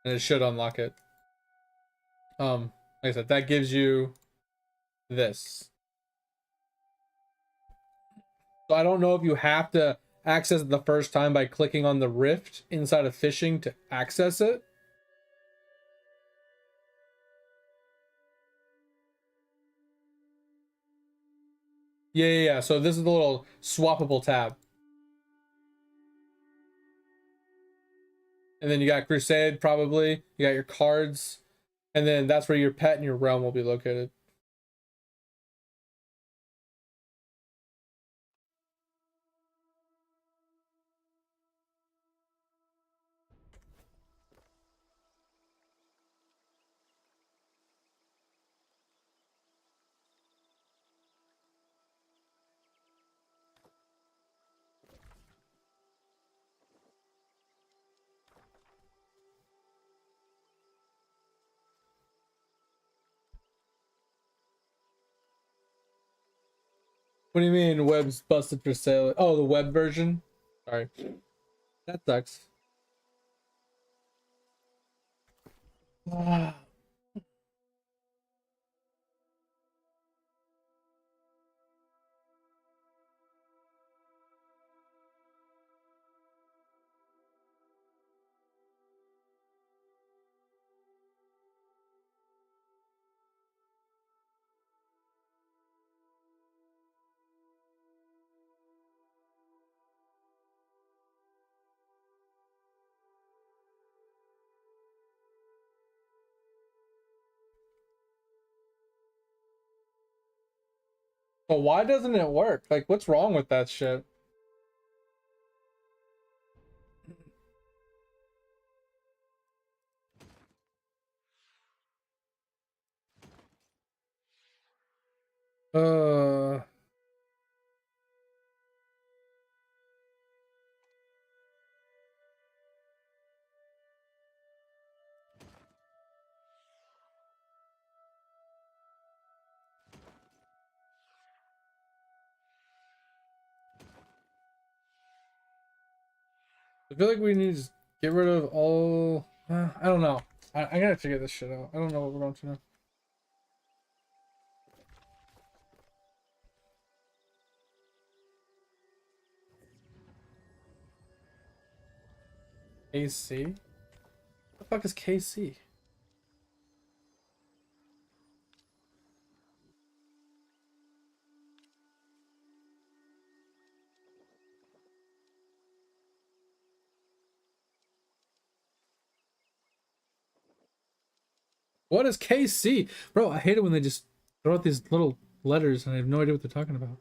And it should unlock it. Like I said, that gives you this. So I don't know if you have to access it the first time by clicking on the rift inside of fishing to access it. Yeah. So this is the little swappable tab. And then you got Crusade, probably. You got your cards. And then that's where your pet and your realm will be located. What do you mean web's busted for sale? Oh, the web version? Sorry. That sucks. Ah. But why doesn't it work? Like, what's wrong with that shit? Uh, I feel like we need to get rid of all. I don't know. I gotta figure this shit out. I don't know what we're going to do. KC? What the fuck is KC? What is KC? Bro, I hate it when they just throw out these little letters and I have no idea what they're talking about.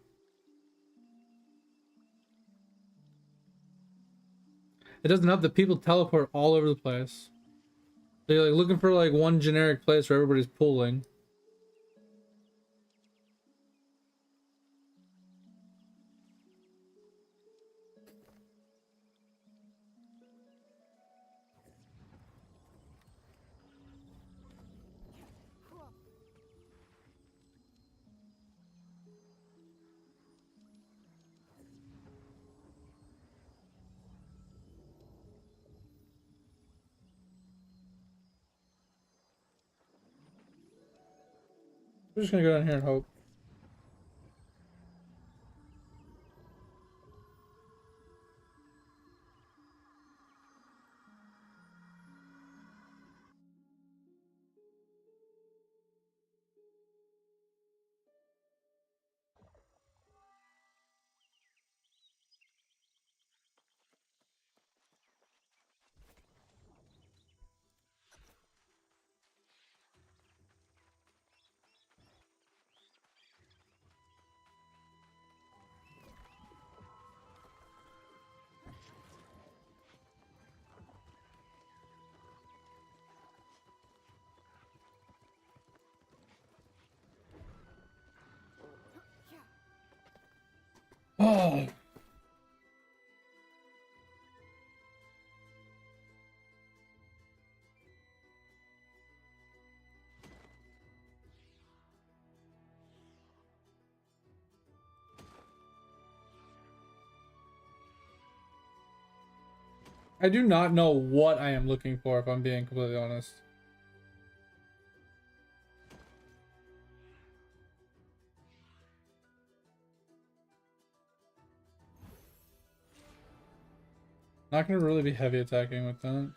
It doesn't help that people teleport all over the place. They're like looking for like one generic place where everybody's pooling. We're just gonna go down here and hope. Oh. I do not know what I am looking for, if I'm being completely honest. Not gonna really be heavy attacking with that.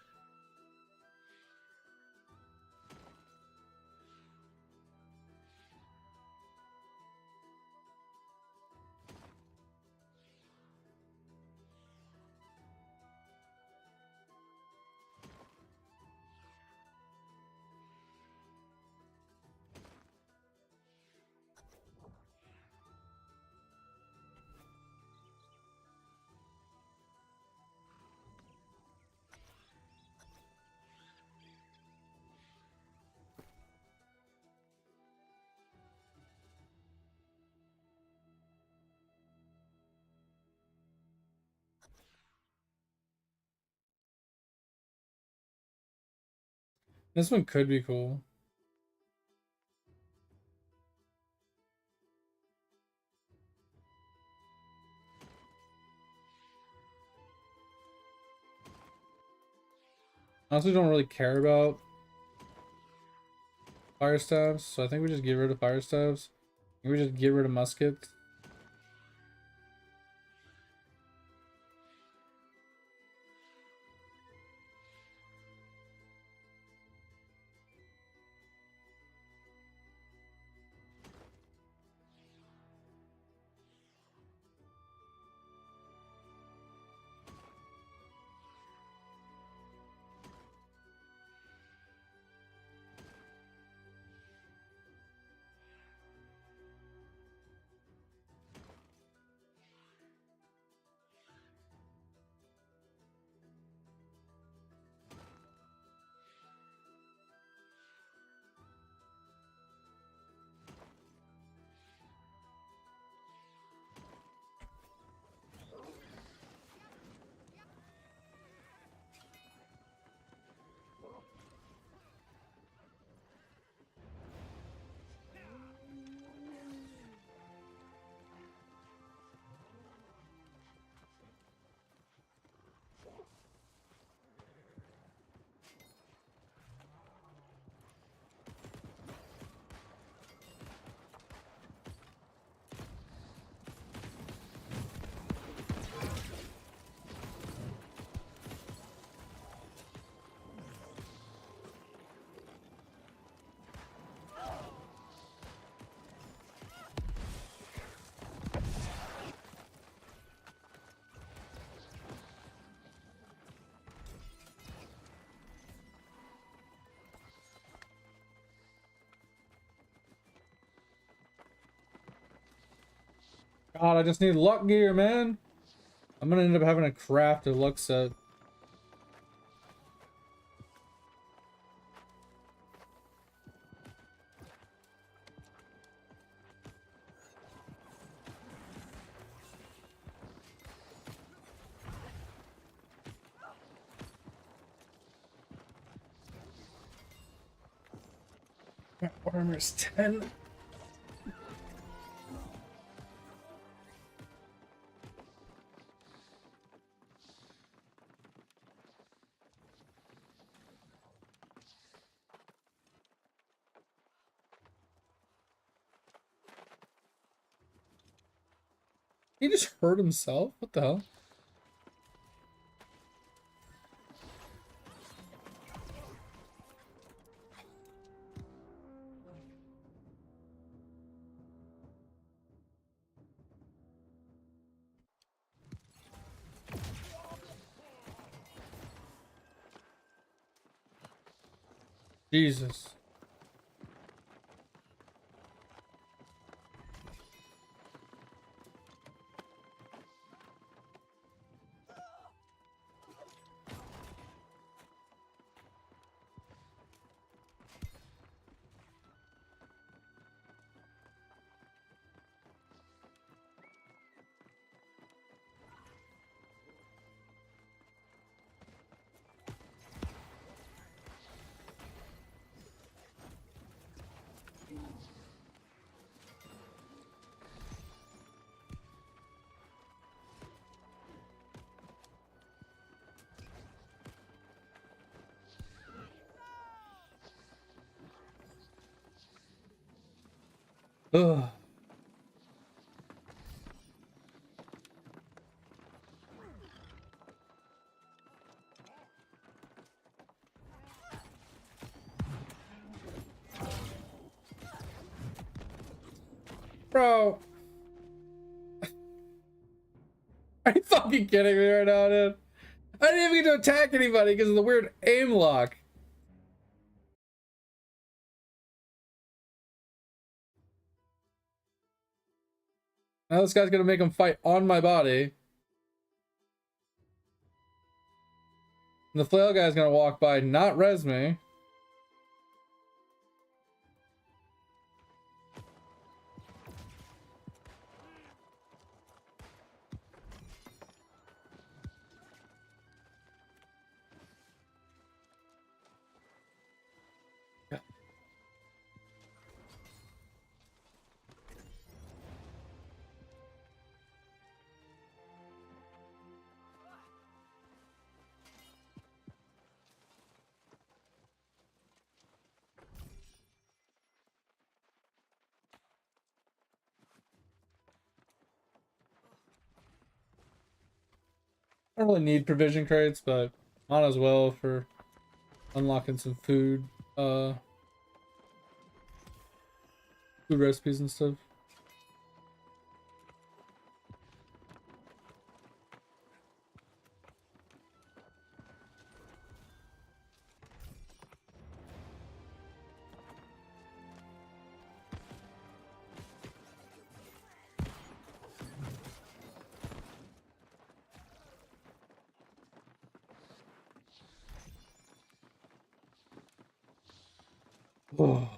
This one could be cool. I also don't really care about fire stabs, so I think we just get rid of fire stabs. We just get rid of muskets. God, I just need luck gear, man. I'm gonna end up having to craft a luck set. My armor's 10. He just hurt himself? What the hell? Jesus. Ugh. Bro. Are you fucking kidding me right now, dude? I didn't even get to attack anybody because of the weird aim lock. Now this guy's gonna make him fight on my body. And the flail guy's gonna walk by, not res me. I don't really need provision crates, but might as well for unlocking some food recipes and stuff. Oh.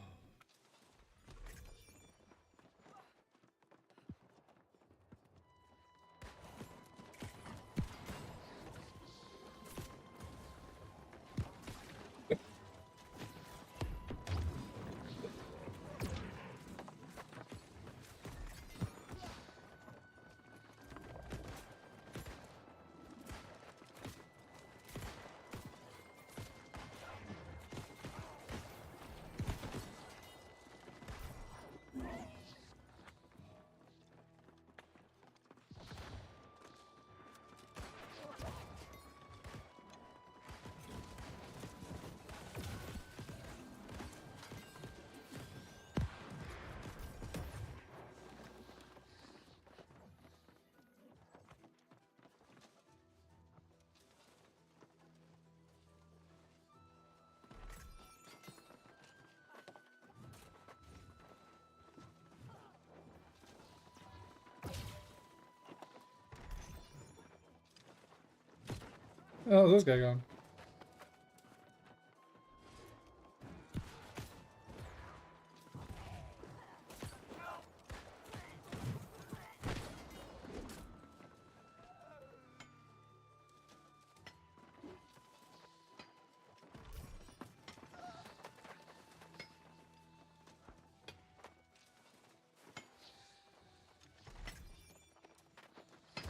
Oh, this guy gone.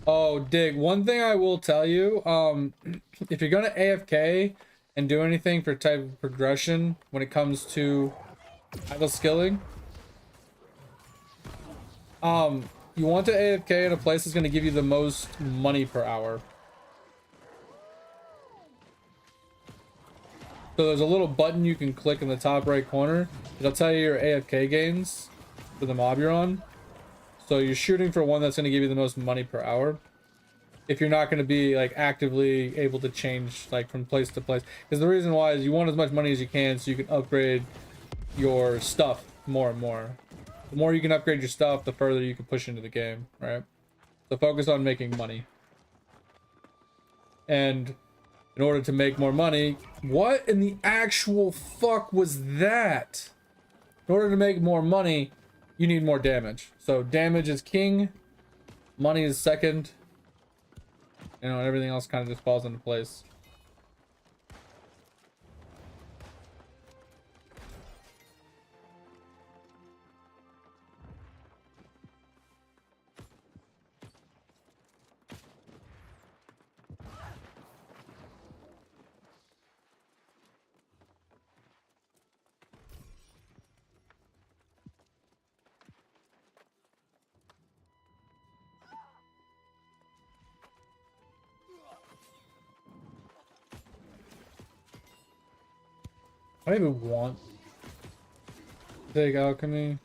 Oh, Dig, one thing I will tell you, if you're gonna AFK and do anything for type of progression when it comes to idle skilling, You want to AFK in a place that's going to give you the most money per hour. So there's a little button you can click in the top right corner. It'll tell you your AFK gains for the mob you're on. So you're shooting for one that's going to give you the most money per hour. If you're not going to be like actively able to change like from place to place. Because the reason why is you want as much money as you can so you can upgrade your stuff more and more. The more you can upgrade your stuff, the further you can push into the game, right? So focus on making money. And in order to make more money, what in the actual fuck was that? In order to make more money, you need more damage. So damage is king, money is second. You know, and everything else kind of just falls into place. I don't even want to take alchemy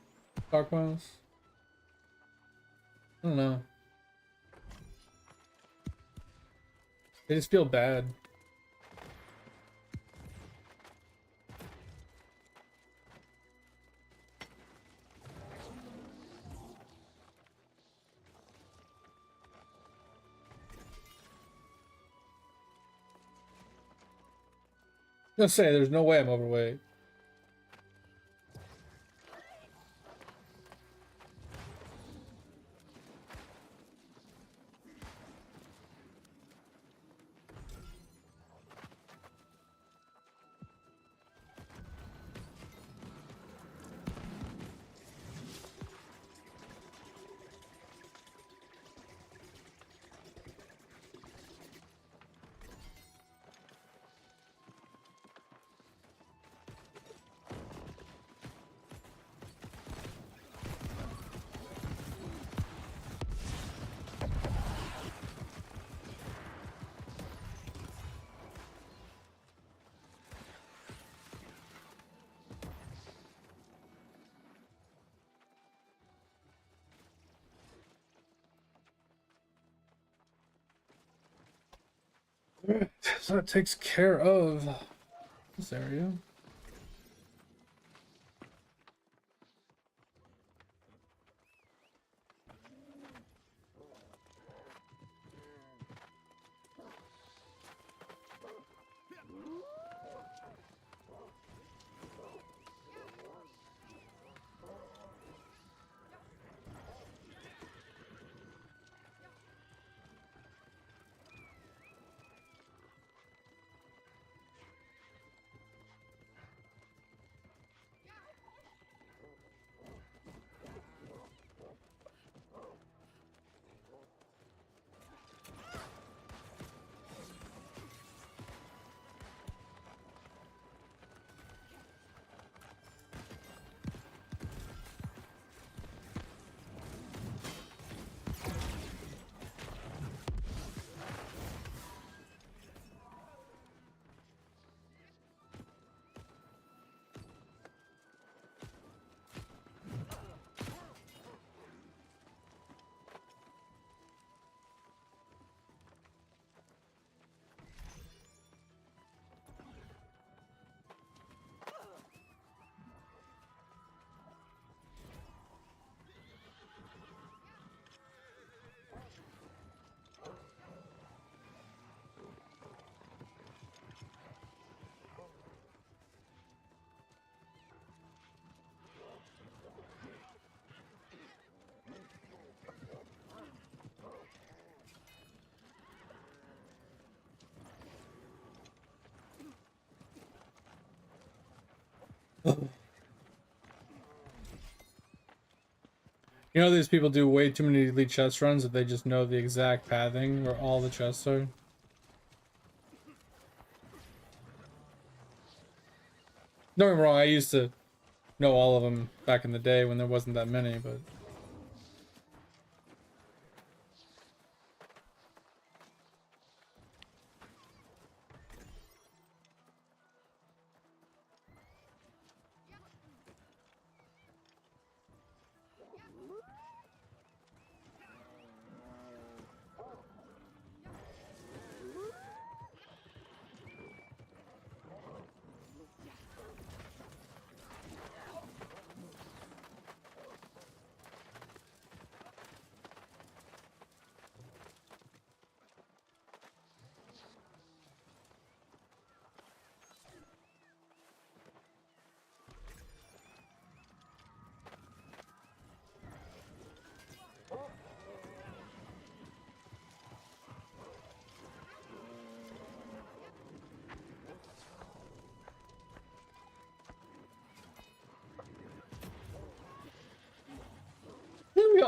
stockpiles. I don't know. They just feel bad. Let's say there's no way I'm overweight. So that takes care of this area. You know, these people do way too many elite chest runs that they just know the exact pathing where all the chests are. Don't get me wrong, I used to know all of them back in the day when there wasn't that many, but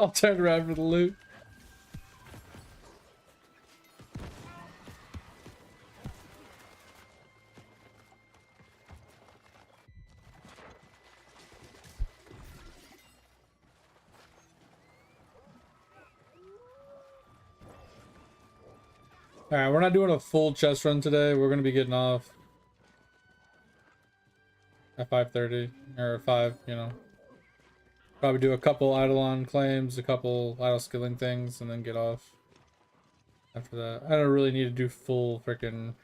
I'll turn around for the loot. Alright, we're not doing a full chest run today. We're gonna be getting off at 5:30 or 5, you know. Probably do a couple Eidolon claims, a couple idle skilling things, and then get off after that. I don't really need to do full freaking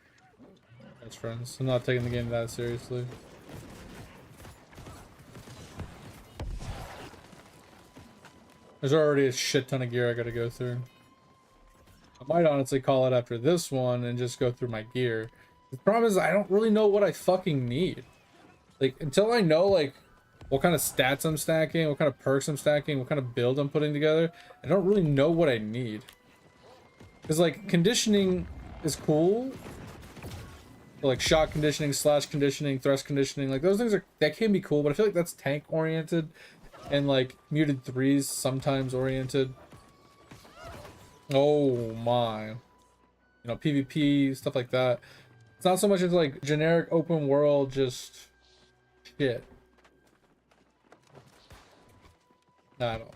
chest runs. I'm not taking the game that seriously. There's already a shit ton of gear I gotta go through. I might honestly call it after this one and just go through my gear. The problem is I don't really know what I fucking need. Like, until I know, like, what kind of stats I'm stacking, what kind of perks I'm stacking, what kind of build I'm putting together, I don't really know what I need. Because, like, conditioning is cool. Like, shot conditioning, slash conditioning, thrust conditioning, like, those things are, that can be cool, but I feel like that's tank oriented. And, like, muted threes sometimes oriented. Oh my. You know, PvP, stuff like that. It's not so much as like generic open world, just shit. Nah, I don't.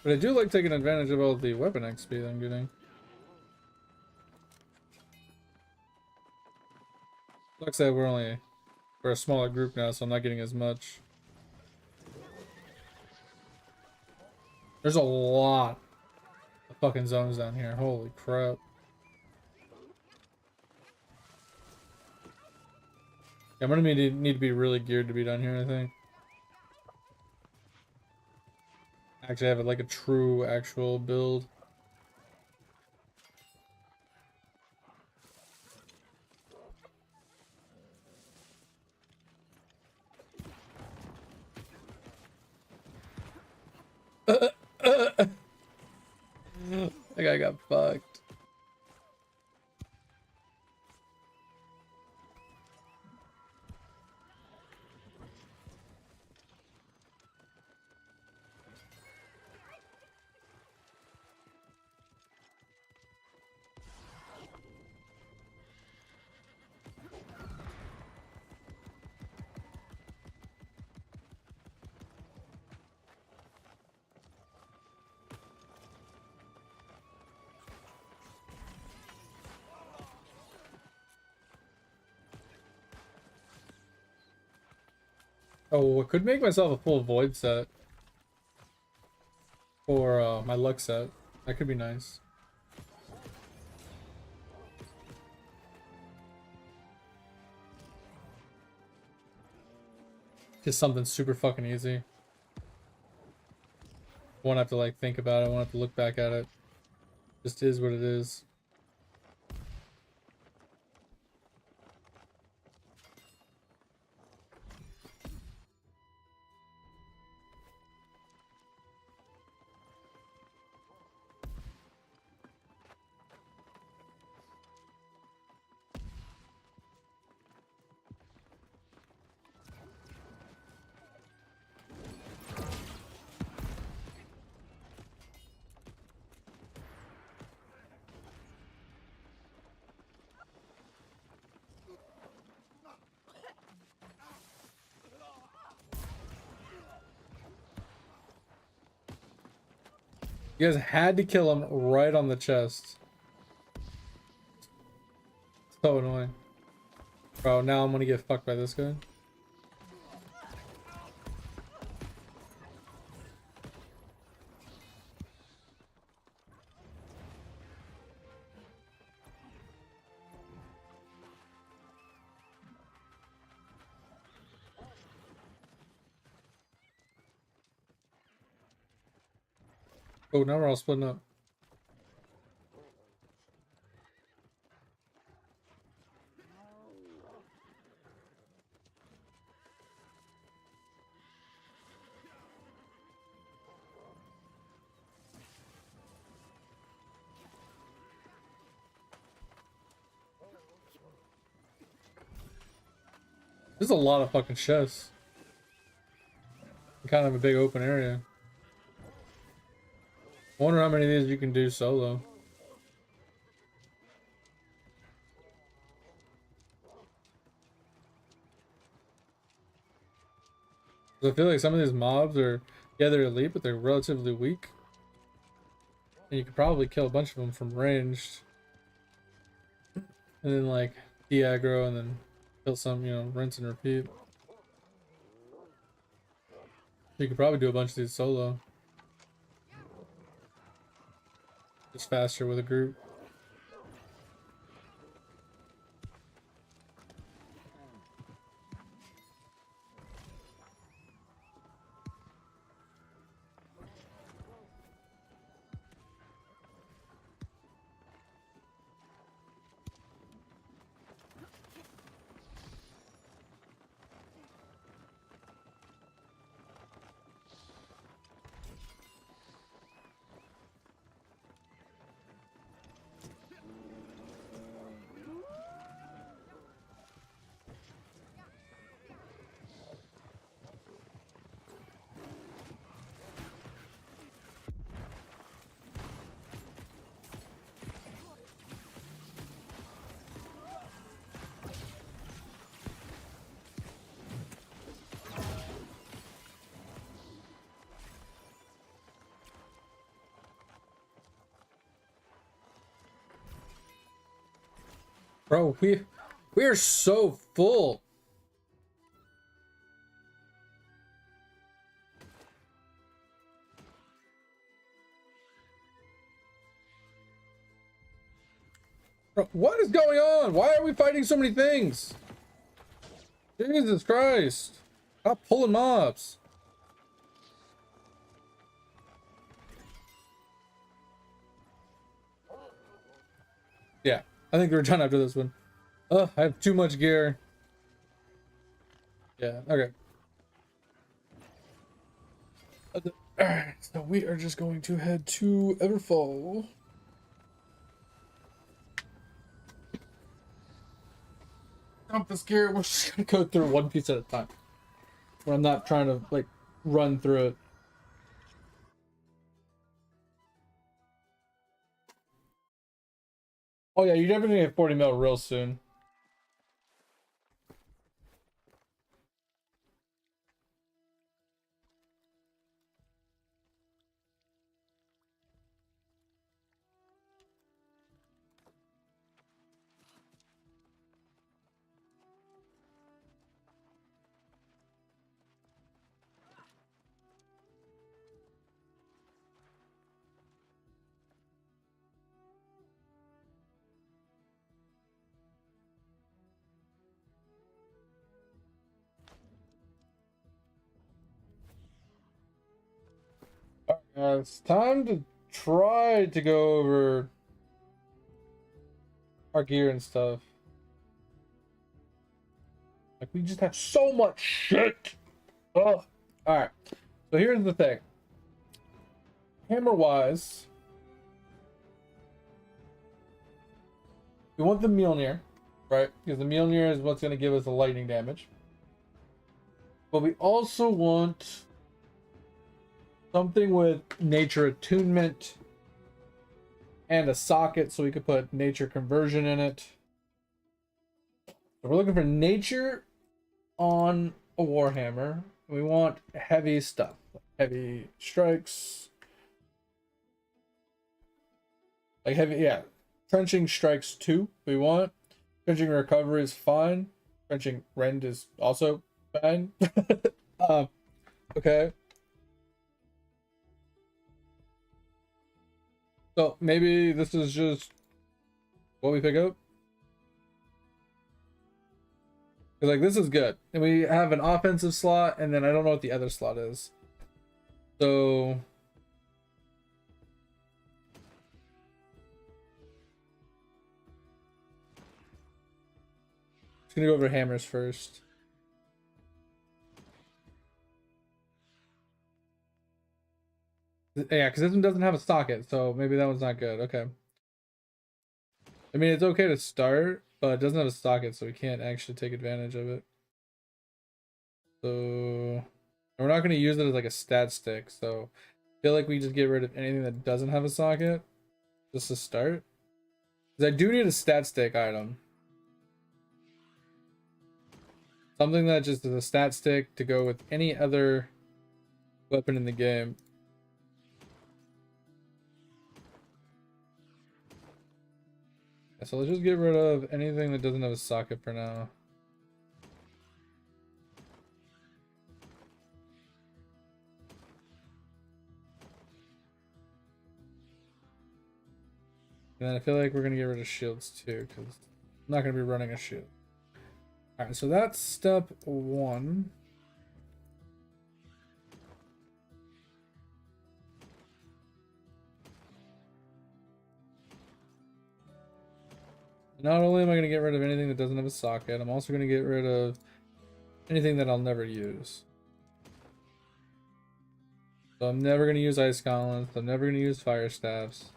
But I do like taking advantage of all the weapon XP I'm getting. Like I said, we're a smaller group now, so I'm not getting as much. There's a lot of fucking zones down here. Holy crap. Yeah, I'm gonna need to be really geared to be down here, I think. Actually, I have like a true actual build. That guy got fucked. Oh, I could make myself a full void set. Or my luck set. That could be nice. Just something super fucking easy. Won't have to like think about it, won't have to look back at it. Just is what it is. You guys had to kill him right on the chest. So annoying. Bro, now I'm gonna get fucked by this guy. Oh, now we're all splitting up. There's a lot of fucking chests. Kind of a big open area. I wonder how many of these you can do solo. I feel like some of these mobs are, yeah, they're elite, but they're relatively weak. And you could probably kill a bunch of them from ranged. And then like de-aggro and then kill some, you know, rinse and repeat. You could probably do a bunch of these solo. Just faster with a group. Bro, we are so full. Bro, what is going on? Why are we fighting so many things? Jesus Christ. Stop pulling mobs. Yeah, I think we're done after this one. Oh, I have too much gear. Yeah, okay. Alright, so we are just going to head to Everfall. Dump this gear. We're just gonna go through one piece at a time. Where I'm not trying to like run through it. Oh yeah, you're definitely gonna get 40 mil real soon. It's time to try to go over our gear and stuff. Like, we just have so much shit. Oh, all right. So here's the thing. Hammer wise, we want the Mjolnir, right? Because the Mjolnir is what's going to give us the lightning damage. But we also want something with nature attunement and a socket so we could put nature conversion in it. So we're looking for nature on a Warhammer. We want heavy stuff, heavy strikes, like heavy, yeah. Trenching strikes 2 we want. Trenching recovery is fine. Trenching rend is also fine. Okay. So maybe this is just what we pick up. Because like this is good. And we have an offensive slot, and then I don't know what the other slot is. So just gonna go over hammers first. Yeah, because this one doesn't have a socket, so maybe that one's not good. Okay. I mean, it's okay to start, but it doesn't have a socket, so we can't actually take advantage of it. So we're not going to use it as like a stat stick. So I feel like we just get rid of anything that doesn't have a socket just to start. Because I do need a stat stick item. Something that just is a stat stick to go with any other weapon in the game. Yeah, so let's just get rid of anything that doesn't have a socket for now. And then I feel like we're gonna get rid of shields too, because I'm not gonna be running a shield. Alright, so that's step 1. Not only am I gonna get rid of anything that doesn't have a socket, I'm also gonna get rid of anything that I'll never use. So I'm never gonna use ice gauntlets, I'm never gonna use fire staffs.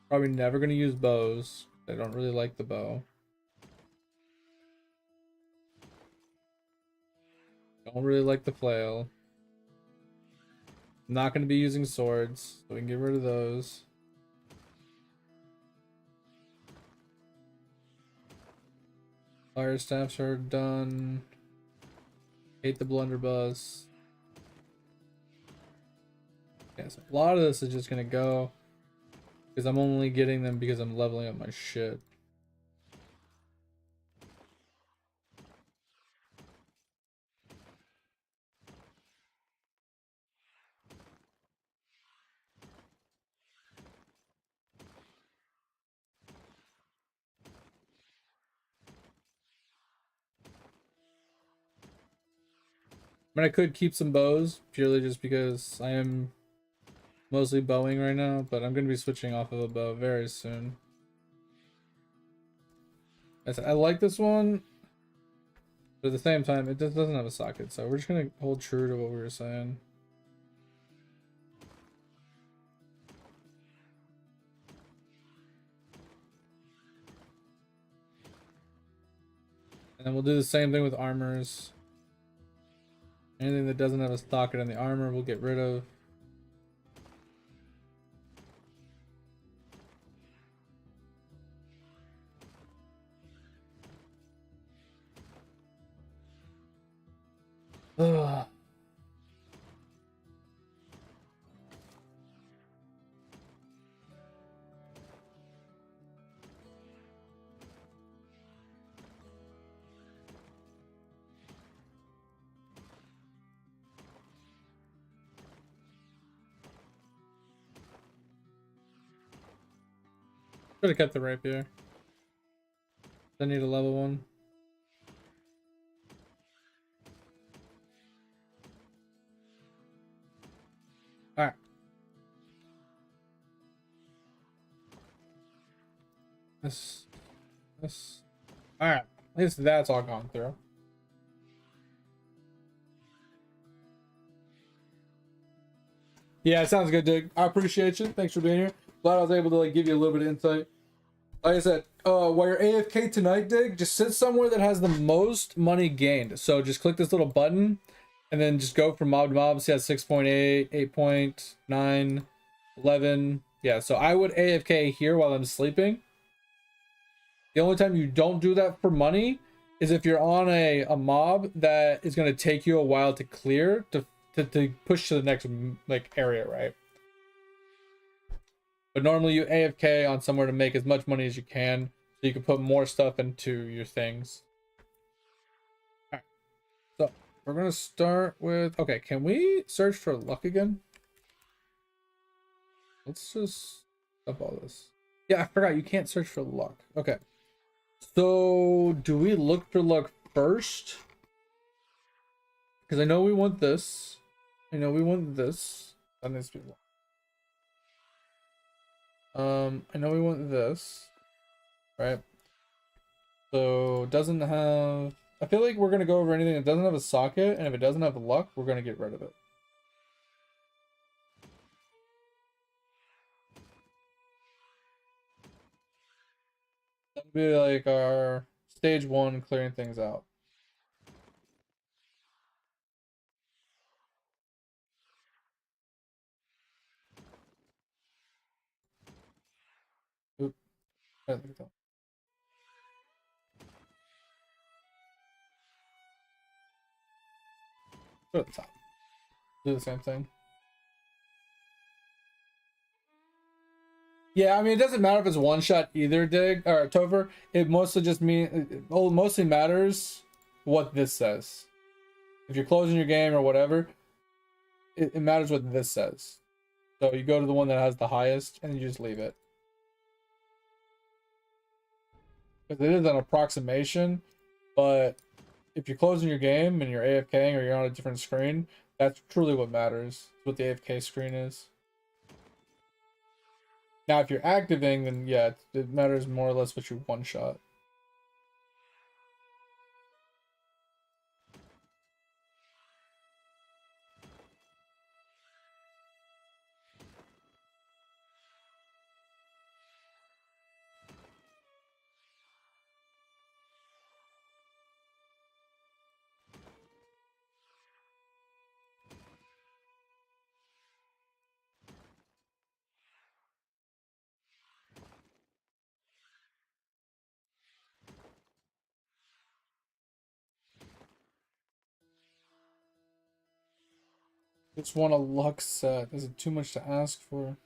Probably never gonna use bows. I don't really like the bow. Don't really like the flail. Not gonna be using swords, so we can get rid of those. Fire staffs are done. Hate the blunderbuss. Yeah, so a lot of this is just gonna go because I'm only getting them because I'm leveling up my shit. I mean, I could keep some bows purely just because I am mostly bowing right now, but I'm going to be switching off of a bow very soon. I like this one, but at the same time, it just doesn't have a socket, so we're just going to hold true to what we were saying. And then we'll do the same thing with armors. Anything that doesn't have a socket in the armor, we'll get rid of. Ugh. Should have kept the rapier. I need a level 1. Alright. This. Alright. At least that's all gone through. Yeah, it sounds good, Dig. I appreciate you. Thanks for being here. Glad I was able to like give you a little bit of insight. Like I said, while you're AFK tonight, Dig, just sit somewhere that has the most money gained. So just click this little button and then just go from mob to mob. See, that's 6.8, 8.9, 11. Yeah, so I would AFK here while I'm sleeping. The only time you don't do that for money is if you're on a mob that is going to take you a while to clear to push to the next like area, right? But normally you AFK on somewhere to make as much money as you can so you can put more stuff into your things. All right. So we're going to start with, okay, can we search for luck again? Let's just stop all this. Yeah, I forgot you can't search for luck. Okay. So do we look for luck first? Because I know we want this. I know we want this. That needs to be one. I know we want this, right? So doesn't have. I feel like we're gonna go over anything that doesn't have a socket, and if it doesn't have luck, we're gonna get rid of it. That'll be like our stage 1 clearing things out. Right, look at that. Go to the top. Do the same thing. Yeah, I mean, it doesn't matter if it's one shot either, Dig or Topher. It mostly just mostly matters what this says. If you're closing your game or whatever, it matters what this says. So you go to the one that has the highest and you just leave it. Because it is an approximation, but if you're closing your game and you're AFKing or you're on a different screen, that's truly what matters. What the AFK screen is. Now, if you're activating, then yeah, it matters more or less what you one shot. Just want a luck set. Is it too much to ask for?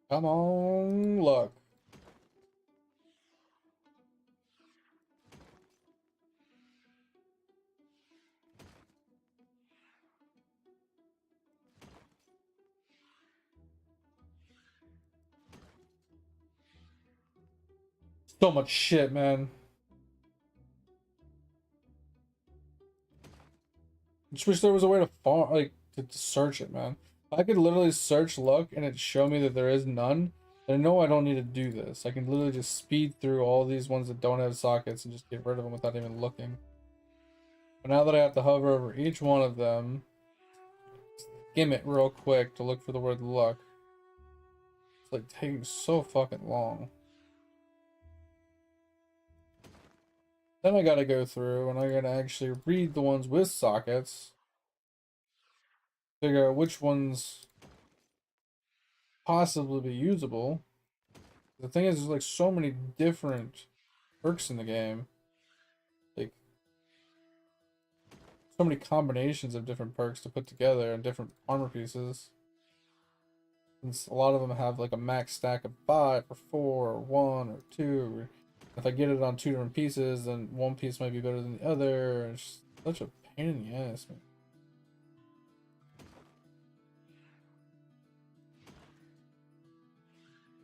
Come on, look. So much shit, man. Just wish there was a way to farm, like, to search it, man. If I could literally search luck and it show me that there is none, then no, I don't need to do this. I can literally just speed through all these ones that don't have sockets and just get rid of them without even looking. But now that I have to hover over each one of them, skim it real quick to look for the word luck, it's like taking so fucking long. Then I gotta go through and I gotta actually read the ones with sockets, figure out which ones possibly be usable. The thing is, there's like so many different perks in the game. Like, so many combinations of different perks to put together and different armor pieces. Since a lot of them have like a max stack of 5 or 4 or 1 or 2. If I get it on 2 different pieces, then one piece might be better than the other. It's just such a pain in the ass, man.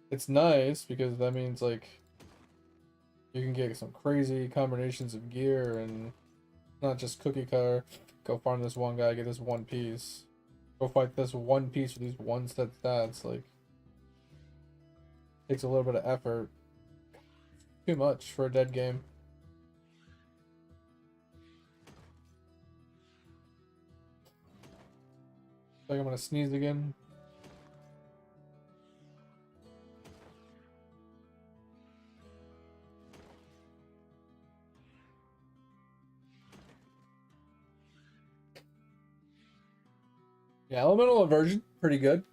It's nice because that means like you can get some crazy combinations of gear and not just cookie cutter. Go farm this one guy, get this one piece. Go fight this one piece with these one set stats. Like, takes a little bit of effort. Too much for a dead game. I think I'm gonna sneeze again. Yeah, elemental aversion, pretty good.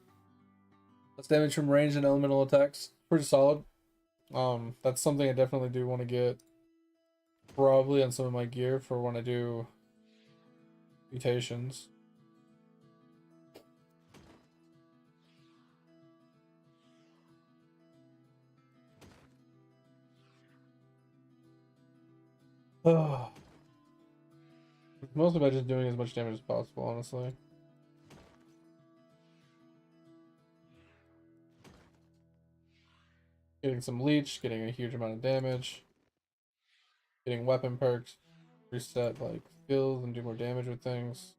That's damage from range and elemental attacks. Pretty solid. That's something I definitely do want to get probably on some of my gear for when I do mutations. Oh. Mostly by just doing as much damage as possible, honestly. Getting some leech, getting a huge amount of damage, getting weapon perks, reset like skills and do more damage with things.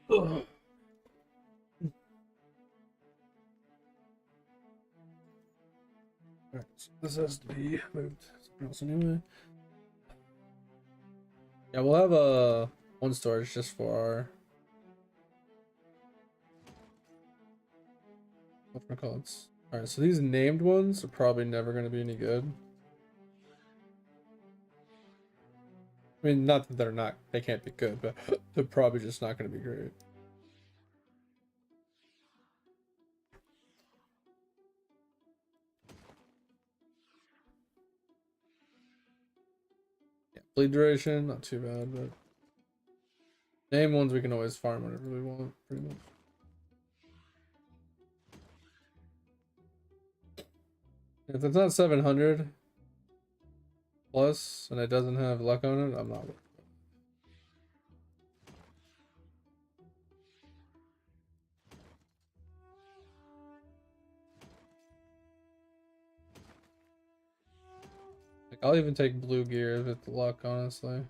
Ugh. Alright, so this has to be moved somewhere else anyway. Yeah, we'll have a one storage just for our whatchamacallits. Alright, so these named ones are probably never gonna be any good. I mean, not that they're not, they can't be good, but they're probably just not gonna be great. Yeah, bleed duration, not too bad, but name ones we can always farm whenever we want, pretty much. If it's not 700 plus and it doesn't have luck on it, I'm not. Like, I'll even take blue gear if it's luck, honestly.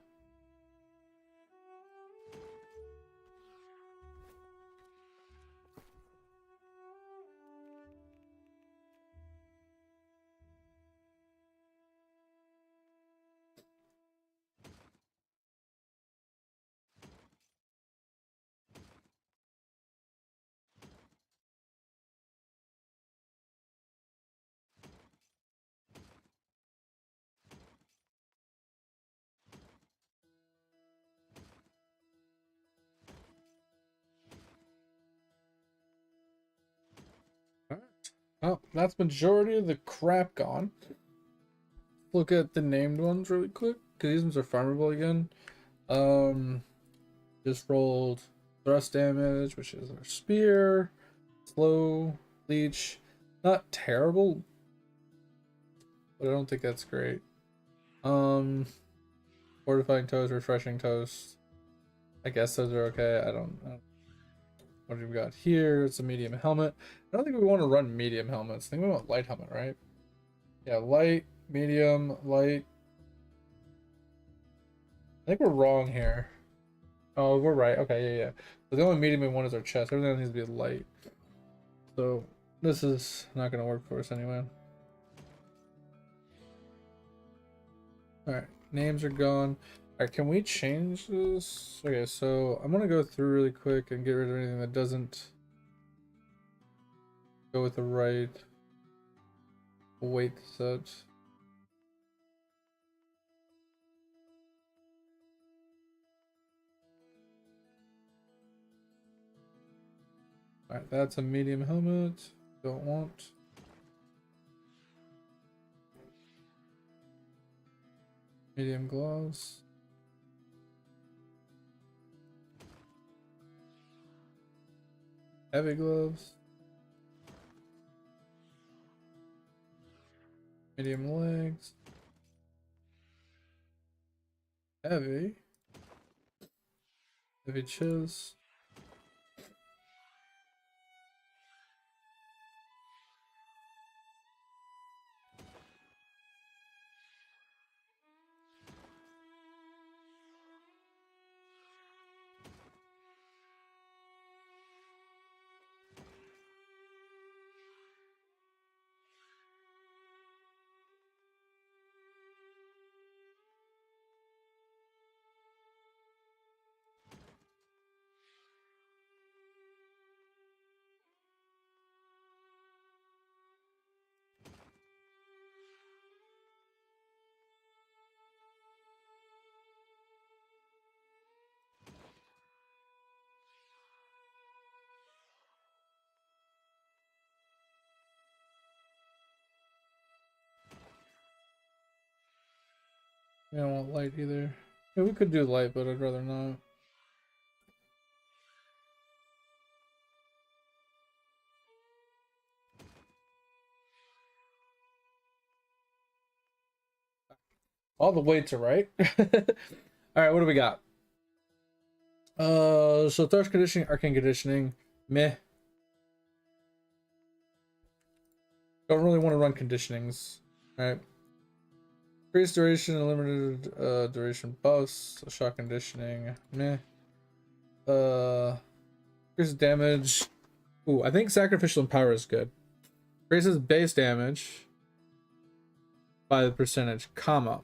Alright. Oh, that's majority of the crap gone. Look at the named ones really quick, because these ones are farmable again. Just rolled thrust damage, which is our spear, slow, leech. Not terrible, but I don't think that's great. Fortifying toast, refreshing toast. I guess those are okay. I don't know. What do we got here? It's a medium helmet. I don't think we want to run medium helmets. I think we want light helmet, right? Yeah, light, medium, light. I think we're wrong here. Oh, we're right. Okay, yeah. But the only medium we want is our chest. Everything else needs to be light. So this is not going to work for us anyway. Alright, names are gone. Alright, can we change this? Okay, so I'm going to go through really quick and get rid of anything that doesn't go with the right weight set. Alright, that's a medium helmet. Don't want. Medium gloves. Heavy gloves. Medium legs. Heavy. Heavy chest. I don't want light either. Yeah, we could do light, but I'd rather not. All the weights are right. Alright, what do we got? So thirst conditioning, arcane conditioning, meh. Don't really want to run conditionings. Alright. Increased duration, limited duration buffs, shock conditioning, meh. Increased damage. Ooh, I think sacrificial empower is good. Increases base damage by the percentage, comma.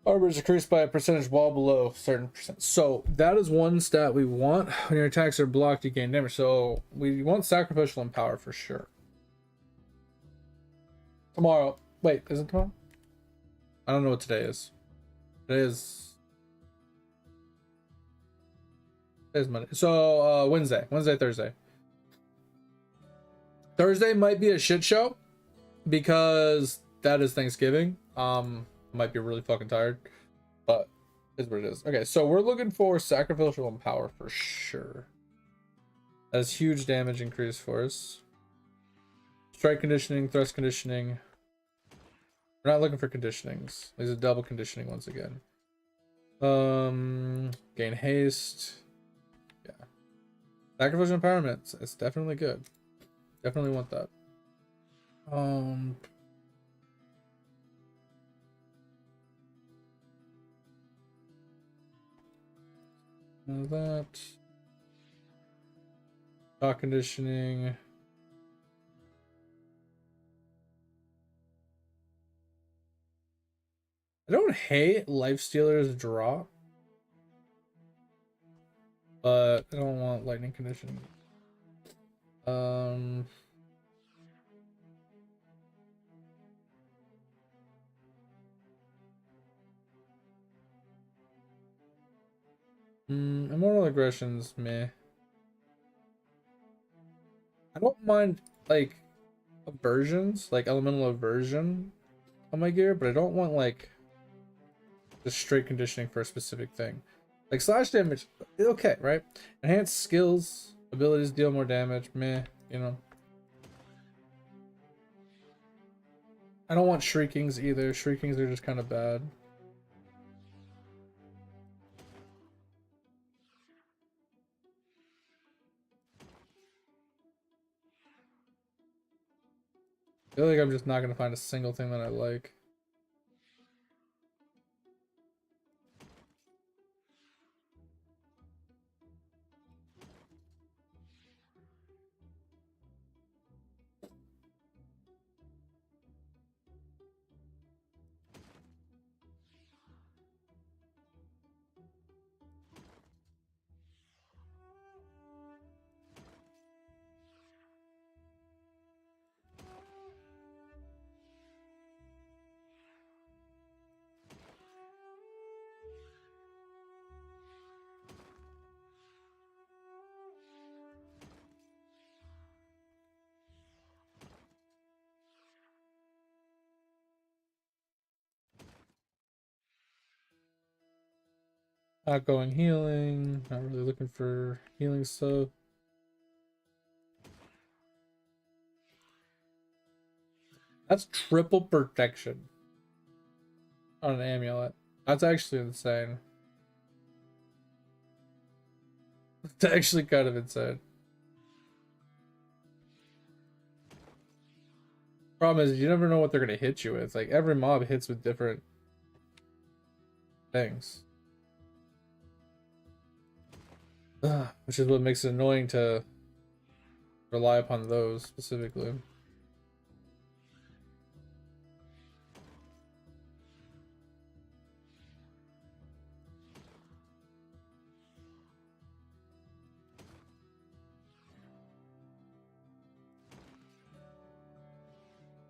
Armor is increased by a percentage while below certain percent. So that is one stat we want. When your attacks are blocked, you gain damage. So we want sacrificial empower for sure. Tomorrow. Wait, is it tomorrow? I don't know what today is. Today's Monday. So Wednesday, Thursday. Thursday might be a shit show because that is Thanksgiving. Might be really fucking tired, but is what it is. Okay, so we're looking for sacrificial empower for sure. That's huge damage increase for us. Strike conditioning, thrust conditioning. We're not looking for conditionings. These are double conditioning once again. Gain haste. Yeah. Sacrificial empowerment. It's definitely good. Definitely want that. That. Shock conditioning. I don't hate life stealers drop, but I don't want lightning conditioning. Immortal aggressions, meh. I don't mind like aversions, like elemental aversion on my gear, but I don't want like just straight conditioning for a specific thing. Like slash damage, okay, right? Enhanced skills, abilities deal more damage, meh, you know. I don't want shriekings either. Shriekings are just kind of bad. I feel like I'm just not gonna find a single thing that I like. Outgoing healing. Not really looking for healing stuff. That's triple protection on an amulet. That's actually insane. It's actually kind of insane. Problem is, you never know what they're gonna hit you with. Like every mob hits with different things, which is what makes it annoying to rely upon those specifically.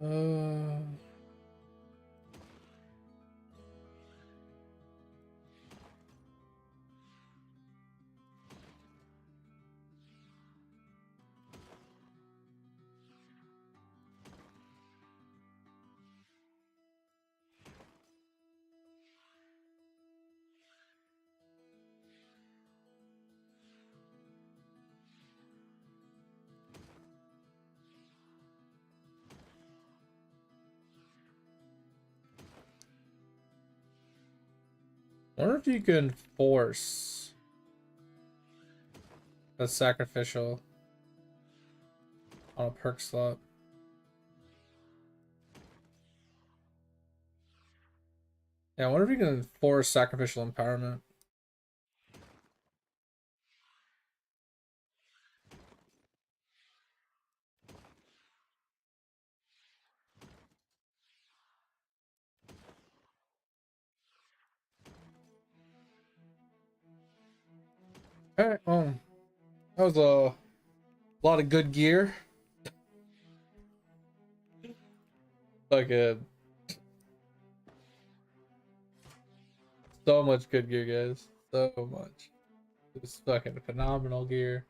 Uh, I wonder if you can force a sacrificial on a perk slot. Yeah, I wonder if you can force sacrificial empowerment. Alright, that was a lot of good gear. Fucking so much good gear, guys. So much. It's fucking phenomenal gear.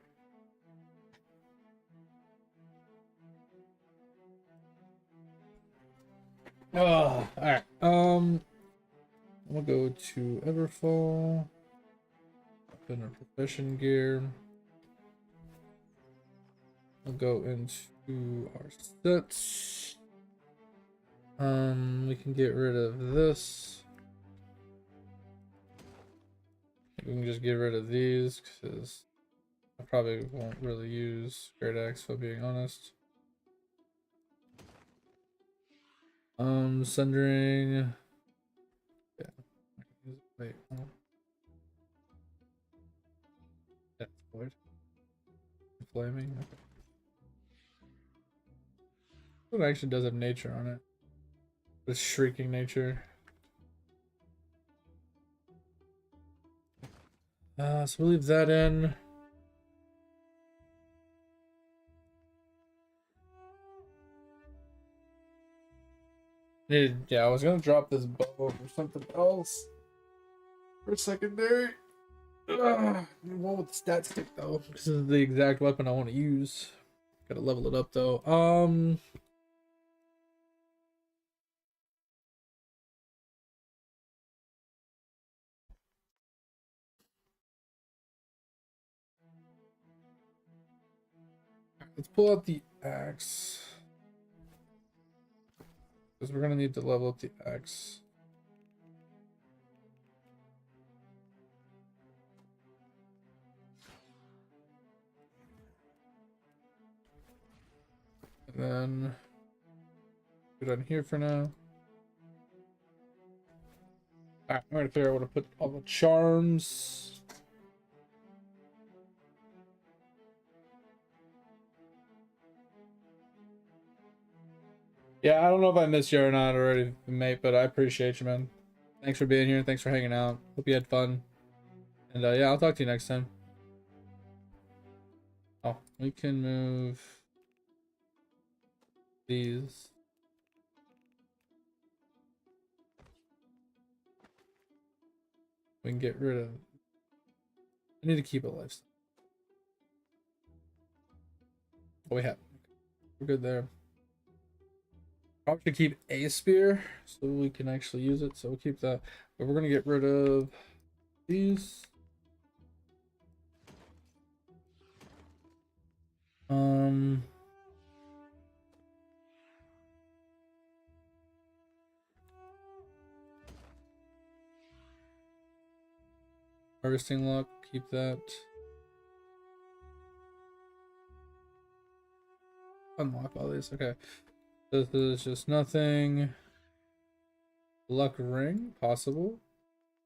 Oh, alright. We'll go to Everfall. Open our profession gear. We'll go into our sets. We can get rid of this. We can just get rid of these because I probably won't really use Great Axe, if I'm being honest. Sundering. Yeah. Wait. That's void. Flaming. Okay. It actually does have nature on it. The shrieking nature. So we'll leave that in. Yeah, I was gonna drop this bow for something else. For secondary. One with the stat stick though. This is the exact weapon I want to use. Gotta level it up though. Let's pull out the axe. Because we're gonna need to level up the axe. And then put it on here for now. Alright, I'm gonna figure out where to put all the charms. Yeah, I don't know if I missed you or not already, mate, but I appreciate you, man. Thanks for being here. Thanks for hanging out. Hope you had fun. And yeah, I'll talk to you next time. Oh, we can move these. We can get rid of. I need to keep it lifestyle. Oh, we have. We're good there. Probably should keep a spear so we can actually use it. So we'll keep that. But we're gonna get rid of these. Um. Harvesting luck, keep that. Unlock all these, okay. This is just nothing. Luck ring, possible.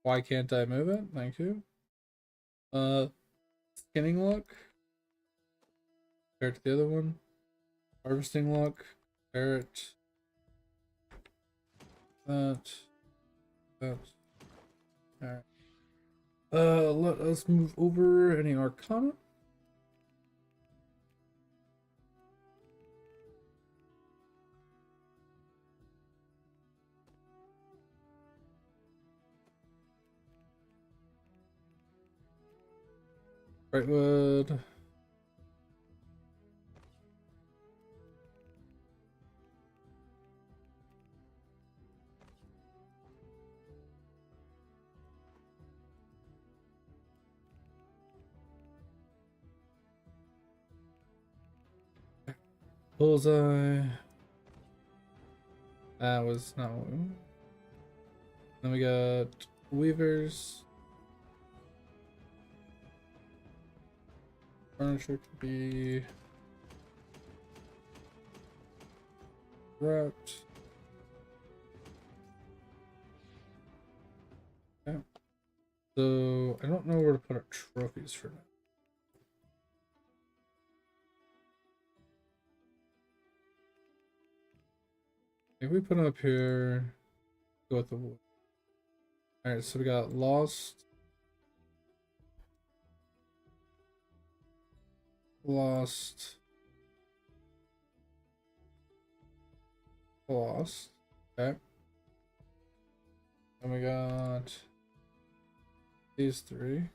Why can't I move it? Thank you. Skinning luck. Compare it to the other one. Harvesting luck. Compare it. That. Alright. Let us move over any arcana. Brightwood. Bullseye. That was not what we wanted. Then we got weavers. Furniture could be wrapped. Okay. So I don't know where to put our trophies for now. If we put them up here, go with the wood. Alright, so we got lost. Lost. Okay. And we got these three.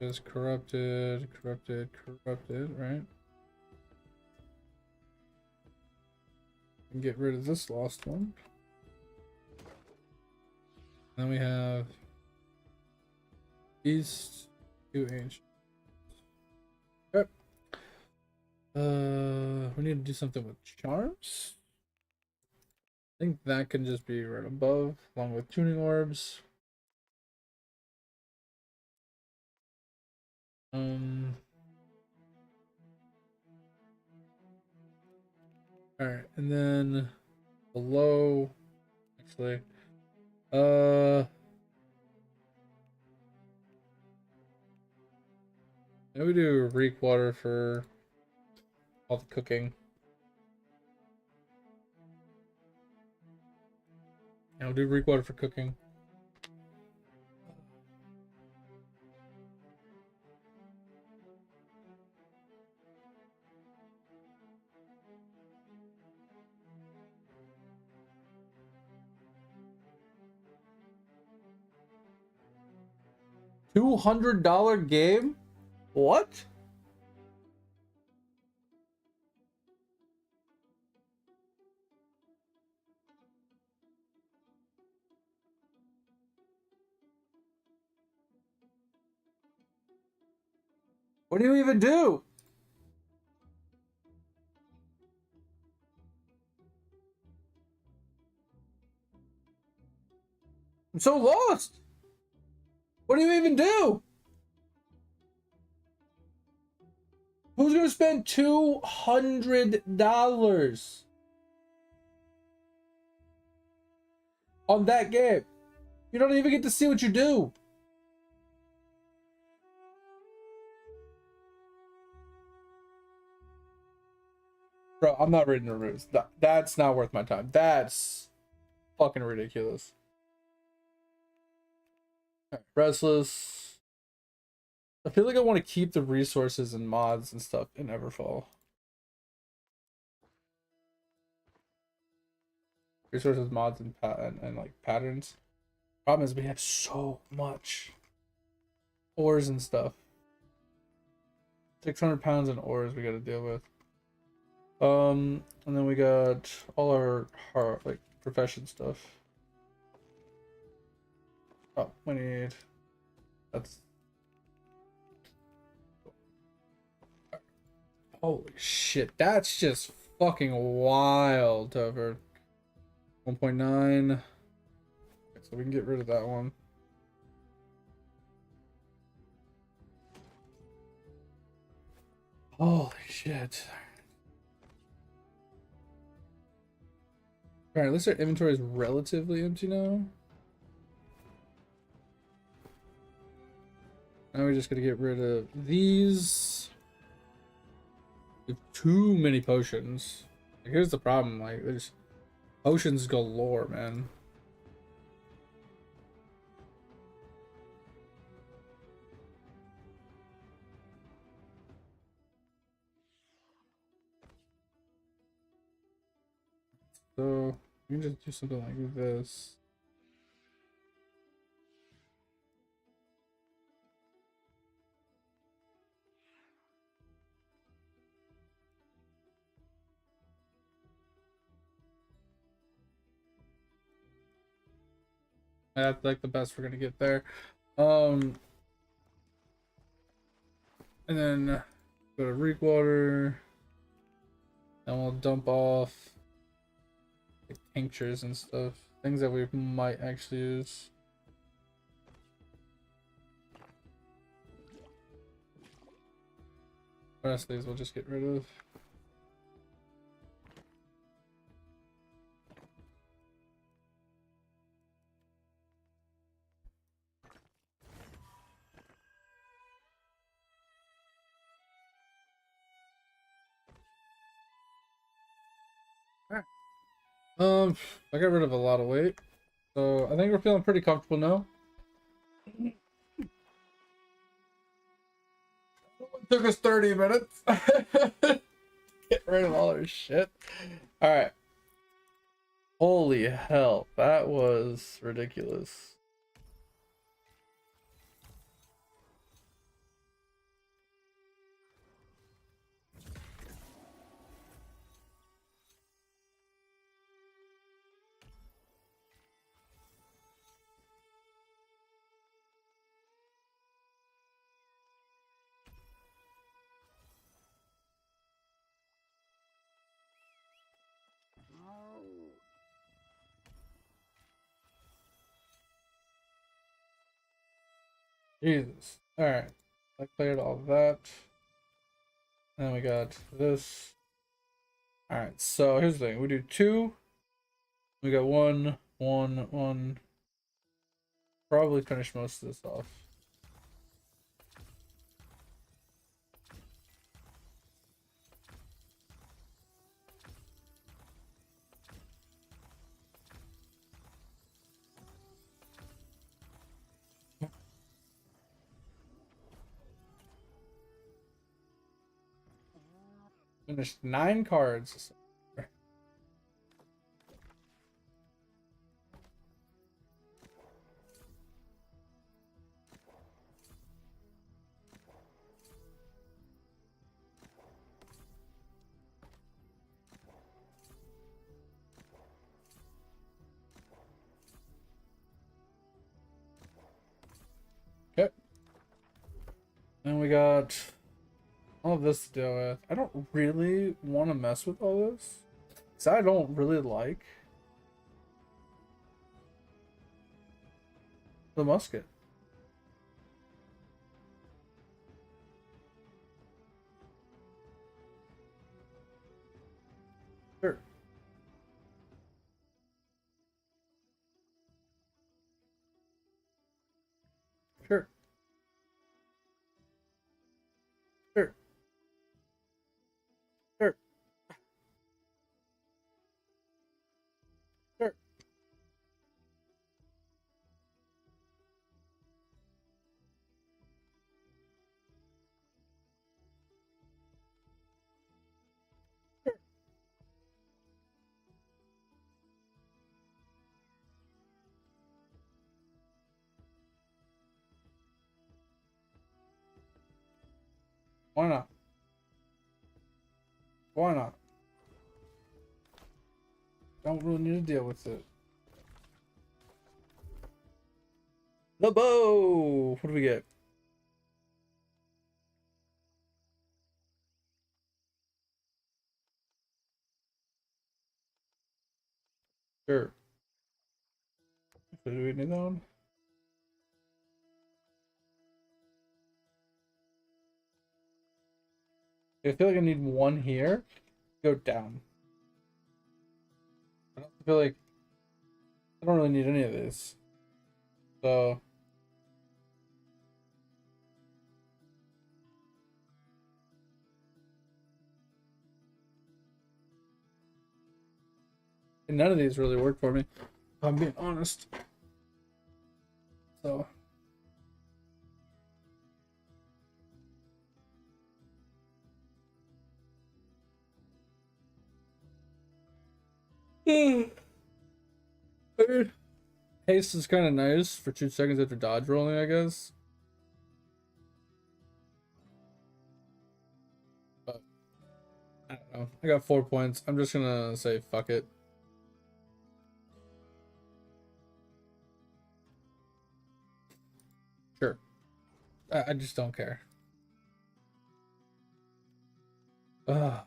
Just corrupted, right? And get rid of this lost one. Then we have these two ancient. Okay. We need to do something with charms. I think that can just be right above, along with tuning orbs. Alright, and then below, actually, maybe we do reek water for all the cooking. Yeah, we'll do reek water for cooking. $200 game? What? What do you even do? I'm so lost. What do you even do? Who's gonna spend $200 on that game? You don't even get to see what you do. Bro, I'm not reading the reviews. That's not worth my time. That's fucking ridiculous. Right, Restless. I feel like I want to keep the resources and mods and stuff in Everfall. Resources, mods, and like patterns. Problem is we have so much ores and stuff. 600 pounds in ores we got to deal with. And then we got all our like profession stuff. Oh, we need That's holy shit. That's just fucking wild, Tover. 1.9. So we can get rid of that one. Holy shit. Alright, at least our inventory is relatively empty now. Now we're just gonna get rid of these. We have too many potions. Like, here's the problem, like there's potions galore, man. So we can just do something like this. That's like the best we're gonna get there. And then go to reek water. And we'll dump off like tinctures and stuff. Things that we might actually use. The rest of these we'll just get rid of. I got rid of a lot of weight, so I think we're feeling pretty comfortable now. It took us 30 minutes. Get rid of all our shit. All right. Holy hell, that was ridiculous. Jesus. Alright. I cleared all that. And then we got this. Alright, so here's the thing. We do 2. We got 1, 1, 1. Probably finish most of this off. Finished 9 cards. Okay. And we got all of this to deal with. I don't really want to mess with all this. Because I don't really like the musket. Sure. Sure. Sure. Sure. Sure. Why not? Why not? Don't really need to deal with it. The bow. What do we get? Sure. So do we need that one? I feel like I need one here. Go down. I don't feel like I don't really need any of these. So and none of these really work for me, if I'm being honest. So I mean, haste is kind of nice for 2 seconds after dodge rolling, I guess. But I don't know. I got 4 points. I'm just gonna say fuck it. Sure. I just don't care. Ugh.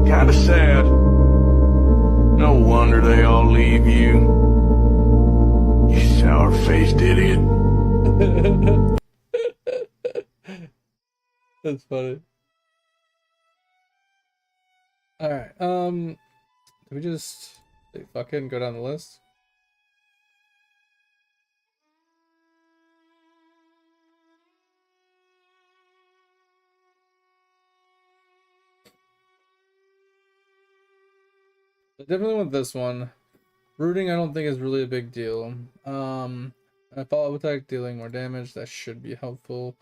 Kinda sad. No wonder they all leave you. You sour-faced idiot. That's funny. All right. Do we just say fuck it and go down the list? I definitely want this one. Rooting, I don't think is really a big deal. A follow-up attack dealing more damage, that should be helpful.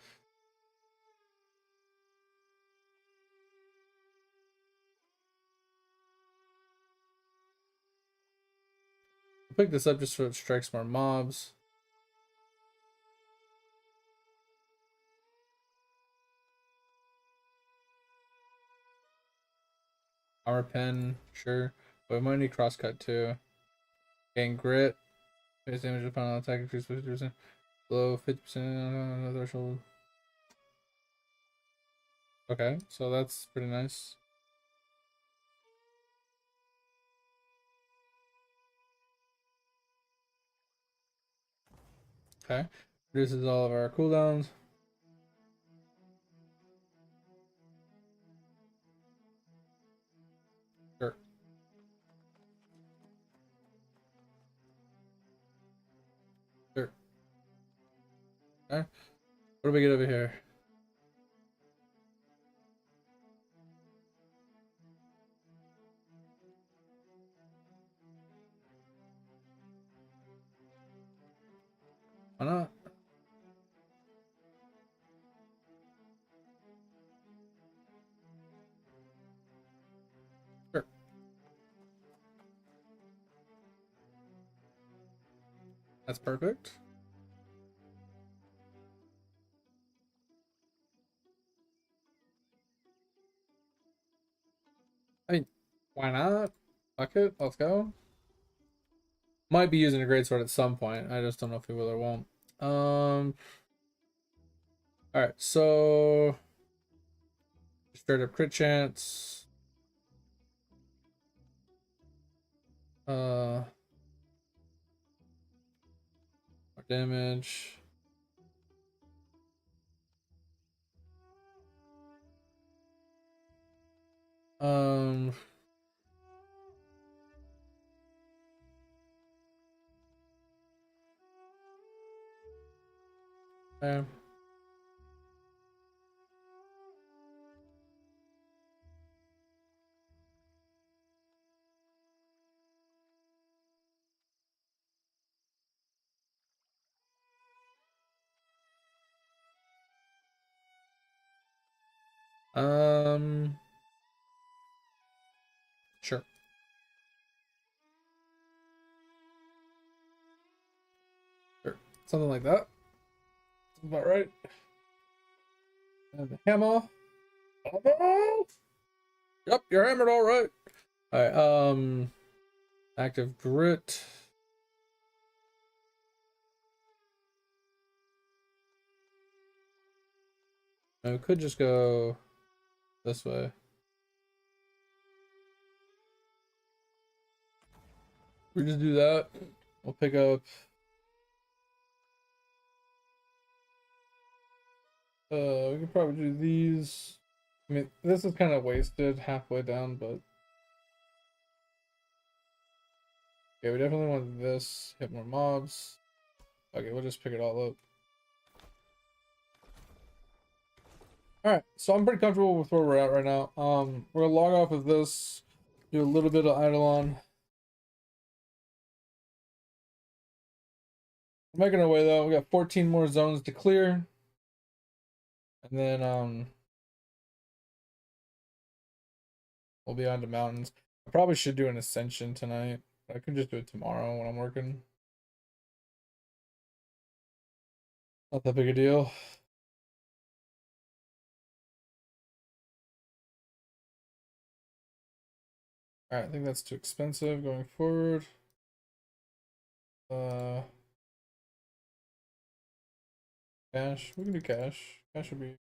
I'll pick this up just so it strikes more mobs. Armor pen, sure. But we might need crosscut too. Gain grit. Base damage upon attack increase 50%. Below 50% on the threshold. Okay, so that's pretty nice. Okay. Reduces all of our cooldowns. Sure. Sure. Okay. What do we get over here? Why not? Sure. That's perfect. I mean, why not? Fuck it, let's go. Might be using a greatsword at some point. I just don't know if we will or won't. All right, so straight up crit chance. More damage. Um, okay. Sure. Sure. Something like that. That's about right. And the hammer. Hammer! Yep, you're hammered all right. All right. Active grit. I could just go this way. We just do that. We'll pick up. We could probably do these. I mean, this is kind of wasted halfway down, but yeah, we definitely want this. Hit more mobs. Okay, we'll just pick it all up. All right, so I'm pretty comfortable with where we're at right now. We're gonna log off of this, do a little bit of Eidolon. We're making our way though. We got 14 more zones to clear, and then we'll be on to mountains. I probably should do an ascension tonight. I could just do it tomorrow when I'm working. Not that big a deal. Alright, I think that's too expensive going forward. Cash. We can do cash. Cash would be...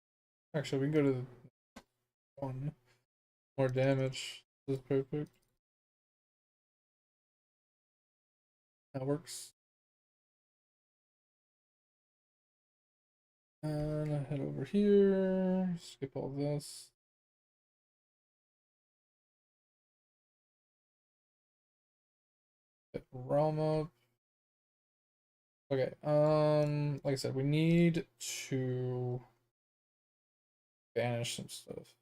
Actually, we can go to the one. More damage. This is perfect. That works. And I head over here. Skip all this. Hit realm up. Okay, like I said, we need to banish some stuff.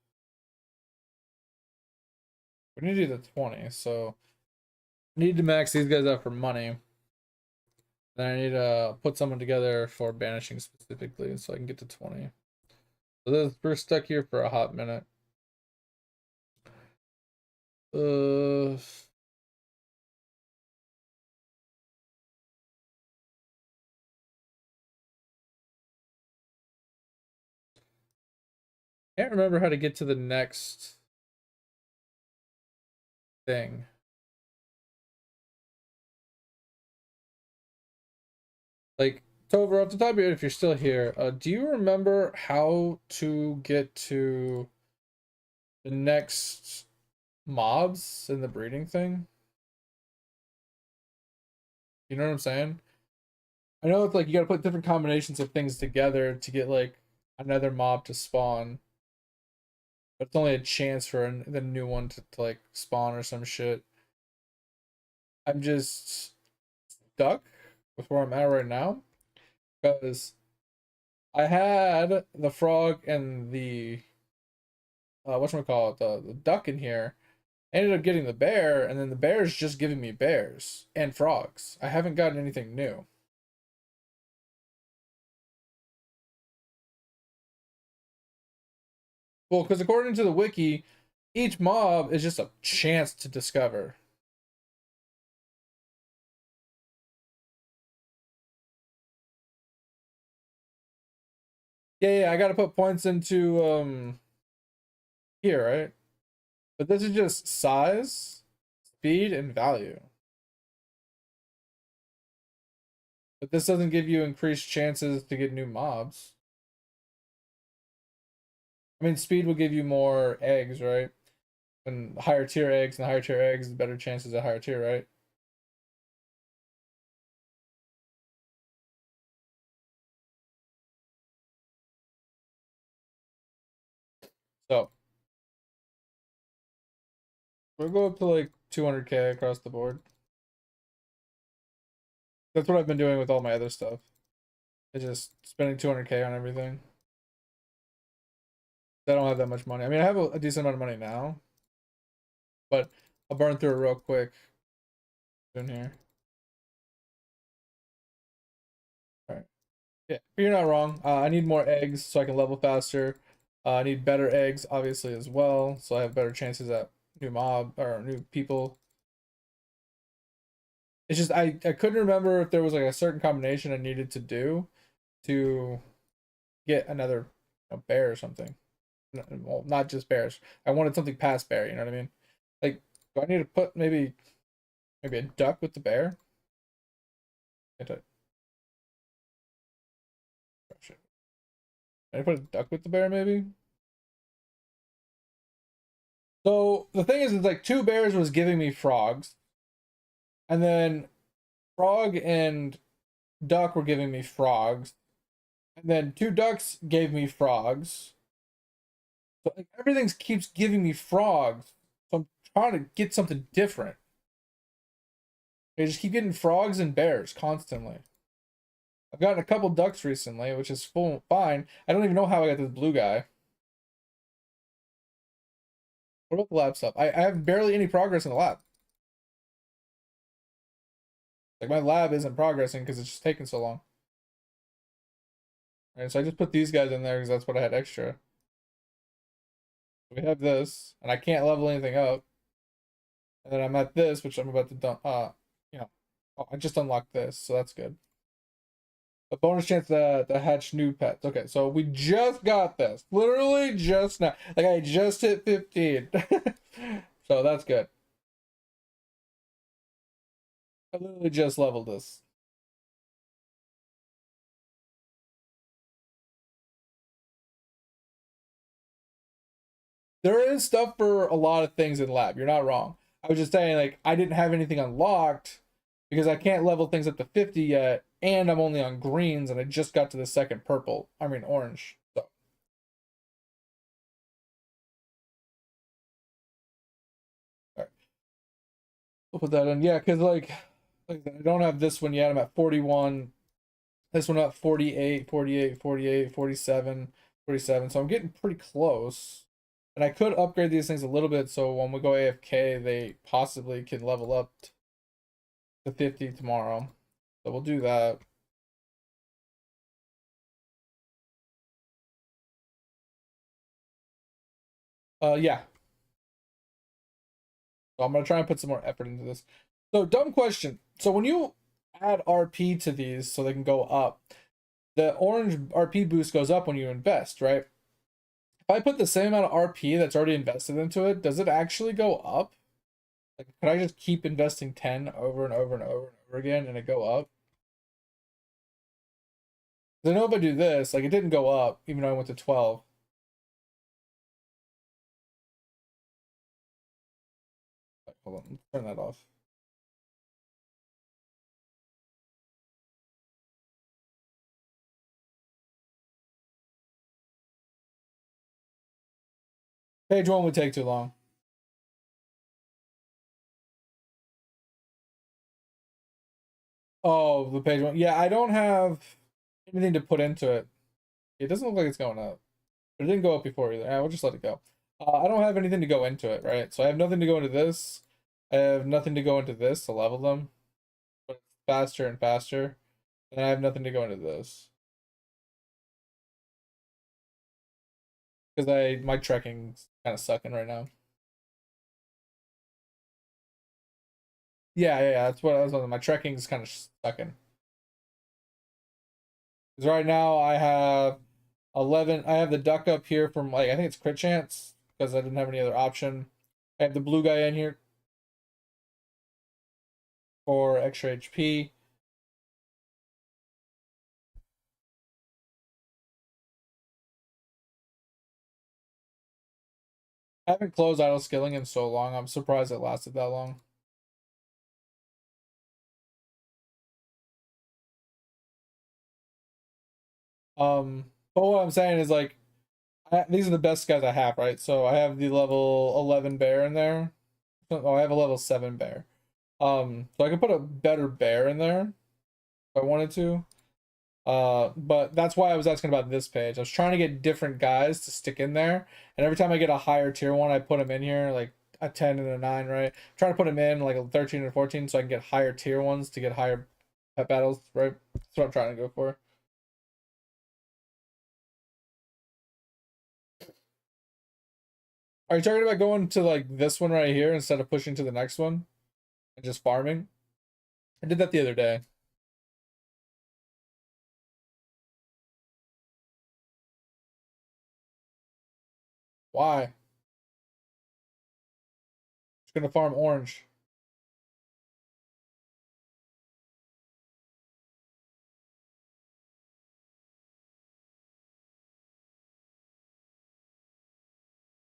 We need to do the 20, so I need to max these guys out for money. Then I need to put someone together for banishing specifically so I can get to 20. So this, we're stuck here for a hot minute. Can't remember how to get to the next thing. Like, Tover, off the top of your head, if you're still here, do you remember how to get to the next mobs in the breeding thing? You know what I'm saying? I know it's like you gotta put different combinations of things together to get like another mob to spawn. But it's only a chance for the new one to like spawn or some shit. I'm just stuck with where I'm at right now because I had the frog and the whatchamacallit, the duck in here. I ended up getting the bear, and then the bear's just giving me bears and frogs. I haven't gotten anything new. Well, because according to the wiki, each mob is just a chance to discover. Yeah, I gotta put points into here, right? But this is just size, speed, and value. But this doesn't give you increased chances to get new mobs. I mean, speed will give you more eggs, right? And higher tier eggs, and higher tier eggs, the better chances at higher tier, right? So we'll go up to like 200k across the board. That's what I've been doing with all my other stuff. It's just spending 200k on everything. I don't have that much money. I mean, I have a decent amount of money now, but I'll burn through it real quick in here. All right. Yeah, you're not wrong. I need more eggs so I can level faster. I need better eggs, obviously, as well, so I have better chances at new mob or new people. It's just I couldn't remember if there was like a certain combination I needed to do to get another bear or something. Well, not just bears. I wanted something past bear. You know what I mean? Like, do I need to put maybe a duck with the bear? I put a duck with the bear maybe. So the thing is, it's like 2 bears was giving me frogs, and then frog and duck were giving me frogs, and then 2 ducks gave me frogs. So like everything keeps giving me frogs. So I'm trying to get something different. I just keep getting frogs and bears constantly. I've gotten a couple ducks recently, which is fine. I don't even know how I got this blue guy. What about the lab stuff? I have barely any progress in the lab. Like my lab isn't progressing because it's just taking so long. Alright, so I just put these guys in there because that's what I had extra. We have this, and I can't level anything up. And then I'm at this, which I'm about to dump. I just unlocked this, so that's good. A bonus chance to hatch new pets. Okay, so we just got this. Literally just now. Like I just hit 15. So that's good. I literally just leveled this. There is stuff for a lot of things in lab. You're not wrong. I was just saying, like, I didn't have anything unlocked because I can't level things up to 50 yet, and I'm only on greens, and I just got to the second orange. So. All right. We'll put that in. Yeah, because, like I don't have this one yet. I'm at 41. This one at 48, 48, 48, 47, 47. So I'm getting pretty close. And I could upgrade these things a little bit so when we go AFK, they possibly can level up to 50 tomorrow. So we'll do that. Yeah. So I'm gonna try and put some more effort into this. So dumb question. So when you add RP to these so they can go up, the orange RP boost goes up when you invest, right? If I put the same amount of RP that's already invested into it, does it actually go up? Like, could I just keep investing 10 over and over and over and over again and it go up? I know if I do this, like it didn't go up even though I went to 12. Hold on, let's turn that off. Page 1 would take too long. Oh, the page 1. Yeah, I don't have anything to put into it. It doesn't look like it's going up. But it didn't go up before either. We'll just let it go. I don't have anything to go into it, right? So I have nothing to go into this. I have nothing to go into this to level them. But it's faster and faster. And I have nothing to go into this. Because my trekking's kind of sucking right now. Yeah, that's what I was on. My trekking's kind of sucking. Because right now I have 11. I have the duck up here from like I think it's crit chance because I didn't have any other option. I have the blue guy in here for extra HP. I haven't closed idle skilling in so long. I'm surprised it lasted that long. But what I'm saying is like these are the best guys I have, right? So I have the level 11 bear in there. Oh, I have a level 7 bear. So I could put a better bear in there if I wanted to. But that's why I was asking about this page. I was trying to get different guys to stick in there, and every time I get a higher tier one, I put them in here, like a 10 and a 9, right? I'm trying to put them in like a 13 and 14 so I can get higher tier ones to get higher pet battles, right? That's what I'm trying to go for. Are you talking about going to like this one right here instead of pushing to the next one and just farming? I did that the other day. Why? Just gonna farm orange.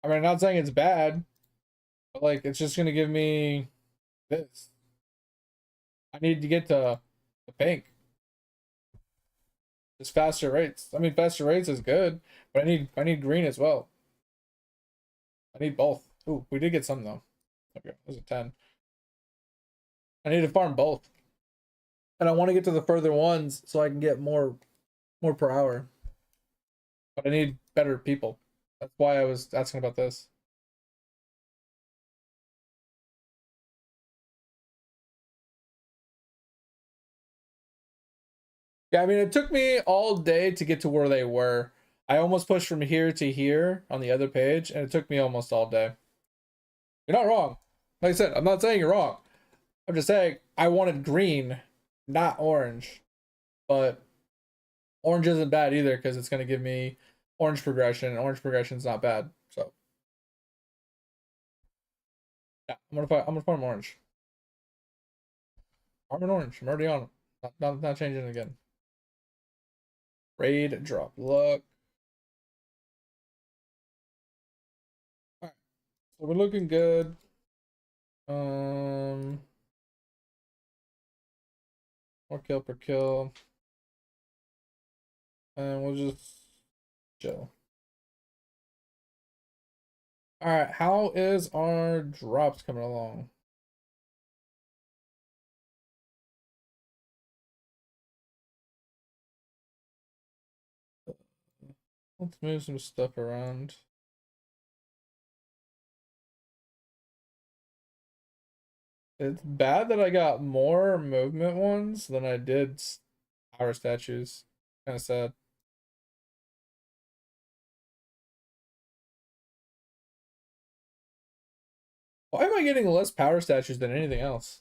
I mean, I'm not saying it's bad, but like it's just gonna give me this. I need to get to the pink. Just faster rates. I mean, faster rates is good, but I need green as well. I need both. Ooh, we did get some though. Okay, there's a 10. I need to farm both. And I want to get to the further ones so I can get more per hour. But I need better people. That's why I was asking about this. Yeah, I mean, it took me all day to get to where they were. I almost pushed from here to here on the other page, and it took me almost all day. You're not wrong. Like I said, I'm not saying you're wrong. I'm just saying I wanted green, not orange. But orange isn't bad either because it's going to give me orange progression, and orange progression is not bad. So yeah, I'm gonna farm orange. Farm an orange. I'm already on it. Not changing it again. Raid drop luck. Alright, so we're looking good. More kill per kill. And we'll just chill. Alright, how is our drops coming along? Let's move some stuff around. It's bad that I got more movement ones than I did power statues. Kind of sad. Why am I getting less power statues than anything else?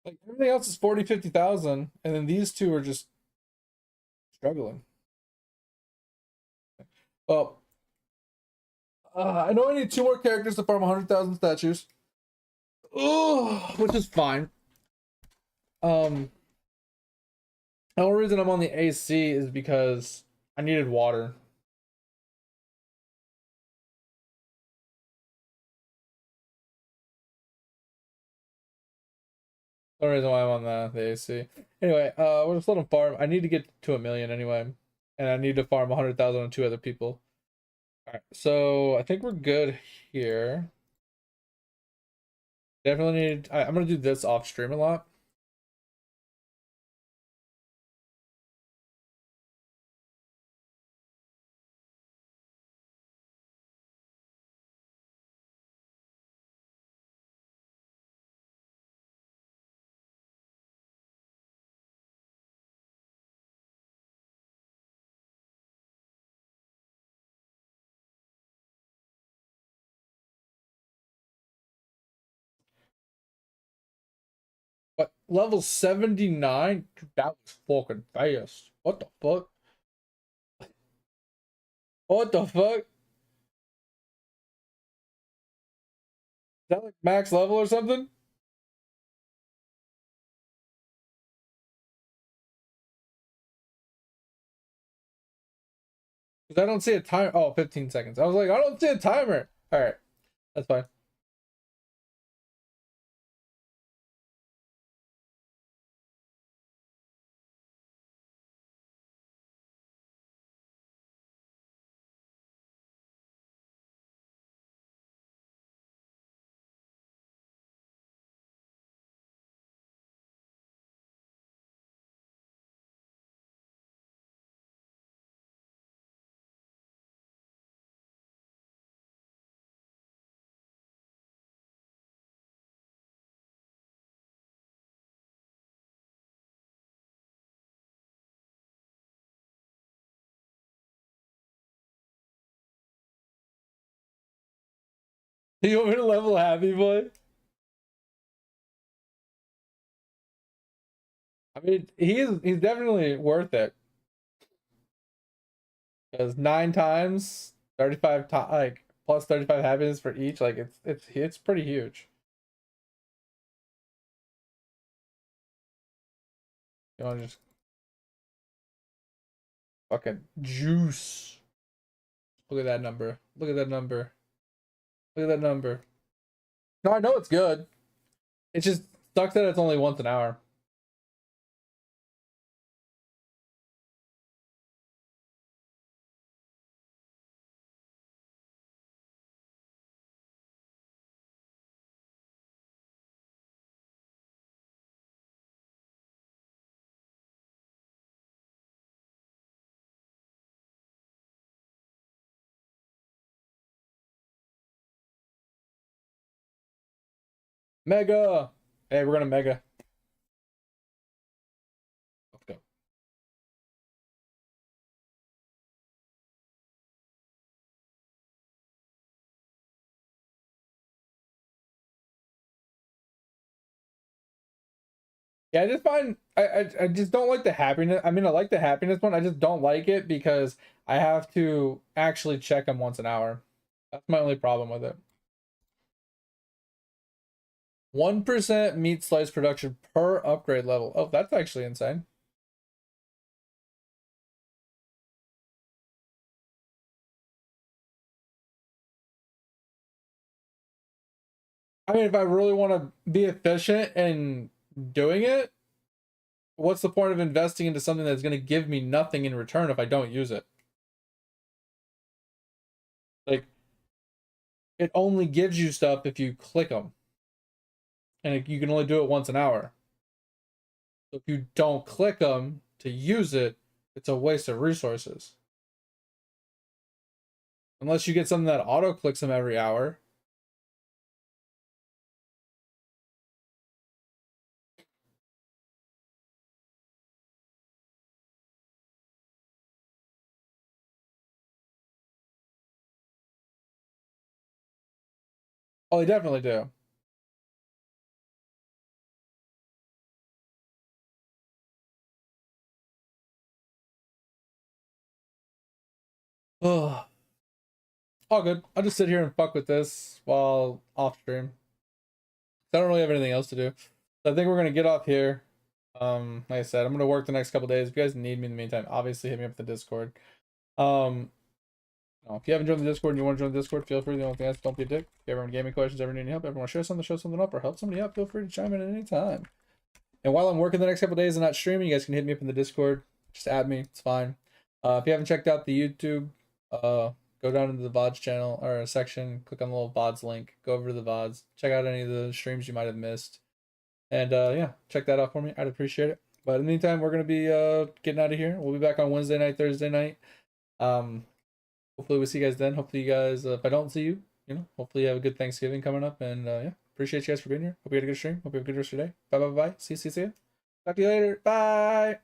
Like everything else is 40, 50,000, and then these two are just struggling. Well, I know I need 2 more characters to farm 100,000 statues. Oh, which is fine. The only reason I'm on the AC is because I needed water. The reason why I'm on the AC. Anyway, we'll just let them farm. I need to get to 1 million anyway, and I need to farm 100,000 on 2 other people. All right, so I think we're good here. Definitely need. I'm gonna do this off stream a lot. But level 79, that was fucking fast. What the fuck? What the fuck? Is that like max level or something? Because I don't see a timer. Oh, 15 seconds. I was like, I don't see a timer. All right, that's fine. You want me to level Happy Boy? I mean, he's definitely worth it. Because 9 times 35 like plus 35 happiness for each, like it's pretty huge. You want to just fucking juice. Look at that number. Look at that number. Look at that number. No, I know it's good. It just sucks that it's only once an hour. Mega. Hey, we're gonna mega. Let's go. Yeah, I just find I just don't like the happiness. I mean, I like the happiness one. I just don't like it because I have to actually check them once an hour. That's my only problem with it. 1% meat slice production per upgrade level. Oh, that's actually insane. I mean, if I really want to be efficient in doing it, what's the point of investing into something that's going to give me nothing in return if I don't use it? Like, it only gives you stuff if you click them. And you can only do it once an hour. So if you don't click them to use it, it's a waste of resources. Unless you get something that auto clicks them every hour. Oh, they definitely do. Oh, all good. I'll just sit here and fuck with this while off stream. I don't really have anything else to do. So I think we're gonna get off here. Like I said, I'm gonna work the next couple days. If you guys need me in the meantime, obviously hit me up at the Discord. No, if you haven't joined the Discord and you want to join the Discord, feel free. The only thing is, don't be a dick. If you ever have any gaming questions, ever need any help, ever want to share something, show something up, or help somebody out, feel free to chime in at any time. And while I'm working the next couple days and not streaming, you guys can hit me up in the Discord. Just add me. It's fine. If you haven't checked out the YouTube, go down into the VODs channel or section, click on the little VODs link, go over to the VODs, check out any of the streams you might have missed. And yeah, check that out for me. I'd appreciate it. But in the meantime, we're going to be getting out of here. We'll be back on Wednesday night, Thursday night. Hopefully we'll see you guys then. Hopefully you guys, if I don't see you, hopefully you have a good Thanksgiving coming up. And yeah, appreciate you guys for being here. Hope you had a good stream. Hope you have a good rest of your day. Bye, bye, bye. See you. Talk to you later. Bye.